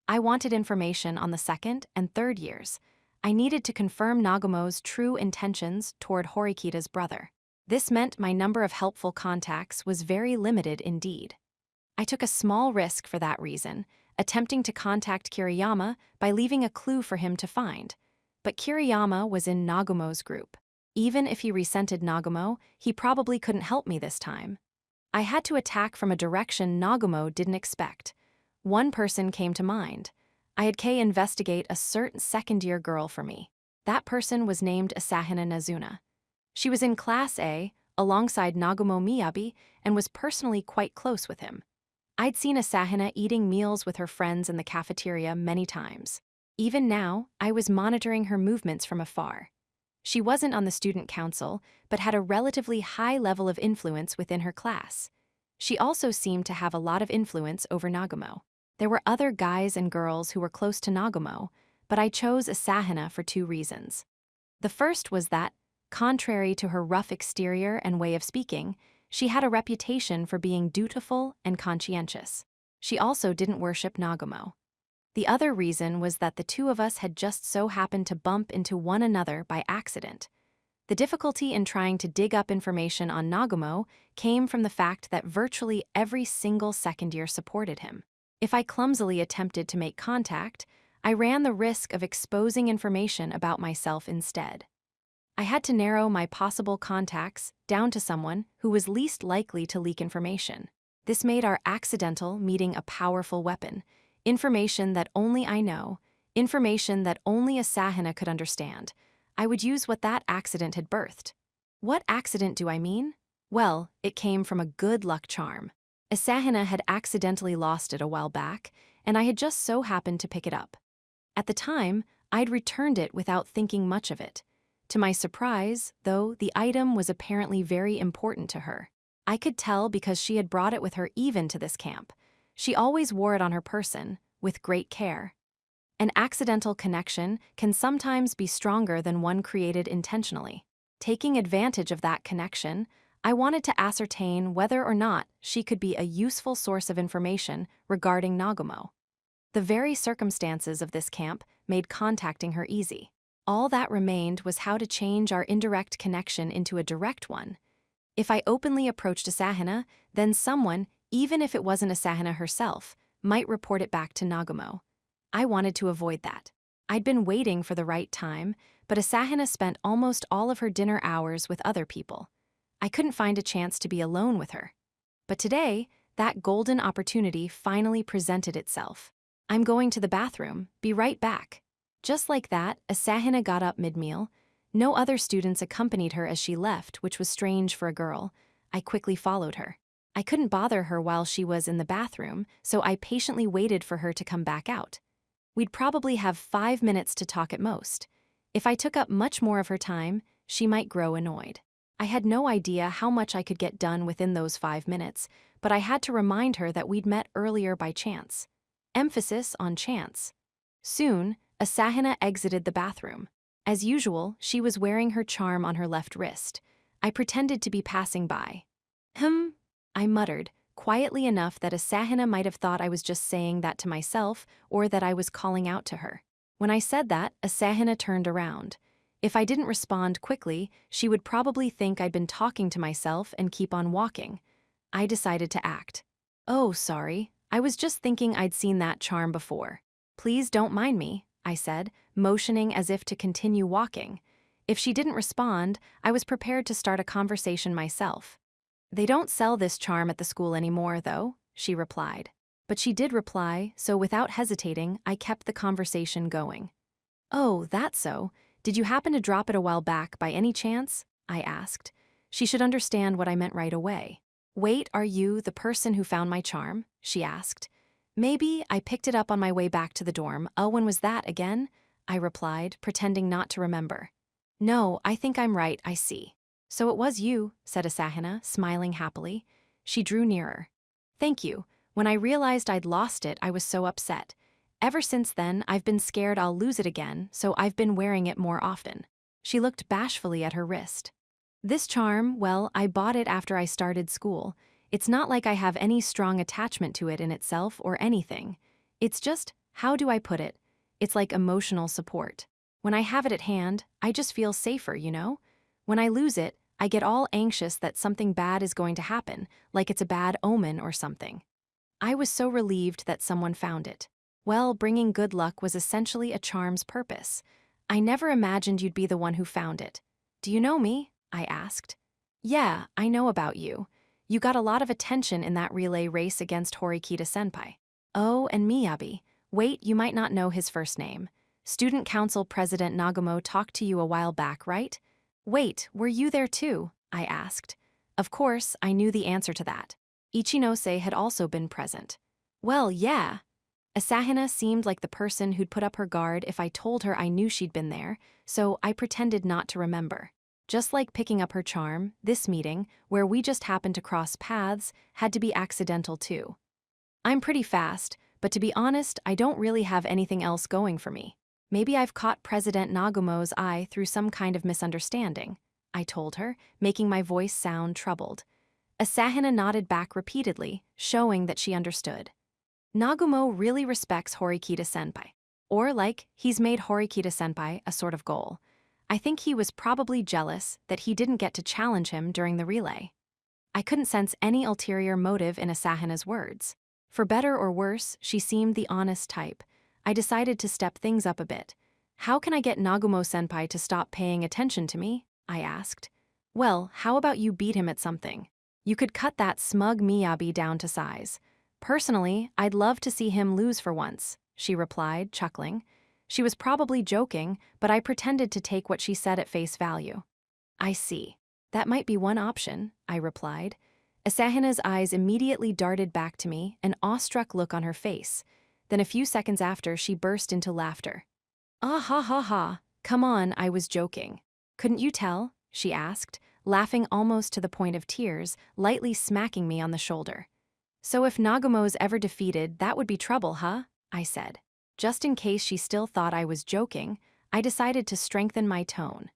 I wanted information on the second and third years. I needed to confirm Nagumo's true intentions toward Horikita's brother. This meant my number of helpful contacts was very limited indeed. I took a small risk for that reason, attempting to contact Kiriyama by leaving a clue for him to find. But Kiriyama was in Nagumo's group. Even if he resented Nagumo, he probably couldn't help me this time. I had to attack from a direction Nagumo didn't expect. One person came to mind. I had Kei investigate a certain second-year girl for me. That person was named Asahina Nazuna. She was in Class A, alongside Nagumo Miyabi, and was personally quite close with him. I'd seen Asahina eating meals with her friends in the cafeteria many times. Even now, I was monitoring her movements from afar. She wasn't on the student council, but had a relatively high level of influence within her class. She also seemed to have a lot of influence over Nagumo. There were other guys and girls who were close to Nagumo, but I chose Asahina for two reasons. The first was that, contrary to her rough exterior and way of speaking, she had a reputation for being dutiful and conscientious. She also didn't worship Nagumo. The other reason was that the two of us had just so happened to bump into one another by accident. The difficulty in trying to dig up information on Nagumo came from the fact that virtually every single second year supported him. If I clumsily attempted to make contact, I ran the risk of exposing information about myself instead. I had to narrow my possible contacts down to someone who was least likely to leak information. This made our accidental meeting a powerful weapon. Information that only I know, information that only Asahina could understand. I would use what that accident had birthed. What accident do I mean? Well, it came from a good luck charm. Asahina had accidentally lost it a while back, and I had just so happened to pick it up. At the time, I'd returned it without thinking much of it. To my surprise, though, the item was apparently very important to her. I could tell because she had brought it with her even to this camp. She always wore it on her person, with great care. An accidental connection can sometimes be stronger than one created intentionally. Taking advantage of that connection, I wanted to ascertain whether or not she could be a useful source of information regarding Nagumo. The very circumstances of this camp made contacting her easy. All that remained was how to change our indirect connection into a direct one. If I openly approached Asahina, then someone, even if it wasn't Asahina herself, might report it back to Nagumo. I wanted to avoid that. I'd been waiting for the right time, but Asahina spent almost all of her dinner hours with other people. I couldn't find a chance to be alone with her. But today, that golden opportunity finally presented itself. I'm going to the bathroom, be right back. Just like that, Asahina got up mid-meal. No other students accompanied her as she left, which was strange for a girl. I quickly followed her. I couldn't bother her while she was in the bathroom, so I patiently waited for her to come back out. We'd probably have 5 minutes to talk at most. If I took up much more of her time, she might grow annoyed. I had no idea how much I could get done within those 5 minutes, but I had to remind her that we'd met earlier by chance. Emphasis on chance. Soon, Asahina exited the bathroom. As usual, she was wearing her charm on her left wrist. I pretended to be passing by. I muttered, quietly enough that Asahina might have thought I was just saying that to myself or that I was calling out to her. When I said that, Asahina turned around. If I didn't respond quickly, she would probably think I'd been talking to myself and keep on walking. I decided to act. "Oh, sorry. I was just thinking I'd seen that charm before. Please don't mind me," I said, motioning as if to continue walking. If she didn't respond, I was prepared to start a conversation myself. "They don't sell this charm at the school anymore, though," she replied. But she did reply, so without hesitating, I kept the conversation going. "Oh, that's so. Did you happen to drop it a while back by any chance?" I asked. She should understand what I meant right away. "Wait, are you the person who found my charm?" she asked. Maybe I picked it up on my way back to the dorm. Oh, when was that again? I replied, pretending not to remember. No, I think I'm right, I see. So it was you, said Asahina, smiling happily. She drew nearer. Thank you. When I realized I'd lost it, I was so upset. Ever since then, I've been scared I'll lose it again, so I've been wearing it more often. She looked bashfully at her wrist. This charm, well, I bought it after I started school. It's not like I have any strong attachment to it in itself or anything. It's just, how do I put it? It's like emotional support. When I have it at hand, I just feel safer, you know? When I lose it, I get all anxious that something bad is going to happen, like it's a bad omen or something. I was so relieved that someone found it. Well, bringing good luck was essentially a charm's purpose. I never imagined you'd be the one who found it. Do you know me? I asked. Yeah, I know about you. You got a lot of attention in that relay race against Horikita-senpai. Oh, and Miyabi. Wait, you might not know his first name. Student Council President Nagumo talked to you a while back, right? Wait, were you there too? I asked. Of course, I knew the answer to that. Ichinose had also been present. Well, yeah. Asahina seemed like the person who'd put up her guard if I told her I knew she'd been there, so I pretended not to remember. Just like picking up her charm, this meeting, where we just happened to cross paths, had to be accidental too. I'm pretty fast, but to be honest, I don't really have anything else going for me. Maybe I've caught President Nagumo's eye through some kind of misunderstanding, I told her, making my voice sound troubled. Asahina nodded back repeatedly, showing that she understood. Nagumo really respects Horikita-senpai. Or like, he's made Horikita-senpai a sort of goal. I think he was probably jealous that he didn't get to challenge him during the relay. I couldn't sense any ulterior motive in Asahina's words. For better or worse, she seemed the honest type. I decided to step things up a bit. How can I get Nagumo-senpai to stop paying attention to me? I asked. Well, how about you beat him at something? You could cut that smug Miyabi down to size. Personally, I'd love to see him lose for once, she replied, chuckling. She was probably joking, but I pretended to take what she said at face value. I see. That might be one option, I replied. Asahina's eyes immediately darted back to me, an awestruck look on her face. Then a few seconds after, she burst into laughter. Ah ha ha ha, come on, I was joking. Couldn't you tell? She asked, laughing almost to the point of tears, lightly smacking me on the shoulder. So if Nagumo's ever defeated, that would be trouble, huh? I said. Just in case she still thought I was joking, I decided to strengthen my tone.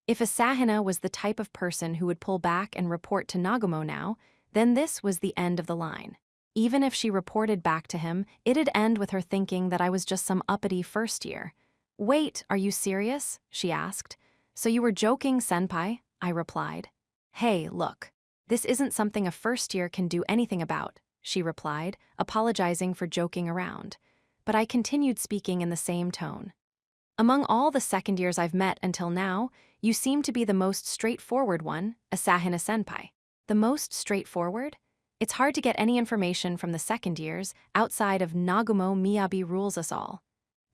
If Asahina was the type of person who would pull back and report to Nagumo now, then this was the end of the line. Even if she reported back to him, it'd end with her thinking that I was just some uppity first year. Wait, are you serious? She asked. So you were joking, senpai? I replied. Hey, look. This isn't something a first year can do anything about, she replied, apologizing for joking around. But I continued speaking in the same tone. Among all the second years I've met until now, you seem to be the most straightforward one, Asahina-senpai. The most straightforward? It's hard to get any information from the second years outside of Nagumo Miyabi rules us all.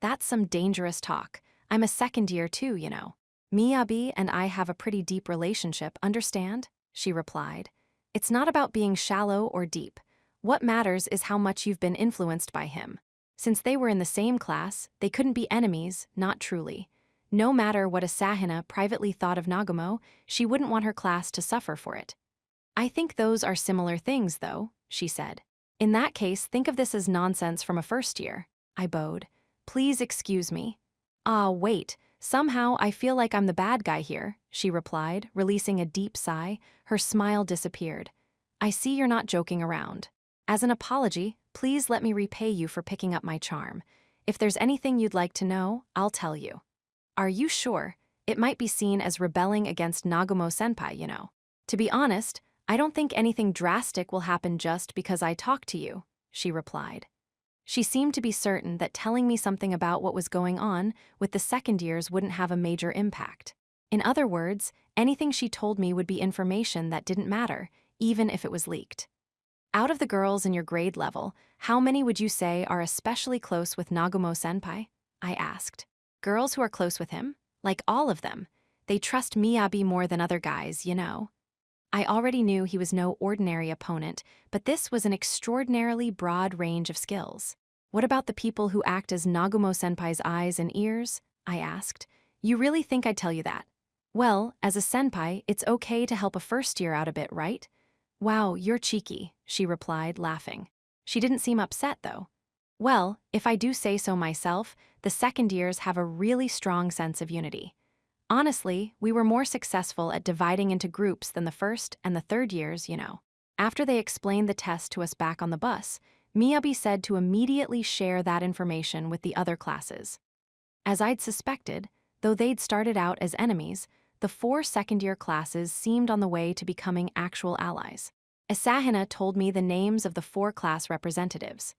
That's some dangerous talk. I'm a second year too, you know. Miyabi and I have a pretty deep relationship, understand? She replied. It's not about being shallow or deep. What matters is how much you've been influenced by him. Since they were in the same class, they couldn't be enemies, not truly. No matter what Asahina privately thought of Nagumo, she wouldn't want her class to suffer for it. I think those are similar things, though, she said. In that case, think of this as nonsense from a first year. I bowed. Please excuse me. Ah, wait. Somehow I feel like I'm the bad guy here, she replied, releasing a deep sigh. Her smile disappeared. I see you're not joking around. As an apology, please let me repay you for picking up my charm. If there's anything you'd like to know, I'll tell you. Are you sure? It might be seen as rebelling against Nagumo-senpai, you know. To be honest, I don't think anything drastic will happen just because I talk to you, she replied. She seemed to be certain that telling me something about what was going on with the second years wouldn't have a major impact. In other words, anything she told me would be information that didn't matter, even if it was leaked. Out of the girls in your grade level, how many would you say are especially close with Nagumo-senpai? I asked. Girls who are close with him? Like all of them. They trust Miyabi more than other guys, you know. I already knew he was no ordinary opponent, but this was an extraordinarily broad range of skills. What about the people who act as Nagumo-senpai's eyes and ears? I asked. You really think I'd tell you that? Well, as a senpai, it's okay to help a first year out a bit, right? Wow, you're cheeky, she replied, laughing. She didn't seem upset, though. Well, if I do say so myself, the second years have a really strong sense of unity. Honestly, we were more successful at dividing into groups than the first and the third years. After they explained the test to us back on the bus, Miyabi said to immediately share that information with the other classes. As I'd suspected, though they'd started out as enemies, the 4 second-year classes seemed on the way to becoming actual allies. Asahina told me the names of the 4 class representatives.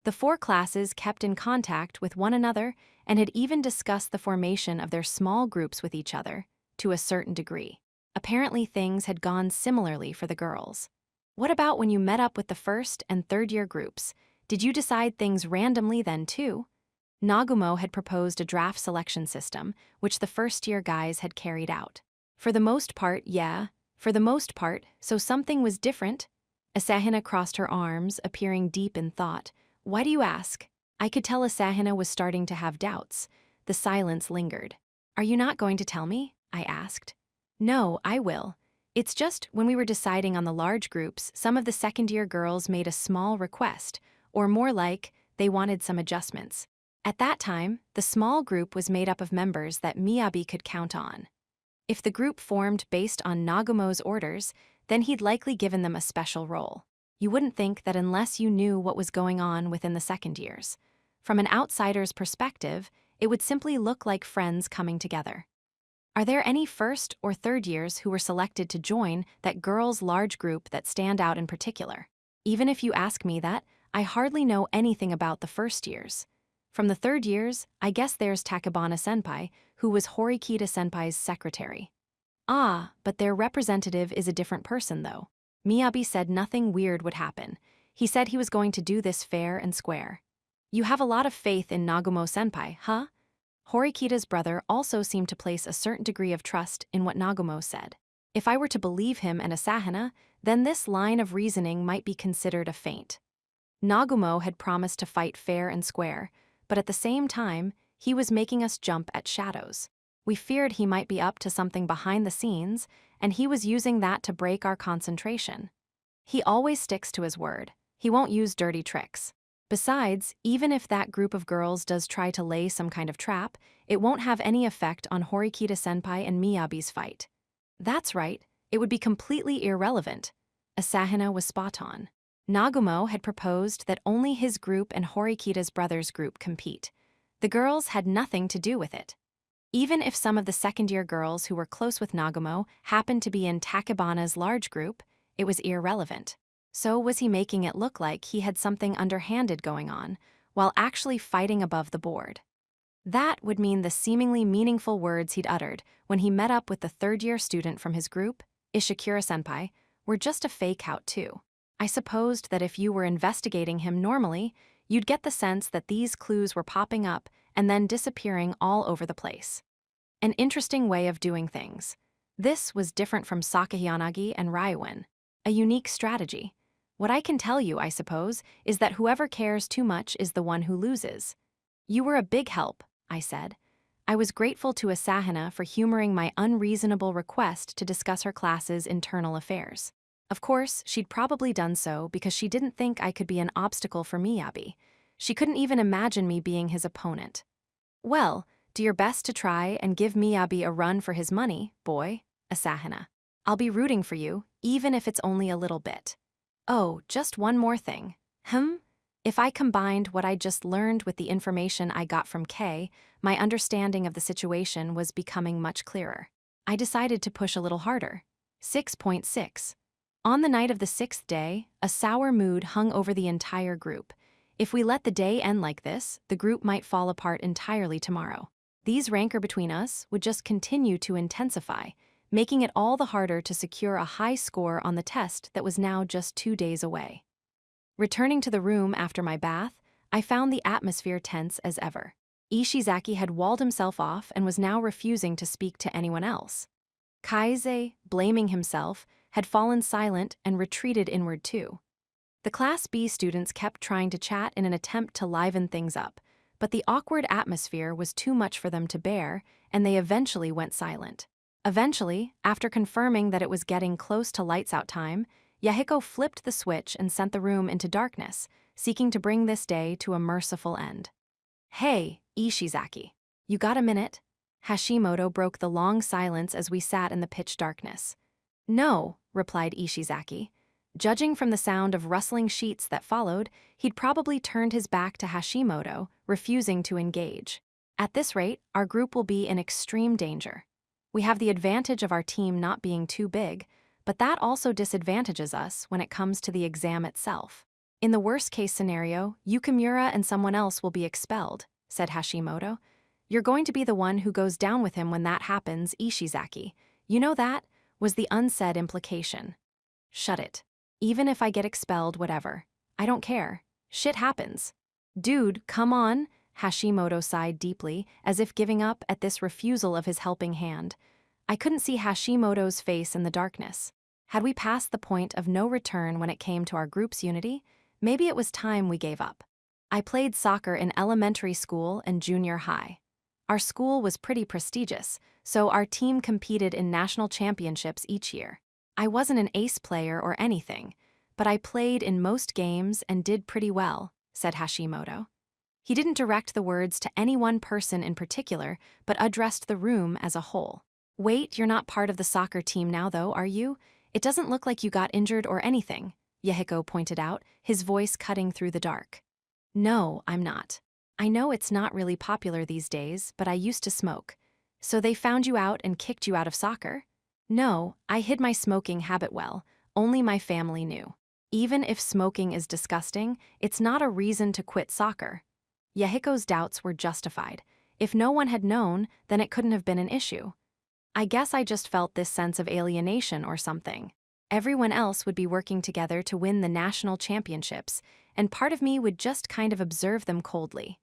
The 4 classes kept in contact with one another and had even discussed the formation of their small groups with each other, to a certain degree. Apparently things had gone similarly for the girls. What about when you met up with the first and third year groups? Did you decide things randomly then too? Nagumo had proposed a draft selection system, which the first-year guys had carried out. For the most part, yeah. For the most part, so something was different. Asahina crossed her arms, appearing deep in thought. Why do you ask? I could tell Asahina was starting to have doubts. The silence lingered. Are you not going to tell me? I asked. No, I will. It's just, when we were deciding on the large groups, some of the second-year girls made a small request, or more like, they wanted some adjustments. At that time, the small group was made up of members that Miyabi could count on. If the group formed based on Nagumo's orders, then he'd likely given them a special role. You wouldn't think that unless you knew what was going on within the second years. From an outsider's perspective, it would simply look like friends coming together. Are there any first or third years who were selected to join that girls' large group that stand out in particular? Even if you ask me that, I hardly know anything about the first years. From the third years, I guess there's Takebana Senpai, who was Horikita Senpai's secretary. Ah, but their representative is a different person, though. Miyabi said nothing weird would happen. He said he was going to do this fair and square. You have a lot of faith in Nagumo Senpai, huh? Horikita's brother also seemed to place a certain degree of trust in what Nagumo said. If I were to believe him and Asahina, then this line of reasoning might be considered a feint. Nagumo had promised to fight fair and square, but at the same time, he was making us jump at shadows. We feared he might be up to something behind the scenes, and he was using that to break our concentration. He always sticks to his word. He won't use dirty tricks. Besides, even if that group of girls does try to lay some kind of trap, it won't have any effect on Horikita Senpai and Miyabi's fight. That's right, it would be completely irrelevant. Asahina was spot on. Nagumo had proposed that only his group and Horikita's brother's group compete. The girls had nothing to do with it. Even if some of the second-year girls who were close with Nagumo happened to be in Takebana's large group, it was irrelevant. So was he making it look like he had something underhanded going on, while actually fighting above the board? That would mean the seemingly meaningful words he'd uttered when he met up with the third-year student from his group, Ishikura-senpai, were just a fake out too. I supposed that if you were investigating him normally, you'd get the sense that these clues were popping up and then disappearing all over the place. An interesting way of doing things. This was different from Sakahiyanagi and Ryuin. A unique strategy. What I can tell you, I suppose, is that whoever cares too much is the one who loses. You were a big help, I said. I was grateful to Asahina for humoring my unreasonable request to discuss her class's internal affairs. Of course, she'd probably done so because she didn't think I could be an obstacle for Miyabi. She couldn't even imagine me being his opponent. Well, do your best to try and give Miyabi a run for his money, boy, Asahina. I'll be rooting for you, even if it's only a little bit. Oh, just one more thing. If I combined what I just learned with the information I got from Kay, my understanding of the situation was becoming much clearer. I decided to push a little harder. 6.6. On the night of the 6th day, a sour mood hung over the entire group. If we let the day end like this, the group might fall apart entirely tomorrow. These rancor between us would just continue to intensify, making it all the harder to secure a high score on the test that was now just 2 days away. Returning to the room after my bath, I found the atmosphere tense as ever. Ishizaki had walled himself off and was now refusing to speak to anyone else. Kaise, blaming himself, had fallen silent and retreated inward too. The Class B students kept trying to chat in an attempt to liven things up, but the awkward atmosphere was too much for them to bear, and they eventually went silent. Eventually, after confirming that it was getting close to lights out time, Yahiko flipped the switch and sent the room into darkness, seeking to bring this day to a merciful end. "Hey, Ishizaki. You got a minute?" Hashimoto broke the long silence as we sat in the pitch darkness. "No," replied Ishizaki. Judging from the sound of rustling sheets that followed, he'd probably turned his back to Hashimoto, refusing to engage. At this rate, our group will be in extreme danger. We have the advantage of our team not being too big, but that also disadvantages us when it comes to the exam itself. In the worst-case scenario, Yukimura and someone else will be expelled, said Hashimoto. "You're going to be the one who goes down with him when that happens, Ishizaki. You know that?" was the unsaid implication. "Shut it. Even if I get expelled, whatever. I don't care. Shit happens." "Dude, come on," Hashimoto sighed deeply, as if giving up at this refusal of his helping hand. I couldn't see Hashimoto's face in the darkness. Had we passed the point of no return when it came to our group's unity? Maybe it was time we gave up. I played soccer in elementary school and junior high. Our school was pretty prestigious, so our team competed in national championships each year. I wasn't an ace player or anything, but I played in most games and did pretty well, said Hashimoto. He didn't direct the words to any one person in particular, but addressed the room as a whole. "Wait, you're not part of the soccer team now though, are you? It doesn't look like you got injured or anything," Yahiko pointed out, his voice cutting through the dark. "No, I'm not. I know it's not really popular these days, but I used to smoke. So they found you out and kicked you out of soccer?" "No, I hid my smoking habit well. Only my family knew. Even if smoking is disgusting, it's not a reason to quit soccer." Yahiko's doubts were justified. If no one had known, then it couldn't have been an issue. I guess I just felt this sense of alienation or something. Everyone else would be working together to win the national championships, and part of me would just kind of observe them coldly.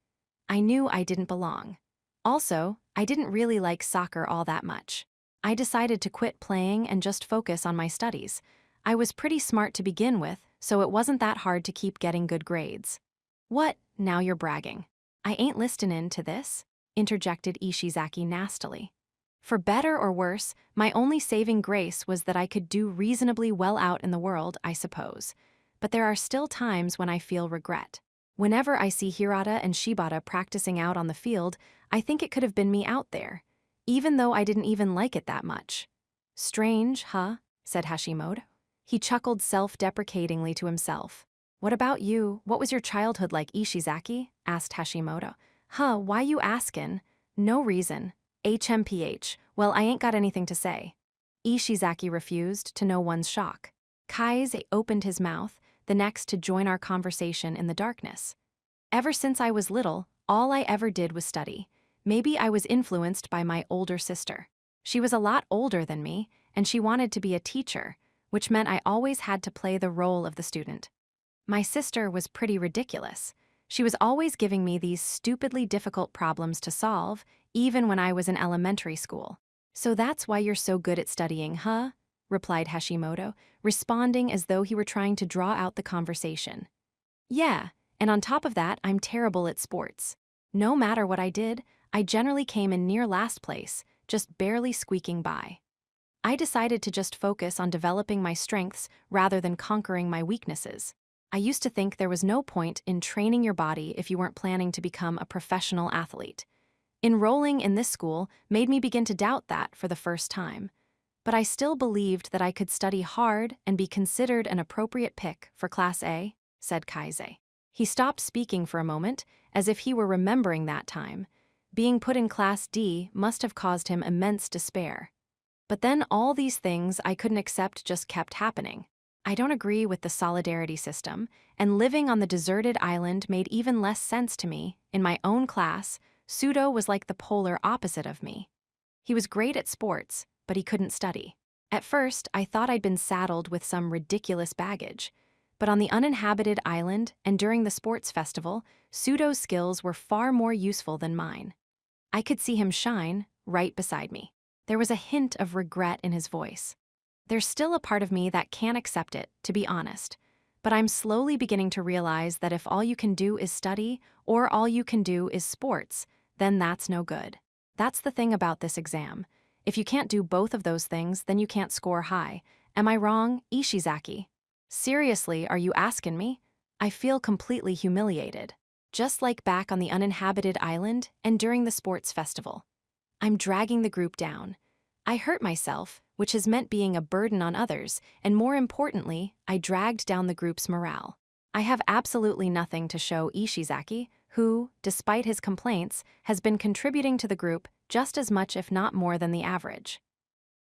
I knew I didn't belong. Also, I didn't really like soccer all that much. I decided to quit playing and just focus on my studies. I was pretty smart to begin with, so it wasn't that hard to keep getting good grades. "What, now you're bragging. I ain't listenin' to this," interjected Ishizaki nastily. For better or worse, my only saving grace was that I could do reasonably well out in the world, I suppose. But there are still times when I feel regret. Whenever I see Hirata and Shibata practicing out on the field, I think it could have been me out there, even though I didn't even like it that much. "Strange, huh?" said Hashimoto. He chuckled self-deprecatingly to himself. "What about you? What was your childhood like, Ishizaki?" asked Hashimoto. "Huh, why you askin'?" "No reason. HMPH, well, I ain't got anything to say." Ishizaki refused, to no one's shock. Kaise opened his mouth, the next to join our conversation in the darkness. "Ever since I was little, all I ever did was study. Maybe I was influenced by my older sister. She was a lot older than me, and she wanted to be a teacher, which meant I always had to play the role of the student. My sister was pretty ridiculous. She was always giving me these stupidly difficult problems to solve, even when I was in elementary school. "So that's why you're so good at studying, huh?" replied Hashimoto, responding as though he were trying to draw out the conversation. "Yeah, and on top of that, I'm terrible at sports. No matter what I did, I generally came in near last place, just barely squeaking by. I decided to just focus on developing my strengths rather than conquering my weaknesses. I used to think there was no point in training your body if you weren't planning to become a professional athlete. Enrolling in this school made me begin to doubt that for the first time. But I still believed that I could study hard and be considered an appropriate pick for Class A," said Kaise. He stopped speaking for a moment, as if he were remembering that time. Being put in Class D must have caused him immense despair. But then all these things I couldn't accept just kept happening. I don't agree with the solidarity system, and living on the deserted island made even less sense to me. In my own class, Sudo was like the polar opposite of me. He was great at sports, but he couldn't study. At first, I thought I'd been saddled with some ridiculous baggage. But on the uninhabited island and during the sports festival, Sudo's skills were far more useful than mine. I could see him shine right beside me. There was a hint of regret in his voice. There's still a part of me that can't accept it, to be honest. But I'm slowly beginning to realize that if all you can do is study, or all you can do is sports, then that's no good. That's the thing about this exam. If you can't do both of those things, then you can't score high. Am I wrong, Ishizaki? Seriously, are you asking me? I feel completely humiliated. Just like back on the uninhabited island and during the sports festival. I'm dragging the group down. I hurt myself, which has meant being a burden on others, and more importantly, I dragged down the group's morale. I have absolutely nothing to show Ishizaki, who, despite his complaints, has been contributing to the group just as much if not more than the average.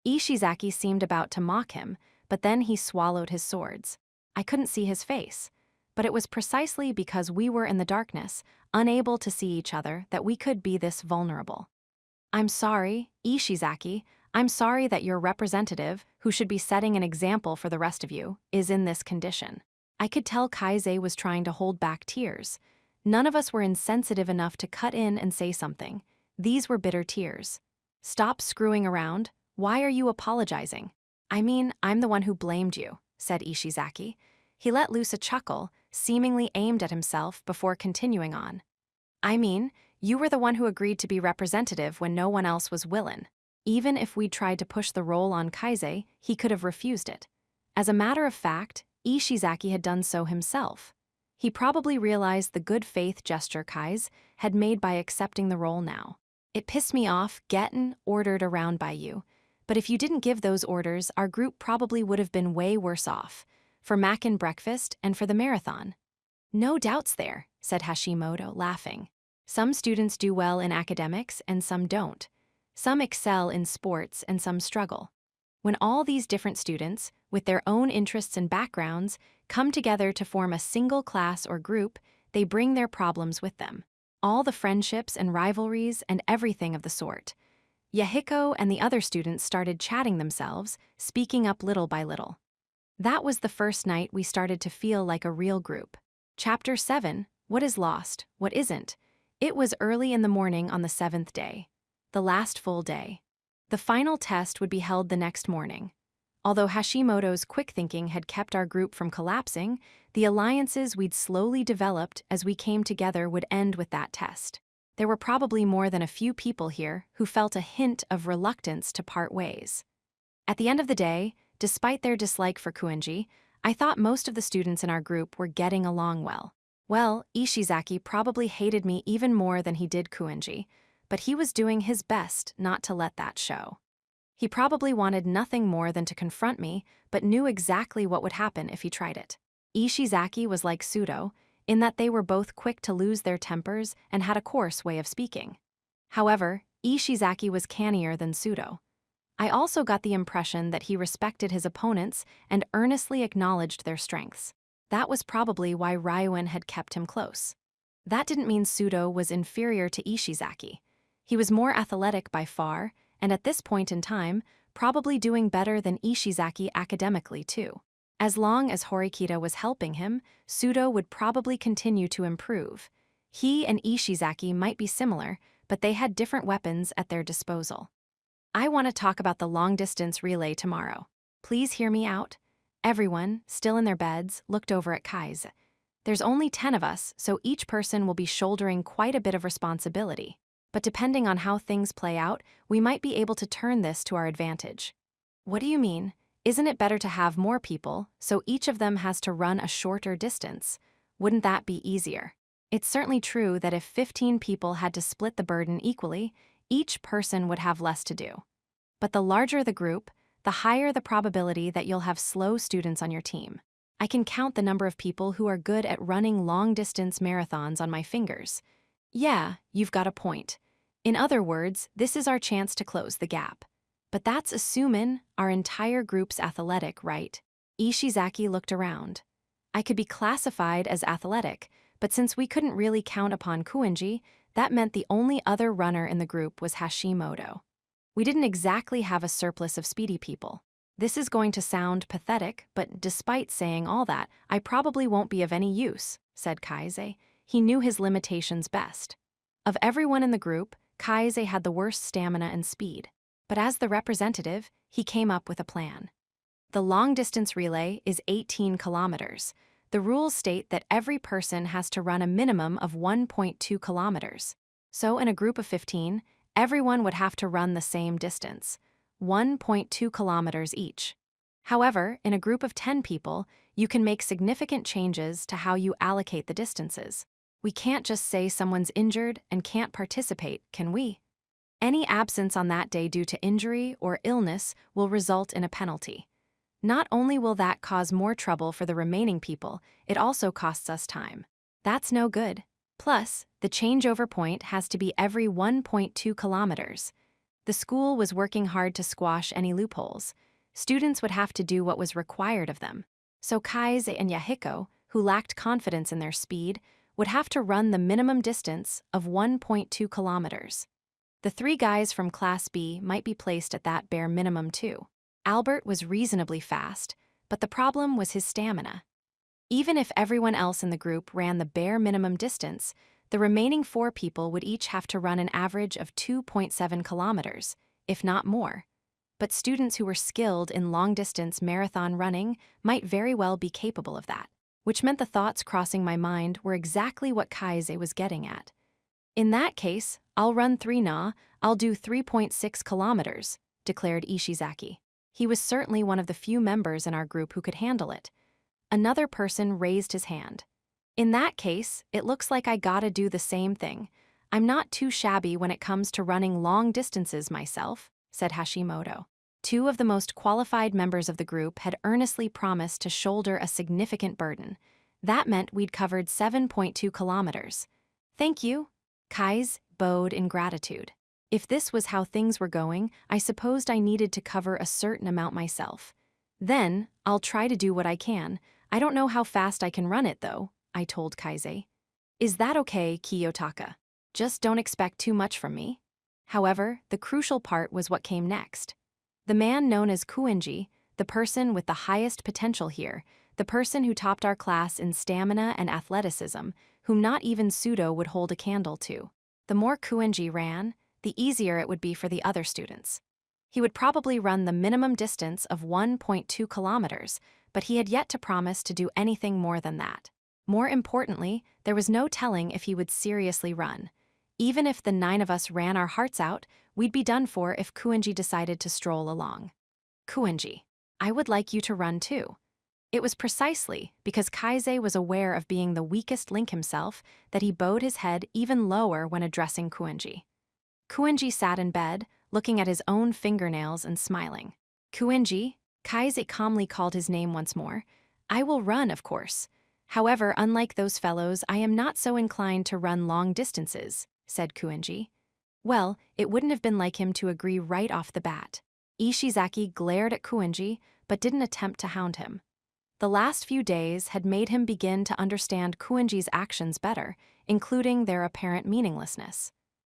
Ishizaki seemed about to mock him, but then he swallowed his swords. I couldn't see his face, but it was precisely because we were in the darkness, unable to see each other, that we could be this vulnerable. I'm sorry, Ishizaki. I'm sorry that your representative, who should be setting an example for the rest of you, is in this condition. I could tell Kaise was trying to hold back tears. None of us were insensitive enough to cut in and say something. These were bitter tears. Stop screwing around. Why are you apologizing? I mean, I'm the one who blamed you, said Ishizaki. He let loose a chuckle, seemingly aimed at himself, before continuing on. I mean, you were the one who agreed to be representative when no one else was willin'. Even if we'd tried to push the role on Kaise, he could have refused it. As a matter of fact, Ishizaki had done so himself. He probably realized the good faith gesture Kaise had made by accepting the role now. It pissed me off gettin' ordered around by you. But if you didn't give those orders, our group probably would have been way worse off. For mackin' breakfast and for the marathon. No doubts there, said Hashimoto, laughing. Some students do well in academics and some don't. Some excel in sports and some struggle. When all these different students, with their own interests and backgrounds, come together to form a single class or group, they bring their problems with them. All the friendships and rivalries and everything of the sort. Yahiko and the other students started chatting themselves, speaking up little by little. That was the first night we started to feel like a real group. Chapter 7, What is Lost, What Isn't? It was early in the morning on the 7th day. The last full day. The final test would be held the next morning. Although Hashimoto's quick thinking had kept our group from collapsing, the alliances we'd slowly developed as we came together would end with that test. There were probably more than a few people here who felt a hint of reluctance to part ways. At the end of the day, despite their dislike for Kuenji, I thought most of the students in our group were getting along well. Well, Ishizaki probably hated me even more than he did Kuenji, but he was doing his best not to let that show. He probably wanted nothing more than to confront me, but knew exactly what would happen if he tried it. Ishizaki was like Sudo, in that they were both quick to lose their tempers and had a coarse way of speaking. However, Ishizaki was cannier than Sudo. I also got the impression that he respected his opponents and earnestly acknowledged their strengths. That was probably why Ryuin had kept him close. That didn't mean Sudo was inferior to Ishizaki. He was more athletic by far, and at this point in time, probably doing better than Ishizaki academically too. As long as Horikita was helping him, Sudo would probably continue to improve. He and Ishizaki might be similar, but they had different weapons at their disposal. I want to talk about the long-distance relay tomorrow. Please hear me out. Everyone, still in their beds, looked over at Kaise. There's only 10 of us, so each person will be shouldering quite a bit of responsibility. But depending on how things play out, we might be able to turn this to our advantage. What do you mean? Isn't it better to have more people, so each of them has to run a shorter distance? Wouldn't that be easier? It's certainly true that if 15 people had to split the burden equally, each person would have less to do. But the larger the group, the higher the probability that you'll have slow students on your team. I can count the number of people who are good at running long-distance marathons on my fingers. Yeah, you've got a point. In other words, this is our chance to close the gap. But that's assuming our entire group's athletic, right? Ishizaki looked around. I could be classified as athletic, but since we couldn't really count upon Kuenji, that meant the only other runner in the group was Hashimoto. We didn't exactly have a surplus of speedy people. This is going to sound pathetic, but despite saying all that, I probably won't be of any use, said Kaise. He knew his limitations best. Of everyone in the group, Kaise had the worst stamina and speed. But as the representative, he came up with a plan. The long-distance relay is 18 kilometers. The rules state that every person has to run a minimum of 1.2 kilometers. So in a group of 15, everyone would have to run the same distance, 1.2 kilometers each. However, in a group of 10 people, you can make significant changes to how you allocate the distances. We can't just say someone's injured and can't participate, can we? Any absence on that day due to injury or illness will result in a penalty. Not only will that cause more trouble for the remaining people, it also costs us time. That's no good. Plus, the changeover point has to be every 1.2 kilometers. The school was working hard to squash any loopholes. Students would have to do what was required of them. So Kaise and Yahiko, who lacked confidence in their speed, would have to run the minimum distance of 1.2 kilometers. The 3 guys from Class B might be placed at that bare minimum too. Albert was reasonably fast, but the problem was his stamina. Even if everyone else in the group ran the bare minimum distance, the remaining 4 people would each have to run an average of 2.7 kilometers, if not more. But students who were skilled in long-distance marathon running might very well be capable of that, which meant the thoughts crossing my mind were exactly what Kaise was getting at. In that case, I'll run 3 na, I'll do 3.6 kilometers, declared Ishizaki. He was certainly one of the few members in our group who could handle it. Another person raised his hand. In that case, it looks like I gotta do the same thing. I'm not too shabby when it comes to running long distances myself, said Hashimoto. 2 of the most qualified members of the group had earnestly promised to shoulder a significant burden. That meant we'd covered 7.2 kilometers. Thank you. Kaise bowed in gratitude. If this was how things were going, I supposed I needed to cover a certain amount myself. Then, I'll try to do what I can. I don't know how fast I can run it, though, I told Kaise. Is that okay, Kiyotaka? Just don't expect too much from me. However, the crucial part was what came next. The man known as Kuenji, the person with the highest potential here, the person who topped our class in stamina and athleticism, whom not even Sudo would hold a candle to. The more Kuenji ran, the easier it would be for the other students. He would probably run the minimum distance of 1.2 kilometers, but he had yet to promise to do anything more than that. More importantly, there was no telling if he would seriously run. Even if the 9 of us ran our hearts out, we'd be done for if Kuenji decided to stroll along. Kuenji, I would like you to run too. It was precisely because Kaise was aware of being the weakest link himself that he bowed his head even lower when addressing Kuenji. Kuenji sat in bed, looking at his own fingernails and smiling. Kuenji, Kaise calmly called his name once more. I will run, of course. However, unlike those fellows, I am not so inclined to run long distances, said Kuenji. Well, it wouldn't have been like him to agree right off the bat. Ishizaki glared at Kuenji, but didn't attempt to hound him. The last few days had made him begin to understand Kuenji's actions better, including their apparent meaninglessness.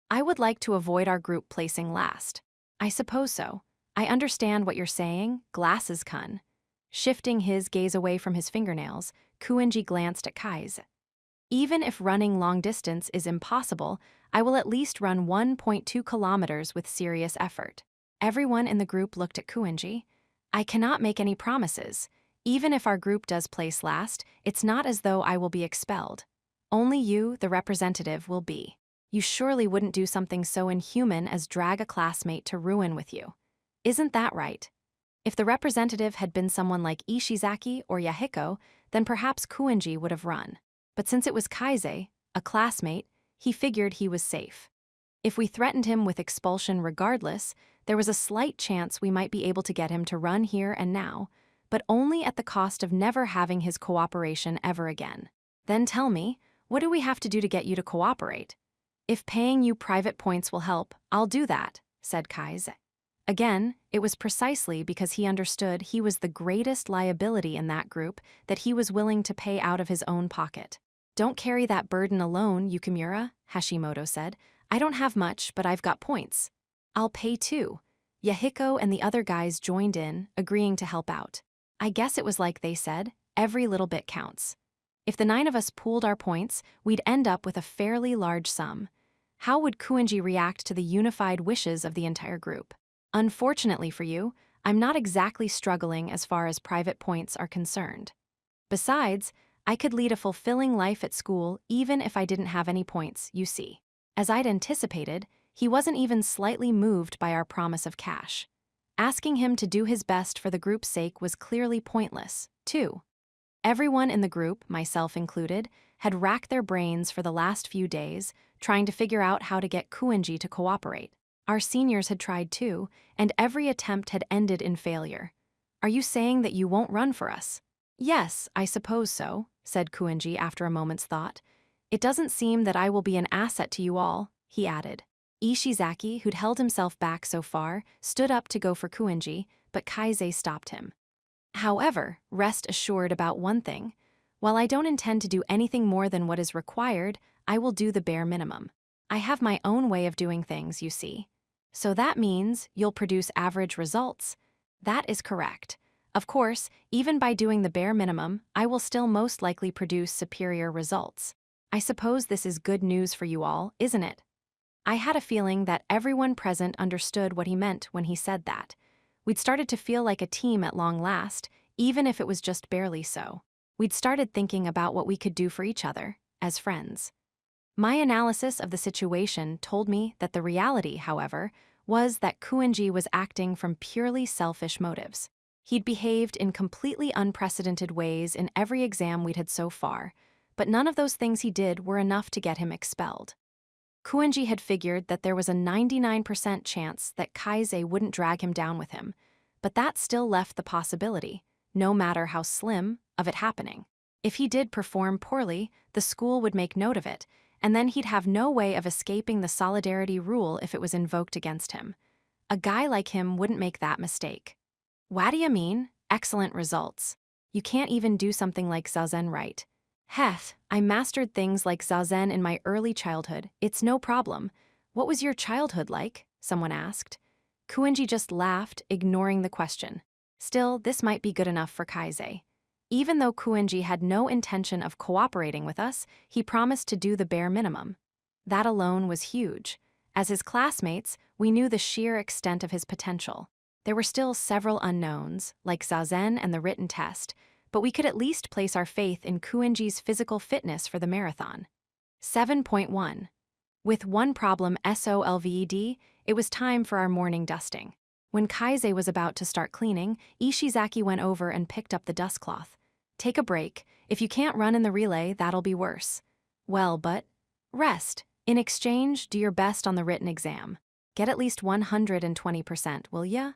I would like to avoid our group placing last. I suppose so. I understand what you're saying, glasses-kun. Shifting his gaze away from his fingernails, Kuenji glanced at Kaise. Even if running long distance is impossible, I will at least run 1.2 kilometers with serious effort. Everyone in the group looked at Kuenji. I cannot make any promises. Even if our group does place last, it's not as though I will be expelled. Only you, the representative, will be. You surely wouldn't do something so inhuman as drag a classmate to ruin with you. Isn't that right? If the representative had been someone like Ishizaki or Yahiko, then perhaps Kuenji would have run. But since it was Kaise, a classmate, he figured he was safe. If we threatened him with expulsion regardless, there was a slight chance we might be able to get him to run here and now, but only at the cost of never having his cooperation ever again. Then tell me, what do we have to do to get you to cooperate? If paying you private points will help, I'll do that, said Kaise. Again, it was precisely because he understood he was the greatest liability in that group that he was willing to pay out of his own pocket. Don't carry that burden alone, Yukimura, Hashimoto said. I don't have much, but I've got points. I'll pay too. Yahiko and the other guys joined in, agreeing to help out. I guess it was like they said, every little bit counts. If the 9 of us pooled our points, we'd end up with a fairly large sum. How would Kuenji react to the unified wishes of the entire group? Unfortunately for you, I'm not exactly struggling as far as private points are concerned. Besides, I could lead a fulfilling life at school even if I didn't have any points, you see. As I'd anticipated, he wasn't even slightly moved by our promise of cash. Asking him to do his best for the group's sake was clearly pointless, too. Everyone in the group, myself included, had racked their brains for the last few days, trying to figure out how to get Kuenji to cooperate. Our seniors had tried too, and every attempt had ended in failure. Are you saying that you won't run for us? Yes, I suppose so, said Kuenji after a moment's thought. It doesn't seem that I will be an asset to you all, he added. Ishizaki, who'd held himself back so far, stood up to go for Kuenji, but Kaise stopped him. However, rest assured about one thing. While I don't intend to do anything more than what is required, I will do the bare minimum. I have my own way of doing things, you see. So that means you'll produce average results. That is correct. Of course, even by doing the bare minimum, I will still most likely produce superior results. I suppose this is good news for you all, isn't it? I had a feeling that everyone present understood what he meant when he said that. We'd started to feel like a team at long last, even if it was just barely so. We'd started thinking about what we could do for each other, as friends. My analysis of the situation told me that the reality, however, was that Kuenji was acting from purely selfish motives. He'd behaved in completely unprecedented ways in every exam we'd had so far, but none of those things he did were enough to get him expelled. Kuenji had figured that there was a 99% chance that Kaise wouldn't drag him down with him, but that still left the possibility, no matter how slim, of it happening. If he did perform poorly, the school would make note of it, and then he'd have no way of escaping the solidarity rule if it was invoked against him. A guy like him wouldn't make that mistake. What do you mean? Excellent results. You can't even do something like Zazen right. Heth, I mastered things like Zazen in my early childhood. It's no problem. What was your childhood like? Someone asked. Kuenji just laughed, ignoring the question. Still, this might be good enough for Kaise. Even though Kuenji had no intention of cooperating with us, he promised to do the bare minimum. That alone was huge. As his classmates, we knew the sheer extent of his potential. There were still several unknowns, like Zazen and the written test, but we could at least place our faith in Kuenji's physical fitness for the marathon. 7.1. With one problem solved, it was time for our morning dusting. When Kaise was about to start cleaning, Ishizaki went over and picked up the dust cloth. Take a break. If you can't run in the relay, that'll be worse. Well, but rest. In exchange, do your best on the written exam. Get at least 120%, will ya?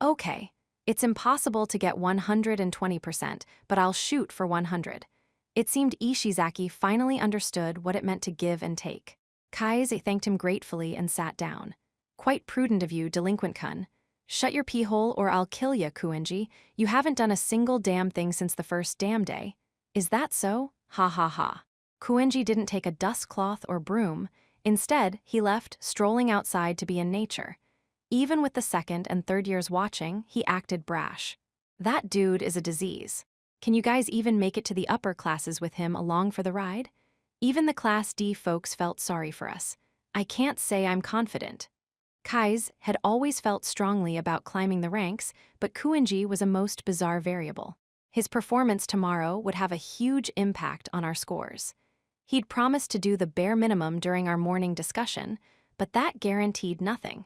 Okay. It's impossible to get 120%, but I'll shoot for 100. It seemed Ishizaki finally understood what it meant to give and take. Kaise thanked him gratefully and sat down. Quite prudent of you, delinquent-kun. Shut your pee-hole or I'll kill ya, Kuenji. You haven't done a single damn thing since the first damn day. Is that so? Ha ha ha. Kuenji didn't take a dust cloth or broom. Instead, he left, strolling outside to be in nature. Even with the second and third years watching, he acted brash. That dude is a disease. Can you guys even make it to the upper classes with him along for the ride? Even the Class D folks felt sorry for us. I can't say I'm confident. Kaise had always felt strongly about climbing the ranks, but Kuenji was a most bizarre variable. His performance tomorrow would have a huge impact on our scores. He'd promised to do the bare minimum during our morning discussion, but that guaranteed nothing.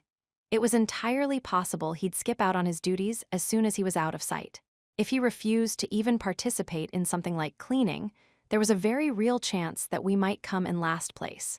It was entirely possible he'd skip out on his duties as soon as he was out of sight. If he refused to even participate in something like cleaning, there was a very real chance that we might come in last place.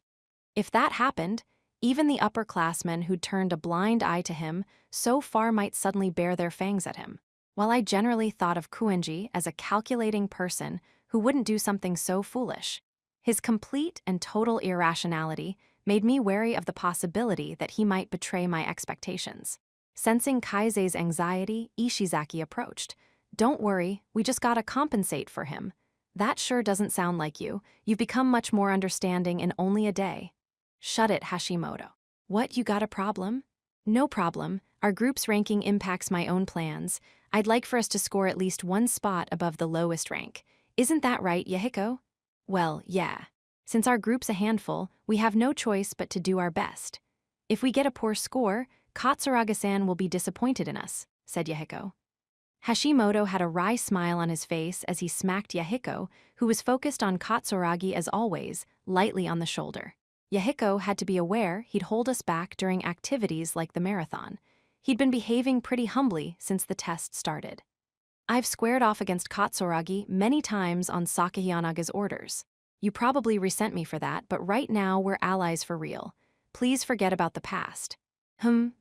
If that happened, even the upperclassmen who'd turned a blind eye to him so far might suddenly bare their fangs at him. While I generally thought of Kuenji as a calculating person who wouldn't do something so foolish, his complete and total irrationality made me wary of the possibility that he might betray my expectations. Sensing Kaise's anxiety, Ishizaki approached. Don't worry, we just gotta compensate for him. That sure doesn't sound like you. You've become much more understanding in only a day. Shut it, Hashimoto. What, you got a problem? No problem. Our group's ranking impacts my own plans. I'd like for us to score at least one spot above the lowest rank. Isn't that right, Yahiko? Well, yeah. Since our group's a handful, we have no choice but to do our best. If we get a poor score, Katsuraga-san will be disappointed in us. said Yahiko. Hashimoto had a wry smile on his face as he smacked Yahiko, who was focused on Katsuragi as always, lightly on the shoulder. Yahiko had to be aware he'd hold us back during activities like the marathon. He'd been behaving pretty humbly since the test started. I've squared off against Katsuragi many times on Sakayanaga's orders. You probably resent me for that, but right now we're allies for real. Please forget about the past.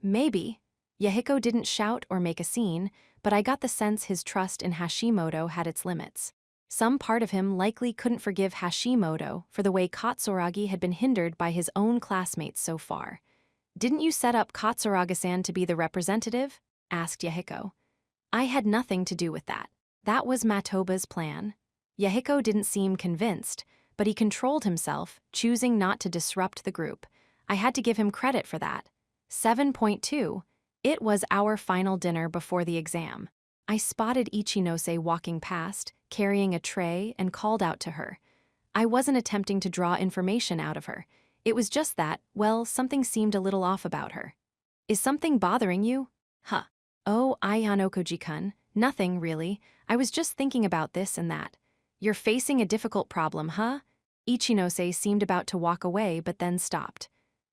Maybe. Yahiko didn't shout or make a scene, but I got the sense his trust in Hashimoto had its limits. Some part of him likely couldn't forgive Hashimoto for the way Katsuragi had been hindered by his own classmates so far. Didn't you set up Katsuragi-san to be the representative? Asked Yahiko. I had nothing to do with that. That was Matoba's plan. Yahiko didn't seem convinced, but he controlled himself, choosing not to disrupt the group. I had to give him credit for that. 7.2. It was our final dinner before the exam. I spotted Ichinose walking past, carrying a tray, and called out to her. I wasn't attempting to draw information out of her. It was just that, well, something seemed a little off about her. Is something bothering you? Huh. Oh, Ayano-koji-kun, nothing really. I was just thinking about this and that. You're facing a difficult problem, huh? Ichinose seemed about to walk away but then stopped.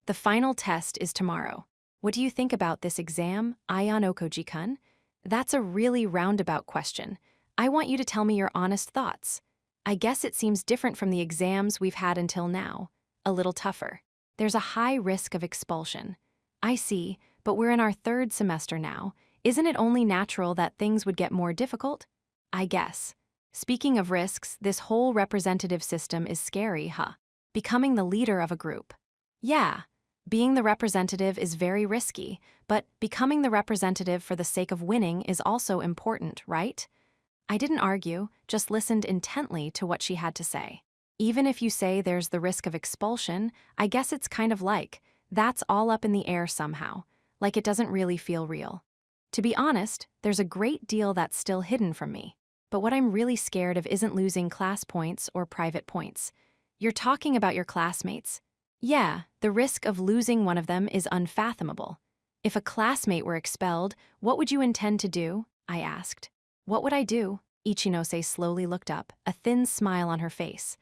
The final test is tomorrow. What do you think about this exam, Ayano-koji-kun? That's a really roundabout question. I want you to tell me your honest thoughts. I guess it seems different from the exams we've had until now. A little tougher. There's a high risk of expulsion. I see, but we're in our 3rd semester now. Isn't it only natural that things would get more difficult? I guess. Speaking of risks, this whole representative system is scary, huh? Becoming the leader of a group. Yeah, being the representative is very risky, but becoming the representative for the sake of winning is also important, right? I didn't argue, just listened intently to what she had to say. Even if you say there's the risk of expulsion, I guess it's kind of like, that's all up in the air somehow, like it doesn't really feel real. To be honest, there's a great deal that's still hidden from me. But what I'm really scared of isn't losing class points or private points. You're talking about your classmates. Yeah, the risk of losing one of them is unfathomable. If a classmate were expelled, what would you intend to do? I asked. What would I do? Ichinose slowly looked up, a thin smile on her face.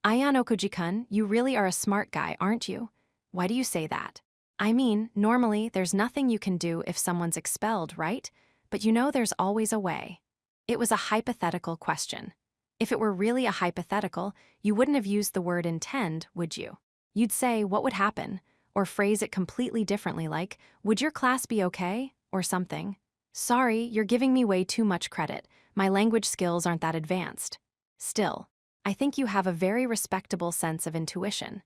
Ayano-koji-kun, you really are a smart guy, aren't you? Why do you say that? I mean, normally there's nothing you can do if someone's expelled, right? But you know there's always a way. It was a hypothetical question. If it were really a hypothetical, you wouldn't have used the word intend, would you? You'd say, what would happen? Or phrase it completely differently like, would your class be okay? Or something. Sorry, you're giving me way too much credit. My language skills aren't that advanced. Still, I think you have a very respectable sense of intuition.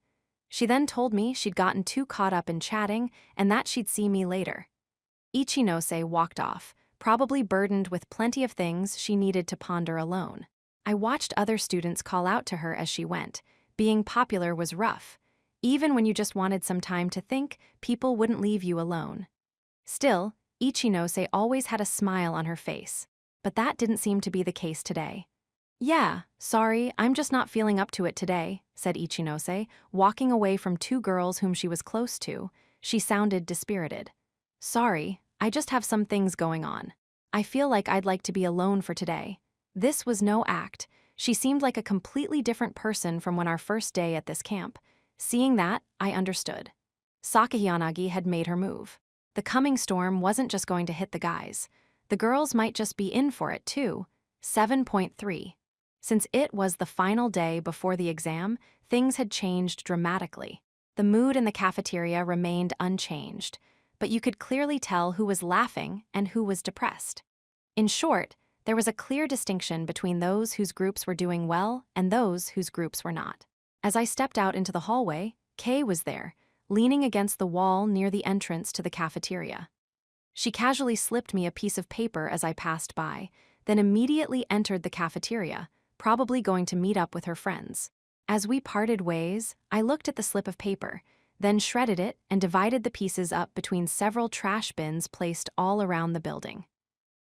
She then told me she'd gotten too caught up in chatting and that she'd see me later. Ichinose walked off, probably burdened with plenty of things she needed to ponder alone. I watched other students call out to her as she went. Being popular was rough. Even when you just wanted some time to think, people wouldn't leave you alone. Still, Ichinose always had a smile on her face. But that didn't seem to be the case today. Yeah, sorry, I'm just not feeling up to it today, said Ichinose, walking away from 2 girls whom she was close to. She sounded dispirited. Sorry, I just have some things going on. I feel like I'd like to be alone for today. This was no act. She seemed like a completely different person from when our first day at this camp. Seeing that, I understood. Sakayanagi had made her move. The coming storm wasn't just going to hit the guys. The girls might just be in for it too. 7.3. Since it was the final day before the exam, things had changed dramatically. The mood in the cafeteria remained unchanged, but you could clearly tell who was laughing and who was depressed. In short, there was a clear distinction between those whose groups were doing well and those whose groups were not. As I stepped out into the hallway, Kay was there, leaning against the wall near the entrance to the cafeteria. She casually slipped me a piece of paper as I passed by, then immediately entered the cafeteria, probably going to meet up with her friends. As we parted ways, I looked at the slip of paper, then shredded it and divided the pieces up between several trash bins placed all around the building.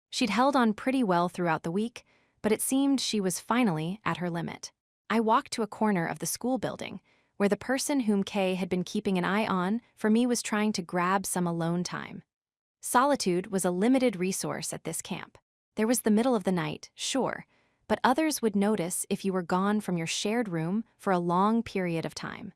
She'd held on pretty well throughout the week, but it seemed she was finally at her limit. I walked to a corner of the school building, where the person whom Kay had been keeping an eye on for me was trying to grab some alone time. Solitude was a limited resource at this camp. There was the middle of the night, sure, but others would notice if you were gone from your shared room for a long period of time.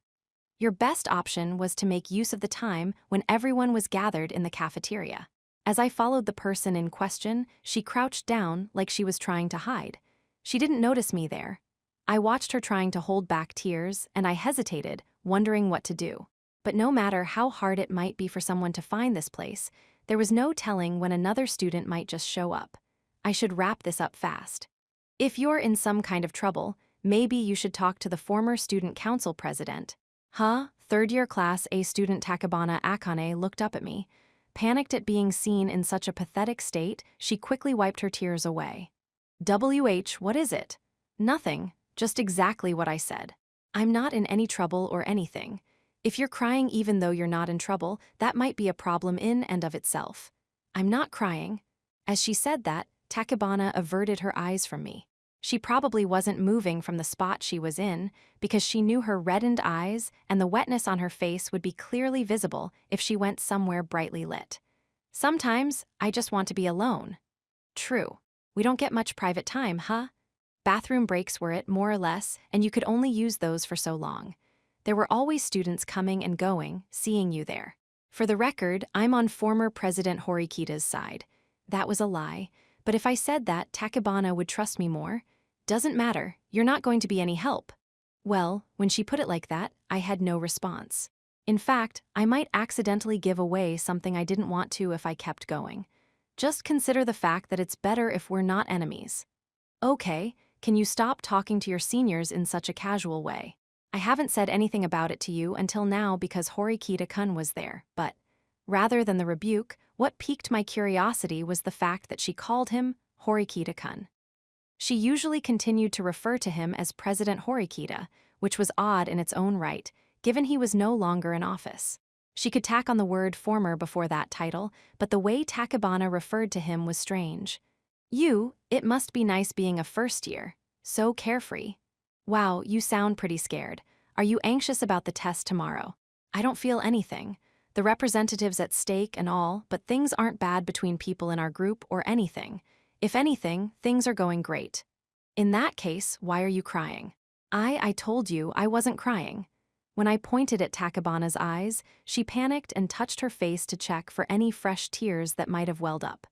Your best option was to make use of the time when everyone was gathered in the cafeteria. As I followed the person in question, she crouched down like she was trying to hide. She didn't notice me there. I watched her trying to hold back tears, and I hesitated, wondering what to do. But no matter how hard it might be for someone to find this place, there was no telling when another student might just show up. I should wrap this up fast. If you're in some kind of trouble, maybe you should talk to the former student council president. Huh? Third-year class A student Takabana Akane looked up at me. Panicked at being seen in such a pathetic state, she quickly wiped her tears away. What is it? Nothing, just exactly what I said. I'm not in any trouble or anything. If you're crying even though you're not in trouble, that might be a problem in and of itself. I'm not crying. As she said that, Takabana averted her eyes from me. She probably wasn't moving from the spot she was in, because she knew her reddened eyes and the wetness on her face would be clearly visible if she went somewhere brightly lit. Sometimes, I just want to be alone. True. We don't get much private time, huh? Bathroom breaks were it, more or less, and you could only use those for so long. There were always students coming and going, seeing you there. For the record, I'm on former President Horikita's side. That was a lie, but if I said that, Takabana would trust me more. Doesn't matter, you're not going to be any help. Well, when she put it like that, I had no response. In fact, I might accidentally give away something I didn't want to if I kept going. Just consider the fact that it's better if we're not enemies. Okay, can you stop talking to your seniors in such a casual way? I haven't said anything about it to you until now because Horikita-kun was there, but rather than the rebuke, what piqued my curiosity was the fact that she called him Horikita-kun. She usually continued to refer to him as President Horikita, which was odd in its own right, given he was no longer in office. She could tack on the word former before that title, but the way Takabana referred to him was strange. It must be nice being a first year. So carefree. Wow, you sound pretty scared. Are you anxious about the test tomorrow? I don't feel anything. The representatives at stake and all, but things aren't bad between people in our group or anything. If anything, things are going great. In that case, why are you crying? I told you I wasn't crying. When I pointed at Takabana's eyes, she panicked and touched her face to check for any fresh tears that might have welled up.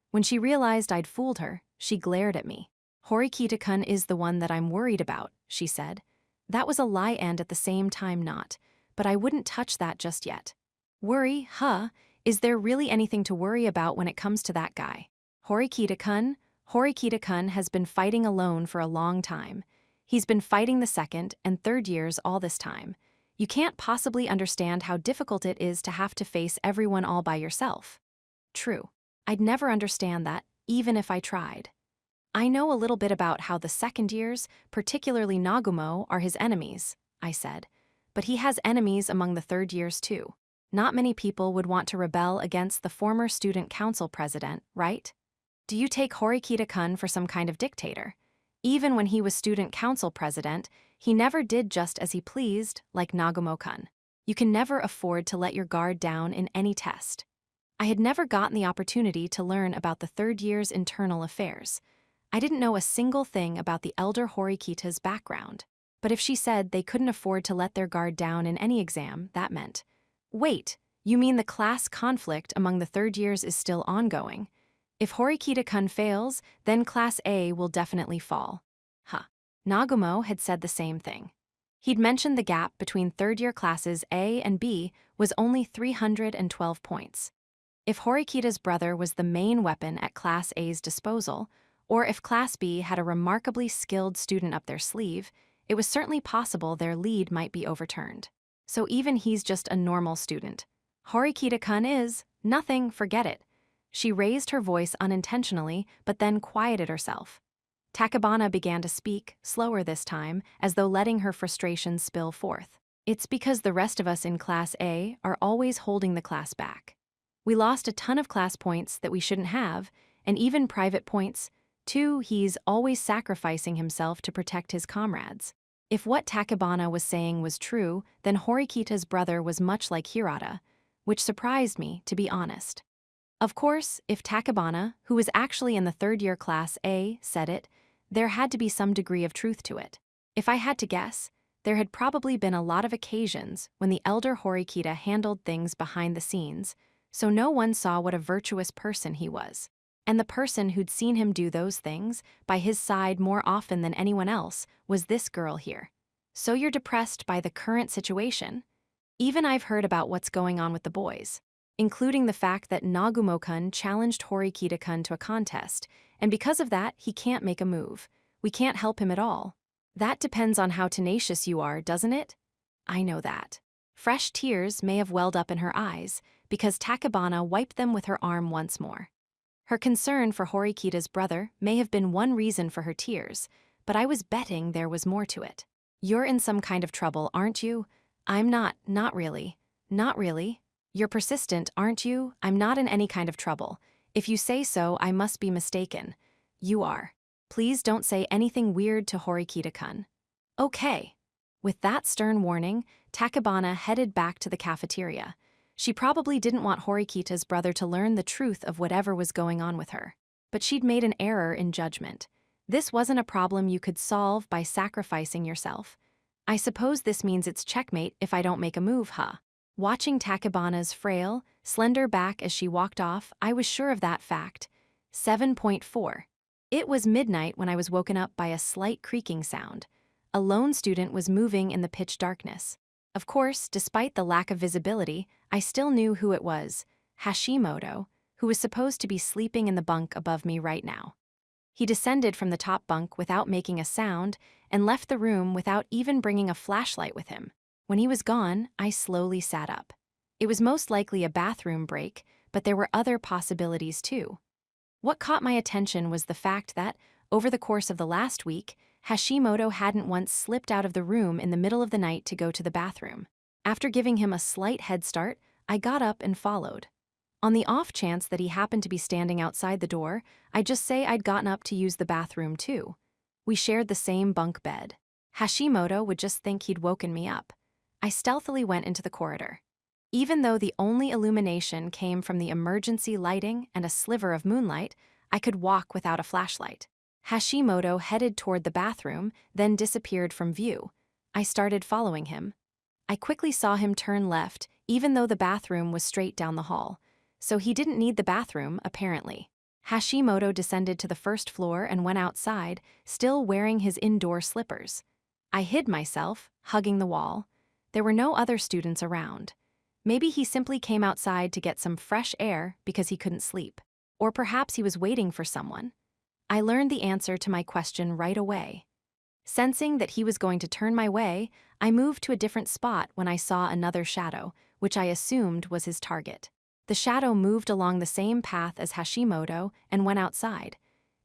When she realized I'd fooled her, she glared at me. Horikita-kun is the one that I'm worried about, she said. That was a lie and at the same time not, but I wouldn't touch that just yet. Worry, huh? Is there really anything to worry about when it comes to that guy? Horikita-kun? Horikita-kun has been fighting alone for a long time. He's been fighting the second and third years all this time. You can't possibly understand how difficult it is to have to face everyone all by yourself. True. I'd never understand that, even if I tried. I know a little bit about how the second years, particularly Nagumo, are his enemies, I said. But he has enemies among the third years too. Not many people would want to rebel against the former student council president, right? Do you take Horikita-kun for some kind of dictator? Even when he was student council president, he never did just as he pleased, like Nagumo-kun. You can never afford to let your guard down in any test. I had never gotten the opportunity to learn about the third year's internal affairs. I didn't know a single thing about the elder Horikita's background. But if she said they couldn't afford to let their guard down in any exam, that meant, wait, you mean the class conflict among the third years is still ongoing? If Horikita-kun fails, then Class A will definitely fall. Nagumo had said the same thing. He'd mentioned the gap between third-year classes A and B was only 312 points. If Horikita's brother was the main weapon at Class A's disposal, or if Class B had a remarkably skilled student up their sleeve, it was certainly possible their lead might be overturned. So even he's just a normal student. Horikita-kun is nothing, forget it. She raised her voice unintentionally, but then quieted herself. Takabana began to speak, slower this time, as though letting her frustration spill forth. It's because the rest of us in Class A are always holding the class back. We lost a ton of class points that we shouldn't have, and even private points. Too, he's always sacrificing himself to protect his comrades. If what Takabana was saying was true, then Horikita's brother was much like Hirata, which surprised me, to be honest. Of course, if Takabana, who was actually in the third-year class A, said it, there had to be some degree of truth to it. If I had to guess, there had probably been a lot of occasions when the elder Horikita handled things behind the scenes, so no one saw what a virtuous person he was. And the person who'd seen him do those things, by his side more often than anyone else, was this girl here. So you're depressed by the current situation? Even I've heard about what's going on with the boys, including the fact that Nagumo-kun challenged Horikita-kun to a contest, and because of that, he can't make a move. We can't help him at all. That depends on how tenacious you are, doesn't it? I know that. Fresh tears may have welled up in her eyes, because Takabana wiped them with her arm once more. Her concern for Horikita's brother may have been one reason for her tears, but I was betting there was more to it. You're in some kind of trouble, aren't you? I'm not really. Not really. You're persistent, aren't you? I'm not in any kind of trouble. If you say so, I must be mistaken. You are. Please don't say anything weird to Horikita-kun. Okay. With that stern warning, Takabana headed back to the cafeteria. She probably didn't want Horikita's brother to learn the truth of whatever was going on with her. But she'd made an error in judgment. This wasn't a problem you could solve by sacrificing yourself. I suppose this means it's checkmate if I don't make a move, huh? Watching Takabana's frail, slender back as she walked off, I was sure of that fact. 7.4. It was midnight when I was woken up by a slight creaking sound. A lone student was moving in the pitch darkness. Of course, despite the lack of visibility, I still knew who it was, Hashimoto, who was supposed to be sleeping in the bunk above me right now. He descended from the top bunk without making a sound and left the room without even bringing a flashlight with him. When he was gone, I slowly sat up. It was most likely a bathroom break, but there were other possibilities too. What caught my attention was the fact that, over the course of the last week, Hashimoto hadn't once slipped out of the room in the middle of the night to go to the bathroom. After giving him a slight head start, I got up and followed. On the off chance that he happened to be standing outside the door, I'd just say I'd gotten up to use the bathroom too. We shared the same bunk bed. Hashimoto would just think he'd woken me up. I stealthily went into the corridor. Even though the only illumination came from the emergency lighting and a sliver of moonlight, I could walk without a flashlight. Hashimoto headed toward the bathroom, then disappeared from view. I started following him. I quickly saw him turn left, even though the bathroom was straight down the hall. So he didn't need the bathroom, apparently. Hashimoto descended to the first floor and went outside, still wearing his indoor slippers. I hid myself, hugging the wall. There were no other students around. Maybe he simply came outside to get some fresh air because he couldn't sleep. Or perhaps he was waiting for someone. I learned the answer to my question right away. Sensing that he was going to turn my way, I moved to a different spot when I saw another shadow, which I assumed was his target. The shadow moved along the same path as Hashimoto and went outside.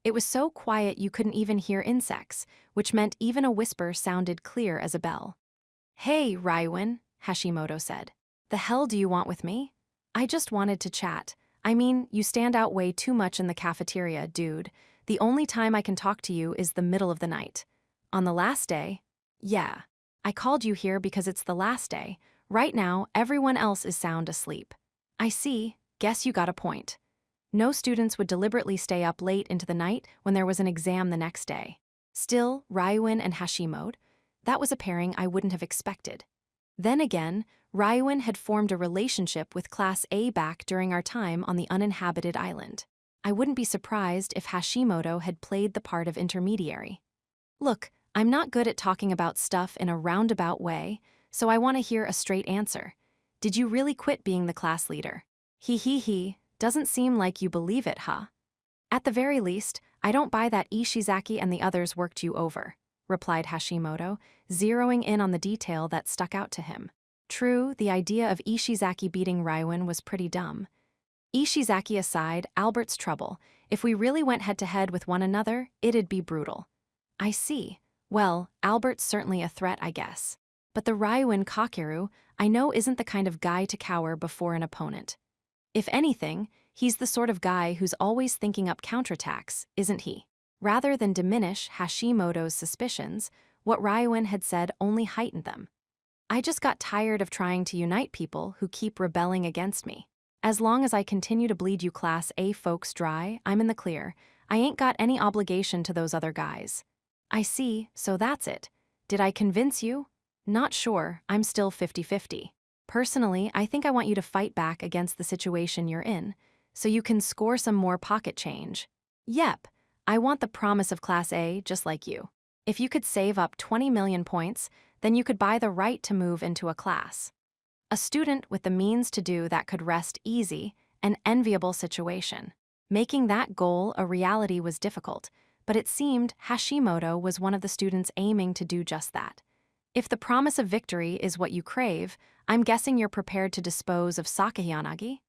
It was so quiet you couldn't even hear insects, which meant even a whisper sounded clear as a bell. "Hey, Ryuin," Hashimoto said. "The hell do you want with me?" "I just wanted to chat. I mean, you stand out way too much in the cafeteria, dude. The only time I can talk to you is the middle of the night. On the last day?" "Yeah. I called you here because it's the last day. Right now, everyone else is sound asleep." "I see. Guess you got a point." No students would deliberately stay up late into the night when there was an exam the next day. Still, Ryuin and Hashimoto, that was a pairing I wouldn't have expected. Then again, Ryuin had formed a relationship with Class A back during our time on the uninhabited island. I wouldn't be surprised if Hashimoto had played the part of intermediary. Look, I'm not good at talking about stuff in a roundabout way, so I want to hear a straight answer. Did you really quit being the class leader? He. Doesn't seem like you believe it, huh? At the very least, I don't buy that Ishizaki and the others worked you over, replied Hashimoto, zeroing in on the detail that stuck out to him. True, the idea of Ishizaki beating Ryuin was pretty dumb. Ishizaki aside, Albert's trouble. If we really went head-to-head with one another, it'd be brutal. I see. Well, Albert's certainly a threat, I guess. But the Ryuin Kakeru, I know isn't the kind of guy to cower before an opponent. If anything, he's the sort of guy who's always thinking up counterattacks, isn't he? Rather than diminish Hashimoto's suspicions, what Ryuin had said only heightened them. I just got tired of trying to unite people who keep rebelling against me. As long as I continue to bleed you Class A folks dry, I'm in the clear. I ain't got any obligation to those other guys. I see, so that's it. Did I convince you? Not sure, I'm still 50-50. Personally, I think I want you to fight back against the situation you're in, so you can score some more pocket change. Yep, I want the promise of Class A just like you. If you could save up 20 million points, then you could buy the right to move into a class. A student with the means to do that could rest easy, an enviable situation. Making that goal a reality was difficult, but it seemed Hashimoto was one of the students aiming to do just that. If the promise of victory is what you crave, I'm guessing you're prepared to dispose of Sakayanagi?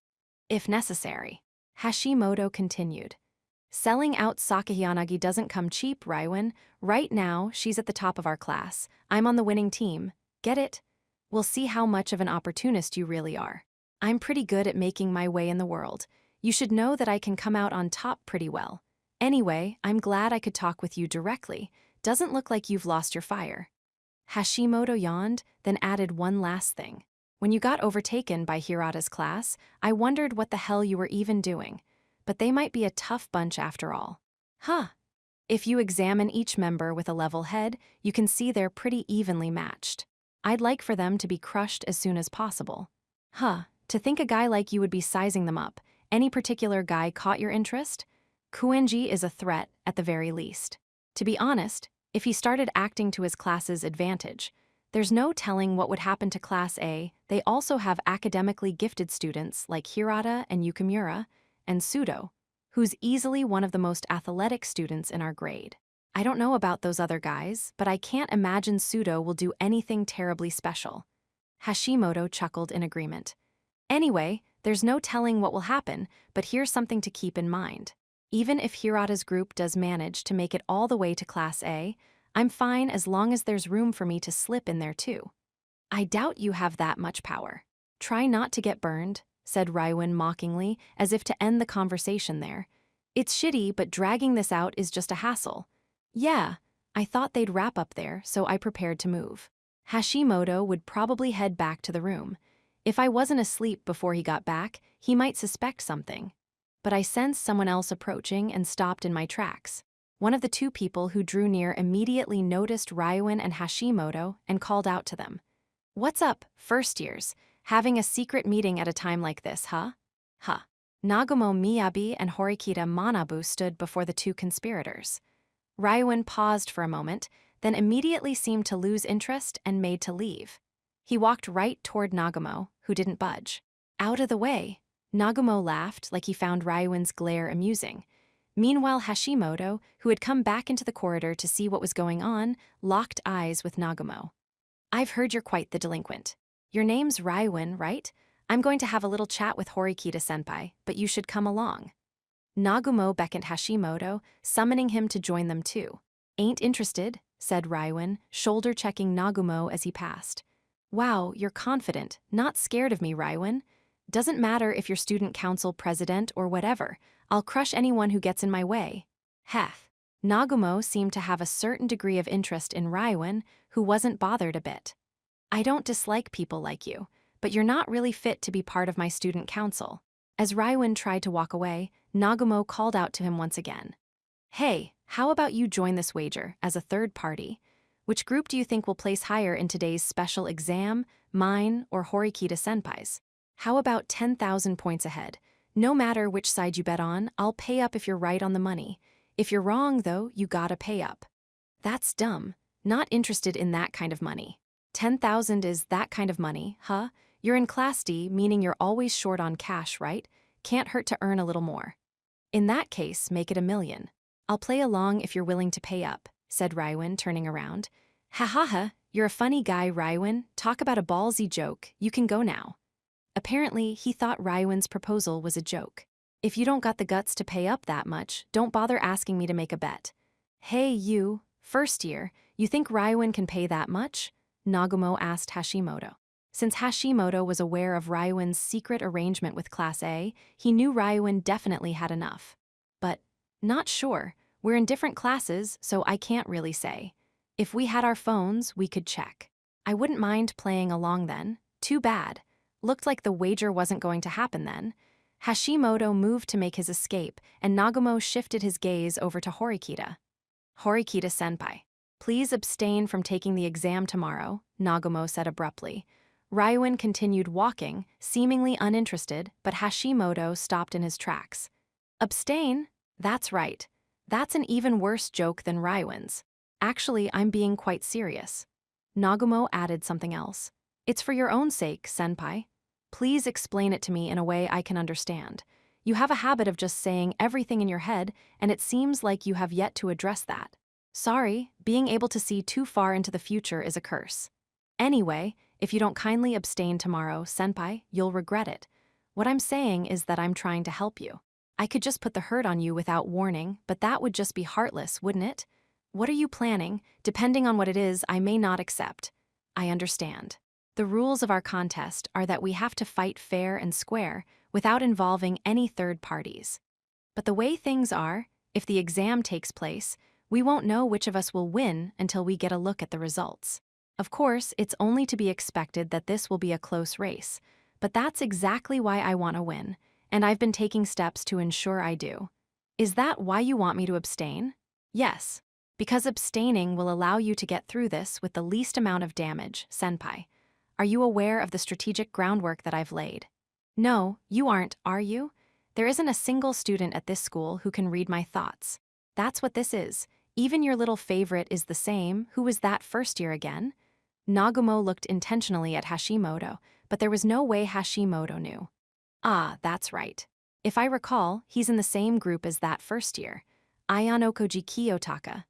If necessary. Hashimoto continued. Selling out Sakayanagi doesn't come cheap, Raiwan. Right now, she's at the top of our class. I'm on the winning team. Get it? We'll see how much of an opportunist you really are. I'm pretty good at making my way in the world. You should know that I can come out on top pretty well. Anyway, I'm glad I could talk with you directly. Doesn't look like you've lost your fire. Hashimoto yawned, then added one last thing. When you got overtaken by Hirata's class, I wondered what the hell you were even doing. But they might be a tough bunch after all. Huh. If you examine each member with a level head, you can see they're pretty evenly matched. I'd like for them to be crushed as soon as possible. Huh, to think a guy like you would be sizing them up. Any particular guy caught your interest? Kuenji is a threat, at the very least. To be honest, if he started acting to his class's advantage, there's no telling what would happen to Class A. They also have academically gifted students like Hirata and Yukimura, and Sudo, who's easily one of the most athletic students in our grade. I don't know about those other guys, but I can't imagine Sudo will do anything terribly special. Hashimoto chuckled in agreement. Anyway, there's no telling what will happen, but here's something to keep in mind. Even if Hirata's group does manage to make it all the way to Class A, I'm fine as long as there's room for me to slip in there too. I doubt you have that much power. Try not to get burned, said Raiwan mockingly, as if to end the conversation there. It's shitty, but dragging this out is just a hassle. Yeah, I thought they'd wrap up there, so I prepared to move. Hashimoto would probably head back to the room. If I wasn't asleep before he got back, he might suspect something. But I sensed someone else approaching and stopped in my tracks. One of the two people who drew near immediately noticed Raiwan and Hashimoto and called out to them. What's up, first years? Having a secret meeting at a time like this, huh? Huh. Nagumo Miyabi and Horikita Manabu stood before the two conspirators. Raiwan paused for a moment, then immediately seemed to lose interest and made to leave. He walked right toward Nagumo, who didn't budge. Out of the way. Nagumo laughed like he found Raiwan's glare amusing. Meanwhile, Hashimoto, who had come back into the corridor to see what was going on, locked eyes with Nagumo. I've heard you're quite the delinquent. Your name's Raiwan, right? I'm going to have a little chat with Horikita-senpai, but you should come along. Nagumo beckoned Hashimoto, summoning him to join them too. Ain't interested, said Raiwan, shoulder-checking Nagumo as he passed. Wow, you're confident, not scared of me, Raiwan. Doesn't matter if you're student council president or whatever, I'll crush anyone who gets in my way. Heh. Nagumo seemed to have a certain degree of interest in Raiwan, who wasn't bothered a bit. I don't dislike people like you, but you're not really fit to be part of my student council. As Raiwan tried to walk away, Nagumo called out to him once again. Hey, how about you join this wager as a third party? Which group do you think will place higher in today's special exam, mine or Horikita-senpai's? How about 10,000 points ahead? No matter which side you bet on, I'll pay up if you're right on the money. If you're wrong, though, you gotta pay up. That's dumb. Not interested in that kind of money. 10,000 is that kind of money, huh? You're in Class D, meaning you're always short on cash, right? Can't hurt to earn a little more. In that case, make it 1,000,000. I'll play along if you're willing to pay up, said Raiwan, turning around. Ha ha ha, you're a funny guy, Raiwan. Talk about a ballsy joke. You can go now. Apparently, he thought Raiwan's proposal was a joke. If you don't got the guts to pay up that much, don't bother asking me to make a bet. Hey, you, first year, you think Raiwan can pay that much? Nagumo asked Hashimoto. Since Hashimoto was aware of Raiwan's secret arrangement with Class A, he knew Raiwan definitely had enough. But, not sure. We're in different classes, so I can't really say. If we had our phones, we could check. I wouldn't mind playing along then. Too bad. Looked like the wager wasn't going to happen then. Hashimoto moved to make his escape, and Nagumo shifted his gaze over to Horikita. Horikita-senpai, please abstain from taking the exam tomorrow, Nagumo said abruptly. Ryuin continued walking, seemingly uninterested, but Hashimoto stopped in his tracks. Abstain? That's right. That's an even worse joke than Ryuin's. Actually, I'm being quite serious. Nagumo added something else. It's for your own sake, senpai. Please explain it to me in a way I can understand. You have a habit of just saying everything in your head, and it seems like you have yet to address that. Sorry, being able to see too far into the future is a curse. Anyway, if you don't kindly abstain tomorrow, senpai, you'll regret it. What I'm saying is that I'm trying to help you. I could just put the hurt on you without warning, but that would just be heartless, wouldn't it? What are you planning? Depending on what it is, I may not accept. I understand. The rules of our contest are that we have to fight fair and square without involving any third parties. But the way things are, if the exam takes place, we won't know which of us will win until we get a look at the results. Of course, it's only to be expected that this will be a close race, but that's exactly why I want to win, and I've been taking steps to ensure I do. Is that why you want me to abstain? Yes, because abstaining will allow you to get through this with the least amount of damage, senpai. Are you aware of the strategic groundwork that I've laid? No, you aren't, are you? There isn't a single student at this school who can read my thoughts. That's what this is. Even your little favorite is the same. Who was that first year again? Nagumo looked intentionally at Hashimoto, but there was no way Hashimoto knew. Ah, that's right. If I recall, he's in the same group as that first year. Ayanokoji Kiyotaka.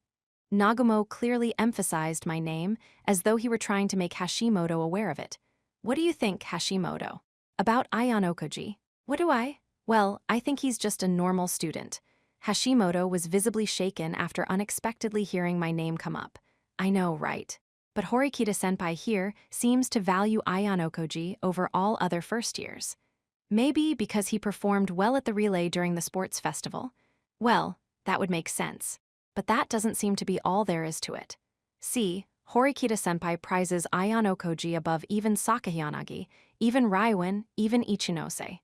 Nagumo clearly emphasized my name, as though he were trying to make Hashimoto aware of it. What do you think, Hashimoto? About Ayanokoji? What do I? Well, I think he's just a normal student. Hashimoto was visibly shaken after unexpectedly hearing my name come up. I know, right? But Horikita-senpai here seems to value Ayanokoji over all other first years. Maybe because he performed well at the relay during the sports festival? Well, that would make sense. But that doesn't seem to be all there is to it. See, Horikita-senpai prizes Ayanokoji above even Sakayanagi, even Ryuin, even Ichinose.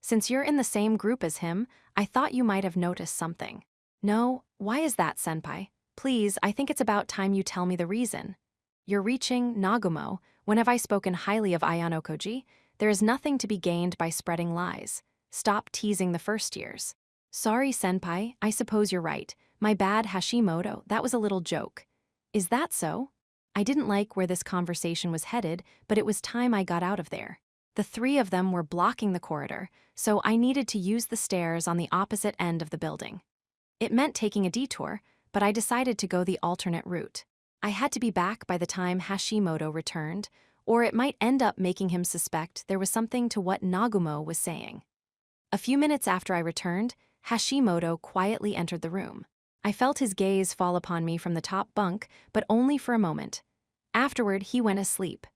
Since you're in the same group as him, I thought you might have noticed something. No, why is that, senpai? Please, I think it's about time you tell me the reason. You're reaching, Nagumo. When have I spoken highly of Ayanokoji? There is nothing to be gained by spreading lies. Stop teasing the first years. Sorry, senpai, I suppose you're right. My bad, Hashimoto, that was a little joke. Is that so? I didn't like where this conversation was headed, but it was time I got out of there. The three of them were blocking the corridor, so I needed to use the stairs on the opposite end of the building. It meant taking a detour, but I decided to go the alternate route. I had to be back by the time Hashimoto returned, or it might end up making him suspect there was something to what Nagumo was saying. A few minutes after I returned, Hashimoto quietly entered the room. I felt his gaze fall upon me from the top bunk, but only for a moment. Afterward, he went asleep.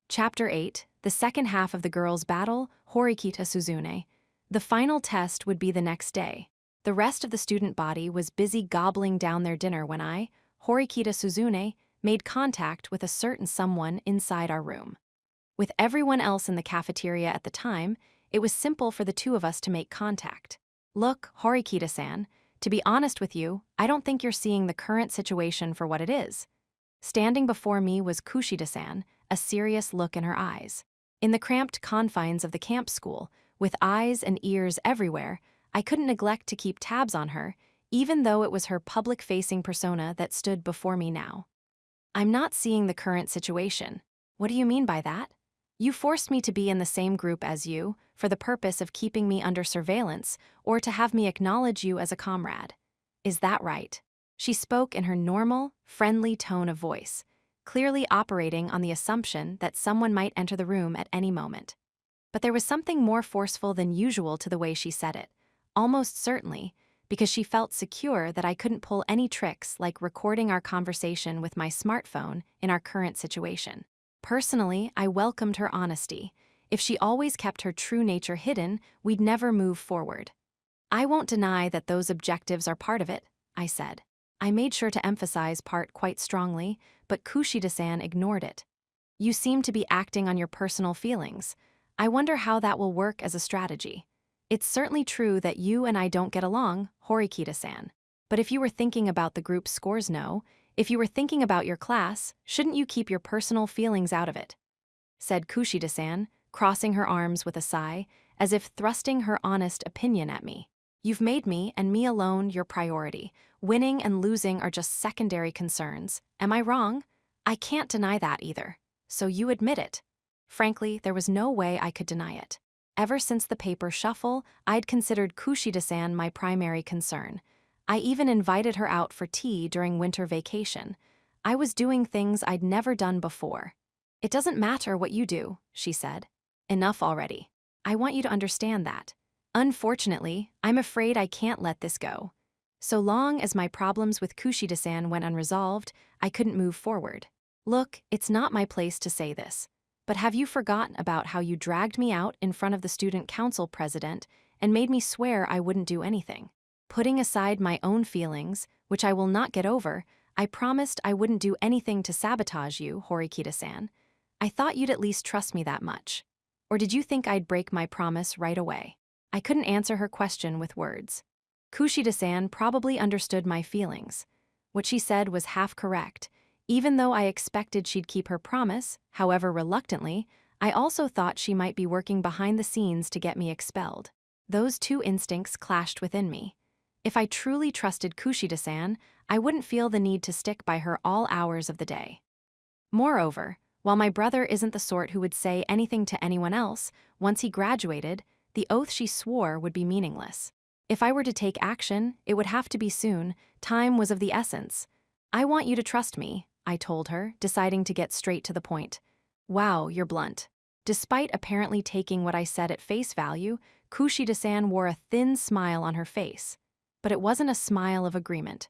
Chapter 8, the second half of the girls' battle, Horikita Suzune. The final test would be the next day. The rest of the student body was busy gobbling down their dinner when I, Horikita Suzune, made contact with a certain someone inside our room. With everyone else in the cafeteria at the time, it was simple for the two of us to make contact. Look, Horikita-san, to be honest with you, I don't think you're seeing the current situation for what it is. Standing before me was Kushida-san, a serious look in her eyes. In the cramped confines of the camp school, with eyes and ears everywhere, I couldn't neglect to keep tabs on her, even though it was her public-facing persona that stood before me now. I'm not seeing the current situation. What do you mean by that? You forced me to be in the same group as you, for the purpose of keeping me under surveillance, or to have me acknowledge you as a comrade. Is that right? She spoke in her normal, friendly tone of voice, clearly operating on the assumption that someone might enter the room at any moment. But there was something more forceful than usual to the way she said it, almost certainly, because she felt secure that I couldn't pull any tricks like recording our conversation with my smartphone in our current situation. Personally, I welcomed her honesty. If she always kept her true nature hidden, we'd never move forward. I won't deny that those objectives are part of it, I said. I made sure to emphasize part quite strongly, but Kushida-san ignored it. You seem to be acting on your personal feelings. I wonder how that will work as a strategy. It's certainly true that you and I don't get along, Horikita-san. But if you were thinking about the group's scores, no. If you were thinking about your class, shouldn't you keep your personal feelings out of it? Said Kushida-san, crossing her arms with a sigh, as if thrusting her honest opinion at me. You've made me, and me alone, your priority. Winning and losing are just secondary concerns. Am I wrong? I can't deny that either. So you admit it. Frankly, there was no way I could deny it. Ever since the paper shuffle, I'd considered Kushida-san my primary concern. I even invited her out for tea during winter vacation. I was doing things I'd never done before. It doesn't matter what you do, she said. Enough already. I want you to understand that. Unfortunately, I'm afraid I can't let this go. So long as my problems with Kushida-san went unresolved, I couldn't move forward. Look, it's not my place to say this, but have you forgotten about how you dragged me out in front of the student council president and made me swear I wouldn't do anything? Putting aside my own feelings, which I will not get over, I promised I wouldn't do anything to sabotage you, Horikita-san. I thought you'd at least trust me that much. Or did you think I'd break my promise right away? I couldn't answer her question with words. Kushida-san probably understood my feelings. What she said was half correct. Even though I expected she'd keep her promise, however reluctantly, I also thought she might be working behind the scenes to get me expelled. Those two instincts clashed within me. If I truly trusted Kushida-san, I wouldn't feel the need to stick by her all hours of the day. Moreover, while my brother isn't the sort who would say anything to anyone else, once he graduated, the oath she swore would be meaningless. If I were to take action, it would have to be soon. Time was of the essence. I want you to trust me, I told her, deciding to get straight to the point. Wow, you're blunt. Despite apparently taking what I said at face value, Kushida-san wore a thin smile on her face. But it wasn't a smile of agreement.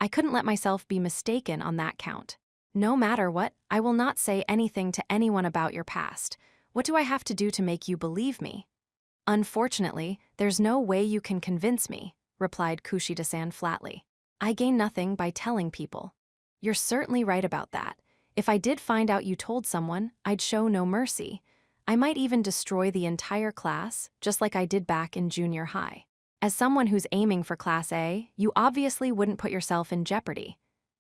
I couldn't let myself be mistaken on that count. No matter what, I will not say anything to anyone about your past. What do I have to do to make you believe me? Unfortunately, there's no way you can convince me, replied Kushida-san flatly. I gain nothing by telling people. You're certainly right about that. If I did find out you told someone, I'd show no mercy. I might even destroy the entire class, just like I did back in junior high. As someone who's aiming for Class A, you obviously wouldn't put yourself in jeopardy.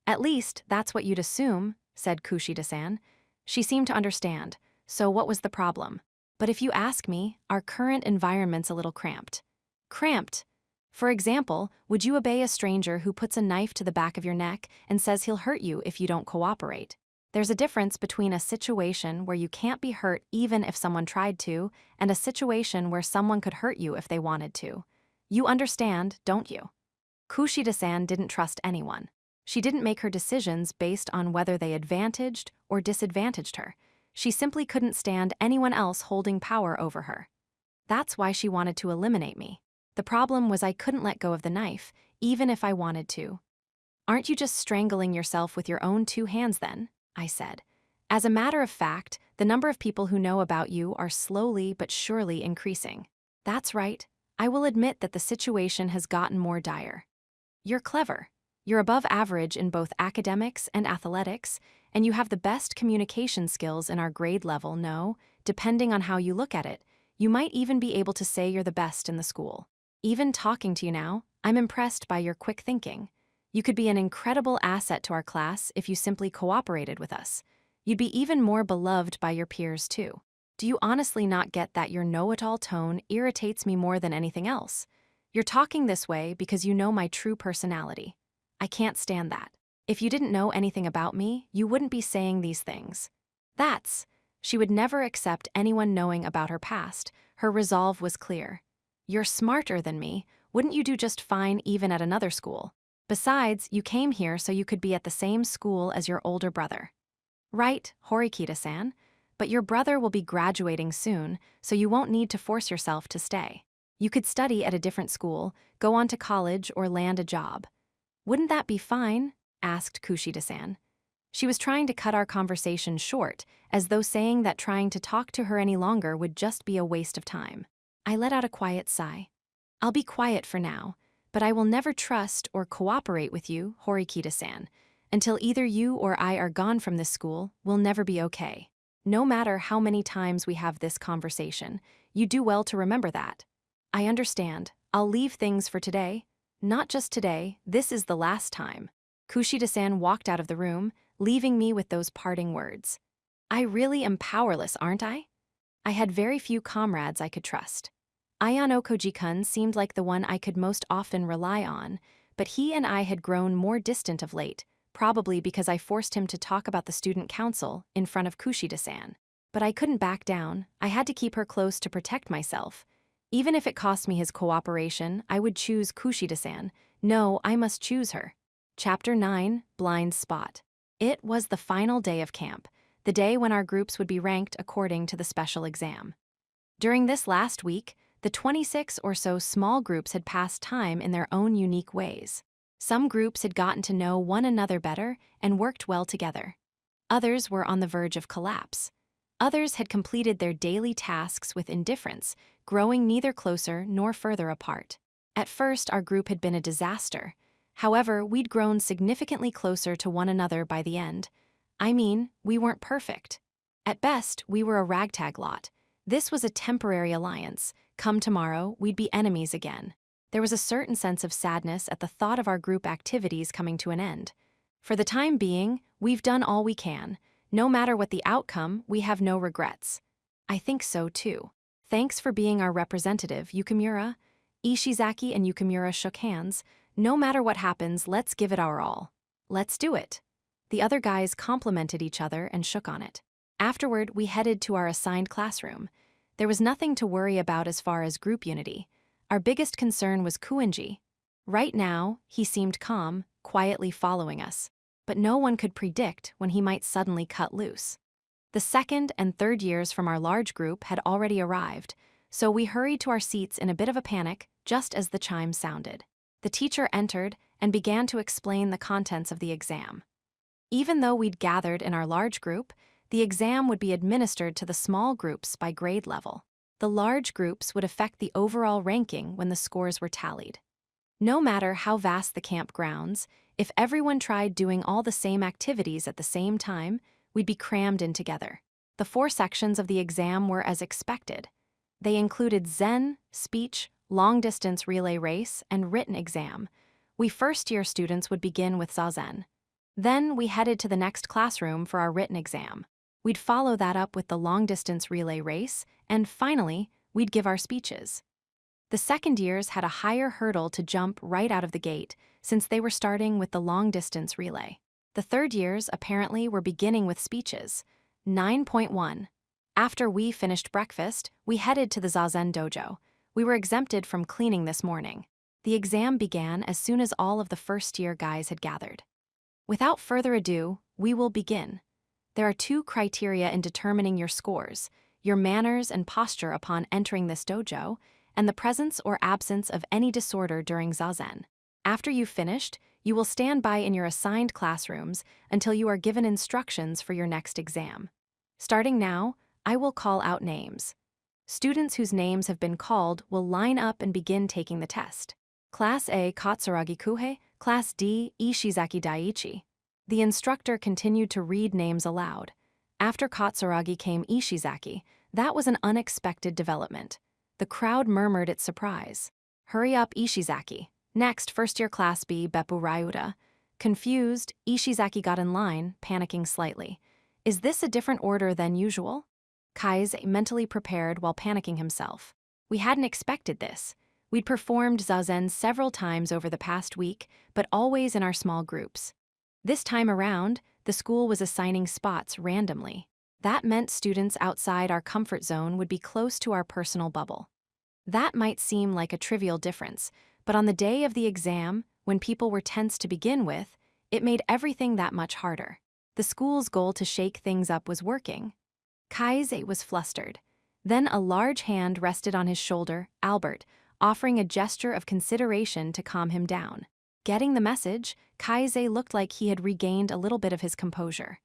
At least, that's what you'd assume, said Kushida-san. She seemed to understand. So what was the problem? But if you ask me, our current environment's a little cramped. Cramped? For example, would you obey a stranger who puts a knife to the back of your neck and says he'll hurt you if you don't cooperate? There's a difference between a situation where you can't be hurt even if someone tried to, and a situation where someone could hurt you if they wanted to. You understand, don't you? Kushida-san didn't trust anyone. She didn't make her decisions based on whether they advantaged or disadvantaged her. She simply couldn't stand anyone else holding power over her. That's why she wanted to eliminate me. The problem was I couldn't let go of the knife, even if I wanted to. Aren't you just strangling yourself with your own two hands then? I said. As a matter of fact, the number of people who know about you are slowly but surely increasing. That's right. I will admit that the situation has gotten more dire. You're clever. You're above average in both academics and athletics, and you have the best communication skills in our grade level, no, depending on how you look at it, you might even be able to say you're the best in the school. Even talking to you now, I'm impressed by your quick thinking. You could be an incredible asset to our class if you simply cooperated with us. You'd be even more beloved by your peers, too. Do you honestly not get that your know-it-all tone irritates me more than anything else? You're talking this way because you know my true personality. I can't stand that. If you didn't know anything about me, you wouldn't be saying these things. She would never accept anyone knowing about her past. Her resolve was clear. You're smarter than me. Wouldn't you do just fine even at another school? Besides, you came here so you could be at the same school as your older brother. Right, Horikita-san, but your brother will be graduating soon, so you won't need to force yourself to stay. You could study at a different school, go on to college, or land a job. Wouldn't that be fine? Asked Kushida-san. She was trying to cut our conversation short, as though saying that trying to talk to her any longer would just be a waste of time. I let out a quiet sigh. I'll be quiet for now, but I will never trust or cooperate with you, Horikita-san. Until either you or I are gone from this school, we'll never be okay. No matter how many times we have this conversation, you do well to remember that. I understand. I'll leave things for today. Not just today, this is the last time. Kushida-san walked out of the room, leaving me with those parting words. I really am powerless, aren't I? I had very few comrades I could trust. Ayano Koji-kun seemed like the one I could most often rely on, but he and I had grown more distant of late, probably because I forced him to talk about the student council in front of Kushida-san. But I couldn't back down. I had to keep her close to protect myself. Even if it cost me his cooperation, I would choose Kushida-san. No, I must choose her. Chapter 9, Blind Spot. It was the final day of camp, the day when our groups would be ranked according to the special exam. During this last week, the 26 or so small groups had passed time in their own unique ways. Some groups had gotten to know one another better and worked well together. Others were on the verge of collapse. Others had completed their daily tasks with indifference, growing neither closer nor further apart. At first, our group had been a disaster. However, we'd grown significantly closer to one another by the end. I mean, we weren't perfect. At best, we were a ragtag lot. This was a temporary alliance. Come tomorrow, we'd be enemies again. There was a certain sense of sadness at the thought of our group activities coming to an end. For the time being, we've done all we can. No matter what the outcome, we have no regrets. I think so, too. Thanks for being our representative, Yukimura. Ishizaki and Yukimura shook hands. No matter what happens, let's give it our all. Let's do it. The other guys complimented each other and shook on it. Afterward, we headed to our assigned classroom. There was nothing to worry about as far as group unity. Our biggest concern was Kuinji. Right now, he seemed calm, quietly following us. But no one could predict when he might suddenly cut loose. The second and third years from our large group had already arrived, so we hurried to our seats in a bit of a panic just as the chime sounded. The teacher entered and began to explain the contents of the exam. Even though we'd gathered in our large group, the exam would be administered to the small groups by grade level. The large groups would affect the overall ranking when the scores were tallied. No matter how vast the camp grounds, if everyone tried doing all the same activities at the same time, we'd be crammed in together. The 4 sections of the exam were as expected. They included Zen, speech, long-distance relay race, and written exam. We first-year students would begin with Zazen. Then we headed to the next classroom for our written exam. We'd follow that up with the long-distance relay race, and finally, we'd give our speeches. The second years had a higher hurdle to jump right out of the gate, since they were starting with the long-distance relay. The third years, apparently, were beginning with speeches. 9.1. After we finished breakfast, we headed to the Zazen dojo. We were exempted from cleaning this morning. The exam began as soon as all of the first-year guys had gathered. Without further ado, we will begin. There are 2 criteria in determining your scores: your manners and posture upon entering this dojo, and the presence or absence of any disorder during Zazen. After you've finished, you will stand by in your assigned classrooms until you are given instructions for your next exam. Starting now, I will call out names. Students whose names have been called will line up and begin taking the test. Class A, Katsuragi Kuhei. Class D, Ishizaki Daiichi. The instructor continued to read names aloud. After Katsuragi came Ishizaki. That was an unexpected development. The crowd murmured its surprise. Hurry up, Ishizaki. Next, first-year Class B, Beppu Ryuta. Confused, Ishizaki got in line, panicking slightly. Is this a different order than usual? Kaize mentally prepared while panicking himself. We hadn't expected this. We'd performed Zazen several times over the past week, but always in our small groups. This time around, the school was assigning spots randomly. That meant students outside our comfort zone would be close to our personal bubble. That might seem like a trivial difference, but on the day of the exam, when people were tense to begin with, it made everything that much harder. The school's goal to shake things up was working. Kaize was flustered. Then a large hand rested on his shoulder, Albert, offering a gesture of consideration to calm him down. Getting the message, Kaize looked like he had regained a little bit of his composure.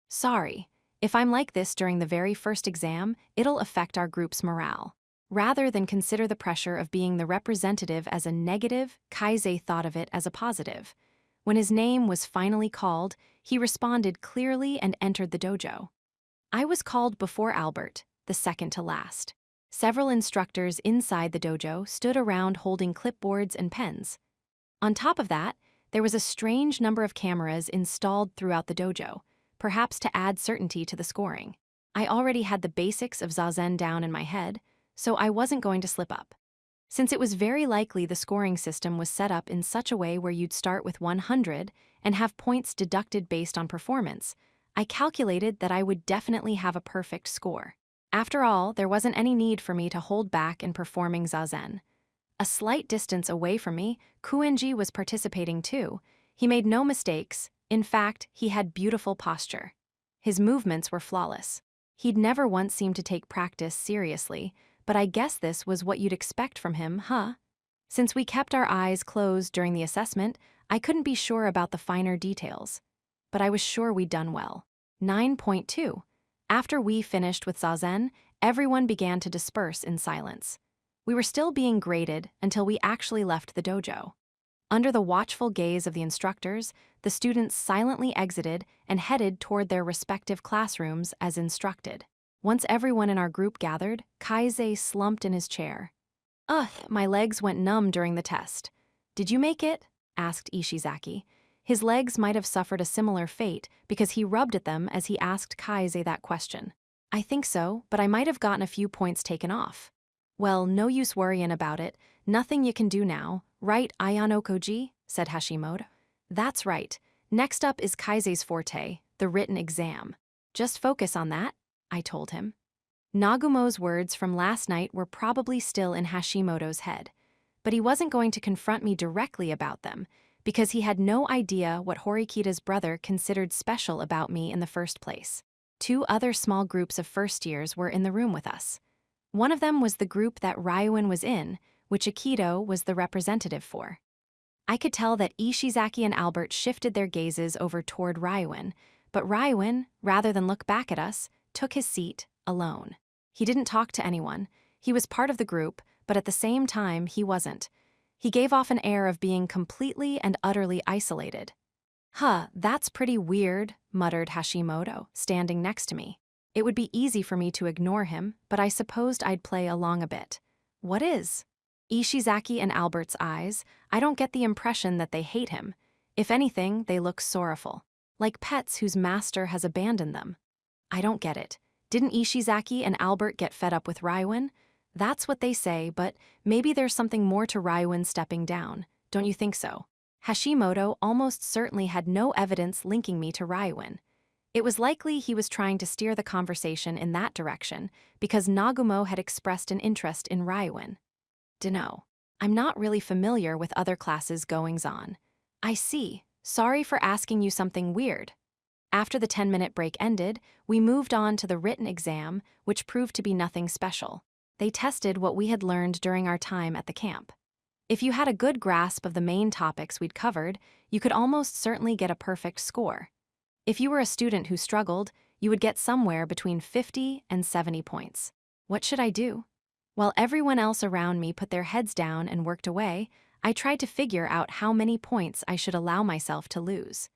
Sorry, if I'm like this during the very first exam, it'll affect our group's morale. Rather than consider the pressure of being the representative as a negative, Kaize thought of it as a positive. When his name was finally called, he responded clearly and entered the dojo. I was called before Albert, the second to last. Several instructors inside the dojo stood around holding clipboards and pens. On top of that, there was a strange number of cameras installed throughout the dojo, perhaps to add certainty to the scoring. I already had the basics of zazen down in my head, so I wasn't going to slip up. Since it was very likely the scoring system was set up in such a way where you'd start with 100 and have points deducted based on performance, I calculated that I would definitely have a perfect score. After all, there wasn't any need for me to hold back in performing zazen. A slight distance away from me, Kuenji was participating too. He made no mistakes. In fact, he had beautiful posture. His movements were flawless. He'd never once seemed to take practice seriously, but I guess this was what you'd expect from him, huh? Since we kept our eyes closed during the assessment, I couldn't be sure about the finer details. But I was sure we'd done well. 9.2. After we finished with zazen, everyone began to disperse in silence. We were still being graded until we actually left the dojo. Under the watchful gaze of the instructors, the students silently exited and headed toward their respective classrooms as instructed. Once everyone in our group gathered, Kaise slumped in his chair. Ugh, my legs went numb during the test. Did you make it? Asked Ishizaki. His legs might have suffered a similar fate because he rubbed at them as he asked Kaise that question. I think so, but I might have gotten a few points taken off. Well, no use worrying about it. Nothing you can do now, right, Ayano Koji? Said Hashimoto. That's right. Next up is Kaise's forte, the written exam. Just focus on that, I told him. Nagumo's words from last night were probably still in Hashimoto's head, but he wasn't going to confront me directly about them because he had no idea what Horikita's brother considered special about me in the first place. 2 other small groups of first years were in the room with us. One of them was the group that Ryuin was in, which Akito was the representative for. I could tell that Ishizaki and Albert shifted their gazes over toward Ryuin, but Ryuin, rather than look back at us, took his seat alone. He didn't talk to anyone. He was part of the group, but at the same time, he wasn't. He gave off an air of being completely and utterly isolated. Huh, that's pretty weird, muttered Hashimoto, standing next to me. It would be easy for me to ignore him, but I supposed I'd play along a bit. What is? Ishizaki and Albert's eyes, I don't get the impression that they hate him. If anything, they look sorrowful, like pets whose master has abandoned them. I don't get it. Didn't Ishizaki and Albert get fed up with Ryuin? That's what they say, but maybe there's something more to Ryuin stepping down. Don't you think so? Hashimoto almost certainly had no evidence linking me to Ryuin. It was likely he was trying to steer the conversation in that direction because Nagumo had expressed an interest in Ryuin. Dunno. I'm not really familiar with other classes' goings-on. I see. Sorry for asking you something weird. After the 10-minute break ended, we moved on to the written exam, which proved to be nothing special. They tested what we had learned during our time at the camp. If you had a good grasp of the main topics we'd covered, you could almost certainly get a perfect score. If you were a student who struggled, you would get somewhere between 50 and 70 points. What should I do? While everyone else around me put their heads down and worked away, I tried to figure out how many points I should allow myself to lose.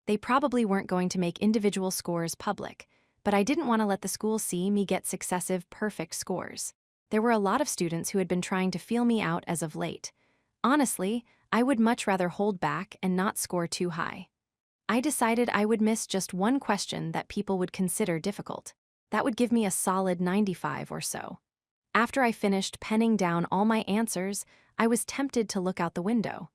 They probably weren't going to make individual scores public, but I didn't want to let the school see me get successive perfect scores. There were a lot of students who had been trying to feel me out as of late. Honestly, I would much rather hold back and not score too high. I decided I would miss just one question that people would consider difficult. That would give me a solid 95 or so. After I finished penning down all my answers, I was tempted to look out the window.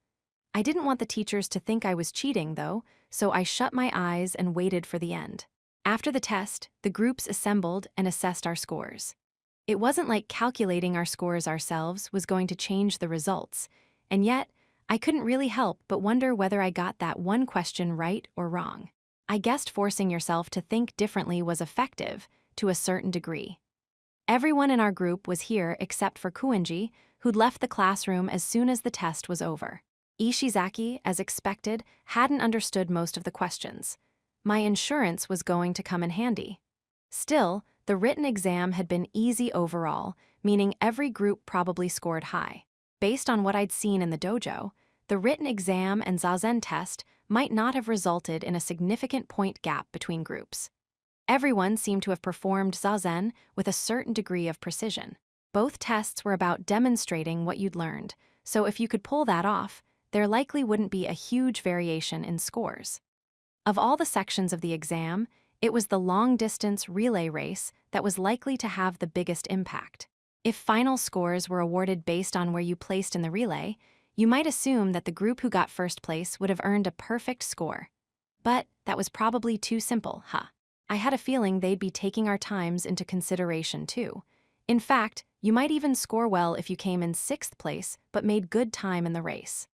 I didn't want the teachers to think I was cheating, though, so I shut my eyes and waited for the end. After the test, the groups assembled and assessed our scores. It wasn't like calculating our scores ourselves was going to change the results, and yet, I couldn't really help but wonder whether I got that one question right or wrong. I guessed forcing yourself to think differently was effective, to a certain degree. Everyone in our group was here except for Kuenji, who'd left the classroom as soon as the test was over. Ishizaki, as expected, hadn't understood most of the questions. My insurance was going to come in handy. Still, the written exam had been easy overall, meaning every group probably scored high. Based on what I'd seen in the dojo, the written exam and zazen test might not have resulted in a significant point gap between groups. Everyone seemed to have performed zazen with a certain degree of precision. Both tests were about demonstrating what you'd learned, so if you could pull that off, there likely wouldn't be a huge variation in scores. Of all the sections of the exam, it was the long-distance relay race that was likely to have the biggest impact. If final scores were awarded based on where you placed in the relay, you might assume that the group who got first place would have earned a perfect score. But that was probably too simple, huh? I had a feeling they'd be taking our times into consideration too. In fact, you might even score well if you came in 6th place but made good time in the race.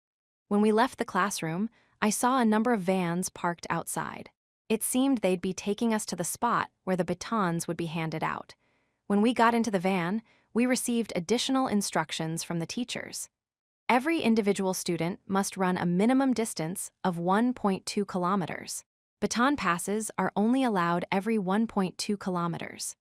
When we left the classroom, I saw a number of vans parked outside. It seemed they'd be taking us to the spot where the batons would be handed out. When we got into the van, we received additional instructions from the teachers. Every individual student must run a minimum distance of 1.2 kilometers. Baton passes are only allowed every 1.2 kilometers.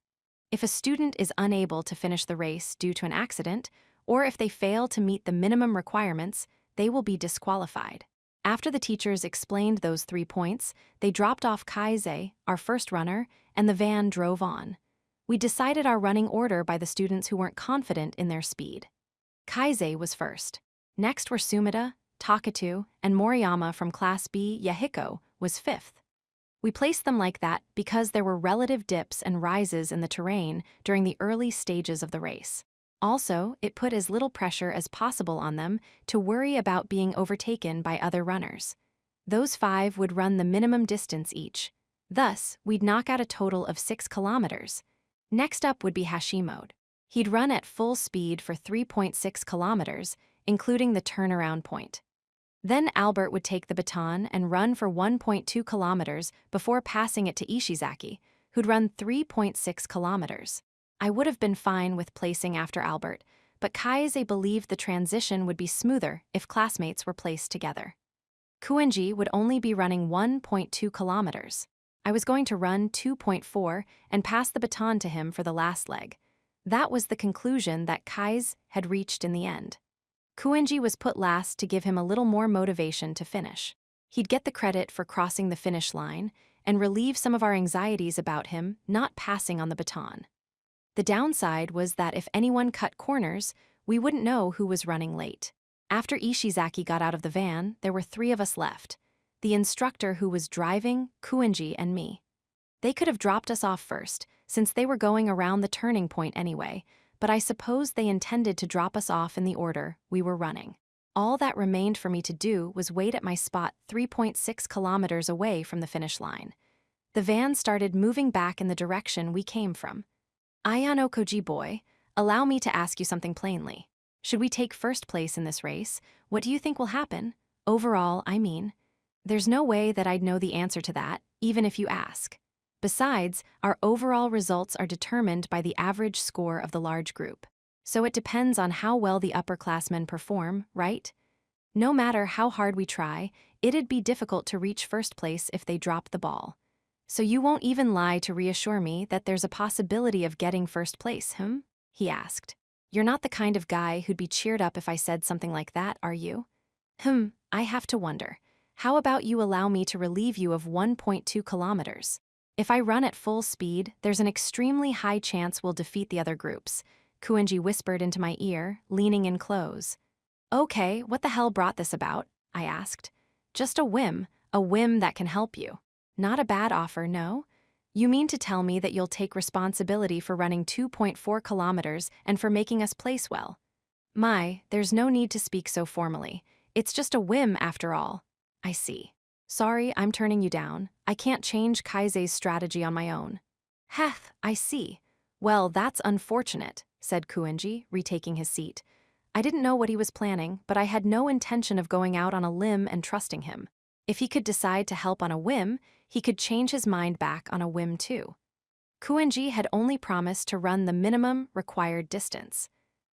If a student is unable to finish the race due to an accident, or if they fail to meet the minimum requirements, they will be disqualified. After the teachers explained those 3 points, they dropped off Kaize, our first runner, and the van drove on. We decided our running order by the students who weren't confident in their speed. Kaize was first. Next were Sumida, Takatu, and Moriyama from Class B. Yahiko was 5th. We placed them like that because there were relative dips and rises in the terrain during the early stages of the race. Also, it put as little pressure as possible on them to worry about being overtaken by other runners. Those 5 would run the minimum distance each. Thus, we'd knock out a total of 6 kilometers. Next up would be Hashimoto. He'd run at full speed for 3.6 kilometers, including the turnaround point. Then Albert would take the baton and run for 1.2 kilometers before passing it to Ishizaki, who'd run 3.6 kilometers. I would have been fine with placing after Albert, but Kaize believed the transition would be smoother if classmates were placed together. Kuenji would only be running 1.2 kilometers. I was going to run 2.4 and pass the baton to him for the last leg. That was the conclusion that Kaize had reached in the end. Kuenji was put last to give him a little more motivation to finish. He'd get the credit for crossing the finish line and relieve some of our anxieties about him not passing on the baton. The downside was that if anyone cut corners, we wouldn't know who was running late. After Ishizaki got out of the van, there were 3 of us left: the instructor who was driving, Kuenji, and me. They could have dropped us off first, since they were going around the turning point anyway, but I suppose they intended to drop us off in the order we were running. All that remained for me to do was wait at my spot 3.6 kilometers away from the finish line. The van started moving back in the direction we came from. Ayano Koji boy, allow me to ask you something plainly. Should we take first place in this race, what do you think will happen? Overall, I mean. There's no way that I'd know the answer to that, even if you ask. Besides, our overall results are determined by the average score of the large group. So it depends on how well the upperclassmen perform, right? No matter how hard we try, it'd be difficult to reach first place if they drop the ball. So you won't even lie to reassure me that there's a possibility of getting first place, he asked. You're not the kind of guy who'd be cheered up if I said something like that, are you? I have to wonder. How about you allow me to relieve you of 1.2 kilometers? If I run at full speed, there's an extremely high chance we'll defeat the other groups, Kuenji whispered into my ear, leaning in close. Okay, what the hell brought this about? I asked. Just a whim that can help you. Not a bad offer, no? You mean to tell me that you'll take responsibility for running 2.4 kilometers and for making us place well? There's no need to speak so formally. It's just a whim after all. I see. Sorry, I'm turning you down. I can't change Kaize's strategy on my own. Heth, I see. Well, that's unfortunate, said Kuenji, retaking his seat. I didn't know what he was planning, but I had no intention of going out on a limb and trusting him. If he could decide to help on a whim, he could change his mind back on a whim too. Kuenji had only promised to run the minimum required distance.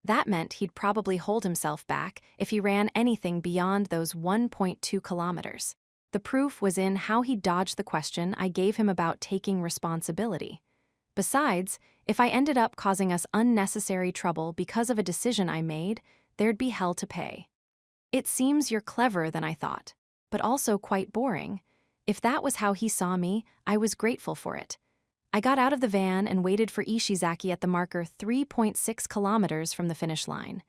That meant he'd probably hold himself back if he ran anything beyond those 1.2 kilometers. The proof was in how he dodged the question I gave him about taking responsibility. Besides, if I ended up causing us unnecessary trouble because of a decision I made, there'd be hell to pay. It seems you're cleverer than I thought, but also quite boring. If that was how he saw me, I was grateful for it. I got out of the van and waited for Ishizaki at the marker 3.6 kilometers from the finish line.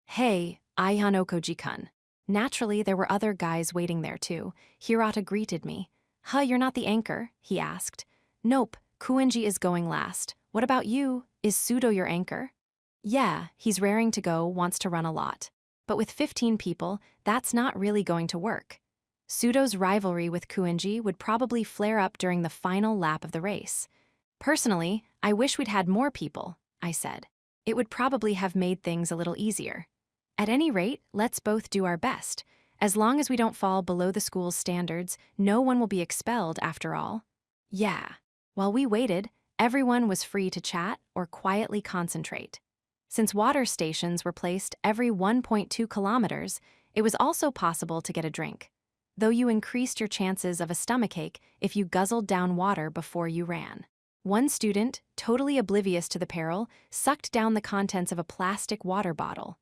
Hey, Ayanokoji-kun. Naturally, there were other guys waiting there too. Hirata greeted me. Huh, you're not the anchor? He asked. Nope, Kuenji is going last. What about you? Is Sudo your anchor? Yeah, he's raring to go, wants to run a lot. But with 15 people, that's not really going to work. Sudo's rivalry with Kuenji would probably flare up during the final lap of the race. Personally, I wish we'd had more people, I said. It would probably have made things a little easier. At any rate, let's both do our best. As long as we don't fall below the school's standards, no one will be expelled after all. Yeah. While we waited, everyone was free to chat or quietly concentrate. Since water stations were placed every 1.2 kilometers, it was also possible to get a drink, though you increased your chances of a stomachache if you guzzled down water before you ran. One student, totally oblivious to the peril, sucked down the contents of a plastic water bottle.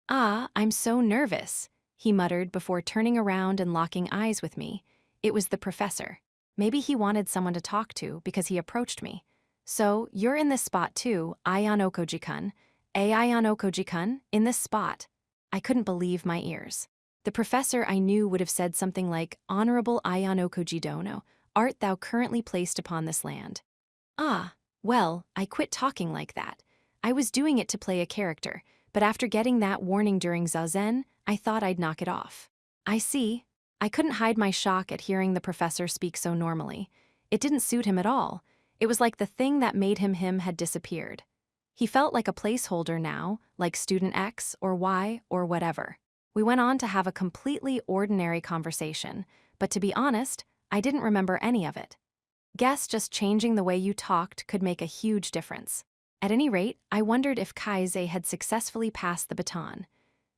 Ah, I'm so nervous, he muttered before turning around and locking eyes with me. It was the professor. Maybe he wanted someone to talk to because he approached me. So, you're in this spot too, Ayanokoji-kun. Ayanokoji-kun, in this spot. I couldn't believe my ears. The professor I knew would have said something like, Honorable Ayanokoji Dono, art thou currently placed upon this land? Ah, well, I quit talking like that. I was doing it to play a character, but after getting that warning during Zazen, I thought I'd knock it off. I see. I couldn't hide my shock at hearing the professor speak so normally. It didn't suit him at all. It was like the thing that made him had disappeared. He felt like a placeholder now, like student X or Y or whatever. We went on to have a completely ordinary conversation, but to be honest, I didn't remember any of it. Guess just changing the way you talked could make a huge difference. At any rate, I wondered if Kaise had successfully passed the baton.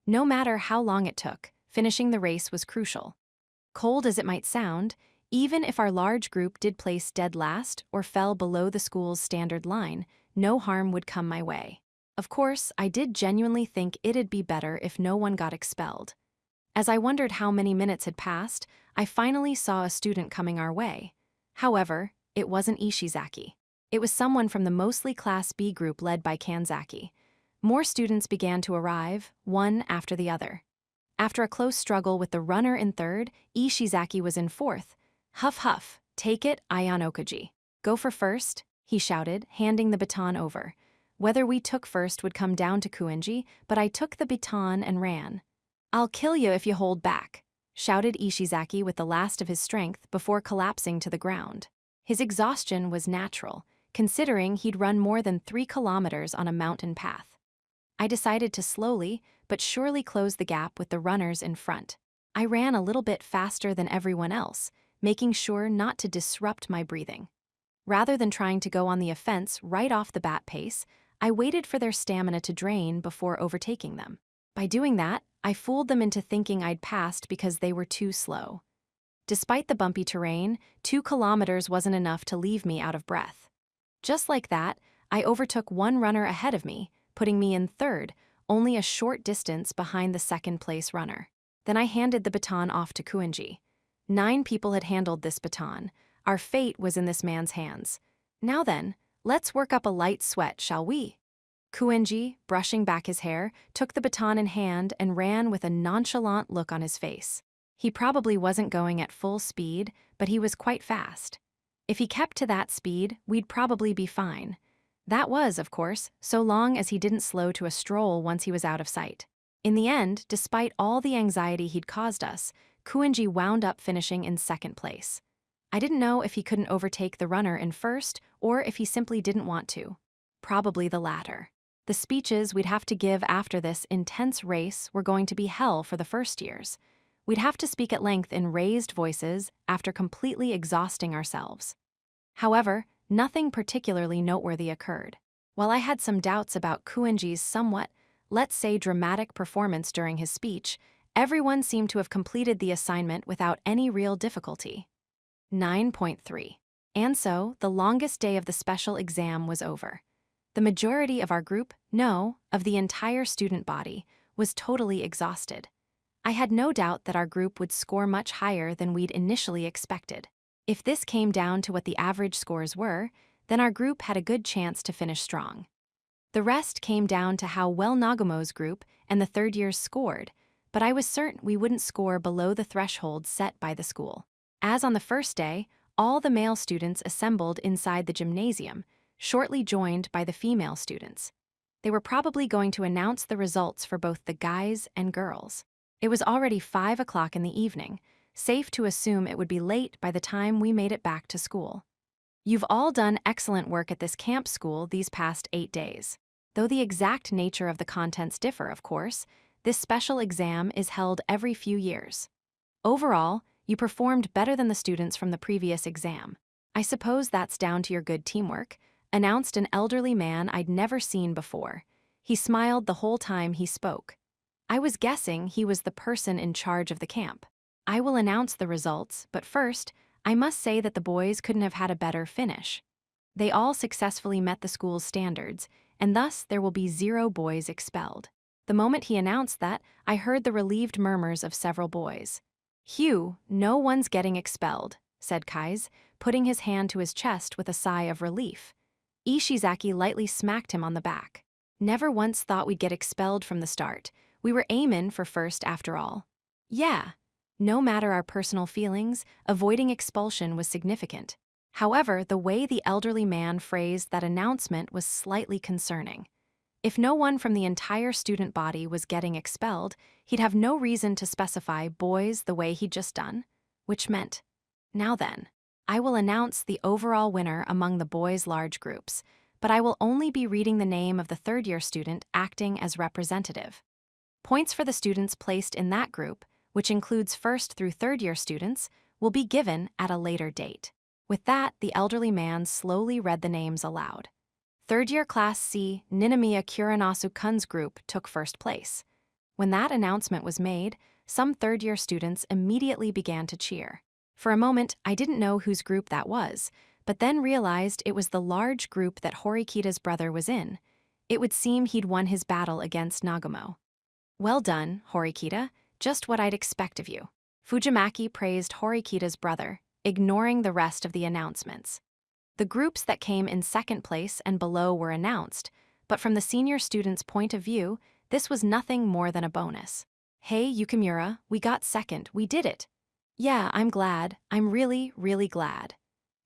No matter how long it took, finishing the race was crucial. Cold as it might sound, even if our large group did place dead last or fell below the school's standard line, no harm would come my way. Of course, I did genuinely think it'd be better if no one got expelled. As I wondered how many minutes had passed, I finally saw a student coming our way. However, it wasn't Ishizaki. It was someone from the mostly Class B group led by Kanzaki. More students began to arrive, one after the other. After a close struggle with the runner in third, Ishizaki was in fourth. Huff huff, take it, Ayanokoji. Go for first, he shouted, handing the baton over. Whether we took first would come down to Kuenji, but I took the baton and ran. I'll kill you if you hold back, shouted Ishizaki with the last of his strength before collapsing to the ground. His exhaustion was natural, considering he'd run more than 3 kilometers on a mountain path. I decided to slowly, but surely close the gap with the runners in front. I ran a little bit faster than everyone else, making sure not to disrupt my breathing. Rather than trying to go on the offense right off the bat pace, I waited for their stamina to drain before overtaking them. By doing that, I fooled them into thinking I'd passed because they were too slow. Despite the bumpy terrain, 2 kilometers wasn't enough to leave me out of breath. Just like that, I overtook one runner ahead of me, putting me in third, only a short distance behind the second-place runner. Then I handed the baton off to Kuenji. 9 people had handled this baton. Our fate was in this man's hands. Now then, let's work up a light sweat, shall we? Kuenji, brushing back his hair, took the baton in hand and ran with a nonchalant look on his face. He probably wasn't going at full speed, but he was quite fast. If he kept to that speed, we'd probably be fine. That was, of course, so long as he didn't slow to a stroll once he was out of sight. In the end, despite all the anxiety he'd caused us, Kuenji wound up finishing in second place. I didn't know if he couldn't overtake the runner in first or if he simply didn't want to. Probably the latter. The speeches we'd have to give after this intense race were going to be hell for the first years. We'd have to speak at length in raised voices after completely exhausting ourselves. However, nothing particularly noteworthy occurred. While I had some doubts about Kuenji's somewhat, let's say, dramatic performance during his speech, everyone seemed to have completed the assignment without any real difficulty. 9.3. And so, the longest day of the special exam was over. The majority of our group, no, of the entire student body, was totally exhausted. I had no doubt that our group would score much higher than we'd initially expected. If this came down to what the average scores were, then our group had a good chance to finish strong. The rest came down to how well Nagumo's group and the third years scored, but I was certain we wouldn't score below the threshold set by the school. As on the first day, all the male students assembled inside the gymnasium, shortly joined by the female students. They were probably going to announce the results for both the guys and girls. It was already 5 o'clock in the evening, safe to assume it would be late by the time we made it back to school. You've all done excellent work at this camp school these past 8 days. Though the exact nature of the contents differ, of course, this special exam is held every few years. Overall, you performed better than the students from the previous exam. I suppose that's down to your good teamwork, announced an elderly man I'd never seen before. He smiled the whole time he spoke. I was guessing he was the person in charge of the camp. I will announce the results, but first, I must say that the boys couldn't have had a better finish. They all successfully met the school's standards, and thus there will be 0 boys expelled. The moment he announced that, I heard the relieved murmurs of several boys. "Hugh, no one's getting expelled," said Kai's, putting his hand to his chest with a sigh of relief. Ishizaki lightly smacked him on the back. "Never once thought we'd get expelled from the start. We were aimin' for first after all." Yeah. No matter our personal feelings, avoiding expulsion was significant. However, the way the elderly man phrased that announcement was slightly concerning. If no one from the entire student body was getting expelled, he'd have no reason to specify boys the way he'd just done, which meant, now then, I will announce the overall winner among the boys' large groups, but I will only be reading the name of the third-year student acting as representative. Points for the students placed in that group, which includes first through third-year students, will be given at a later date. With that, the elderly man slowly read the names aloud. Third-year Class C, Ninomiya Kuranasu-kun's group took first place. When that announcement was made, some third-year students immediately began to cheer. For a moment, I didn't know whose group that was, but then realized it was the large group that Horikita's brother was in. It would seem he'd won his battle against Nagumo. "Well done, Horikita, just what I'd expect of you." Fujimaki praised Horikita's brother, ignoring the rest of the announcements. The groups that came in second place and below were announced, but from the senior students' point of view, this was nothing more than a bonus. "Hey, Yukimura, we got second, we did it." "Yeah, I'm glad, I'm really, really glad."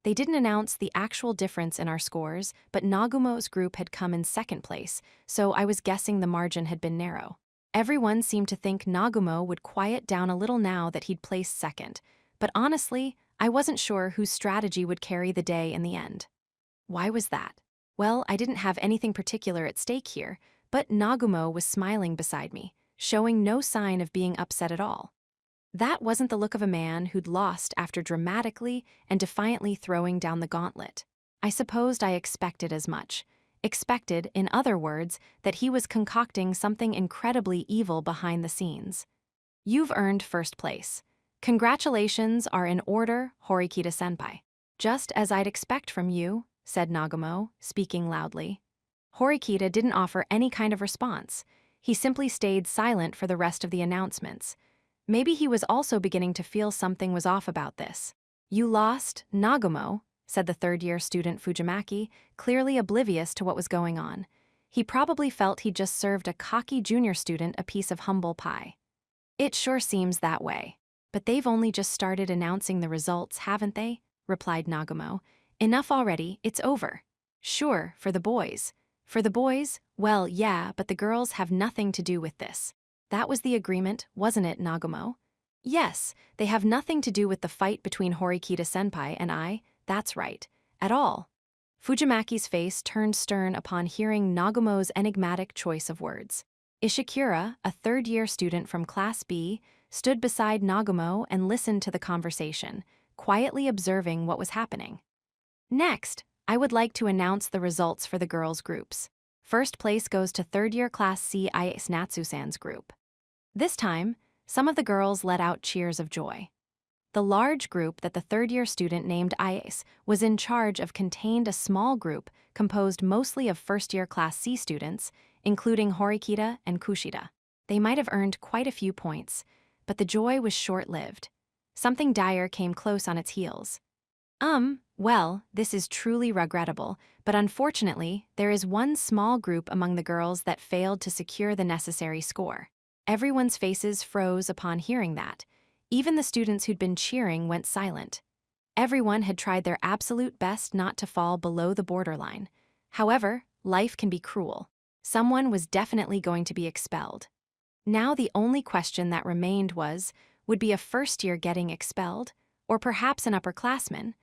They didn't announce the actual difference in our scores, but Nagumo's group had come in second place, so I was guessing the margin had been narrow. Everyone seemed to think Nagumo would quiet down a little now that he'd placed second, but honestly, I wasn't sure whose strategy would carry the day in the end. Why was that? Well, I didn't have anything particular at stake here, but Nagumo was smiling beside me, showing no sign of being upset at all. That wasn't the look of a man who'd lost after dramatically and defiantly throwing down the gauntlet. I supposed I expected as much. Expected, in other words, that he was concocting something incredibly evil behind the scenes. "You've earned first place. Congratulations are in order, Horikita-senpai." "Just as I'd expect from you," said Nagumo, speaking loudly. Horikita didn't offer any kind of response. He simply stayed silent for the rest of the announcements. Maybe he was also beginning to feel something was off about this. "You lost, Nagumo," said the third-year student Fujimaki, clearly oblivious to what was going on. He probably felt he'd just served a cocky junior student a piece of humble pie. "It sure seems that way. But they've only just started announcing the results, haven't they?" replied Nagumo. "Enough already, it's over." "Sure, for the boys." "For the boys? Well, yeah, but the girls have nothing to do with this." "That was the agreement, wasn't it, Nagumo?" "Yes, they have nothing to do with the fight between Horikita-senpai and I, that's right, at all." Fujimaki's face turned stern upon hearing Nagumo's enigmatic choice of words. Ishikura, a third-year student from Class B, stood beside Nagumo and listened to the conversation, quietly observing what was happening. "Next, I would like to announce the results for the girls' groups. First place goes to third-year Class C Ice Natsu-san's group." This time, some of the girls let out cheers of joy. The large group that the third-year student named Ice was in charge of contained a small group composed mostly of first-year Class C students, including Horikita and Kushida. They might have earned quite a few points, but the joy was short-lived. Something dire came close on its heels. Well, this is truly regrettable, but unfortunately, there is one small group among the girls that failed to secure the necessary score. Everyone's faces froze upon hearing that. Even the students who'd been cheering went silent. Everyone had tried their absolute best not to fall below the borderline. However, life can be cruel. Someone was definitely going to be expelled. Now the only question that remained was, would be a first year getting expelled? Or perhaps an upperclassman?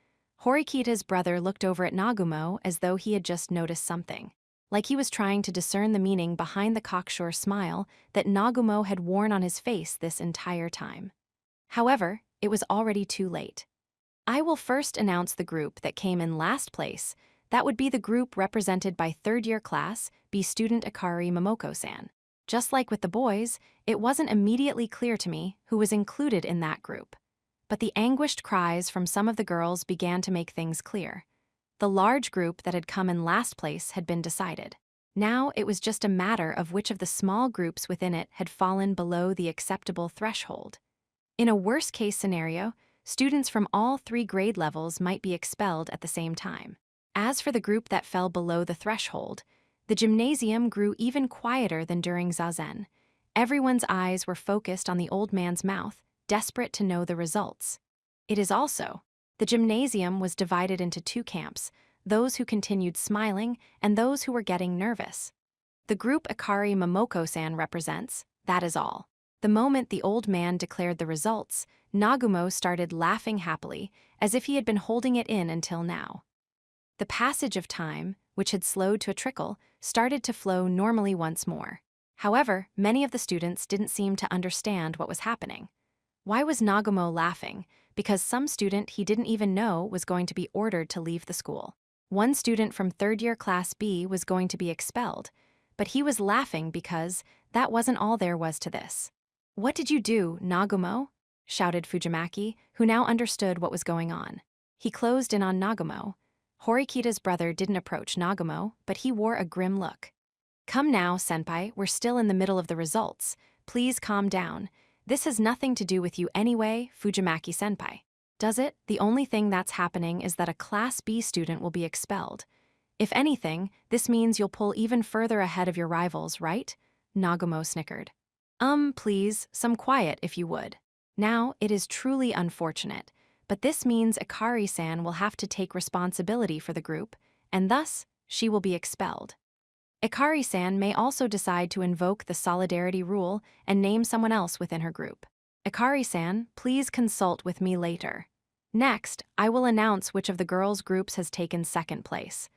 Horikita's brother looked over at Nagumo as though he had just noticed something. Like he was trying to discern the meaning behind the cocksure smile that Nagumo had worn on his face this entire time. However, it was already too late. I will first announce the group that came in last place. That would be the group represented by third-year class B student Akari Momoko-san. Just like with the boys, it wasn't immediately clear to me who was included in that group. But the anguished cries from some of the girls began to make things clear. The large group that had come in last place had been decided. Now it was just a matter of which of the small groups within it had fallen below the acceptable threshold. In a worst-case scenario, students from all 3 grade levels might be expelled at the same time. As for the group that fell below the threshold, the gymnasium grew even quieter than during Zazen. Everyone's eyes were focused on the old man's mouth, desperate to know the results. It is also, the gymnasium was divided into 2 camps, those who continued smiling and those who were getting nervous. The group Akari Momoko-san represents, that is all. The moment the old man declared the results, Nagumo started laughing happily, as if he had been holding it in until now. The passage of time, which had slowed to a trickle, started to flow normally once more. However, many of the students didn't seem to understand what was happening. Why was Nagumo laughing? Because some student he didn't even know was going to be ordered to leave the school. One student from third-year class B was going to be expelled, but he was laughing because that wasn't all there was to this. "What did you do, Nagumo?" shouted Fujimaki, who now understood what was going on. He closed in on Nagumo. Horikita's brother didn't approach Nagumo, but he wore a grim look. "Come now, senpai, we're still in the middle of the results. Please calm down. This has nothing to do with you anyway, Fujimaki-senpai. Does it? The only thing that's happening is that a Class B student will be expelled. If anything, this means you'll pull even further ahead of your rivals, right?" Nagumo snickered. Please, some quiet if you would. Now, it is truly unfortunate, but this means Akari-san will have to take responsibility for the group, and thus, she will be expelled. Akari-san may also decide to invoke the solidarity rule and name someone else within her group. Akari-san, please consult with me later. Next, I will announce which of the girls' groups has taken second place.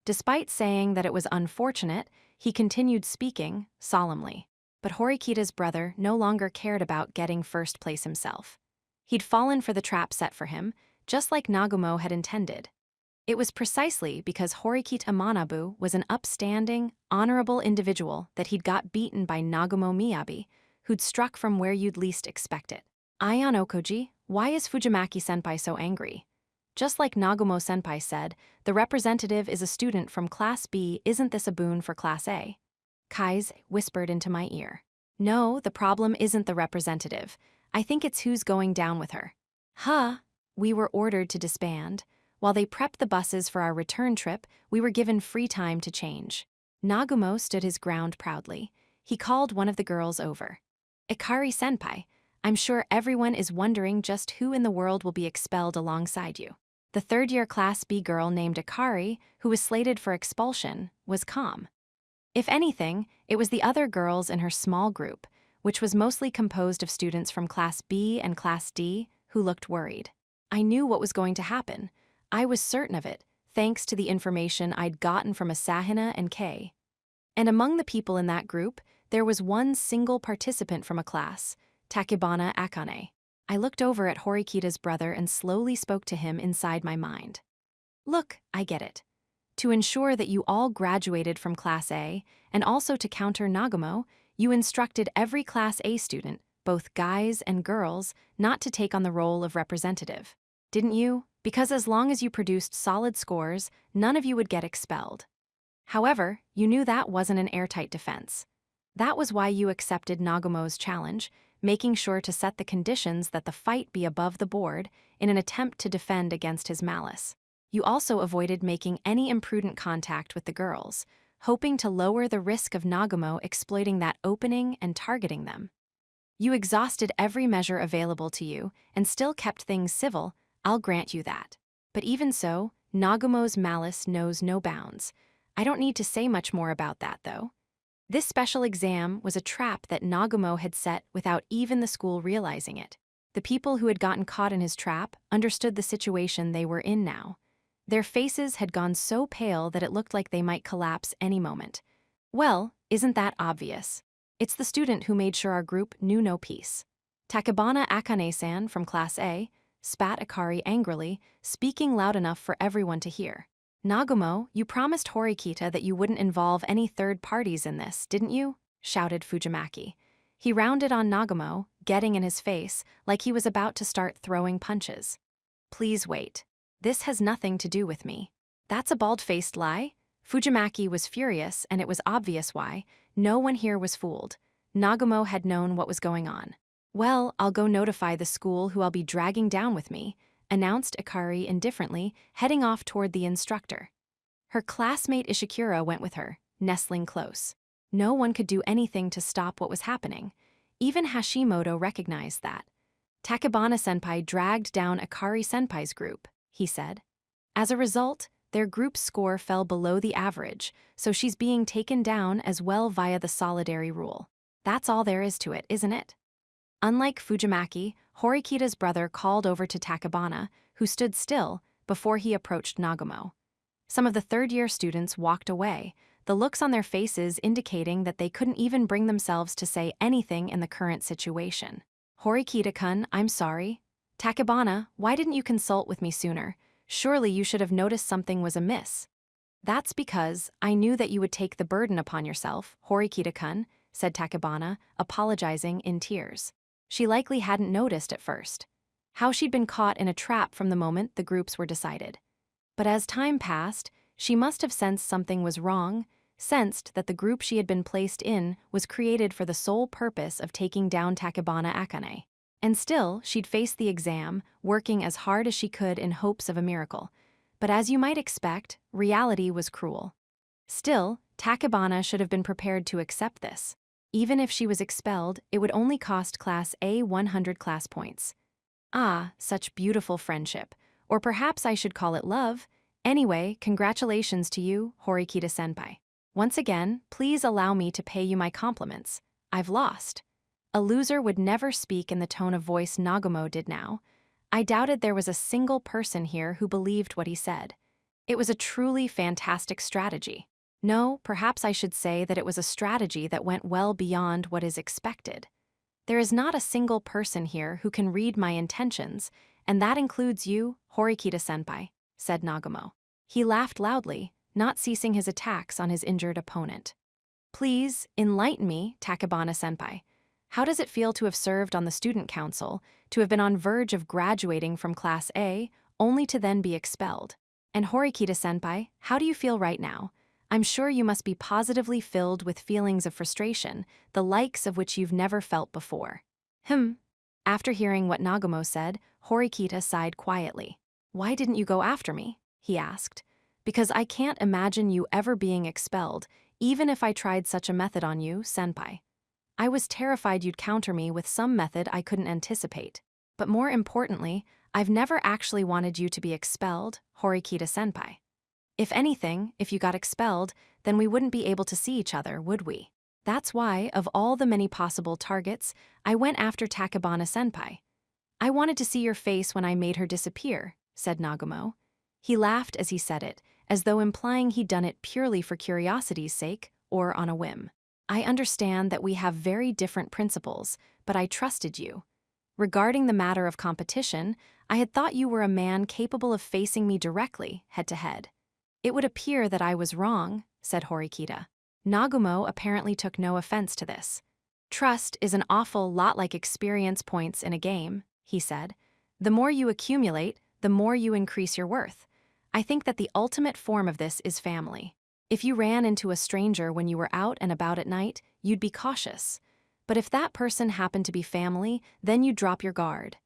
Despite saying that it was unfortunate, he continued speaking, solemnly. But Horikita's brother no longer cared about getting first place himself. He'd fallen for the trap set for him, just like Nagumo had intended. It was precisely because Horikita Manabu was an upstanding, honorable individual that he'd got beaten by Nagumo Miyabi, who'd struck from where you'd least expect it. "Aion Okoji, why is Fujimaki-senpai so angry?" Just like Nagumo-senpai said, the representative is a student from Class B. Isn't this a boon for Class A? Kai's whispered into my ear. "No, the problem isn't the representative. I think it's who's going down with her." "Huh?" We were ordered to disband. While they prepped the buses for our return trip, we were given free time to change. Nagumo stood his ground proudly. He called one of the girls over. "Ikari-senpai, I'm sure everyone is wondering just who in the world will be expelled alongside you." The third-year Class B girl named Akari, who was slated for expulsion, was calm. If anything, it was the other girls in her small group, which was mostly composed of students from Class B and Class D, who looked worried. I knew what was going to happen. I was certain of it, thanks to the information I'd gotten from Asahina and Kei. And among the people in that group, there was one single participant from a class, Takebana Akane. I looked over at Horikita's brother and slowly spoke to him inside my mind. "Look, I get it. To ensure that you all graduated from Class A, and also to counter Nagumo, you instructed every Class A student, both guys and girls, not to take on the role of representative. Didn't you? Because as long as you produced solid scores, none of you would get expelled. However, you knew that wasn't an airtight defense. That was why you accepted Nagumo's challenge, making sure to set the conditions that the fight be above the board in an attempt to defend against his malice. You also avoided making any imprudent contact with the girls, hoping to lower the risk of Nagumo exploiting that opening and targeting them. You exhausted every measure available to you and still kept things civil, I'll grant you that. But even so, Nagumo's malice knows no bounds. I don't need to say much more about that, though. This special exam was a trap that Nagumo had set without even the school realizing it. The people who had gotten caught in his trap understood the situation they were in now. Their faces had gone so pale that it looked like they might collapse any moment. Well, isn't that obvious? It's the student who made sure our group knew no peace. Takebana Akane-san from Class A spat Akari angrily, speaking loud enough for everyone to hear. Nagumo, you promised Horikita that you wouldn't involve any third parties in this, didn't you? Shouted Fujimaki. He rounded on Nagumo, getting in his face, like he was about to start throwing punches. Please wait. This has nothing to do with me. That's a bald-faced lie? Fujimaki was furious, and it was obvious why. No one here was fooled. Nagumo had known what was going on. Well, I'll go notify the school who I'll be dragging down with me, announced Akari indifferently, heading off toward the instructor. Her classmate Ishikura went with her, nestling close. No one could do anything to stop what was happening. Even Hashimoto recognized that. Takebana-senpai dragged down Akari-senpai's group, he said. As a result, their group's score fell below the average, so she's being taken down as well via the solidary rule. That's all there is to it, isn't it? Unlike Fujimaki, Horikita's brother called over to Takebana, who stood still, before he approached Nagumo. Some of the third-year students walked away, the looks on their faces indicating that they couldn't even bring themselves to say anything in the current situation. Horikita-kun, I'm sorry. Takebana, why didn't you consult with me sooner? Surely you should have noticed something was amiss. That's because I knew that you would take the burden upon yourself, Horikita-kun, said Takebana, apologizing in tears. She likely hadn't noticed at first. How she'd been caught in a trap from the moment the groups were decided. But as time passed, she must have sensed something was wrong, sensed that the group she had been placed in was created for the sole purpose of taking down Takebana Akane. And still, she'd faced the exam, working as hard as she could in hopes of a miracle. But as you might expect, reality was cruel. Still, Takebana should have been prepared to accept this. Even if she was expelled, it would only cost Class A 100 class points. Ah, such beautiful friendship. Or perhaps I should call it love. Anyway, congratulations to you, Horikita-senpai. Once again, please allow me to pay you my compliments. I've lost. A loser would never speak in the tone of voice Nagumo did now. I doubted there was a single person here who believed what he said. It was a truly fantastic strategy. No, perhaps I should say that it was a strategy that went well beyond what is expected. There is not a single person here who can read my intentions, and that includes you, Horikita-senpai, said Nagumo. He laughed loudly, not ceasing his attacks on his injured opponent. Please, enlighten me, Takebana-senpai. How does it feel to have served on the student council, to have been on verge of graduating from Class A, only to then be expelled? And Horikita-senpai, how do you feel right now? I'm sure you must be positively filled with feelings of frustration, the likes of which you've never felt before. After hearing what Nagumo said, Horikita sighed quietly. Why didn't you go after me? He asked. Because I can't imagine you ever being expelled, even if I tried such a method on you, senpai. I was terrified you'd counter me with some method I couldn't anticipate. But more importantly, I've never actually wanted you to be expelled, Horikita-senpai. If anything, if you got expelled, then we wouldn't be able to see each other, would we? That's why, of all the many possible targets, I went after Takebana-senpai. I wanted to see your face when I made her disappear, said Nagumo. He laughed as he said it, as though implying he'd done it purely for curiosity's sake, or on a whim. I understand that we have very different principles, but I trusted you. Regarding the matter of competition, I had thought you were a man capable of facing me directly, head-to-head. It would appear that I was wrong, said Horikita. Nagumo apparently took no offense to this. Trust is an awful lot like experience points in a game, he said. The more you accumulate, the more you increase your worth. I think that the ultimate form of this is family. If you ran into a stranger when you were out and about at night, you'd be cautious. But if that person happened to be family, then you drop your guard.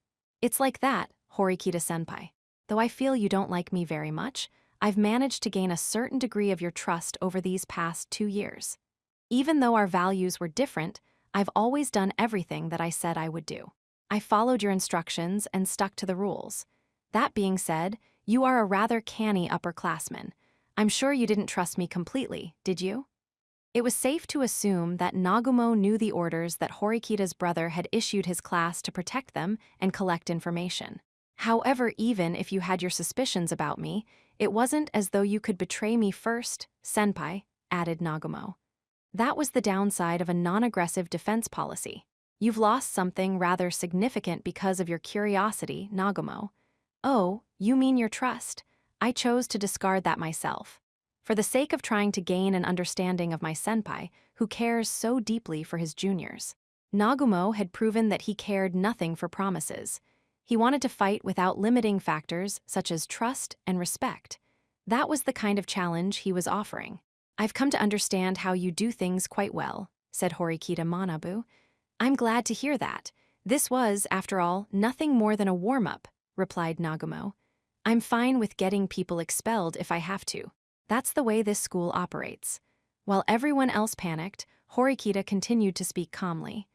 It's like that, Horikita-senpai. Though I feel you don't like me very much, I've managed to gain a certain degree of your trust over these past 2 years. Even though our values were different, I've always done everything that I said I would do. I followed your instructions and stuck to the rules. That being said, you are a rather canny upperclassman. I'm sure you didn't trust me completely, did you? It was safe to assume that Nagumo knew the orders that Horikita's brother had issued his class to protect them and collect information. However, even if you had your suspicions about me, it wasn't as though you could betray me first, senpai, added Nagumo. That was the downside of a non-aggressive defense policy. You've lost something rather significant because of your curiosity, Nagumo. Oh, you mean your trust. I chose to discard that myself. For the sake of trying to gain an understanding of my senpai, who cares so deeply for his juniors. Nagumo had proven that he cared nothing for promises. He wanted to fight without limiting factors such as trust and respect. That was the kind of challenge he was offering. I've come to understand how you do things quite well, said Horikita Manabu. I'm glad to hear that. This was, after all, nothing more than a warm-up, replied Nagumo. I'm fine with getting people expelled if I have to. That's the way this school operates. While everyone else panicked, Horikita continued to speak calmly.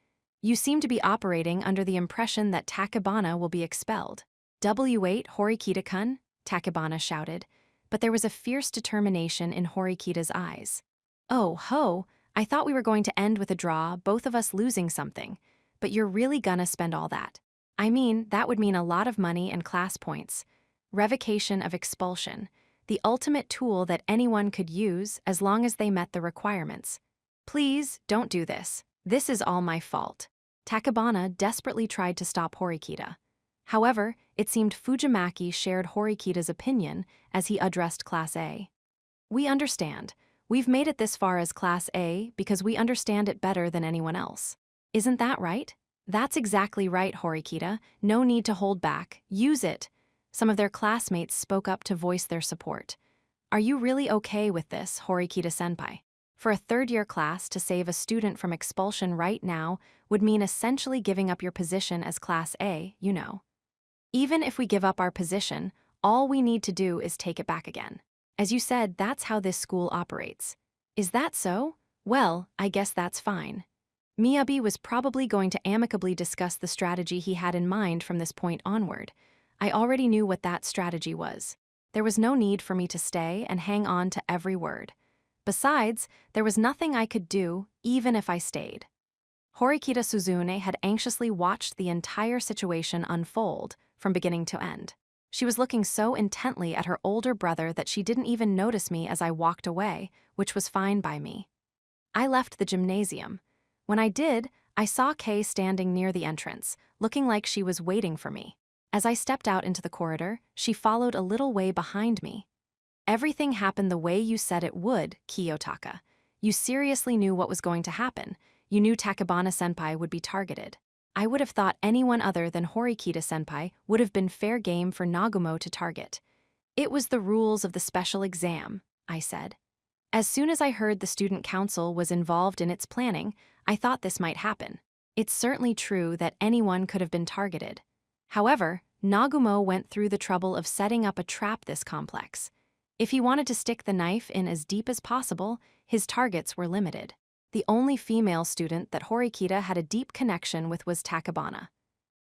You seem to be operating under the impression that Takebana will be expelled. W8 Horikita-kun, Takebana shouted, but there was a fierce determination in Horikita's eyes. Oh ho, I thought we were going to end with a draw, both of us losing something, but you're really gonna spend all that. I mean, that would mean a lot of money and class points. Revocation of expulsion, the ultimate tool that anyone could use as long as they met the requirements. Please, don't do this. This is all my fault. Takebana desperately tried to stop Horikita. However, it seemed Fujimaki shared Horikita's opinion as he addressed Class A. We understand. We've made it this far as Class A because we understand it better than anyone else. Isn't that right? That's exactly right, Horikita. No need to hold back. Use it. Some of their classmates spoke up to voice their support. Are you really okay with this, Horikita-senpai? For a third-year class to save a student from expulsion right now would mean essentially giving up your position as Class A, you know. Even if we give up our position, all we need to do is take it back again. As you said, that's how this school operates. Is that so? Well, I guess that's fine. Miyabi was probably going to amicably discuss the strategy he had in mind from this point onward. I already knew what that strategy was. There was no need for me to stay and hang on to every word. Besides, there was nothing I could do, even if I stayed. Horikita Suzune had anxiously watched the entire situation unfold, from beginning to end. She was looking so intently at her older brother that she didn't even notice me as I walked away, which was fine by me. I left the gymnasium. When I did, I saw Kay standing near the entrance, looking like she was waiting for me. As I stepped out into the corridor, she followed a little way behind me. Everything happened the way you said it would, Kiyotaka. You seriously knew what was going to happen. You knew Takebana-senpai would be targeted. I would have thought anyone other than Horikita-senpai would have been fair game for Nagumo to target. It was the rules of the special exam, I said. As soon as I heard the student council was involved in its planning, I thought this might happen. It's certainly true that anyone could have been targeted. However, Nagumo went through the trouble of setting up a trap this complex. If he wanted to stick the knife in as deep as possible, his targets were limited. The only female student that Horikita had a deep connection with was Takebana.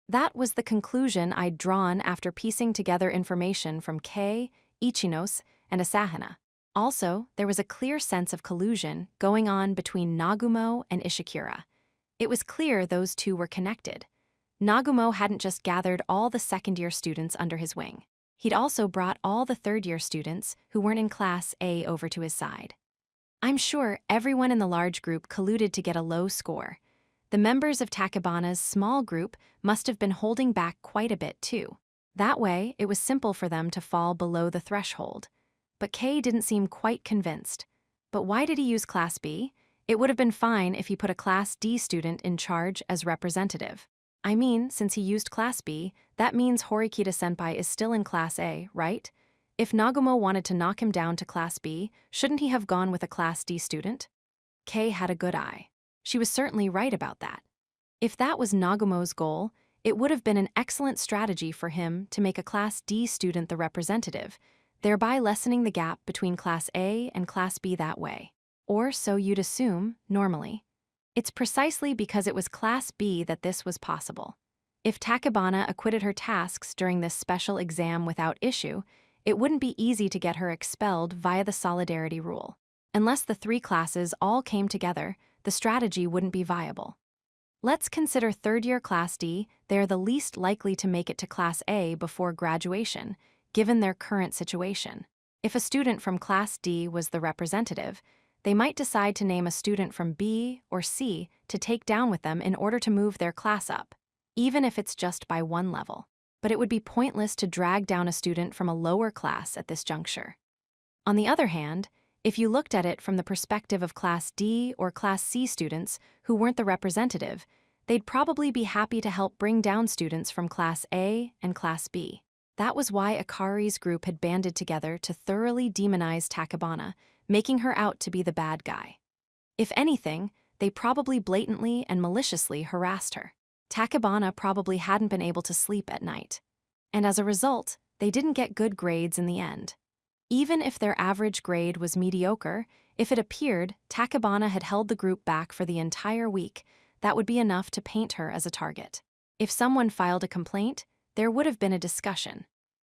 That was the conclusion I'd drawn after piecing together information from Kei, Ichinos, and Asahina. Also, there was a clear sense of collusion going on between Nagumo and Ishikura. It was clear those two were connected. Nagumo hadn't just gathered all the second-year students under his wing. He'd also brought all the third-year students who weren't in Class A over to his side. I'm sure everyone in the large group colluded to get a low score. The members of Takebana's small group must have been holding back quite a bit too. That way, it was simple for them to fall below the threshold. But Kei didn't seem quite convinced. But why did he use Class B? It would have been fine if he put a Class D student in charge as representative. I mean, since he used Class B, that means Horikita-senpai is still in Class A, right? If Nagumo wanted to knock him down to Class B, shouldn't he have gone with a Class D student? Kei had a good eye. She was certainly right about that. If that was Nagumo's goal, it would have been an excellent strategy for him to make a Class D student the representative, thereby lessening the gap between Class A and Class B that way. Or so you'd assume, normally. It's precisely because it was Class B that this was possible. If Tachibana acquitted her tasks during this special exam without issue, it wouldn't be easy to get her expelled via the solidarity rule. Unless the three classes all came together, the strategy wouldn't be viable. Let's consider third-year Class D. They are the least likely to make it to Class A before graduation, given their current situation. If a student from Class D was the representative, they might decide to name a student from B or C to take down with them in order to move their class up, even if it's just by one level. But it would be pointless to drag down a student from a lower class at this juncture. On the other hand, if you looked at it from the perspective of Class D or Class C students who weren't the representative, they'd probably be happy to help bring down students from Class A and Class B. That was why Akari's group had banded together to thoroughly demonize Tachibana, making her out to be the bad guy. If anything, they probably blatantly and maliciously harassed her. Tachibana probably hadn't been able to sleep at night. And as a result, they didn't get good grades in the end. Even if their average grade was mediocre, if it appeared Tachibana had held the group back for the entire week, that would be enough to paint her as a target. If someone filed a complaint, there would have been a discussion.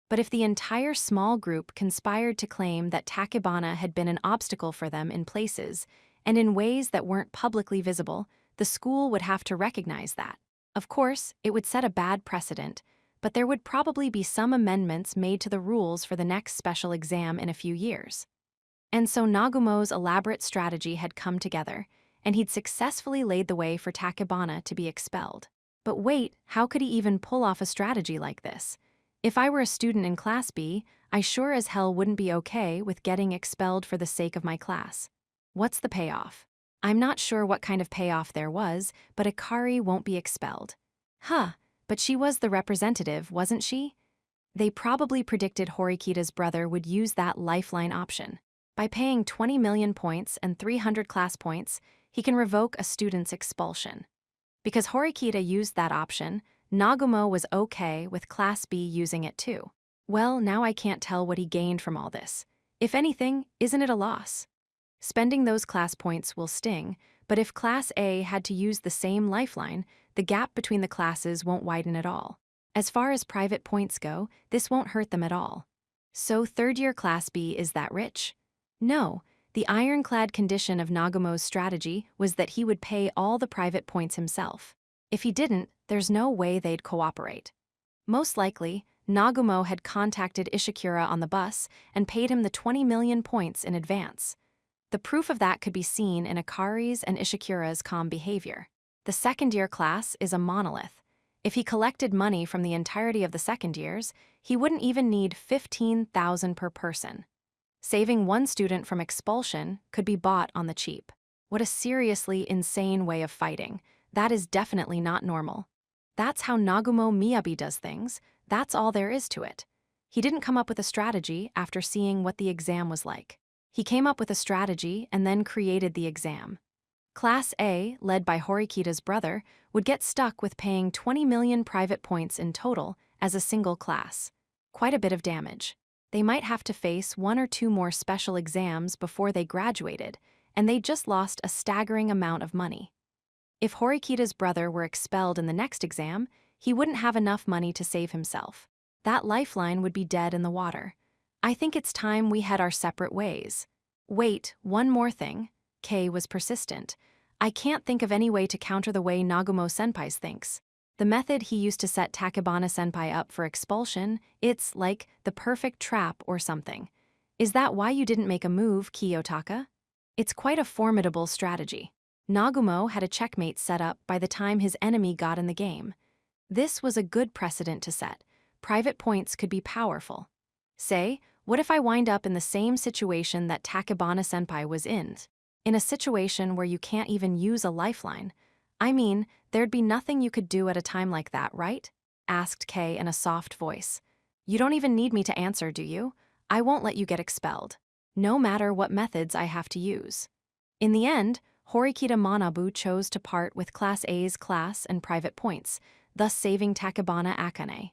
But if the entire small group conspired to claim that Tachibana had been an obstacle for them in places, and in ways that weren't publicly visible, the school would have to recognize that. Of course, it would set a bad precedent, but there would probably be some amendments made to the rules for the next special exam in a few years. And so Nagumo's elaborate strategy had come together, and he'd successfully laid the way for Tachibana to be expelled. But wait, how could he even pull off a strategy like this? If I were a student in Class B, I sure as hell wouldn't be okay with getting expelled for the sake of my class. What's the payoff? I'm not sure what kind of payoff there was, but Akari won't be expelled. But she was the representative, wasn't she? They probably predicted Horikita's brother would use that lifeline option. By paying 20 million points and 300 class points, he can revoke a student's expulsion. Because Horikita used that option, Nagumo was okay with Class B using it too. Well, now I can't tell what he gained from all this. If anything, isn't it a loss? Spending those class points will sting, but if Class A had to use the same lifeline, the gap between the classes won't widen at all. As far as private points go, this won't hurt them at all. So third-year Class B is that rich? No, the ironclad condition of Nagumo's strategy was that he would pay all the private points himself. If he didn't, there's no way they'd cooperate. Most likely, Nagumo had contacted Ishikura on the bus and paid him the 20 million points in advance. The proof of that could be seen in Akari's and Ishikura's calm behavior. The second-year class is a monolith. If he collected money from the entirety of the second years, he wouldn't even need 15,000 per person. Saving one student from expulsion could be bought on the cheap. What a seriously insane way of fighting. That is definitely not normal. That's how Nagumo Miyabi does things. That's all there is to it. He didn't come up with a strategy after seeing what the exam was like. He came up with a strategy and then created the exam. Class A, led by Horikita's brother, would get stuck with paying 20 million private points in total as a single class. Quite a bit of damage. They might have to face one or two more special exams before they graduated, and they just lost a staggering amount of money. If Horikita's brother were expelled in the next exam, he wouldn't have enough money to save himself. That lifeline would be dead in the water. I think it's time we head our separate ways. Wait, one more thing. Kei was persistent. I can't think of any way to counter the way Nagumo-senpai thinks. The method he used to set Tachibana-senpai up for expulsion, it's like the perfect trap or something. Is that why you didn't make a move, Kiyotaka? It's quite a formidable strategy. Nagumo had a checkmate set up by the time his enemy got in the game. This was a good precedent to set. Private points could be powerful. Say, what if I wind up in the same situation that Tachibana-senpai was in? In a situation where you can't even use a lifeline. I mean, there'd be nothing you could do at a time like that, right? Asked Kei in a soft voice. You don't even need me to answer, do you? I won't let you get expelled. No matter what methods I have to use. In the end, Horikita Manabu chose to part with Class A's class and private points, thus saving Takebana Akane.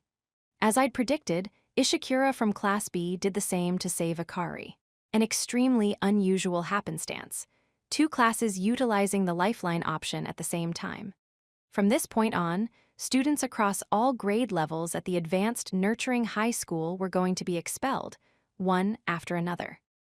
As I'd predicted, Ishikura from Class B did the same to save Akari. An extremely unusual happenstance, two classes utilizing the lifeline option at the same time. From this point on, students across all grade levels at the advanced nurturing high school were going to be expelled, one after another.